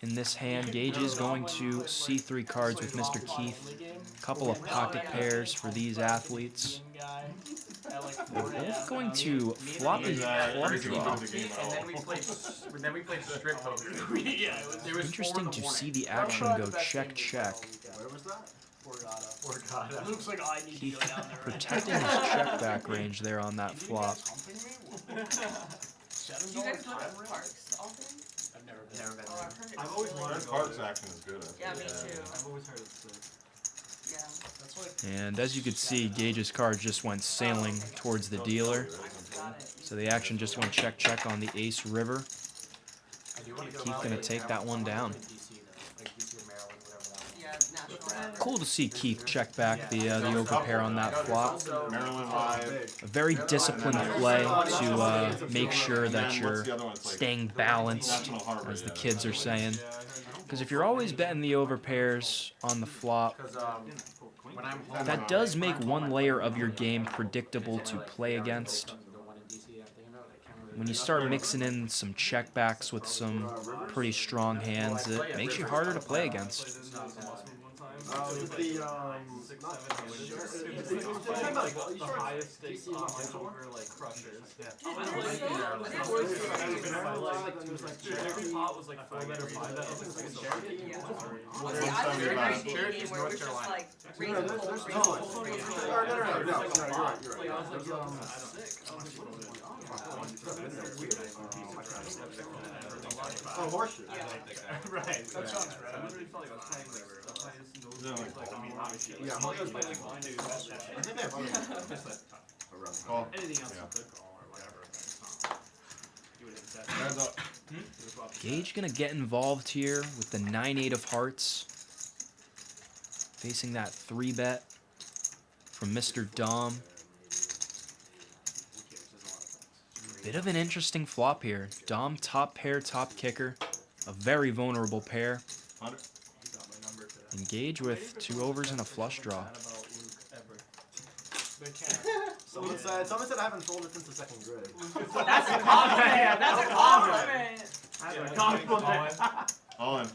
In this hand, Gage is going to C3 cards with Mr. Keith. Couple of pocket pairs for these athletes. They're both going to flop a flush draw. And then we played strip poker. Interesting to see the action go check, check. Where was that? Borgata. Looks like I need to go down there. Protecting his check back range there on that flop. Do you guys look at parks often? I've never been. Oh, I've heard it's I've always sick. wanted That Park's action is good. Yeah, me too. I've always heard it's sick. Yeah. That's like And as you could see, Gage's card just went sailing towards the dealer. So the action just went check, check on the ace river. Keith gonna take that one down. Yeah, national. Cool to see Keith check back the overpair on that flop. Maryland Live. A very disciplined play to make sure that you're staying balanced, as the kids are saying. Because if you're always betting the overpairs on the flop, that does make one layer of your game predictable to play against. When you start mixing in some checkbacks with some pretty strong hands, it makes you harder to play against. The highest stakes online poker, like crushers. Every pot was like 4 bet or 5 bet. Honestly, I was very game where it was just like raising Oh, horseshoe. Yeah. Right. That sounds right. I literally felt like I was playing the highest in those. Like, I mean, obviously. Yeah, I was playing like blind dudes. I think they have other Call. Anything else you could call or whatever. Do it in that. Gage gonna get involved here with the 9-8 of hearts. Facing that 3-bet from Mr. Dom. Bit of an interesting flop here. Dom top pair, top kicker. A very vulnerable pair. Engage with 2 overs and a flush draw. Someone said I haven't folded since the second grade. That's a compliment. Yeah, that's a compliment. All in.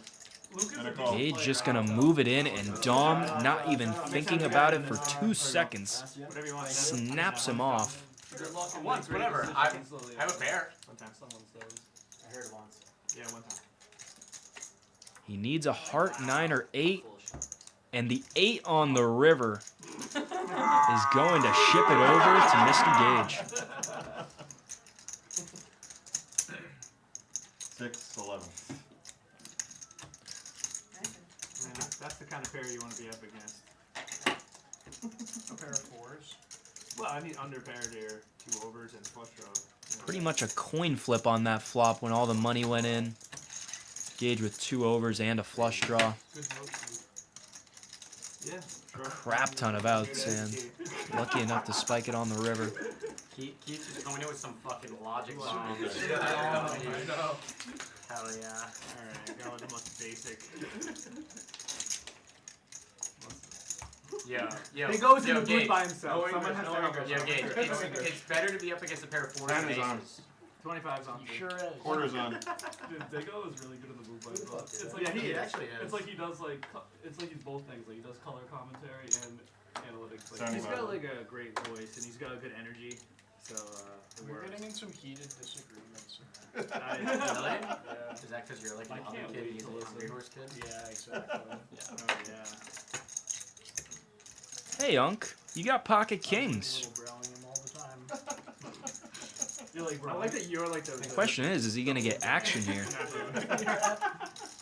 And a call. Gage just gonna move it in, and Dom, not even thinking about it for 2 seconds, snaps him off. Once, whatever. I have a pair. Sometimes someone says. I heard it once. Yeah, one time. He needs a heart 9 or 8, and the 8 on the river is going to ship it over to Mr. Gage. 6-11. Man, that's the kind of pair you want to be up against. a pair of 4s. Well, I mean underpaired here, 2 overs and flush draw. Pretty much a coin flip on that flop when all the money went in. Gage with 2 overs and a flush draw. Yeah. A crap ton of outs, and lucky enough to spike it on the river. Keith's just coming in with some fucking logic bombs. I know. Hell yeah. Alright, go with the most basic. Yeah. He goes in the booth by himself. Someone has to help him. Yeah, Gage. It's better to be up against a pair of 4s Time than is on. aces. 25's on. Sure is. Quarters on. Dude, Diggo is really good at the booth by himself. It's like Yeah, he actually is. It's like he does like it's like he's both things. Like he does color commentary and analytics. Like, Sounding he's got level. like a great voice and he's got a good energy. So it We're works. getting in some heated disagreements. Really? Yeah. Is that because you're like I the other can't kid, wait he's to a listen. Hungry Horse kid? Yeah, exactly. Oh yeah. Hey, Unc, you got pocket kings. Little growling him all the time. You're like, bro. I like that you're like the Question is he gonna get action here?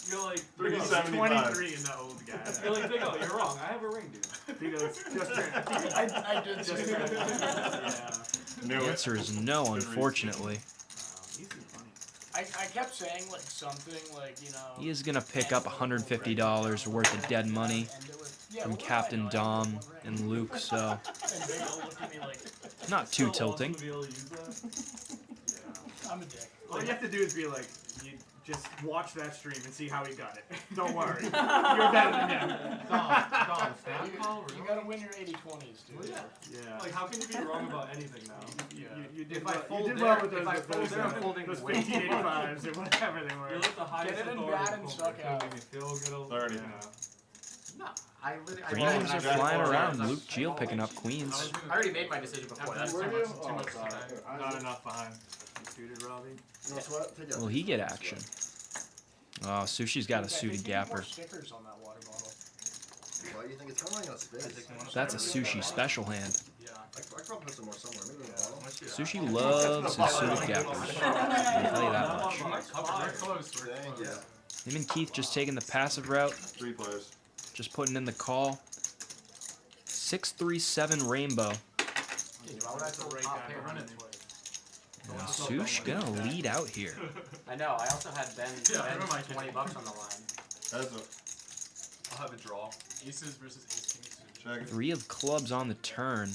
You're like 375. 23 and the old guy. You're like, Diggo, you're wrong. I have a ring, dude. Diggo, just turn. I did Just say turn. that. Yeah. Knew The it. answer is no, unfortunately. He's too funny. I kept saying like something like, you know. He is gonna pick up $150 worth of dead money from Captain Dom and Luke, so And they all looked at me like, not too tilting. To be able to use that. I'm a dick. All you have to do is be like, you just watch that stream and see how he got it. Don't worry. You're better than him. You gotta win your 80-20s, dude. Yeah. Like, how can you be wrong about anything now? You did If I well, fold you did there- well with if I fold there, I'm folding those way too 1585s or whatever they were. You're like the highest Get it in authority bad and poker. stuck out. Make me feel good. 30. No, I literally. Queens are flying around. Luke Geel picking up I queens. already made my decision before. That's too much. Not enough behind. Suited Robbie. Will he get action? Oh, Sushi's got a suited gapper. Stickers on that water bottle. Why do you think it's coming on space? That's a Sushi special hand. I could probably put some more somewhere. Maybe in the bottle. Sushi loves his suited gappers. I'll tell you that much. Thank you. Him and Keith just taking the passive route. 3 players. Just putting in the call. 6-3-7 rainbow. Now Sush gonna lead out here. I know. I also had Ben's $20 on the line. I'll have a draw. Aces versus ace kings. Check. 3 of clubs on the turn.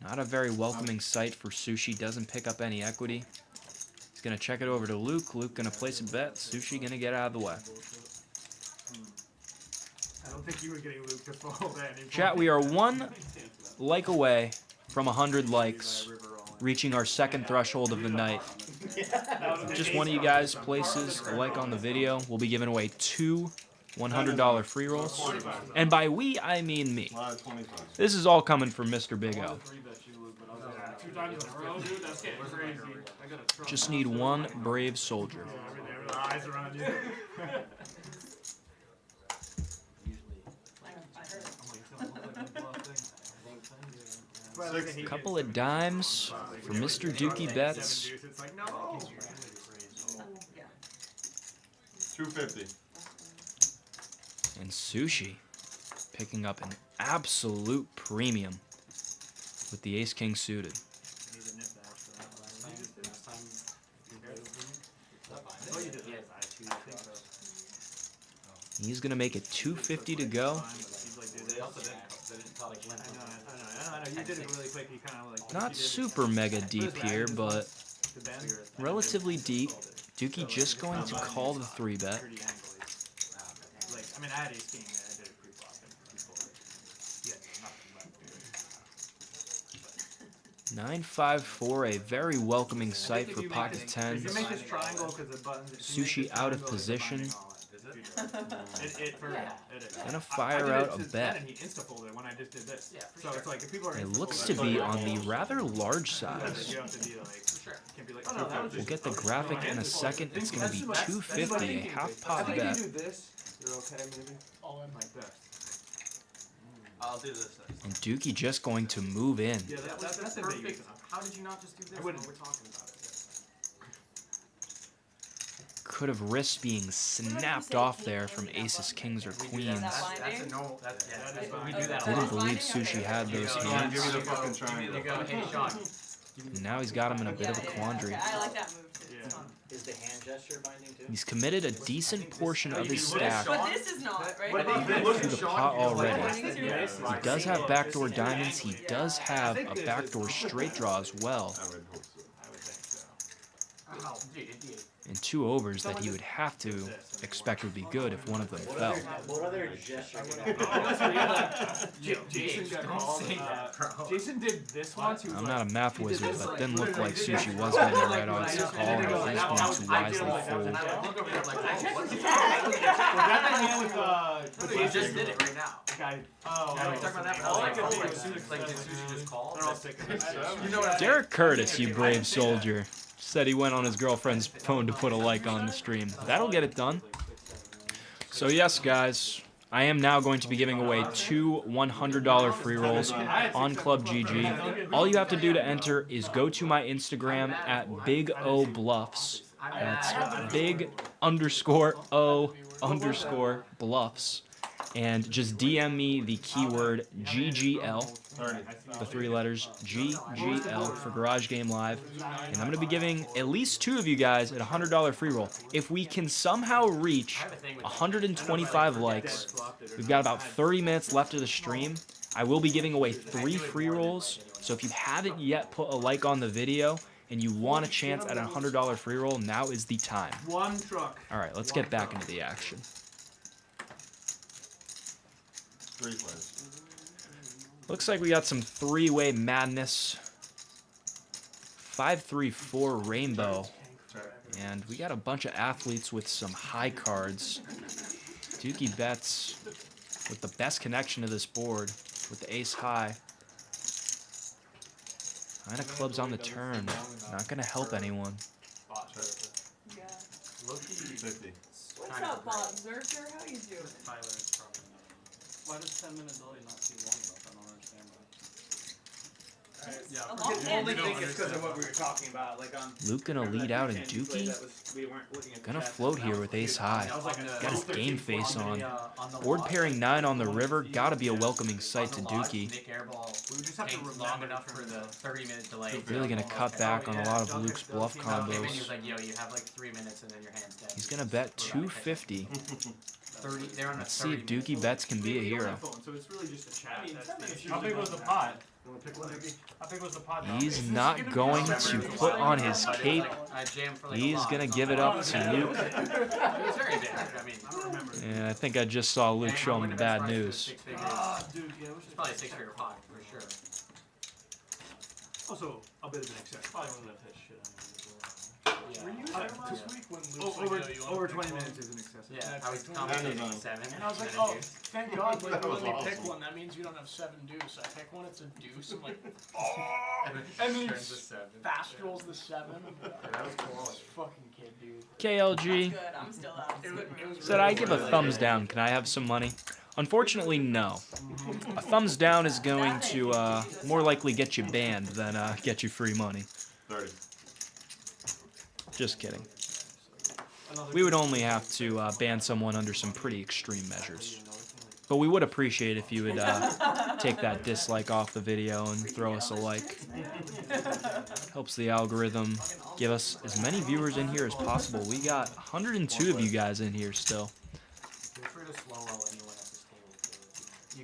Not a very welcoming sight for Sushi. Doesn't pick up any equity. He's gonna check it over to Luke. Luke gonna place a bet. Sushi gonna get out of the way. I don't think you were getting Luke to fold that anymore. Chat, we are 1 like away from 100 likes, reaching our second threshold of the night. Just one of you guys places a like on the video. We'll be giving away 2 $100 free rolls. And by we, I mean me. This is all coming from Mr. Big O. 2 times in a row, dude. That's getting crazy. I gotta trust. Just need 1 brave soldier. The eyes are on you. Couple of dimes for Mr. Dukey bets. It's like, no. 250. And Sushi picking up an absolute premium with the ace-king suited. He's going to make it 250 to go. Not super mega deep here, but relatively deep. Dukey just going to call the 3-bet. I mean, I had ace king. I did it pre-flop. Yeah, 9-5-4, a very welcoming sight for pocket tens. You make this triangle because the buttons. Sushi out of position. Gonna fire I out a bet. And he insta-folded when I just did this. Yeah, so it's like if people are It looks to be on the rather large size. you have to be like, We'll get the graphic in a second. It's going to be 250, a half pot bet. You're okay, maybe? All in like this. I'll do this. And Dukey just going to move in. Yeah, that's perfect. How did you not just do this when we're talking about it? Could have risked being snapped off there from aces, kings, or queens. That's a no. We do that. Didn't believe Sushi had those hands. Give me the fucking triangle. You go, hey, Sean. And now he's got him in a bit of a quandary. I like that move too. It's fun. Is the hand gesture binding too? He's committed a decent portion of his stack But this is not, right? to the pot already. He does have backdoor diamonds. He does have a backdoor straight draw as well. And 2 overs that he would have to expect would be good if one of them fell. What other gesture? Jason did this once. I'm not a math wizard, but it didn't look like Sushi was going to write odds to call, and he's going to wisely fold. You just did it right now. Derek Curtis, you brave soldier, said he went on his girlfriend's phone to put a like on the stream. That'll get it done. So yes, guys, I am now going to be giving away 2 $100 free rolls on Club GG. All you have to do to enter is go to my Instagram at BigOBluffs. That's big_O_bluffs. And just DM me the keyword GGL, the 3 letters GGL for Garage Game Live. And I'm going to be giving at least 2 of you guys at a $100 free roll. If we can somehow reach 125 likes, we've got about 30 minutes left of the stream. I will be giving away 3 free rolls. So if you haven't yet put a like on the video and you want a chance at a $100 free roll, now is the time. One truck. All right, let's get back into the action. 3 plays. Looks like we got some three-way madness. 5-3-4 rainbow. And we got a bunch of athletes with some high cards. Dukey bets with the best connection to this board with the ace high. 9 of clubs on the turn. Not going to help anyone. Yeah. 50. What's up, Bob Zercher? How you doing? Tyler's probably not. Why does 10-minute delay not see long enough? I don't understand that. Yeah, A long hand. only think it's because of what we were talking about, like on. Luke gonna lead out in Dukey. Gonna float here with ace high. Got his game face on. Board pairing 9 on the river. Gotta be a welcoming sight to Dukey. Nick Airball. We just have to long enough for the 30-minute delay. Really gonna cut back on a lot of Luke's bluff He was combos. like, yo, you have like 3 minutes and then your hand's dead. He's gonna bet 250. 30, they're on a Let's see if 30 Dukey bets can be a hero. So it's really just a chat. How big was the pot? How big was the pot? He's not going to put on his cape. He's gonna give it up to Luke. It was very big. I mean, I don't remember. And I think I just saw Luke show him the bad news. Dude, yeah, It's probably a 6-figure pot for sure. Also, a bit of an excess. Probably wouldn't have hit shit on Were you there last week when Luke over 20 minutes is an excess. Yeah, I was commentating 7. And I was like, oh, thank God, like, you let me pick one. That means you don't have 7 deuce. I pick one, it's a deuce. I'm like, oh! And then he turns to 7. fast rolls the 7. That was cool. This fucking kid, dude. KLG Good, I'm still out. It was said, I give a thumbs down. Can I have some money? Unfortunately, no. A thumbs down is going to more likely get you banned than get you free money. 30. Just kidding. We would only have to ban someone under some pretty extreme measures. But we would appreciate if you would take that dislike off the video and throw us a like. Helps the algorithm give us as many viewers in here as possible. We got 102 of you guys in here still.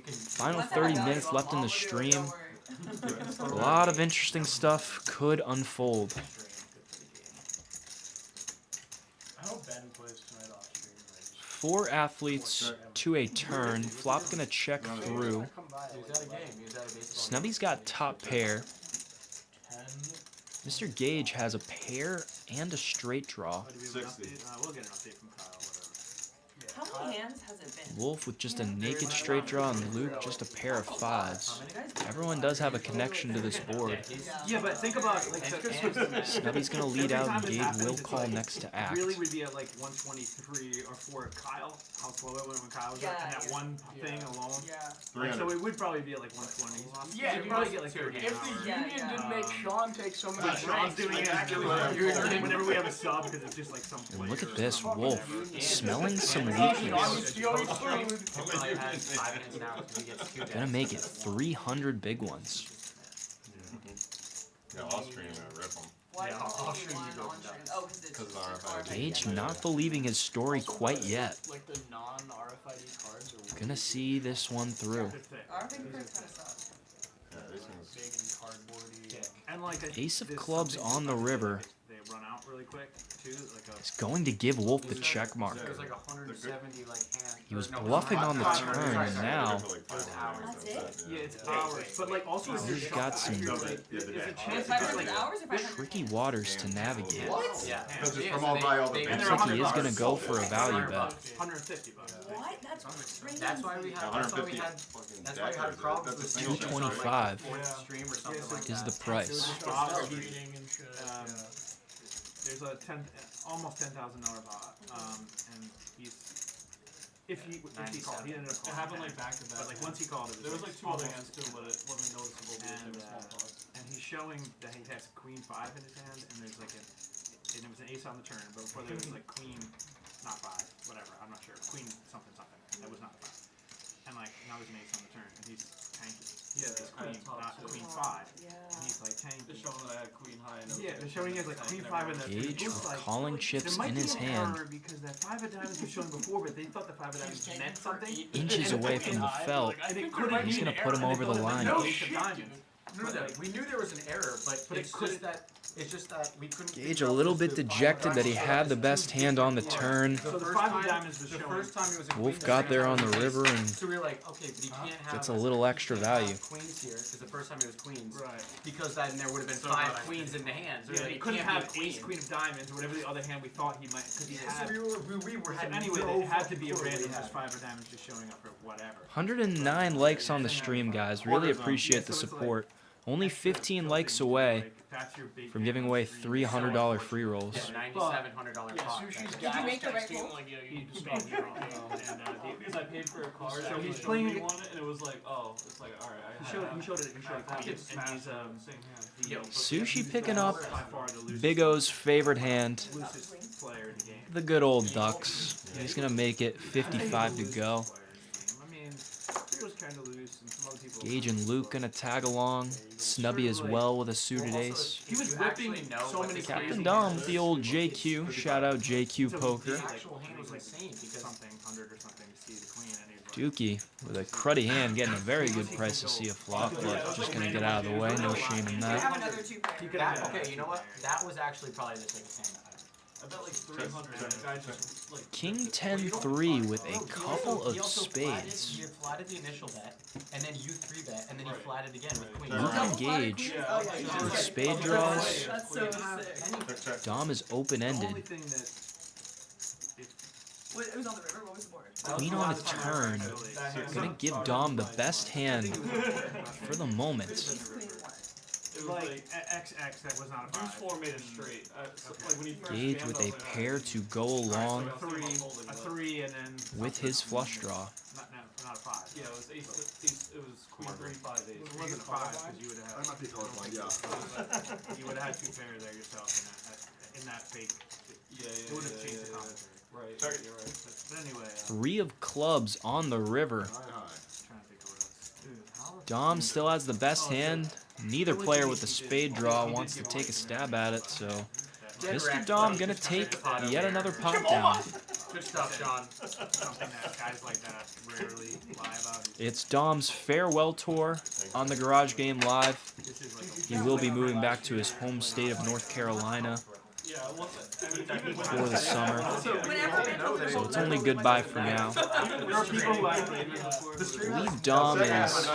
Final 30 minutes left in the stream. A lot of interesting stuff could unfold. I hope Ben plays tonight off stream. 4 athletes to a turn. Flop gonna check through. Snubby's got top pair. Mr. Gage has a pair and a straight draw. 60. We'll get an update from Kyle, whatever. How many hands has it been? Wolf with just a naked straight draw and Luke just a pair of 5s. Everyone does have a connection to this board. Yeah, but think about like Snubby's gonna lead out and Gage will call next to act. Really would be at like 123 or 4 Kyle. How slow it went when Kyle was at that one thing alone. Yeah. Like, so it would probably be at like 120. Yeah, you'd probably get like 30. if the union didn't make Sean take so many Sean's doing it whenever we have a sub because it's just like some. And look at this, Wolf smelling some weakness. Gonna make it 300 big ones. Yeah, off stream, rip them. Gage not believing his story quite yet. Like the non-RFID cards are Gonna see this one through. RFID cards kind of suck. Yeah, this one's big and cardboardy. And like Ace of clubs on the river. They run out really quick too. Is going to give Wolf the check mark. There's like 170 like hands. He was bluffing on the turn, and now That's it? Yeah, it's hours. But like also he's got some tricky waters to navigate. Yeah. Because it's from all by all the Looks like he is gonna go for a value bet. $150. What? That's crazy. That's why we had. That's why we had. That's why we had problems with 225 stream or something like is that. the price. There's a almost $10,000 bot, and he's if he called, he ended up calling. It happened like back to back. But like once he called, it was there was like 2 other hands too, but it wasn't noticeable. And he's showing that he has queen 5 in his hand, and there's like and it was an ace on the turn, but before there was like queen, not 5, whatever, I'm not sure, queen something something. That was not 5. And like now there's an ace on the turn, and he's tanky. He has his queen, not queen 5. Yeah. And he's like tanky. They're showing that I had queen high. And Yeah, they're showing he has like queen 5 in the. Gage calling chips in his There hand. might be an error because that 5 of diamonds was shown before, but they thought the 5 of diamonds meant something. Inches away from the felt. And it couldn't He's mean gonna an put him error, over and the they thought it line. meant ace of diamonds. We knew there was an error, but it's just that we couldn't. Gage a little bit dejected that he had the best hand on the turn. So the 5 of diamonds was showing. The first time it was a Wolf queen, got there on the river and so we were like, okay, but he can't have. gets a little extra value. Queens here, because the first time it was queens. Right. Because then there would have been 5 queens in the hands. Yeah, he couldn't have ace, queen of diamonds, or whatever the other hand we thought he might, because he had. So we were had anyway, no it had to be a clue what random he had. just 5 of diamonds just showing up or whatever. 109 likes on the stream, guys. Really appreciate the support. Only 15 likes away from giving away $300 free rolls. $9,700 pot. Did you make the right call? Because I paid for a card, so he's playing it, and it was like, oh, it's like, alright, he showed it, and he's, Sushi picking up Big O's favorite hand, the good old Ducks. He's gonna make it 55 to go. Gage and Luke gonna tag along. Snubby as well with a suited ace. He was whipping so many Captain Dom with the old JQ. Shout out JQ Poker. Dukey with a cruddy hand, getting a very good price to see a flop, but just gonna get out of the way. No shame in that. Okay, you know what? That was actually probably the safest hand. I bet like 300. The guy just like King 10-3 with a couple of spades. You flatted the initial bet, and then you 3-bet, and then you flatted again with queen. Luke and Gage with spade draws. That's so sick. Dom is open-ended. Wait, it was on the river. What was the board? Queen on the turn. Gonna give Dom the best hand for the moment. It was like XX that was not a 5. 4 made it straight. Like when he first Gage with a pair to go along a 3 and then with his flush draw. Not a 5. Yeah, it was ace, it was queen 3, 5, 8. It wasn't a 5 because you would have. I might be colorblind, yeah. You would have had 2 pairs there yourself in that fake. It would have changed the commentary. Right. You're right. But anyway. 3 of clubs on the river. Dom still has the best hand. Neither player with the spade draw wants to take a stab at it, so Mr. Dom gonna take yet another pot down. Good stuff, John. Something that guys like that rarely lie about. It's Dom's farewell tour on the Garage Game Live. He will be moving back to his home state of North Carolina for the summer, so it's only goodbye for now. I believe Dom is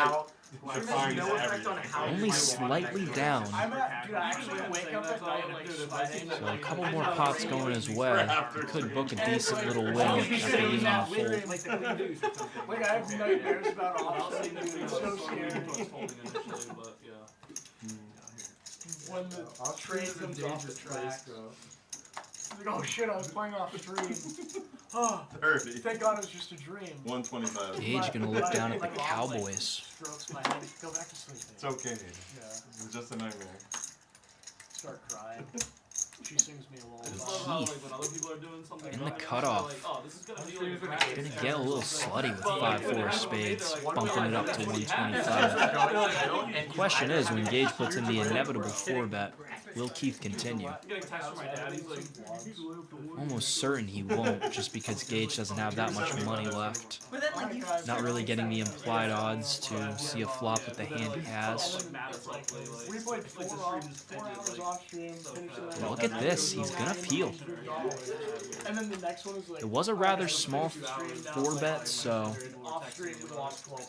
only slightly down, so a couple more pots going his way. He could book a decent little win after being on hold. Like, I have nightmares about offsetting. It's so scary. When the train comes off the tracks. Like, oh shit, I was playing off stream. Oh, 30. Thank God it was just a dream. 125. Gage gonna look down at the Cowboys. Strokes my head. Go back to sleep. It's okay. Yeah. It was just a nightmare. Start crying. She sings me a In the cutoff. Gonna get a little slutty with 5-4 spades, bumping it up to 125. Question is, when Gage puts in the inevitable 4-bet, will Keith continue? Almost certain he won't, just because Gage doesn't have that much money left. Not really getting the implied odds to see a flop with the hand he has. We played 4 hours off stream. Look at this, he's gonna peel. And then the next one is like, It was a rather small 4-bet, so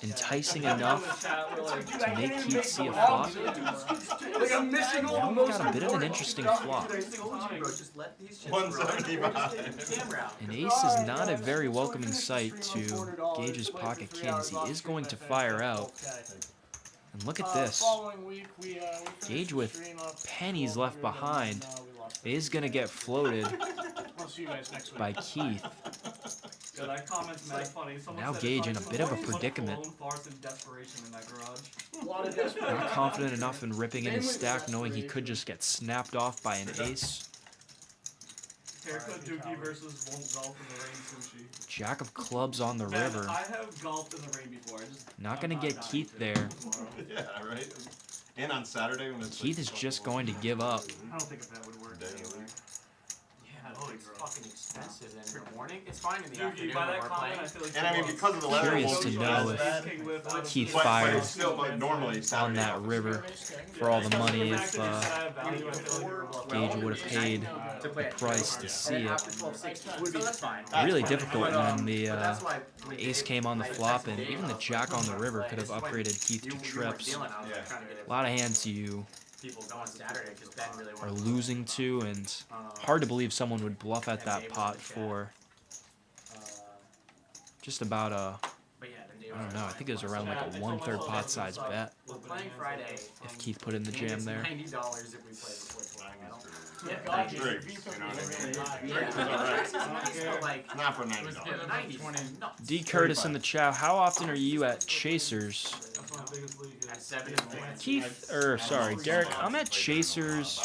enticing enough to make Keith see a flop. Like, I'm missing all Now the we most got a bit of an interesting flop. 175. An ace is not a very welcoming sight to Gage's pocket kings. He is going to fire out. And look at this. Gage with pennies left behind is going to get floated by Keith. Now Gage in a bit of a predicament. Not confident enough in ripping in his stack, knowing he could just get snapped off by an ace. Haircut Dukey versus won't golf in the rain sushi. Jack of clubs on the river. I have golfed in the rain before. Not going to get Keith there. Yeah, right? And on Saturday when it's Keith is just going to give up. I don't think if that would work. oh, it's fucking expensive. Then in the morning, it's fine in the Dukey, afternoon by when that we're comment, playing. I feel like And I mean, because of the level, Curious to know if Keith fired on that river for all the money, if Gage would have paid the price to see it. Really difficult when the ace came on the flop, and even the jack on the river could have upgraded Keith to trips. A lot of hands you are losing to, and hard to believe someone would bluff at that pot for just about a, I don't know, I think it was around like a 1/3 pot size bet. If Keith put in the jam there. $90 if we play before 12. Not for $90. D. Curtis in the chow, how often are you at Chasers? Keith, sorry, Derek, I'm at Chasers,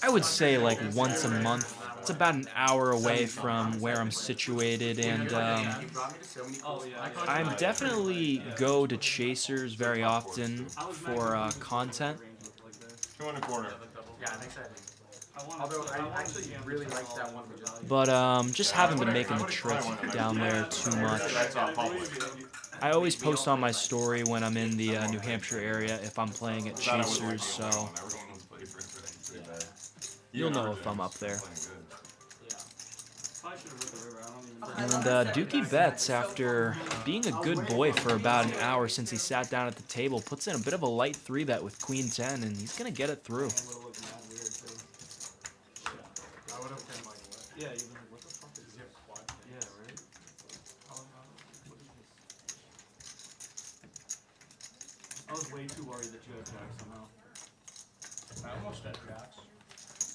I would say like once a month. It's about an hour away from where I'm situated, and I'm definitely go to Chasers very often for content. 2 1/4. Yeah, I'm excited. Although I actually really like that one we just. But just haven't been making the trip down there too much. I always post on my story when I'm in the New Hampshire area if I'm playing at Chasers, so you'll know if I'm up there. And Dukey bets after being a good boy for about an hour since he sat down at the table, puts in a bit of a light 3-bet with Queen 10, and he's gonna get it through. Yeah, even like, what the fuck is this? Yeah, right? I was way too worried that you had jacks somehow. I almost had jacks.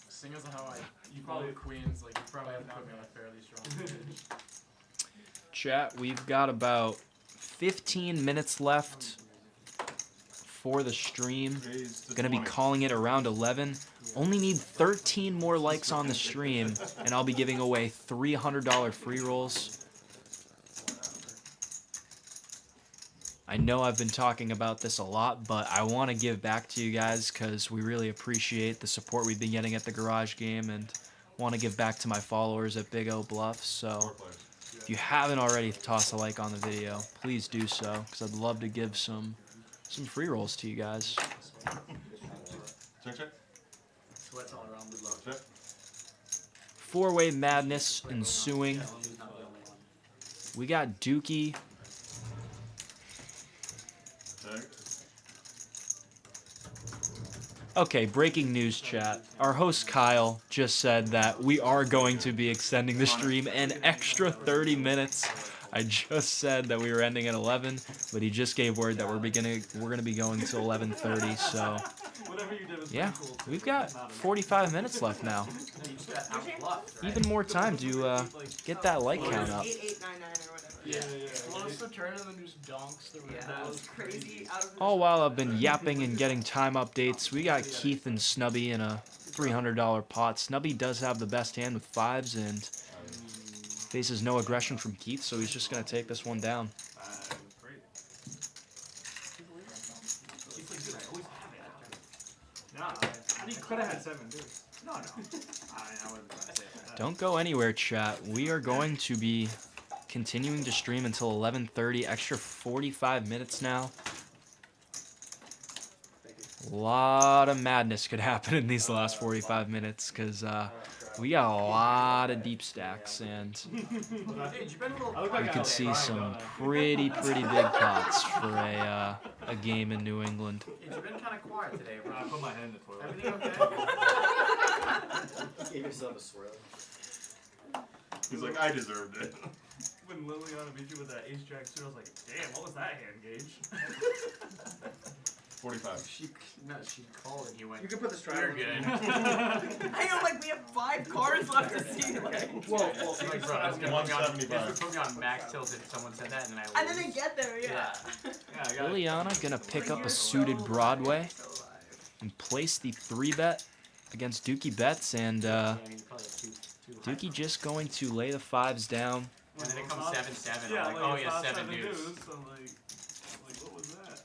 Seeing as how you probably queens, like you probably have to put me on a fairly strong pitch. Chat, we've got about 15 minutes left for the stream. Gonna be calling it around 11. Only need 13 more likes on the stream, and I'll be giving away $300 free rolls. I know I've been talking about this a lot, but I want to give back to you guys because we really appreciate the support we've been getting at the garage game, and want to give back to my followers at Big O Bluffs. So if you haven't already tossed a like on the video, please do so, because I'd love to give some free rolls to you guys. Check. Sweats all around the low. Check. Four-way madness ensuing. We got Dukey. Okay, breaking news, chat. Our host Kyle just said that we are going to be extending the stream an extra 30 minutes. I just said that we were ending at 11, but he just gave word that we're gonna be going to 11:30. So yeah, we've got 45 minutes left now. Even more time to get that like count up. 8899 or whatever. Yeah. Close the turn and then just donks the red. That was crazy. Out of All while I've been yapping and getting time updates, we got Keith and Snubby in a $300 pot. Snubby does have the best hand with fives and faces no aggression from Keith, so he's just going to take this one down. You could have had 7 dudes. No. I wasn't gonna say that. Don't go anywhere, chat. We are going to be continuing to stream until 11:30, extra 45 minutes now. A lot of madness could happen in these last 45 minutes because we got a lot of deep stacks, and you can see some pretty big pots for a game in New England. You've been kind of quiet today, bro. I put my hand in the toilet. Everything okay? Give yourself a swirl. He's like, I deserved it. When Liliana beat you with that ace jack suit, I was like, damn, what was that hand gauge? 45. She called and he went. You can put the strategy. You're good. I know, like, we have 5 cards left to see. Like, Well, like, bro, it's gonna put me on, 175. put me on max tilt if someone said that, and then I lose. and then they get there, yeah. Liliana gonna pick up a suited Broadway and place the 3-bet against Dukey bets, and Dukey just going to lay the 5s down. And then it comes 7-7. Yeah, I'm like, oh yeah, 7 dudes. I'm like, what was that?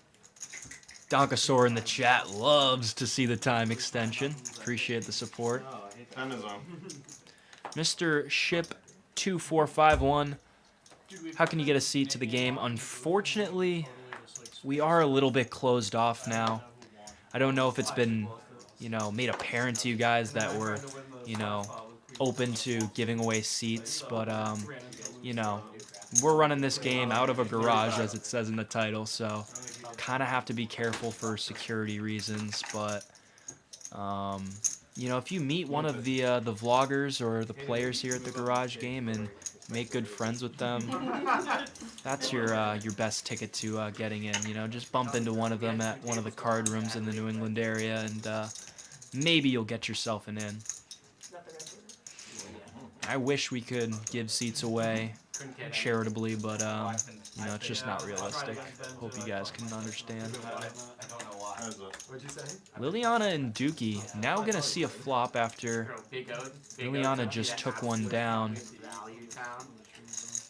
Donkasaur in the chat loves to see the time extension. Appreciate the support. 10 is on. Mr. Ship 2451, how can you get a seat to the game? Unfortunately, we are a little bit closed off now. I don't know if it's been, made apparent to you guys that we're, open to giving away seats, but, we're running this game out of a garage, as it says in the title, so kind of have to be careful for security reasons, but, if you meet one of the vloggers or the players here at the garage game and make good friends with them, that's your best ticket to getting in. Just bump into one of them at one of the card rooms in the New England area, and maybe you'll get yourself an in. I wish we could give seats away charitably, but it's just not realistic. Hope you guys can understand. Liliana and Dukey now gonna see a flop after Liliana just took one down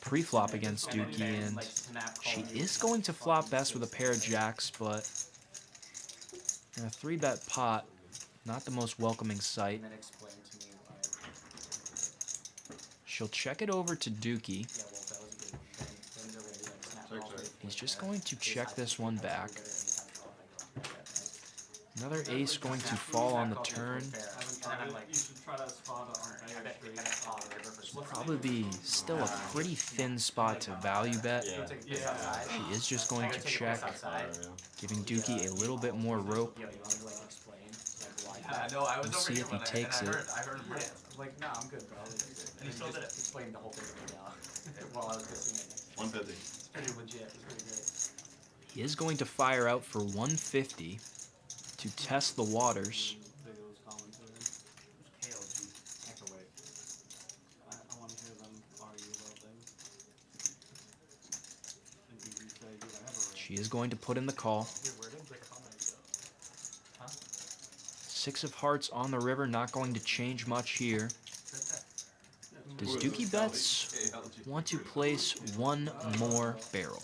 pre-flop against Dukey, and she is going to flop best with a pair of jacks, but in a 3-bet pot, not the most welcoming sight. She'll check it over to Dukey. He's just going to check this one back. Another ace going to fall on the turn. Probably be still a pretty thin spot to value bet. She is just going to check, giving Dukey a little bit more rope. We'll see if he takes it. I heard him like, no, I'm good, bro. And he still did it. Explained the whole thing to me now while I was dissing it. 150. It's pretty legit. It's pretty great. He is going to fire out for 150 to test the waters. She is going to put in the call. 6 of hearts on the river, not going to change much here. Does Dukey Bets want to place one more barrel?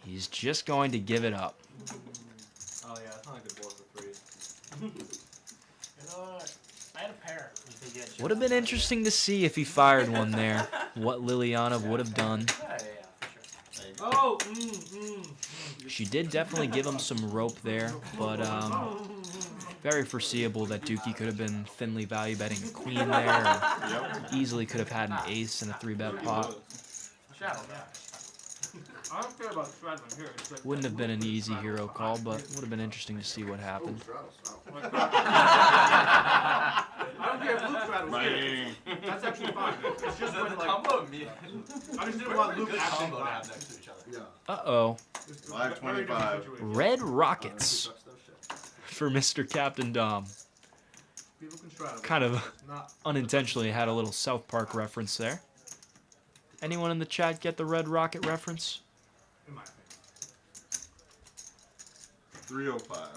He's just going to give it up. Oh yeah, it's not like they blow for 3. I had a pair. Would have been interesting to see if he fired one there, what Liliana would have done. Oh, She did definitely give him some rope there, but very foreseeable that Dukey could have been thinly value betting a queen there, or easily could have had an ace in a 3-bet pot. I don't care about straddling here. It's like Wouldn't have been an easy hero call, but would have been interesting to see what happened. I don't care if Luke straddles here. That's actually fine. It's just when like I just didn't want Luke acting live next to each other. Uh-oh. 525. Red Rockets for Mr. Captain Dom. People can straddle. Kind of unintentionally had a little South Park reference there. Anyone in the chat get the Red Rocket reference? In my opinion. 305.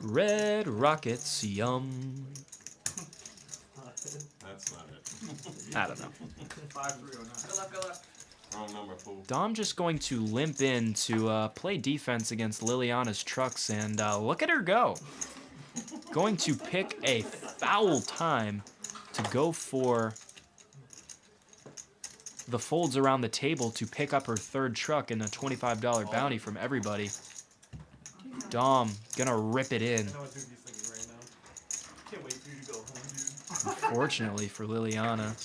Red Rockets, yum. That's not it. I don't know. 5309. Wrong number, fool. Dom just going to limp in to play defense against Liliana's trucks, and look at her go. Going to pick a foul time to go for the folds around the table to pick up her 3rd truck and a $25 bounty from everybody. Dom gonna rip it in. Unfortunately for Liliana,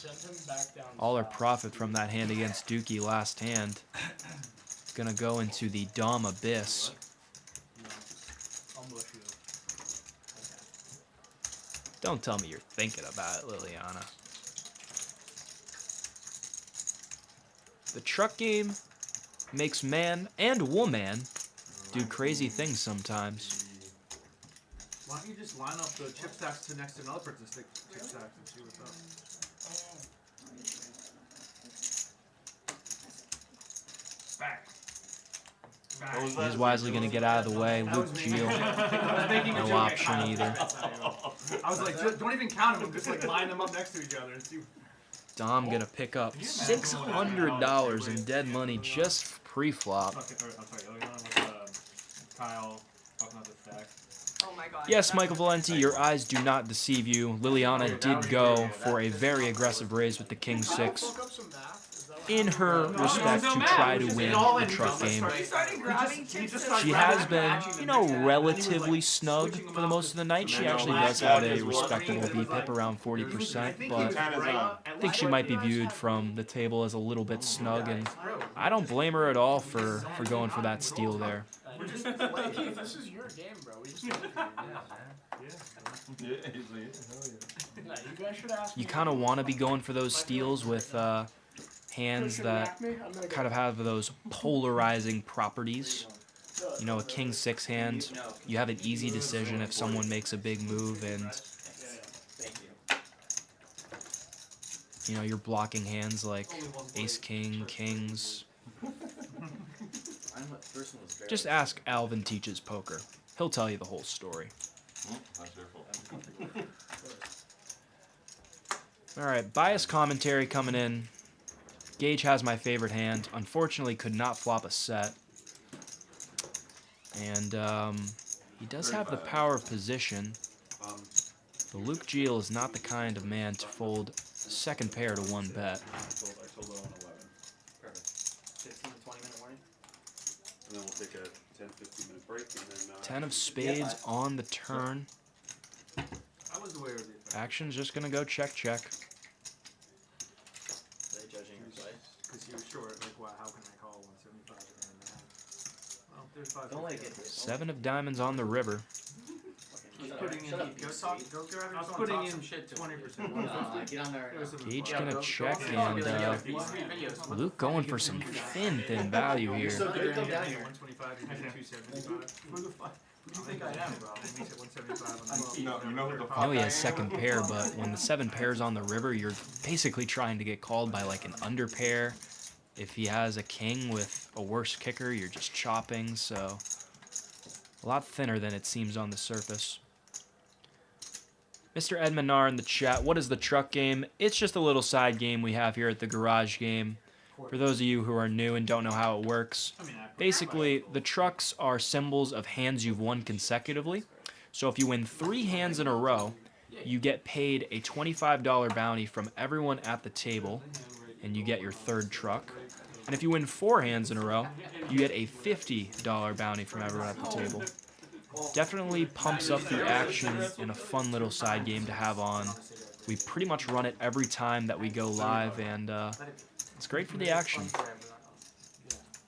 all her profit from that hand against Dukey last hand gonna go into the Dom abyss. Don't tell me you're thinking about it, Liliana. The truck game makes man and woman do crazy things sometimes. Why don't you just line up the chip stacks to next to another person's chip stacks and see what's up? Back. He's wisely going to get out of the way. Luke Geo, no option either. I was like, don't even count them, just like line them up next to each other and see. Dom gonna pick up $600 in dead money just pre-flop. I'm sorry, Liliana with Kyle talking about the stack. Oh my god. Yes, Michael Valenti, your eyes do not deceive you. Liliana did go for a very aggressive raise with the King 6 in her respect to try to win the truck game. She has been, you know, relatively snug for the most of the night. She actually does have a respectable VPIP around 40%, but I think she might be viewed from the table as a little bit snug, and I don't blame her at all for going for that steal there. This is your game, bro. We just You kind of want to be going for those steals with hands that kind of have those polarizing properties. You know, a King 6 hand, you have an easy decision if someone makes a big move, and you know, you're blocking hands like Ace King, Kings. Just ask Alvin Teaches Poker. He'll tell you the whole story. Alright, bias commentary coming in. Gage has my favorite hand. Unfortunately, could not flop a set. And he does have the power of position. But Luke Geel is not the kind of man to fold second pair to one bet. 15 to 20 minute warning. And then we'll take a 10-15 minute break. And then, 10 of spades on the turn. I was aware of it. Action's just gonna go check, check. They're judging your play. Because you were short, like, wow, how can I call 175 and then well, there's 5. Don't let it get 7 of diamonds on the river. He's putting in, go grab I was putting in shit 20%. Get on there. Gage gonna check, and Luke going for some thin value here. So good, come down here. 125, you get 275. Who the fuck? Who do you think I am, bro? It makes it 175 on the I know he has second pair, but when the 7 pairs on the river, you're basically trying to get called by like an under pair. If he has a king with a worse kicker, you're just chopping, so a lot thinner than it seems on the surface. Mr. Edmondar in the chat, what is the truck game? It's just a little side game we have here at the garage game. For those of you who are new and don't know how it works, basically the trucks are symbols of hands you've won consecutively. So if you win 3 hands in a row, you get paid a $25 bounty from everyone at the table, and you get your third truck. And if you win 4 hands in a row, you get a $50 bounty from everyone at the table. Definitely pumps up the action and a fun little side game to have on. We pretty much run it every time that we go live, and it's great for the action.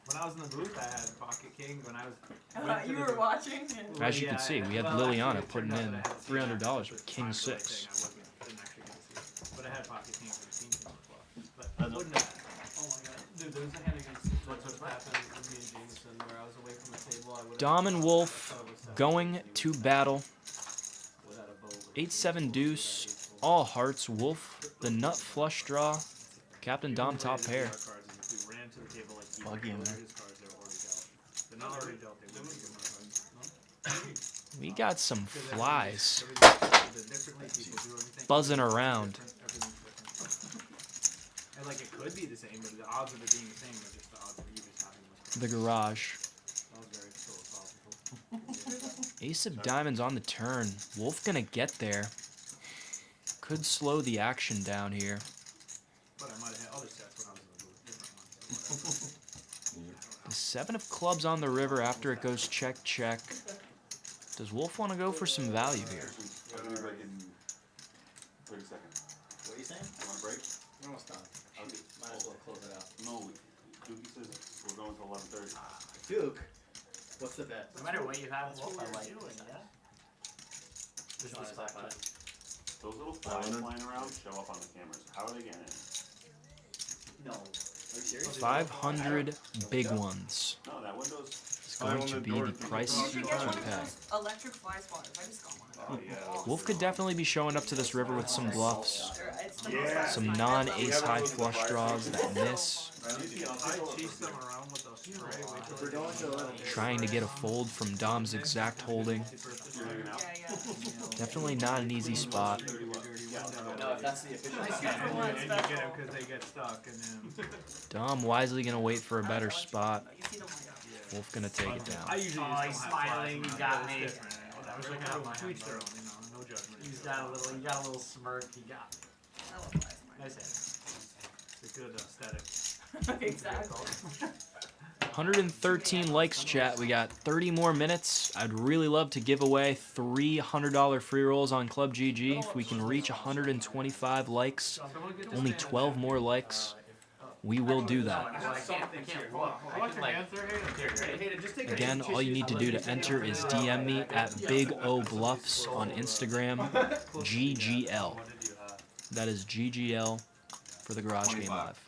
When I was in the booth, I had Pocket King. When I was you were watching? As you can see, we had Liliana putting in $300 with King 6. But I had Pocket King for the team before. But I wouldn't have. Oh my god. Dude, there was a hand against what happened with me and Jameson where I was away from the table. I would Dom and Wolf going to battle. 8-7 deuce, all hearts. Wolf, the nut flush draw. Captain Dom top pair. Buggy in there. We got some flies buzzing around. And like it could be the same, but the odds of it being the same are just the odds of you just having The garage. That was very philosophical. Ace of diamonds on the turn. Wolf gonna get there. Could slow the action down here. But I might have had other sets when I was in the booth. Different ones. The 7 of clubs on the river after it goes check, check. Does Wolf want to go for some value here? 30 seconds. What are you saying? You want a break? We're almost done. Might as well close it out. No, Dukey says we're going till 11:30. Duke, what's the bet? No matter what you have, Wolf, I like doing, this. yeah? This is back. Those little flies flying around show up on the cameras. How are they getting in? No. Are you serious? 500 big ones. No, that window's... It's going to be the price You to should get one of pay. those electric fly swatters. I just got one. Oh, yeah. Wolf could definitely be showing up to this river with some bluffs. It's the most Some non-ace high flush draws that miss. I chase them around with a spray. We're going to 11. Trying to get a fold from Dom's exact holding. Yeah, yeah. Definitely not an easy spot. No, if that's the official And you get them because they get stuck, and then. Dom wisely gonna wait for a better spot. Wolf gonna take it down. I usually Oh, he's smiling. He got me. I wish I could have my tweets their own, no judgment. He's got a little. He got a little smirk. He got. Nice hand. It's a good aesthetic. Exactly. 113 likes, chat. We got 30 more minutes. I'd really love to give away $300 free rolls on Club GG. If we can reach 125 likes, only 12 more likes, we will do that. Again, all you need to do to enter is DM me at Big O Bluffs on Instagram, GGL. That is GGL for the Garage Game Live.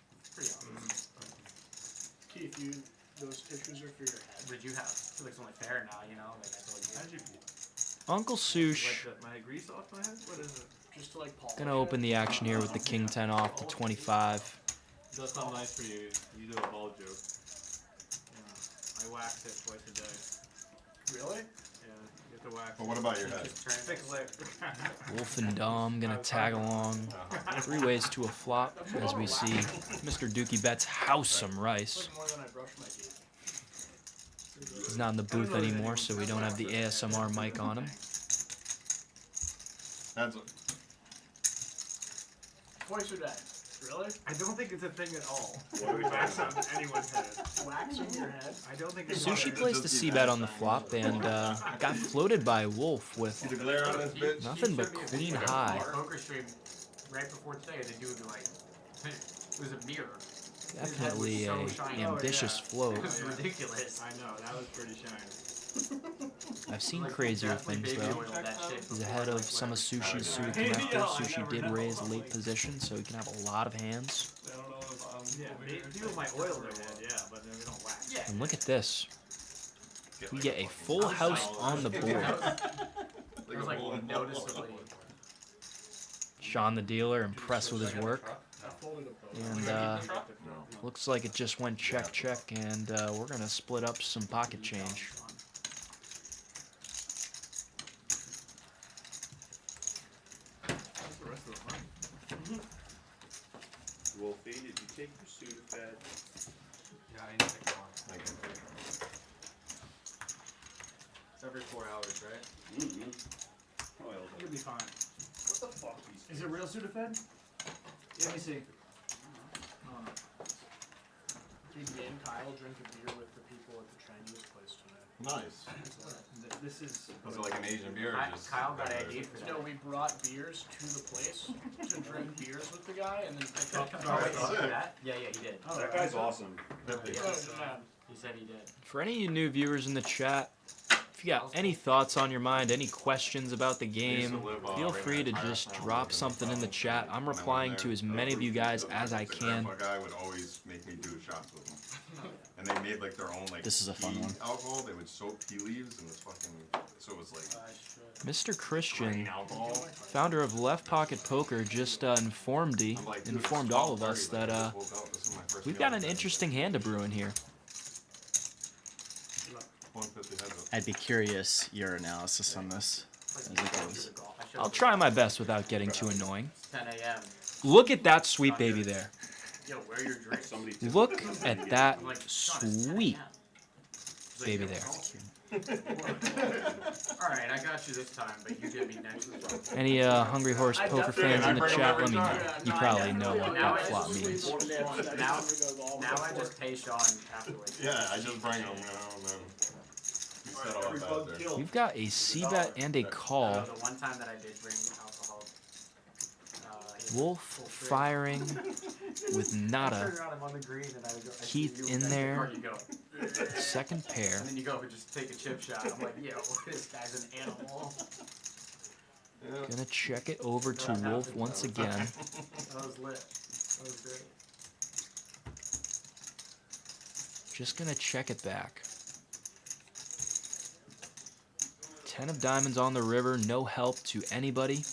Keith, those tissues are for your head. What did you have? I feel like it's only fair now, you know? Like I told you. How'd you Uncle Sush. my grease off my head? What is it? Just to like polish Gonna open the action here with the King 10 off to 25. That's not nice for you. You do a ball joke. Yeah. I wax it twice a day. Really? Yeah, you get to wax. But what about your head? Fix it. Wolf and Dom gonna tag along. 3 ways to a flop as we see Mr. Dukey bets house some rice. More than I brush my teeth. He's not in the booth anymore, so we don't have the ASMR mic on him. That's Twice a day. Really? I don't think it's a thing at all. What we wax on anyone's head. Waxing your head? I don't think it's Sushi placed the C-bet on the flop and got floated by Wolf with nothing but queen high. Poker stream right before today, the dude like it was a mirror. Definitely a ambitious float. It was ridiculous. I know, that was pretty shiny. I've seen crazier things though. He's ahead of some of Sushi's suited connectors. Sushi did raise late position, so he can have a lot of hands. I don't know if people might oil their head, yeah, but then we don't wax. Yeah. And look at this. We get a full house on the board. It was like noticeably. Sean the dealer impressed with his work. And looks like it just went check check, and we're gonna split up some pocket change. Wolfie, did you take your Sudafed? Yeah, I need to take one. It's every 4 hours, right? Mm-hmm. You'll be fine. What the fuck? Is it real Sudafed? Let me see. Dude, me and Kyle drink a beer with the people at the Chinese place tonight. nice. This is. Was it like an Asian beer? Or just Kyle got ID for that. No, we brought beers to the place to drink beers with the guy and then pick up. Yeah, he did. Oh, that guy's awesome. He said he did. For any of you new viewers in the chat, if you got any thoughts on your mind, any questions about the game, feel free to just drop something in the chat. I'm replying to as many of you guys as I can. My guy would always make me do shots with him. And they made like their own like This is a fun tea one. alcohol. They would soak tea leaves and so it was like Mr. Christian, grain alcohol. founder of Left Pocket Poker, just informed all of us that we've got an interesting hand to brew in here. I'd be curious your analysis on this as it goes. I'll try my best without getting too annoying. 10 a.m. Look at that sweet baby there. Yo, where your drinks? Look at that sweet baby there. Alright, I got you this time, but you get me next as well. Any Hungry Horse Poker fans in the chat, let me know. You probably know what that flop means. Now I just pay Sean afterwards. Yeah, I just bring them. I don't know. You set all that out there. We've got a C-bet and a call. The one time that I did bring alcohol. Wolf firing with nada. Keith in there. Second pair. And then you go and just take a chip shot. I'm like, yo, this guy's an animal. Gonna check it over to Wolf once again. That was lit. That was great. Just gonna check it back. 10 of diamonds on the river, no help to anybody.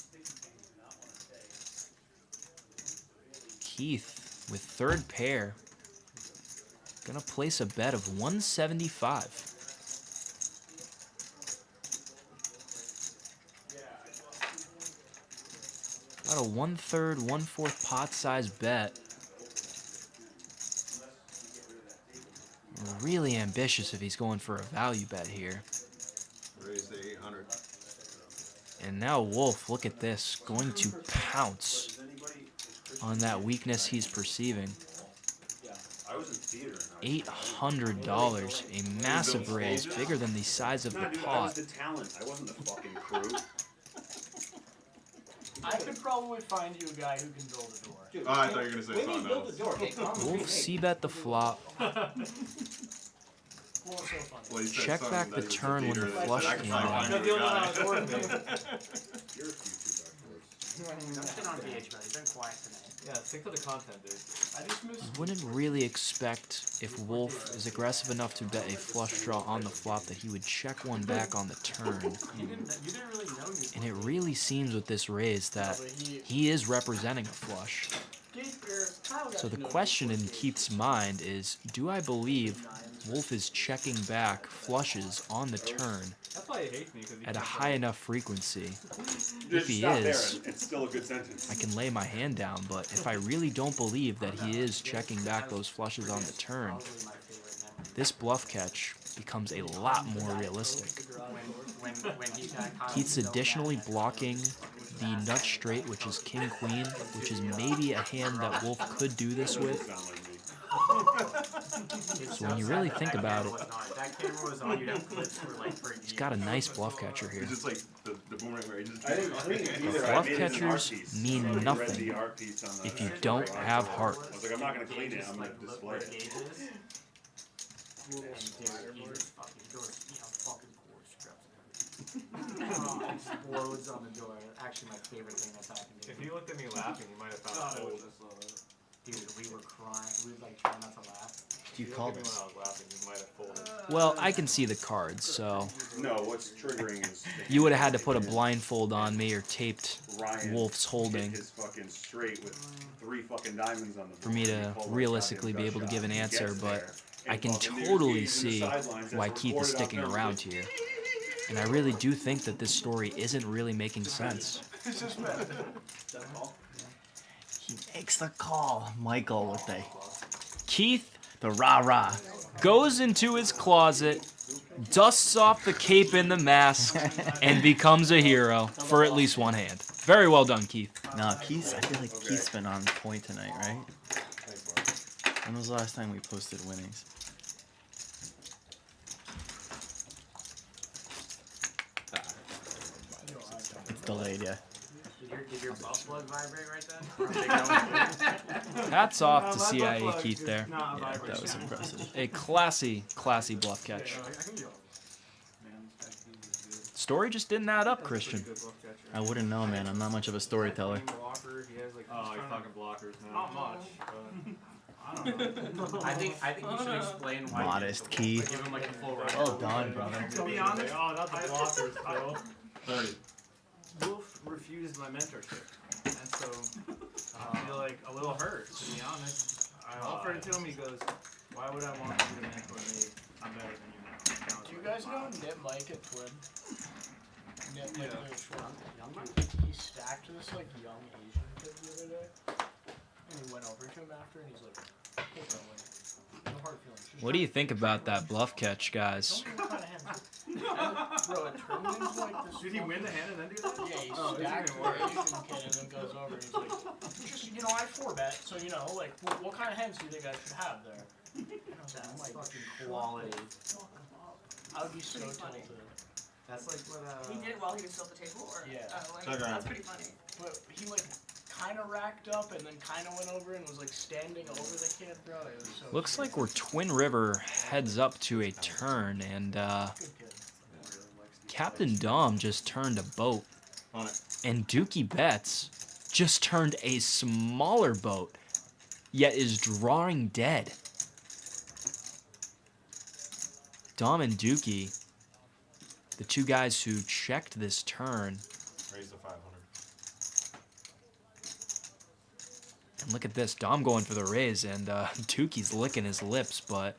Keith with third pair. Gonna place a bet of 175. About a 1/3, 1/4 pot size bet. Really ambitious if he's going for a value bet here. Raise the 800. And now Wolf, look at this, going to pounce on that weakness he's perceiving. I was in theater. $800, a massive raise, bigger than the size of the I was pot. the talent. I wasn't the fucking crew. I could probably find you a guy who can build a door. Oh, I thought you were gonna say something build a else. door. Wolf c-bet the flop. Well, he said Check something back that the he was a turn when the theater, and I flush said, I can came find on. you a You're the only guy. one I was working with. You're a few I'm sitting on VH, bro. He's been quiet tonight. Yeah, stick to the content, dude. I just missed. You wouldn't really expect, if Wolf is aggressive enough to bet a flush draw on the flop, that he would check one back on the turn. You didn't really know you. And it really seems with this raise that he is representing a flush. So the question in Keith's mind is, do I believe Wolf is checking back flushes on the turn That's why he hates me, because he at a thinks high enough frequency? If Just he stop is, there. It's still a good sentence. I can lay my hand down, but if I really don't believe that he is checking back those flushes on the turn, this bluff catch becomes a lot more realistic. Keith's additionally blocking the nut straight, which is king queen, which is maybe a hand that Wolf could do this with. So when you really think about it, he's got a nice bluff catcher here. It's just like the boomerang where he just. Bluff catchers mean nothing if you don't have heart. I was like, I'm not gonna clean it. I'm gonna display it. Explodes on the door. Actually, my favorite thing that's happened. If you looked at me laughing, you might have found a hole. Dude, we were crying. We were like trying not to laugh. You called Even us. when I was laughing, you might have folded. Well, I can see the cards, so No, what's triggering is you would have had to put a blindfold on me or taped Ryan Wolf's holding hit his fucking straight with 3 fucking diamonds on the board. for me to He called realistically that be able to goddamn give an gut shot. answer, He but gets there, I can and fucking totally there's see games in the sidelines why that's Keith is recorded on sticking memory. around here. And I really do think that this story isn't really making sense. He makes the call. Michael with the Keith rah-rah. goes into his closet, dusts off the cape and the mask, and becomes a hero for at least one hand. Very well done, Keith. No, Keith's, I feel like Keith's been on point tonight, right? When was the last time we posted winnings? It's delayed, yeah. Did your butt plug vibrate right then? Hats off to CIA Keith there. Yeah, that was impressive. A classy bluff catch. Story just didn't add up, Christian. I wouldn't know, man. I'm not much of a storyteller. Oh, you're talking blockers now. Not much. I think you should explain why. Modest Keith. Give him like a full ride. Well done, brother. To be honest, Oh, not the blockers, bro. 30. Wolf refused my mentorship, and so I feel like a little hurt. To be honest, I offered it to him. He goes, "Why would I want you to mentor me? I'm better than you now." Do you guys know Nip Mike at Twin? Nip Mike the short. He stacked this like young Asian kid the other day, and he went over to him after, and he's like, "Hey, bro, like, no hard feelings." Just What do you think about that bluff catch, guys? Don't kind of hand. Bro, it turned into like this. Did he win the hand and then do that? Yeah, he Oh, it's stacked even the worse. Asian kid and then goes over and he's like, just, you know, I 4-bet, so, you know, like, what kind of hands do you think I should have there? And I was like, That's oh my fucking quality. I would be so Pretty funny. tilted. That's like what He did it while he was still at the table, or? Yeah. Oh, like, Check her out. that's pretty funny. But he, like, kind of racked up and then kind of went over and was, like, standing over the kid, bro. It was so Looks like we're Twin River heads up to a turn, and good kid. Captain Dom just turned a boat. On it. And Dukey Betts just turned a smaller boat, yet is drawing dead. Dom and Dukey, the two guys who checked this turn. Raise the 500. And look at this, Dom going for the raise, and Dukey's licking his lips, but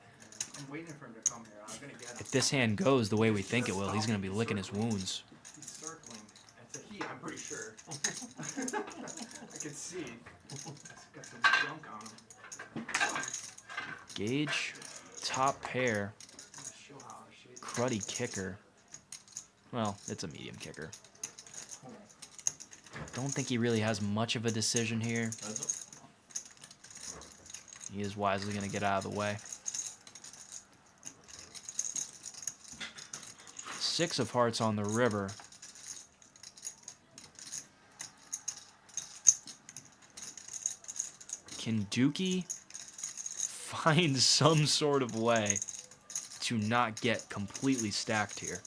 I'm waiting for him to come here. I'm gonna get him. if this hand goes the way we think it will, he's going to be licking his wounds. He's circling. It's a heel. I'm pretty sure. I can see. It's got some junk on him. Gage, top pair. Cruddy kicker. Well, it's a medium kicker. Don't think he really has much of a decision here. He is wisely going to get out of the way. 6 of hearts on the river. Can Dukey find some sort of way to not get completely stacked here?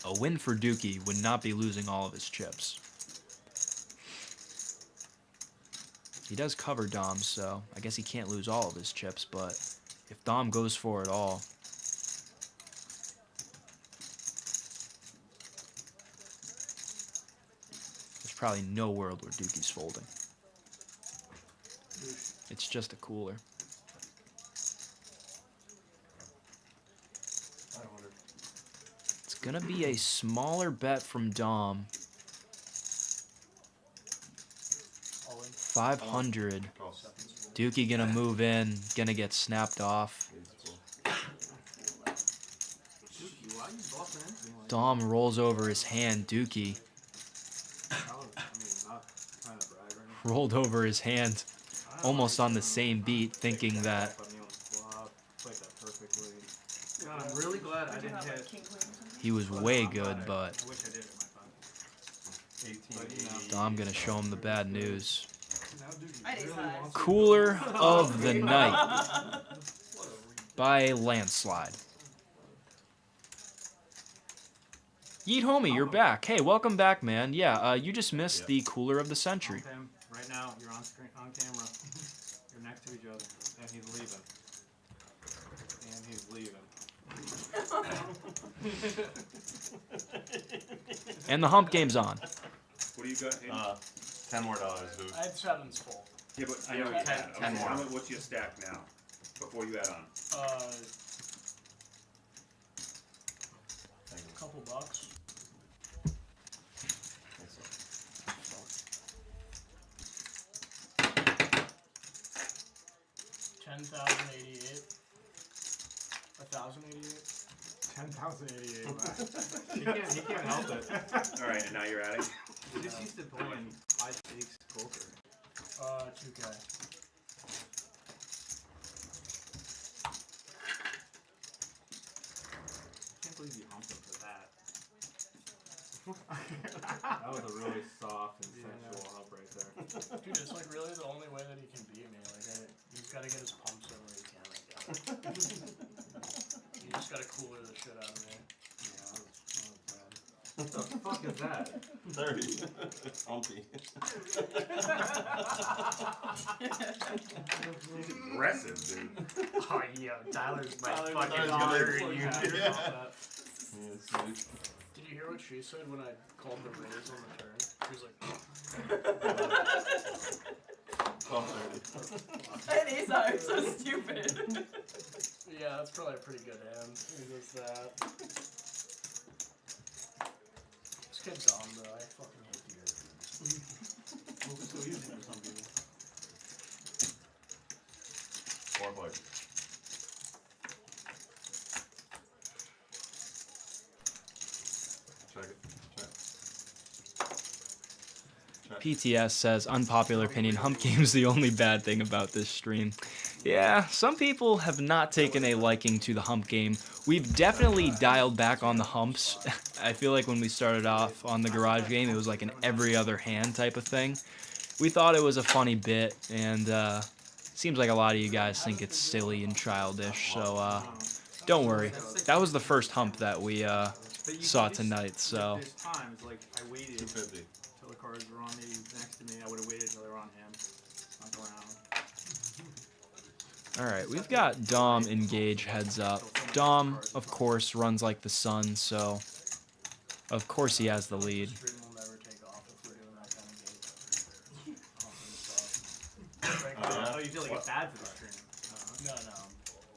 A win for Dukey would not be losing all of his chips. He does cover Dom, so I guess he can't lose all of his chips, but if Dom goes for it all, there's probably no world where Dukey's folding. It's just a cooler. It's gonna be a smaller bet from Dom. 500. Dukey gonna move in, gonna get snapped off. Dom rolls over his hand. Dukey rolled over his hand almost on the same beat, thinking that I'm really glad I didn't hit. he was way good, but I wish I did hit my phone. Dom gonna show him the bad news. I did size. Cooler of the night by a landslide. Yeet homie, you're back. Hey, welcome back, man. Yeah, you just missed the cooler of the century. Right now, you're on screen, on camera. You're next to each other, and he's leaving. And he's leaving. And the hump game's on. What do you got? $10 more, dude. I had 7's full. Yeah, but I know Yeah, you had. 10 more. What's your stack now? Before you add on. A couple bucks. $10,088. 1,088. 10,088. He can't help it. All right, and now you're adding. He just used to playing high stakes poker. 2K. I can't believe you humped him for that. That was a really soft and sensual hump right there. Dude, it's like really the only way that he can beat me. Like, he's got to get his pumps in where he can. Like, he just got to cooler the shit out of me. Yeah, that was bad. What the fuck is that? 30. Humpy. He's aggressive, dude. Oh, yo, Tyler's my Tyler's fucking gonna daughter. be You happy do. about that. Did you hear what she said when I called the raise on the turn? She was like, And these are so stupid. yeah, that's probably a pretty good hand. He does that. This kid's dumb, though. I fucking hate the Europeans. Well, it's so easy for some people. 4 bucks. Check it. PTS says, unpopular opinion, hump game's the only bad thing about this stream. Yeah, some people have not taken a liking to the hump game. We've definitely dialed back on the humps. I feel like when we started off on the garage game, it was like an every other hand type of thing. We thought it was a funny bit, and seems like a lot of you guys think it's silly and childish, so don't worry. That was the first hump that we saw tonight, so... There's times, like, I waited 250. until the cards were on me next to me. I would have waited until they were on him. Not go around. Alright, we've got Dom engage heads up. Dom, of course, runs like the sun, so of course he has the lead. Stream will never take off if we're doing that kind of game. Oh, you feel like it's bad for the stream? No.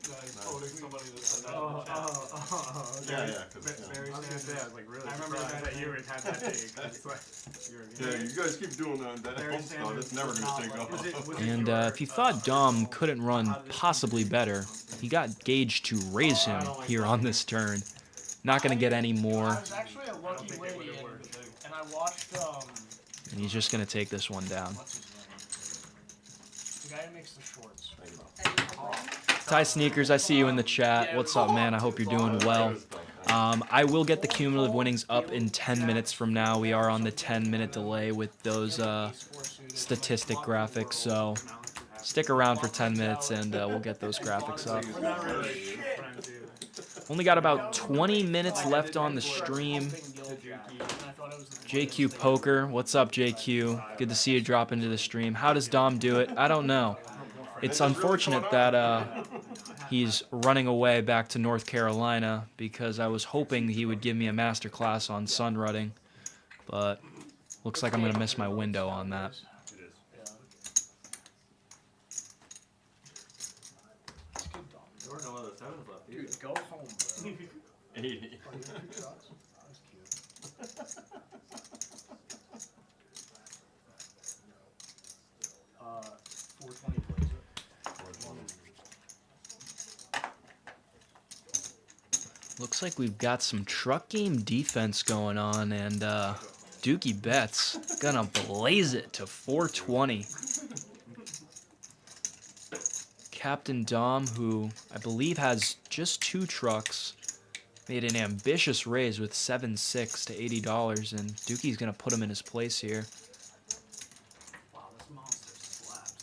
Quoting somebody that said that. Yeah, because Very sad. I was like, really? I remember that you had that take. That's like, yeah, you guys keep doing that. That's never gonna take off. And if you thought Dom couldn't run possibly better, he got Gage to raise him here on this turn. Not going to get any more. I was actually a lucky lady, and I watched, And he's just going to take this one down. what's his name? The guy who makes the shorts. Ty Sneakers, I see you in the chat. What's up, man? I hope you're doing well. I will get the cumulative winnings up in 10 minutes from now. We are on the 10-minute delay with those statistic graphics, so stick around for 10 minutes and we'll get those graphics up. Only got about 20 minutes left on the stream. JQ Poker, what's up, JQ? Good to see you drop into the stream. How does Dom do it? I don't know. It's unfortunate that he's running away back to North Carolina because I was hoping he would give me a master class on sun rutting, but looks like I'm going to miss my window on that. There were no other sevens left either. Dude, go home, bro. 80. Oh, you have 2 shots? That's cute. 420 plays it. 420. Looks like we've got some truck game defense going on, and Dukey bets gonna blaze it to 420. Captain Dom, who I believe has just 2 trucks, made an ambitious raise with 7-6 to $80, and Dukey's gonna put him in his place here. Wow, this monster slaps.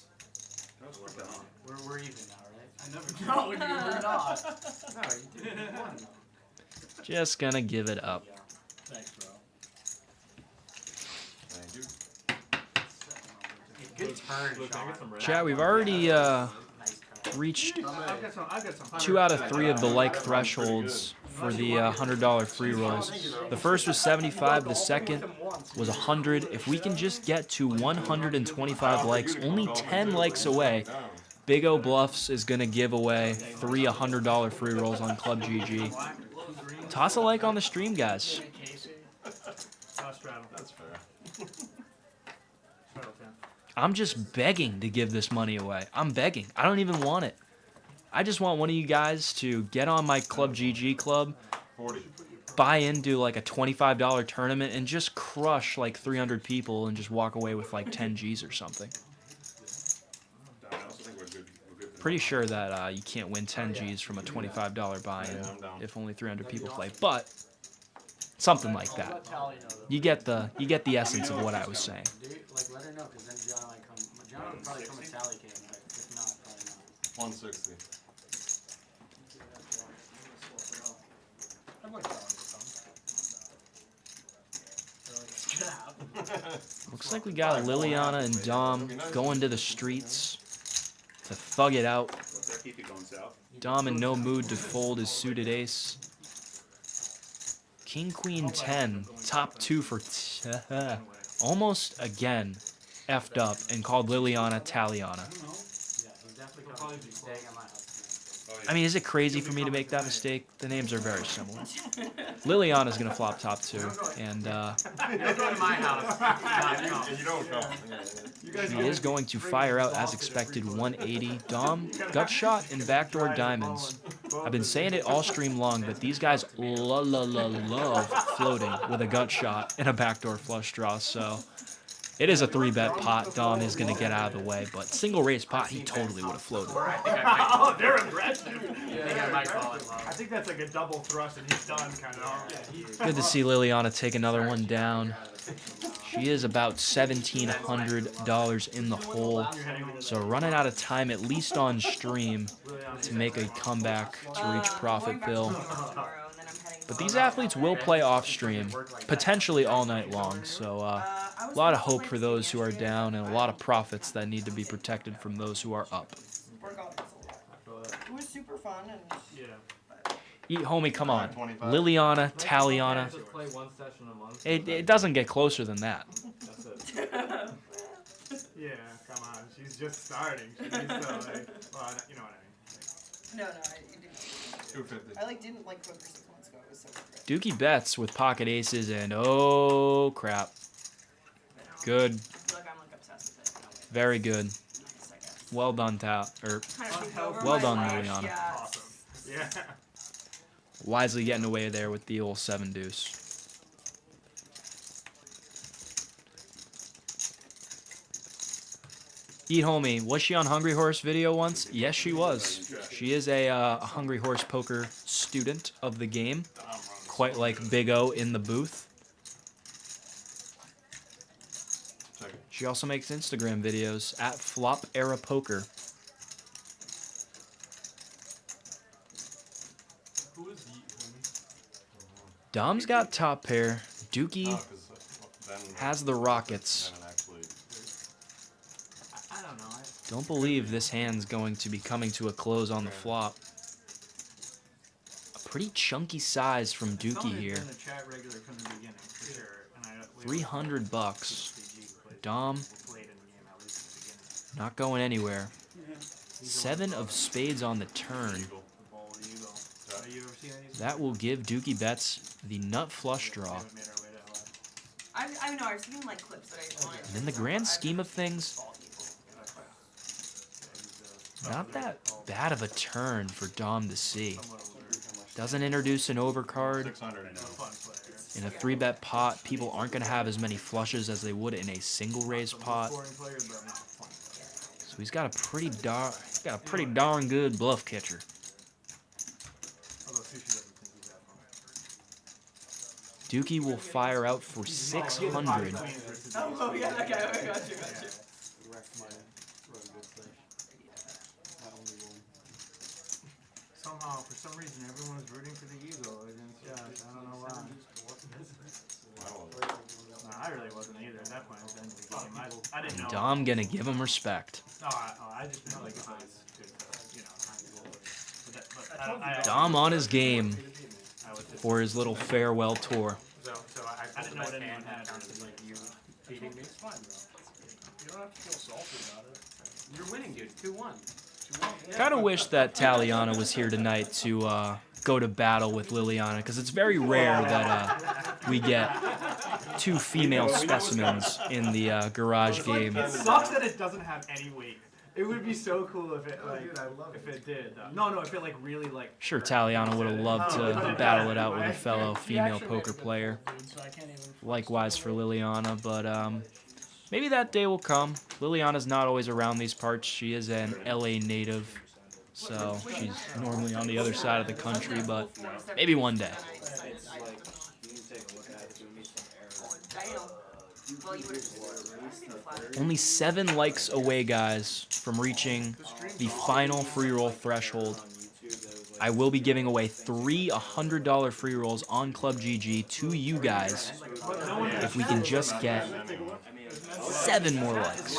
We're even now, right? I never No, dude, we're not. No, you didn't won. Just gonna give it up. Thanks, bro. Good turn, Sean. Chat, we've already reached 2 out of 3 of the like thresholds for the $100 free rolls. The first was 75, the second was 100. If we can just get to 125 likes, only 10 likes away, Big O Bluffs is going to give away 3 $100 free rolls on Club GG. Toss a like on the stream, guys. That's fair. I'm just begging to give this money away. I'm begging. I don't even want it. I just want one of you guys to get on my Club GG club, 40. buy into like a $25 tournament, and just crush like 300 people and just walk away with like 10 Gs or something. Pretty sure that you can't win 10 Gs from a $25 buy-in if only 300 people play, but something like that. You get the essence of what I was saying. Like, let her know, because then John might come. John would probably come with Tally King, but if not, probably not. 160. I'd like to come. Looks like we got Liliana and Dom going to the streets to thug it out. Dom in no mood to fold his suited ace. King Queen 10, top 2 for almost again effed up and called Liliana Taliana. I mean, is it crazy for me to make that mistake? The names are very similar. Liliana's gonna flop top 2, and she is going to fire out as expected 180. Dom, gut shot and backdoor diamonds. I've been saying it all stream long, but these guys love floating with a gut shot and a backdoor flush draw, so it is a 3-bet pot. Dom is going to get out of the way, but single raise pot, he totally would have floated. Oh, they're aggressive. I think I might call it low. I think that's like a double thrust and he's done, kind of. Good to see Liliana take another one down. She is about $1,700 in the hole, so running out of time, at least on stream, to make a comeback to reach profit bill. But these athletes will play off stream, potentially all night long, so a lot of hope for those who are down and a lot of profits that need to be protected from those who are up. It was super fun and Eat, homie, come on. Liliana, Taliana. Play one session a month. It doesn't get closer than that. That's it. Yeah, come on. She's just starting. She needs to, like, well, you know what I mean. No, you didn't. 250. I didn't like poker 6 months ago. It was so great. Dukey bets with pocket aces and oh crap. Good. I feel like I'm obsessed with it. Very good. Well done, well done, Liliana. Yeah. Awesome. Yeah. Wisely getting away there with the old 7 deuce. Eat Homie, was she on Hungry Horse video once? Yes, she was. She is a Hungry Horse poker student of the game, quite like Big O in the booth. She also makes Instagram videos at Flop Era Poker. Who is Eat Homie? Dom's got top pair. Dukey has the Rockets. I don't know. Don't believe this hand's going to be coming to a close on the flop. A pretty chunky size from Dukey here. In the chat regular from the beginning, for sure. And $300. Dom not going anywhere. 7 of spades on the turn. That will give Dukey bets the nut flush draw. I know, I've seen clips, but I just wanted And in the grand scheme of things, not that bad of a turn for Dom to see. Doesn't introduce an overcard. In a 3-bet pot, people aren't going to have as many flushes as they would in a single raise pot. So he's got a pretty darn good bluff catcher. Dukey will fire out for 600. Oh yeah, that guy. I got you. Somehow, for some reason, everyone's rooting for the Eagle against Josh. I don't know why. No, I really wasn't either at that point. At the end of the game, I didn't know. Dom gonna give him respect. No, I just felt like it was good, Dom on his game for his little farewell tour. So I didn't know what anyone had. You beating me? It's fine, bro. You don't have to feel salty about it. You're winning, dude. 2-1. Kind of wish that Taliana was here tonight to go to battle with Liliana, because it's very rare that we get 2 female specimens in the garage game. It sucks that it doesn't have any weight. It would be so cool if it if it did. No, if it really Sure, Taliana would have loved to battle it out with a fellow female poker player. Likewise for Liliana, but maybe that day will come. Liliana's not always around these parts. She is an LA native, so she's normally on the other side of the country, but maybe one day. Only 7 likes away, guys, from reaching the final free roll threshold. I will be giving away 3 $100 free rolls on Club GG to you guys if we can just get 7 more likes.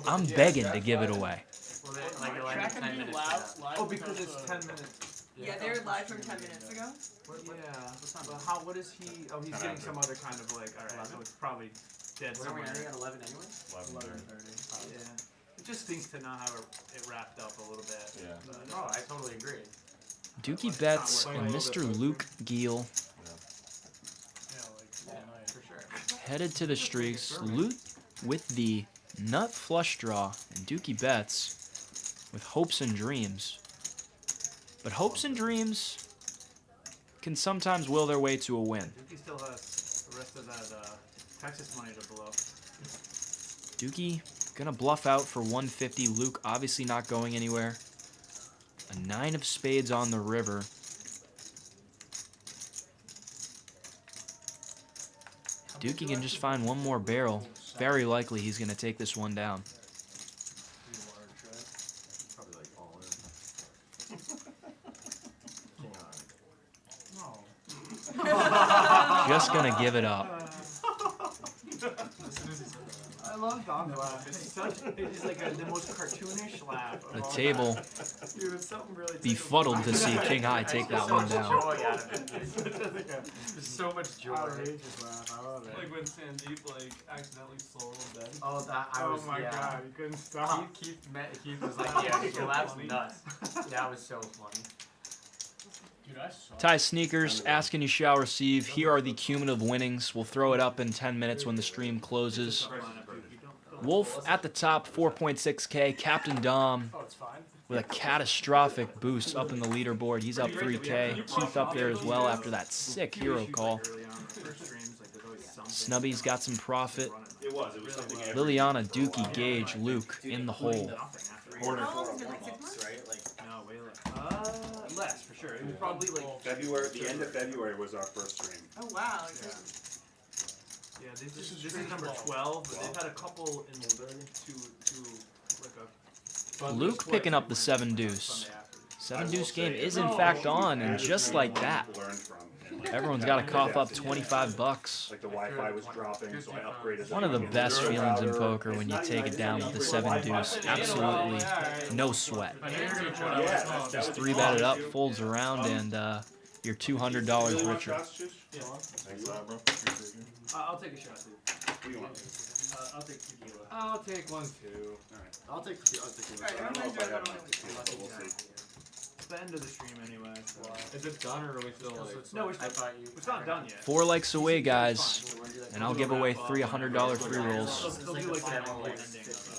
I'm begging to give it away. Oh, because it's 10 minutes. Yeah, they're live from 10 minutes ago. Yeah. What is he? Oh, he's getting some other kind of alright, so it's probably dead somewhere. Are we at 11 anyway? 11:30. Yeah. It just stinks to not have it wrapped up a little bit. Yeah. No, I totally agree. Dukey bets and Mr. Luke Giel For sure. headed to the streaks. Luke with the nut flush draw, and Dukey bets with hopes and dreams. But hopes and dreams can sometimes will their way to a win. Dukey still has the rest of that Texas money to blow. Dukey gonna bluff out for 150. Luke obviously not going anywhere. A 9 of spades on the river. Dukey can just find one more barrel. Very likely he's gonna take this one down. Just gonna give it up. I love Dom's laugh. It's like the most cartoonish laugh. The table Dude, it's something really befuddled to see King High take that one down. Joy out of it. There's so much joy. Outrageous laugh. I love it. Like when Sandeep like accidentally soloed that. Oh, that Oh my god, you couldn't stop. Keith was like, yeah, he collapsed nuts. That was so funny. Dude, I saw. Ty Sneakers, asking you shall receive. Here are the cumulative winnings. We'll throw it up in 10 minutes when the stream closes. Wolf at the top, 4.6K. Captain Dom with a catastrophic boost up in the leaderboard. He's up 3K. Keith up there as well after that sick hero call. Snubby's got some profit. Liliana, Dukey, Gage, Luke in the hole. Less for sure. It was probably like February. The end of February was our first stream. Oh wow. Yeah, this is number 12, but they've had a couple in to like a. Luke picking up the 7 deuce. 7 deuce game is in fact on, and just like that, everyone's got to cough up 25 bucks. Like the Wi-Fi was dropping, so I upgraded. One of the best feelings in poker when you take it down with the 7 deuce. Absolutely no sweat. Just 3-bet it up, folds around, and you're $200 richer. Thanks a lot, bro. I'll take a shot too. I'll take tequila. I'll take one too. Alright. I'll take tequila. I don't know if I have enough tequila, but we'll see. It's the end of the stream anyway. So. Is it done or are we still like? No, it's not done yet. 4 likes away, guys, and I'll give away 3 $100 free rolls.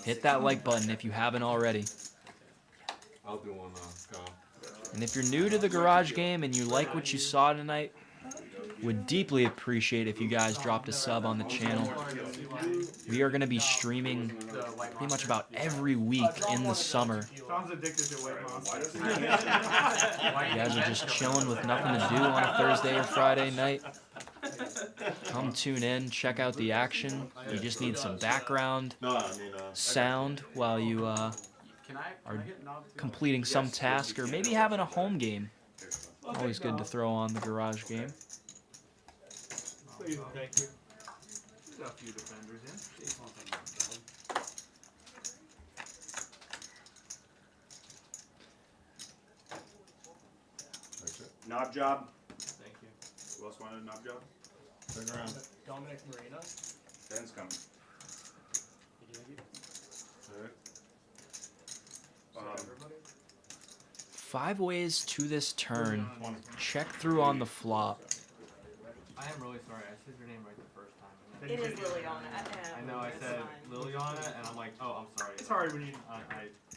Hit that like button if you haven't already. I'll do one, Kyle. And if you're new to the garage game and you like what you saw tonight, would deeply appreciate if you guys dropped a sub on the channel. We are going to be streaming pretty much about every week in the summer. Tom's addicted to weight loss. You guys are just chilling with nothing to do on a Thursday or Friday night. Come tune in, check out the action. You just need some background sound while you are completing some task or maybe having a home game. Always good to throw on the garage game. Thank you. There's a few defenders in. Knob job. Thank you. Who else wanted a knob job? Turn around. Dominic Marina. Ben's coming. Alright. 5 ways to this turn. Check through on the flop. I am really sorry. I said your name right the first time. It is Liliana. I know. I said Liliana, and I'm like, oh, I'm sorry. It's hard when you.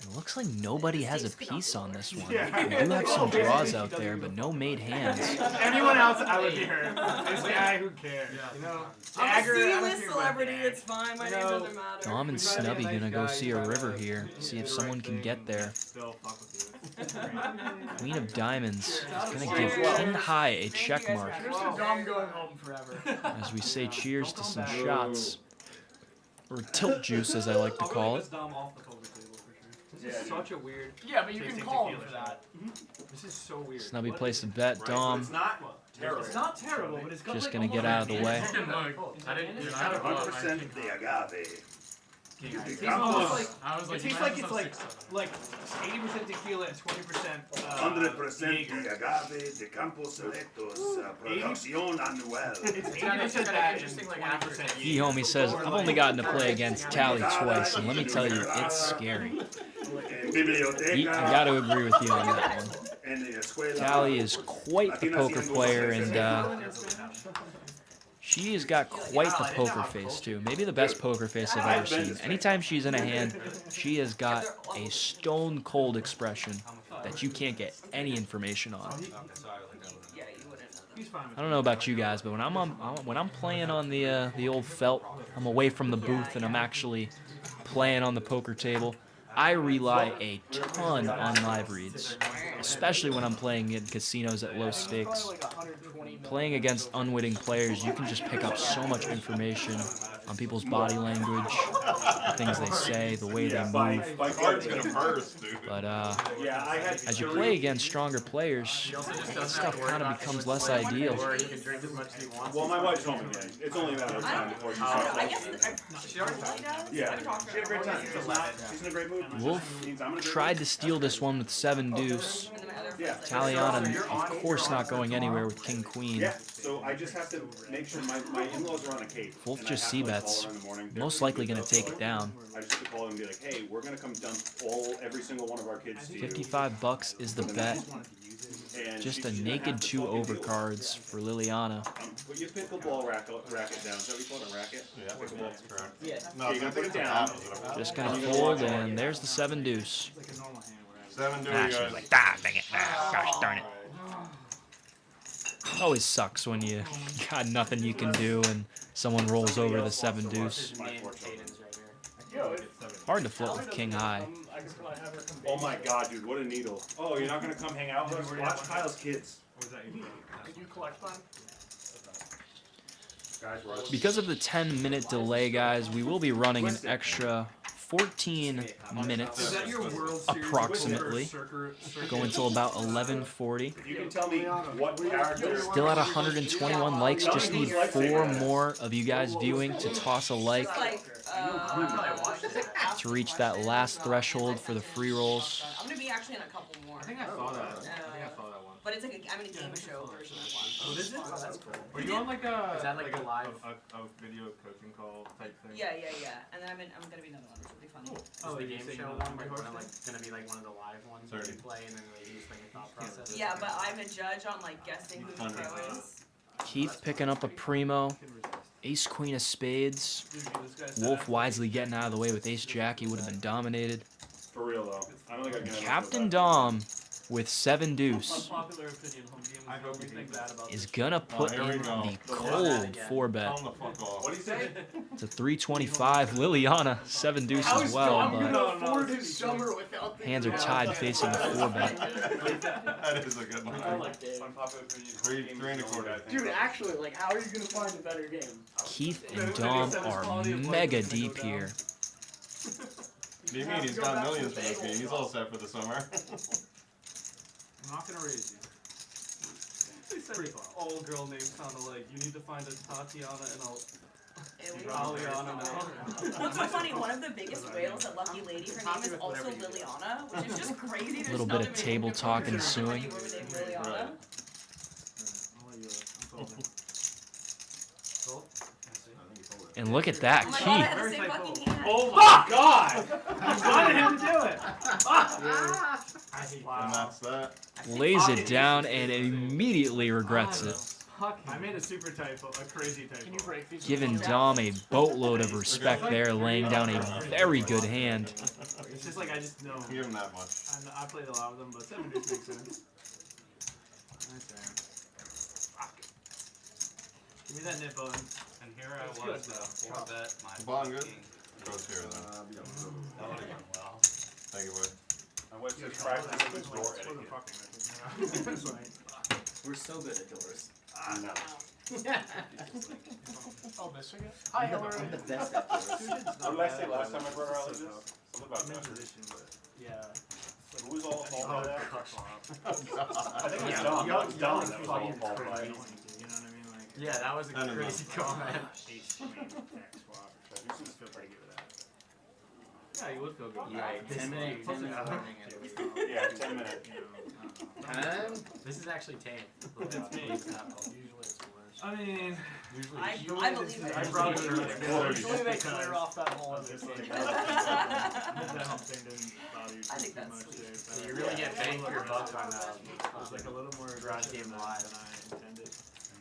It looks like nobody has a piece on this one. We do have some draws out there, but no made hands. Anyone else, I would be hurt. This guy, who cares? You know, I'm a C-list celebrity. It's fine. My name doesn't matter. Dom and Snubby gonna go see a river here. See if someone can get there. Queen of Diamonds is gonna give King High a check mark. Here's to Dom going home forever. As we say cheers to some shots. Or tilt juice, as I like to call it. This is such a weird. Yeah, but you can call him for that. This is so weird. Snubby placed a bet. Dom It's not terrible, but it's got just like gonna get out of the way. I didn't. 100% the agave. It tastes like it's like 80% tequila and 20% 100% the agave de Campos Selectos Producción Anuel. It's 80% that and 20% He homie says, I've only gotten to play against Tally twice, and let me tell you, it's scary. I gotta agree with you on that one. Tally is quite the poker player, and she has got quite the poker face, too. Maybe the best poker face I've ever seen. Anytime she's in a hand, she has got a stone-cold expression that you can't get any information on. I don't know about you guys, but when I'm playing on the old felt, I'm away from the booth and I'm actually playing on the poker table, I rely a ton on live reads, especially when I'm playing in casinos at low stakes. Playing against unwitting players, you can just pick up so much information on people's body language, things they say, the way they move. My card's gonna burst, dude. But as you play against stronger players, that stuff kind of becomes less ideal. Well, my wife's home again. It's only a matter of time before she starts. I guess she already does. Yeah. I haven't talked to She had a her. great time. She's in a great mood. Wolf tried to steal this one with 7 deuce. Taliana, of course, not going anywhere with king queen. Yeah, so I just have to make sure my in-laws are on a cape. Wolf and I just have to, like, c-bets. call her in the morning. Most likely going to take it down. I just have to call them and be like, hey, we're going to come dump every single one of our kids to you. $55 is the bet. And Just a she's gonna naked have to 2 fucking overcards for Liliana. Put your pickleball racket down. Is that what you call it, a racket? Yeah, that's correct. Yeah. No, You're going to put it down. Just going to fold, and there's the 7 deuce. 7 deuce, Ah, she guys. was like, ah, dang it. Ah, gosh darn it. Always sucks when you got nothing you can do and someone rolls over the 7 deuce. Hard to flip with king high. Oh my god, dude, what a needle. Oh, you're not going to come hang out with us? Watch Kyle's kids. Could you collect mine? Because of the 10-minute delay, guys, we will be running an extra 14 minutes approximately, go until about 11:40. You can tell me what character. Still at 121 likes, just need 4 more of you guys viewing to toss a like to reach that last threshold for the free rolls. I'm gonna be actually in a couple more. I think I saw that. I think I saw that one. But it's like I'm in a game show version of one. Oh, is it? Oh, that's cool. Are you on like a? Is that like a live a video coaching call type thing? Yeah. And then I'm gonna be another one, which will be funny. Oh, the game show one where I'm like gonna be like one of the live ones where you play and then like you just like a thought process. Yeah, but I'm a judge on like guessing who the pro is. Keith picking up a primo. Ace queen of spades. Wolf wisely getting out of the way with ace jack. He would have been dominated. For real though. I don't think I can. Captain Dom with 7 deuce Unpopular opinion, home game. I hope you think that about is gonna put here we in go. the cold 4-bet. Tell him to fuck off. What do you say? It's a 325. Liliana 7 deuce as well, but afford his summer without the hands are tied facing the 4-bet. That is a good one. I like that. Unpopular opinion. 3.25, I think. Dude, actually, like, how are you gonna find a better game? Keith and Dom are mega deep here. What do you mean? He's got millions for this game. He's all set for the summer. I'm not gonna raise you. They said all girl names sound alike. You need to find a Tatiana and Aliana now. What's so funny? One of the biggest whales at Lucky Lady, her name is also Liliana, which is just crazy. A little bit of table talk ensuing. Liliana. And look at that, Oh my god, I had Keith. the same fucking hand. Oh my god! You wanted him to do it! And that's that. Lays it down and immediately regrets it. I made a super typo, a crazy typo. Can you break these? Giving Dom a boatload of respect there, laying down a very good hand. It's just like I just know. Give him that much. I played a lot of them, but 7 deuce makes sense. Fuck. Give me that nip bone. And here I was, 4-bet my Bond good? king. Goes here then. That would have gone well. Thank you, boy. My wife says practice with door etiquette. We're so good at doors. No. Oh, this again? Hi, Hillary. I'm the best at doors. What did I say last time I brought her out like this? Something about that. Yeah. Who was all involved in that? I think it was Dom. That was Dom that was all involved in that. You know what I mean? Like, Yeah, that was a crazy comment. yeah, you would feel good. Yeah, 10 minutes warning at least. Yeah, 10 minutes. This is actually tame. It's me. Usually it's worse. I mean, I believe it. I brought it earlier. Usually they clear off that whole other thing. That whole thing didn't bother you I think too that's much. sweet. So you really get bang for your buck on It was like a little more Garage aggressive Game than Live. I intended.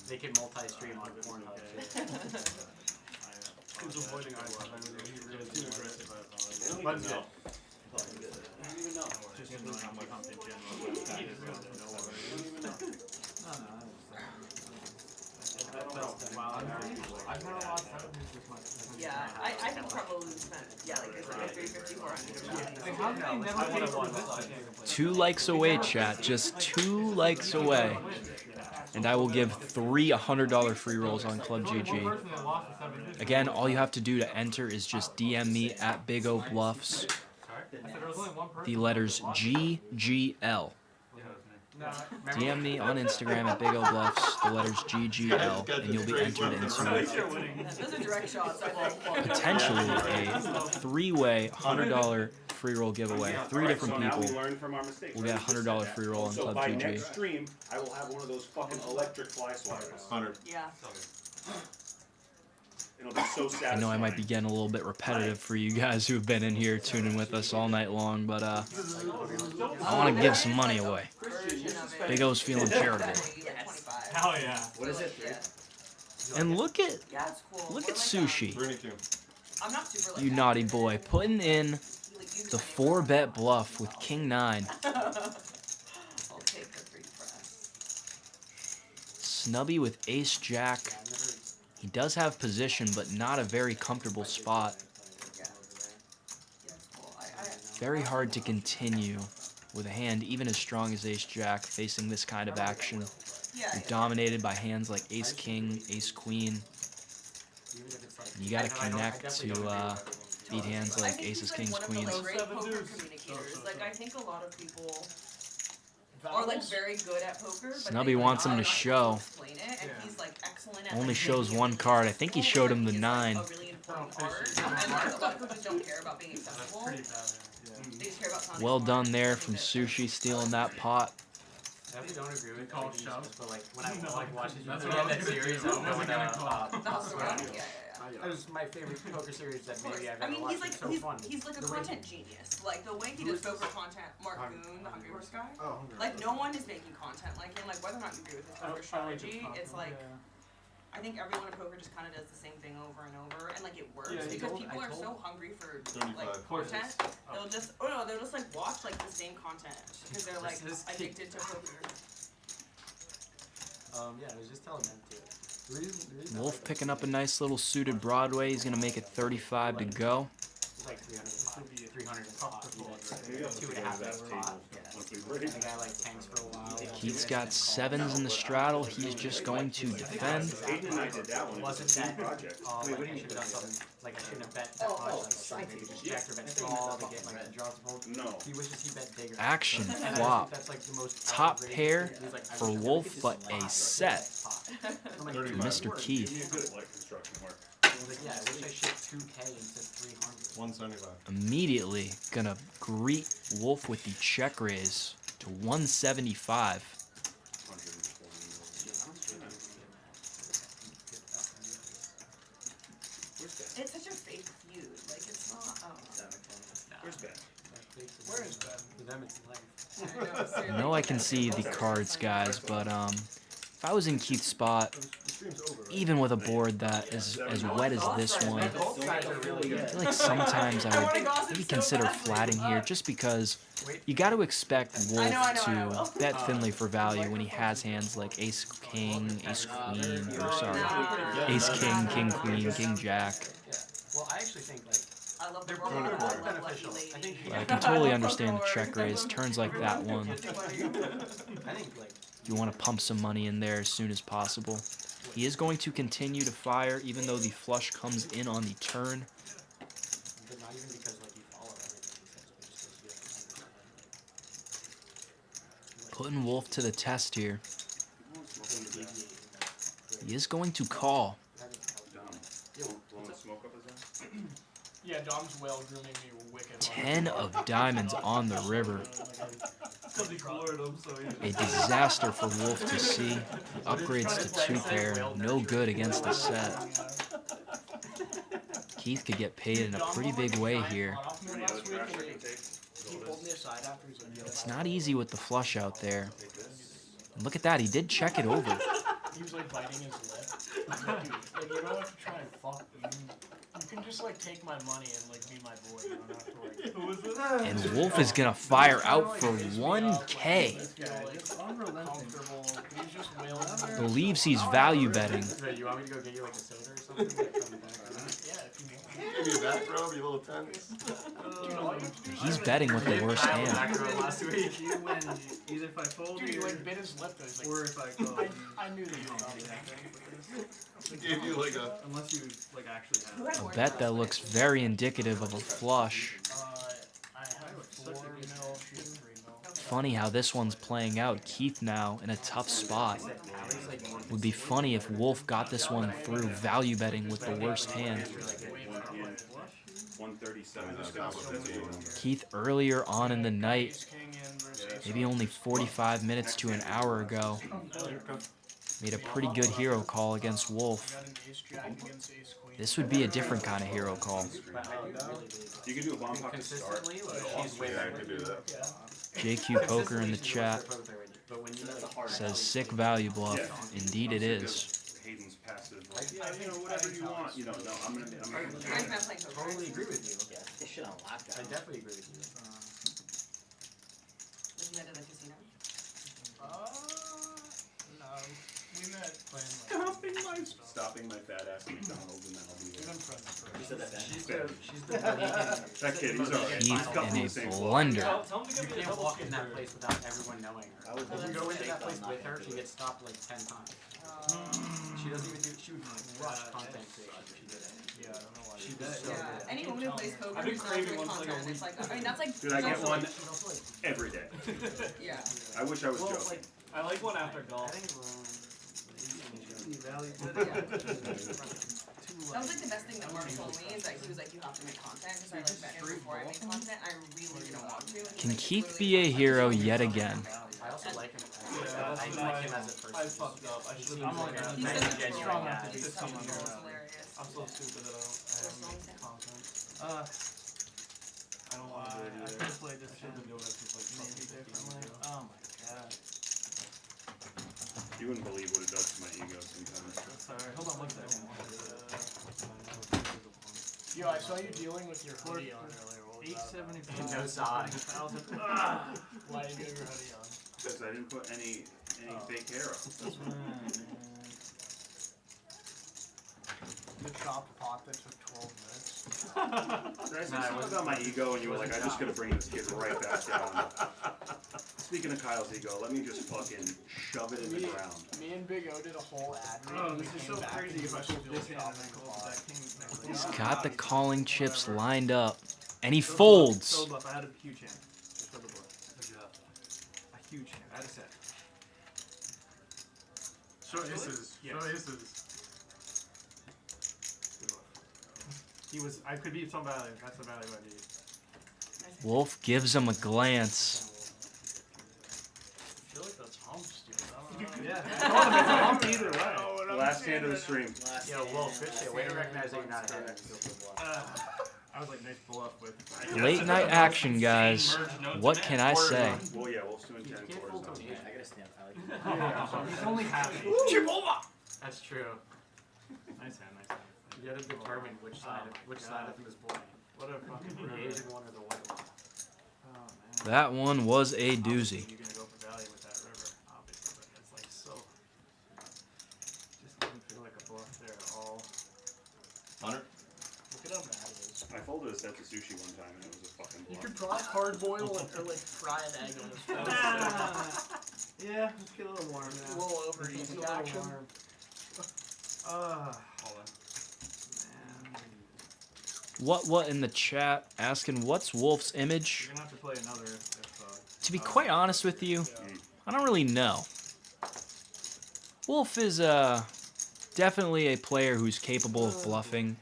They can multi-stream on Pornhub too. He was avoiding eye contact. He was too aggressive. They don't But even no. know. They don't even know. Just annoying how much in general. They don't even know. I've heard a lot of this much. Yeah, I think probably spent, like it's like a 350, 400. Like, how did they never pay for this game? 2 likes away, chat. Just 2 likes away. and I will give 3 $100 free rolls on Club GG. Again, all you have to do to enter is just DM me at Big O Bluffs, the letters GGL. DM me on Instagram at Big O Bluffs, the letters GGL, and you'll be entered into Those are direct shots, I think. potentially a 3-way $100 free roll giveaway. 3 different people will get a $100 free roll on Club by GG. next stream, I will have one of those fucking electric fly swatters. 100. Yeah. It'll be so I satisfying. know I might be getting a little bit repetitive for you guys who have been in here tuning with us all night long, but I want to give some money away. Big O's feeling charitable. Hell yeah. What is it? And look at Sushi, you naughty boy, putting in the 4-bet bluff with King 9. I'll take the free press. Snubby with Ace Jack. He does have position, but not a very comfortable spot. Very hard to continue with a hand even as strong as Ace Jack facing this kind of action. You're dominated by hands like Ace King, Ace Queen. You gotta connect to beat hands like Aces, Kings, Queens. Great poker communicators. Like, I think a lot of people are like very good at poker, but Snubby wants him to show. explain it, and he's like excellent at Only shows one card. I think he showed him the 9. a really important art, and like, a lot of coaches don't care about being accessible. They just care about sounding Well smart. done there from Sushi, stealing that pot. I definitely don't agree with Call it, shoves. but like when I like watching That's you what I was that gonna series, do. I'm What was going I gonna call? That's right. Yeah. That was my favorite poker series that maybe I've I ever mean, watched. he's like It's so fun. he's like a The way- content genius. Like the way he does poker content, Mark Boone, the Hungry Horse guy. Oh, Hungry Like no one is making content like him. Like whether or not you agree with his poker strategy, it's like I think everyone in poker just kind of does the same thing over and over, and like it works Yeah, because people are so hungry for like 35. content. They'll just they'll just like watch like the same content because they're like This is addicted to poker. Yeah, I was just telling them to. The reason Wolf picking up a nice little suited Broadway. He's gonna make it 35 to go. It's like 300 a pot. 2.5 X pot. The guy like tanks for a while. Keith's got 7s in the straddle. He's just going to defend. Aiden and I did that one. Wasn't that project. like I should have done something like I shouldn't have bet that much, like maybe just checked or bet small to get like the draws to hold. No. He wishes he bet bigger. Action And I think flop. that's, like, the most Top outrageous pair thing. He's like, I for wish I Wolf, could but just a pot. set I'm like, to 35. Mr. You're Keith. good at light construction work. I was like, yeah, I wish I shipped 2K instead of 300. 175. Immediately gonna greet Wolf with the check raise to 175. It's such a fake feud. Like it's not. Where's Ben? Where is Ben? For them, it's life. I know I can see the cards, guys, but if I was in Keith's spot, even with a board that is as wet as this one, I feel like sometimes I would maybe consider flatting here, just because you got to expect Wolf to bet thinly for value when he has hands like Ace King, Ace Queen, or sorry, Ace King, King Queen, King Jack. Well, I actually think like I love the they're roller. both I love beneficial. Lucky I think I can totally understand the check raise. Turns like that one. I think like You want to pump some money in there as soon as possible. He is going to continue to fire even though the flush comes in on the turn. but not even because like you follow everything he says, but just because Putting Wolf to the test here. He is going to call. Blowing smoke up his ass? Yeah, Dom's whale grooming me wicked. 10 of diamonds on the river. Because he floored him, so he... A disaster for Wolf to see. Upgrades to 2 pair. No good against the set. Keith could get paid in a pretty big way here. It's not easy with the flush out there. And look at that, he did check it over. He was like biting his lip. Like, dude, like, you don't have to try and fuck. You can just like take my money and like be my boy. You don't have to like. Who was this? And Wolf is gonna fire out for 1K. Believes he's value betting. Wait, you want me to go get you like a soda or something? Like, from the back? Yeah, if you need. Give me a back rub, you little tense. He's betting with the worst hand. Last week. You win either if I fold Dude, he or, like bit his lip. Like, or if I call. I knew that you were probably that thing. Gave you like a. Unless you like actually have. A bet that looks very indicative of a flush. I have 4 mil, she has 3 mil. Funny how this one's playing out. Keith now in a tough spot. Would be funny if Wolf got this one through value betting with the worst hand. 137. Keith earlier on in the night, maybe only 45 minutes to an hour ago, made a pretty good hero call against Wolf. This would be a different kind of hero call. You can do a bomb pocket start. Yeah, I could do that. JQ Poker in the chat says sick value bluff. Indeed it is. Hayden's passive. Yeah, you know, whatever you want. You know, no, I'm gonna. I'm not playing poker. Totally agree with you. Yeah, they should unlock that. I definitely agree with you. Was you at the casino? No. We met playing Stopping my fat ass at McDonald's and then I'll be there. She's the That kid, he's alright. Keith in a blender. Tell him to give You me a can't double walk in cheeseburger. that place without everyone knowing her. If you go into that place with her, she gets stopped like 10 times. She doesn't even do. She would rush content creation. She did it. Yeah, I don't know why. She did so Yeah. good. Any woman who plays poker I've been who's not craving doing one for like a content, it's week. like, I mean, that's like. Dude, I get that's one like- every day. Yeah. I wish I was Well, joking. I like one after golf. That was like the best thing that Mark told me is that he was like, you have to make content because I like bet him before I make content. I really didn't want to. And Can he's, like, Keith literally be a like, hero yet again? I also like him. Yeah, I like him as a person. I fucked up. I should Seems have like a He's nice, such a genuine strong guy. guy. He's such a Yeah. hilarious. I'm so stupid that I don't have content. I don't want to do it either. I could play this shit and do it just like maybe differently. Oh my god. You wouldn't believe what it does to my ego sometimes. Sorry, hold on one second. Yo, I saw you dealing with your hoodie on earlier. What was that about? 875. No side. Why did you get your hoodie on? Because I didn't put any fake hair up. The chopped pot that took 12 minutes. Did I say something about my ego and you were like, I'm just gonna bring this kid right back down. Speaking of Kyle's ego, let me just fucking shove it in the ground. Me and Big O did a whole ad read. Oh, and we this is came so back crazy and if I still put this hand chopping and the close pot. that king. He's got the calling chips lined up. And he folds. So bluff. I had a huge hand. Just for the bluff. A huge hand. I had a set. Show aces. Yes. Show aces. He was. I could beat some value. That's the value I need. Wolf gives him a glance. I feel like that's humps, dude. I don't know. Yeah. It's a hump either way. Last hand of the stream. Yo, Wolf, good shit. Way to recognize that you're not a hand. I was like, nice bluff with. Late night action, guys. What can I say? Well, yeah, Wolf's doing 10 quarters. I gotta stand pally. He's only happy. That's true. Nice hand, nice hand. You gotta determine which side of him is playing. What a fucking The river. Asian one or the white one. Oh man. That one was a doozy. You're gonna go for value with that river, obviously, but it's like so. Just doesn't feel like a bluff there at all. Hunter? Look at how mad it is. I folded a set to sushi one time and it was a fucking You bluff. could probably hard boil it or like fry an egg in his face. Yeah, let's get a little warm now. A little overheated action. Hold on. What in the chat asking what's Wolf's image? You're gonna have to play another if To be quite honest with you, I don't really know. Wolf is definitely a player who's capable of bluffing.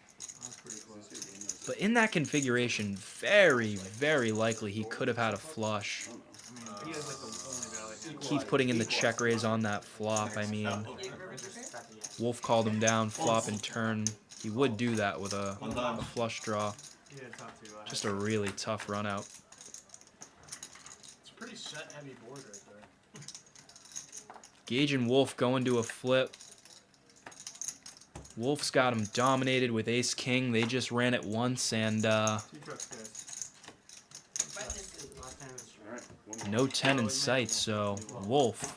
But in that configuration, very likely he could have had a flush. he has like the only value. Keith putting in the check raise on that flop, I mean. Wolf called him down, flop and turn. He would do that with a flush draw. Yeah, it's not too bad. Just a really tough run out. It's a pretty set heavy board right there. Gage and Wolf going to a flip. Wolf's got him dominated with ace king. They just ran it once and Two trucks, guys. no 10 in sight, so Wolf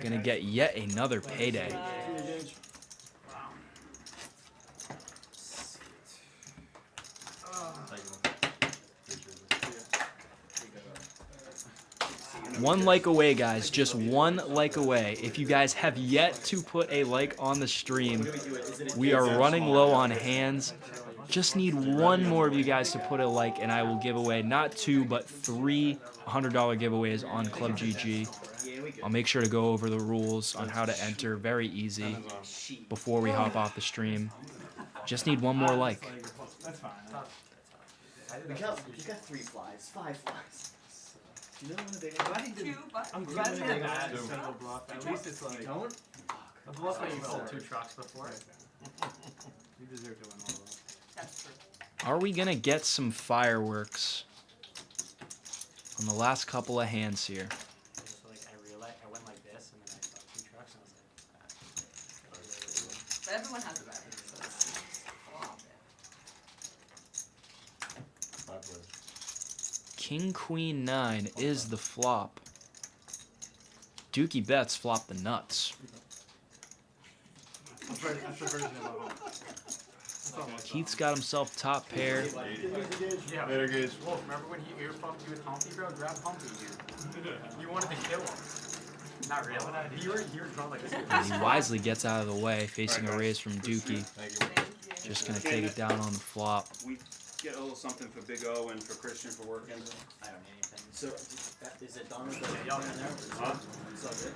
gonna get yet another payday. 1 like away, guys. Just 1 like away. If you guys have yet to put a like on the stream, we are running low on hands. Just need 1 more of you guys to put a like, and I will give away not 2, but 3 $100 giveaways on Club GG. I'll make sure to go over the rules on how to enter. Very easy before we hop off the stream. Just need 1 more like. That's fine. We got 3 flies, 5 flies. Do you know when they I'm glad they have that instead of a bluff. At least it's like. Don't? A bluff that you sold sold 2 trucks before. You deserve to win all of them. That's true. Are we going to get some fireworks on the last couple of hands here? So like I realized I went like this and then I saw 2 trucks and I was like, But everyone has a bad hand, so it's a lot of it. King Queen 9 is the flop. Dukey bets flop the nuts. That's the version of it. Keith's got himself top pair. yeah. Later, guys. Wolf, remember when you earplugged you with Humpy, bro? Grab Humpy, dude. You wanted to kill him. Not really. You were drawn like this. And he wisely gets out of the way, facing a raise from Dukey. Just gonna take it down on the flop. We get a little something for Big O and for Christian for working. I don't need anything. So, is it done with the y'all in there? Huh? So good.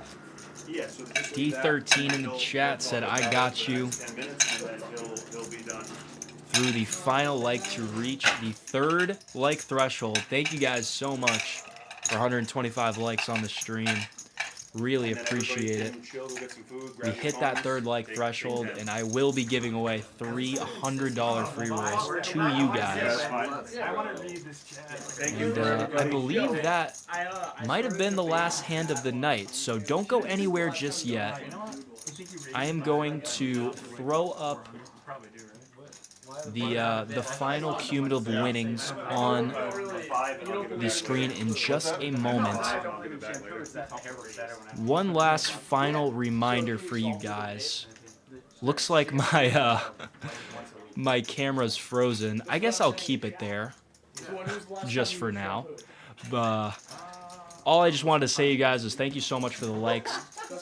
Yeah, so D13 in the chat said, I got you. 10 minutes and then he'll be done. Through the final like to reach the 3rd like threshold. Thank you guys so much for 125 likes on the stream. Really appreciate it. We hit that 3rd like threshold, and I will be giving away 3 $100 free rolls to you guys. I want to read this chat. And I believe that might have been the last hand of the night, so don't go anywhere just yet. I am going to throw up the final cumulative winnings on the screen in just a moment. One last final reminder for you guys. Looks like my my camera's frozen. I guess I'll keep it there just for now. All I just wanted to say to you guys is thank you so much for the likes.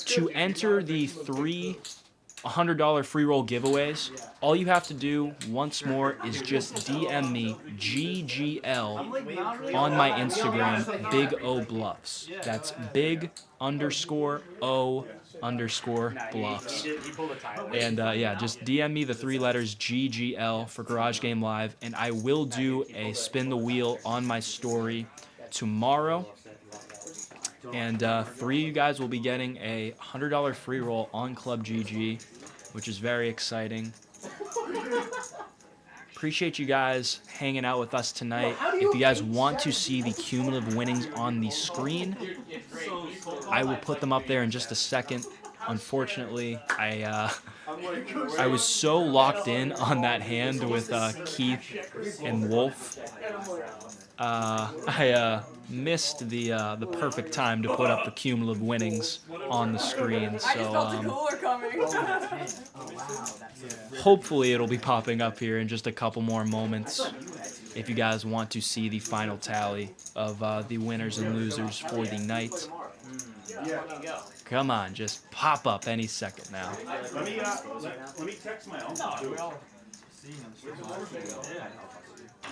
To enter the 3 $100 free roll giveaways, all you have to do once more is just DM me GGL on my Instagram, Big O Bluffs. That's big_O_bluffs. And yeah, just DM me the 3 letters GGL for Garage Game Live, and I will do a spin the wheel on my story tomorrow. And 3 of you guys will be getting a $100 free roll on Club GG, which is very exciting. Appreciate you guys hanging out with us tonight. If you guys want to see the cumulative winnings on the screen, I will put them up there in just a second. Unfortunately, I was so locked in on that hand with Keith and Wolf. I missed the perfect time to put up the cumulative winnings on the screen. So hopefully it'll be popping up here in just a couple more moments. If you guys want to see the final tally of the winners and losers for the night. Come on, just pop up any second now. Let me text my uncle.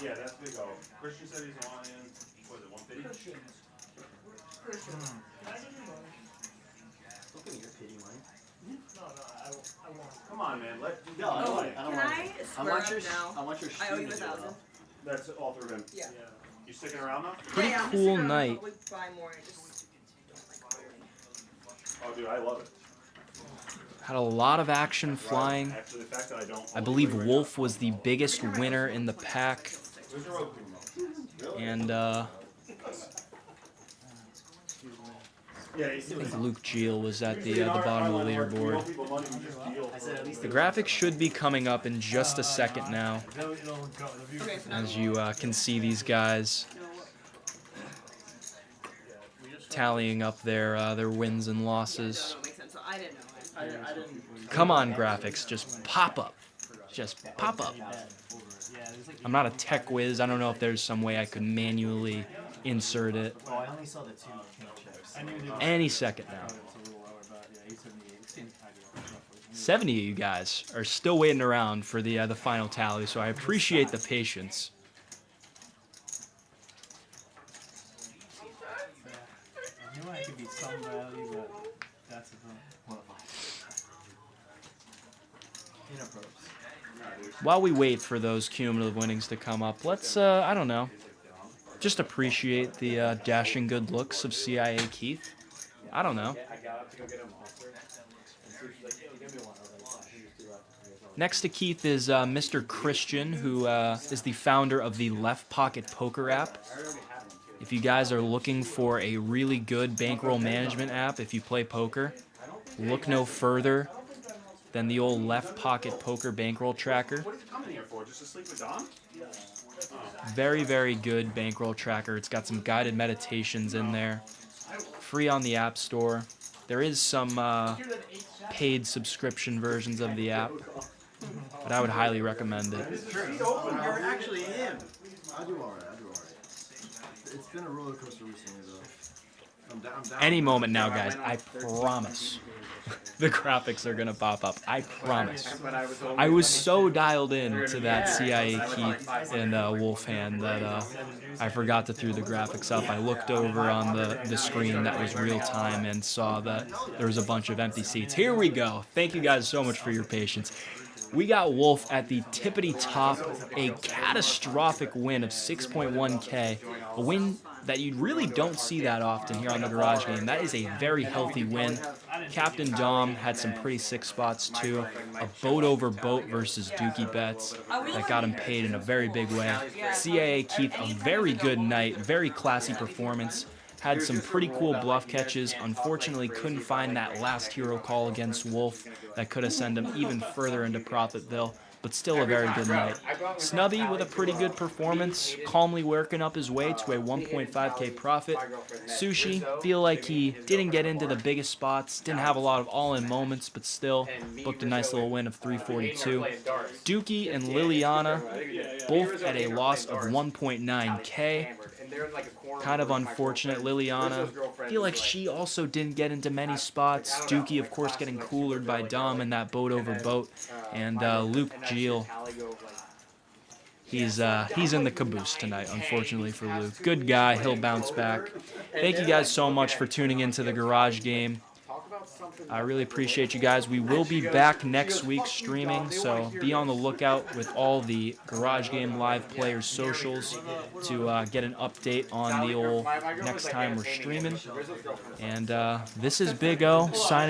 Yeah, that's Big O. Christian said he's on in, what is it, 150? Look at your pity, Mike. Come on, man. Can I square up now? I want your I owe you 1,000. That's all through him. Yeah. You sticking around now? Pretty I'm cool just gonna night. probably buy more. I just Oh, dude, I love it. Had a lot of action flying. Actually, the fact that I don't. I believe Wolf was the biggest winner in the pack. And I think Luke Geel was at the bottom of the leaderboard. The graphics should be coming up in just a second now, as you can see these guys tallying up their wins and losses. Come on, graphics, just pop up. Just pop up. I'm not a tech whiz. I don't know if there's some way I could manually insert it Oh, I only saw the 2 pink chips. any second now. 70 of you guys are still waiting around for the final tally, so I appreciate the patience. I knew I could beat some value, but that's the thing. While we wait for those cumulative winnings to come up, let's, I don't know, just appreciate the dashing good looks of CIA Keith. I don't know. Next to Keith is Mr. Christian, who is the founder of the Left Pocket Poker app. If you guys are looking for a really good bankroll management app, if you play poker, look no further than the old Left Pocket Poker bankroll tracker. What did you come in here for? Just to sleep with Dom? Very, very good bankroll tracker. It's got some guided meditations in there. Free on the App Store. There is some paid subscription versions of the app, but I would highly recommend it. You're actually in. I do alright. It's been a roller coaster recently, though. I'm down. Any moment now, guys, I promise the graphics are going to pop up. I promise. I was so dialed in to that CIA Keith and Wolf hand that I forgot to throw the graphics up. I looked over on the screen that was real time and saw that there was a bunch of empty seats. Here we go. Thank you guys so much for your patience. We got Wolf at the tippity top, a catastrophic win of 6.1K, a win that you really don't see that often here on the Garage Game. That is a very healthy win. Captain Dom had some pretty sick spots too. A boat over boat versus Dukey bets that got him paid in a very big way. CAA Keith, a very good night, very classy performance. Had some pretty cool bluff catches. Unfortunately, couldn't find that last hero call against Wolf that could have sent him even further into Profitville, but still a very good night. Snubby with a pretty good performance, calmly working up his way to a 1.5K profit. Sushi, feel like he didn't get into the biggest spots, didn't have a lot of all-in moments, but still booked a nice little win of 342. Dukey and Liliana, both at a loss of 1.9K. Kind of unfortunate. Liliana, I feel like she also didn't get into many spots. Dukey, of course, getting coolered by Dom in that boat over boat. And Luke Geel, he's in the caboose tonight, unfortunately for Luke. Good guy. He'll bounce back. Thank you guys so much for tuning into the Garage Game. I really appreciate you guys. We will be back next week streaming, so be on the lookout with all the Garage Game Live players' socials to get an update on the old next time we're streaming. And this is Big O signing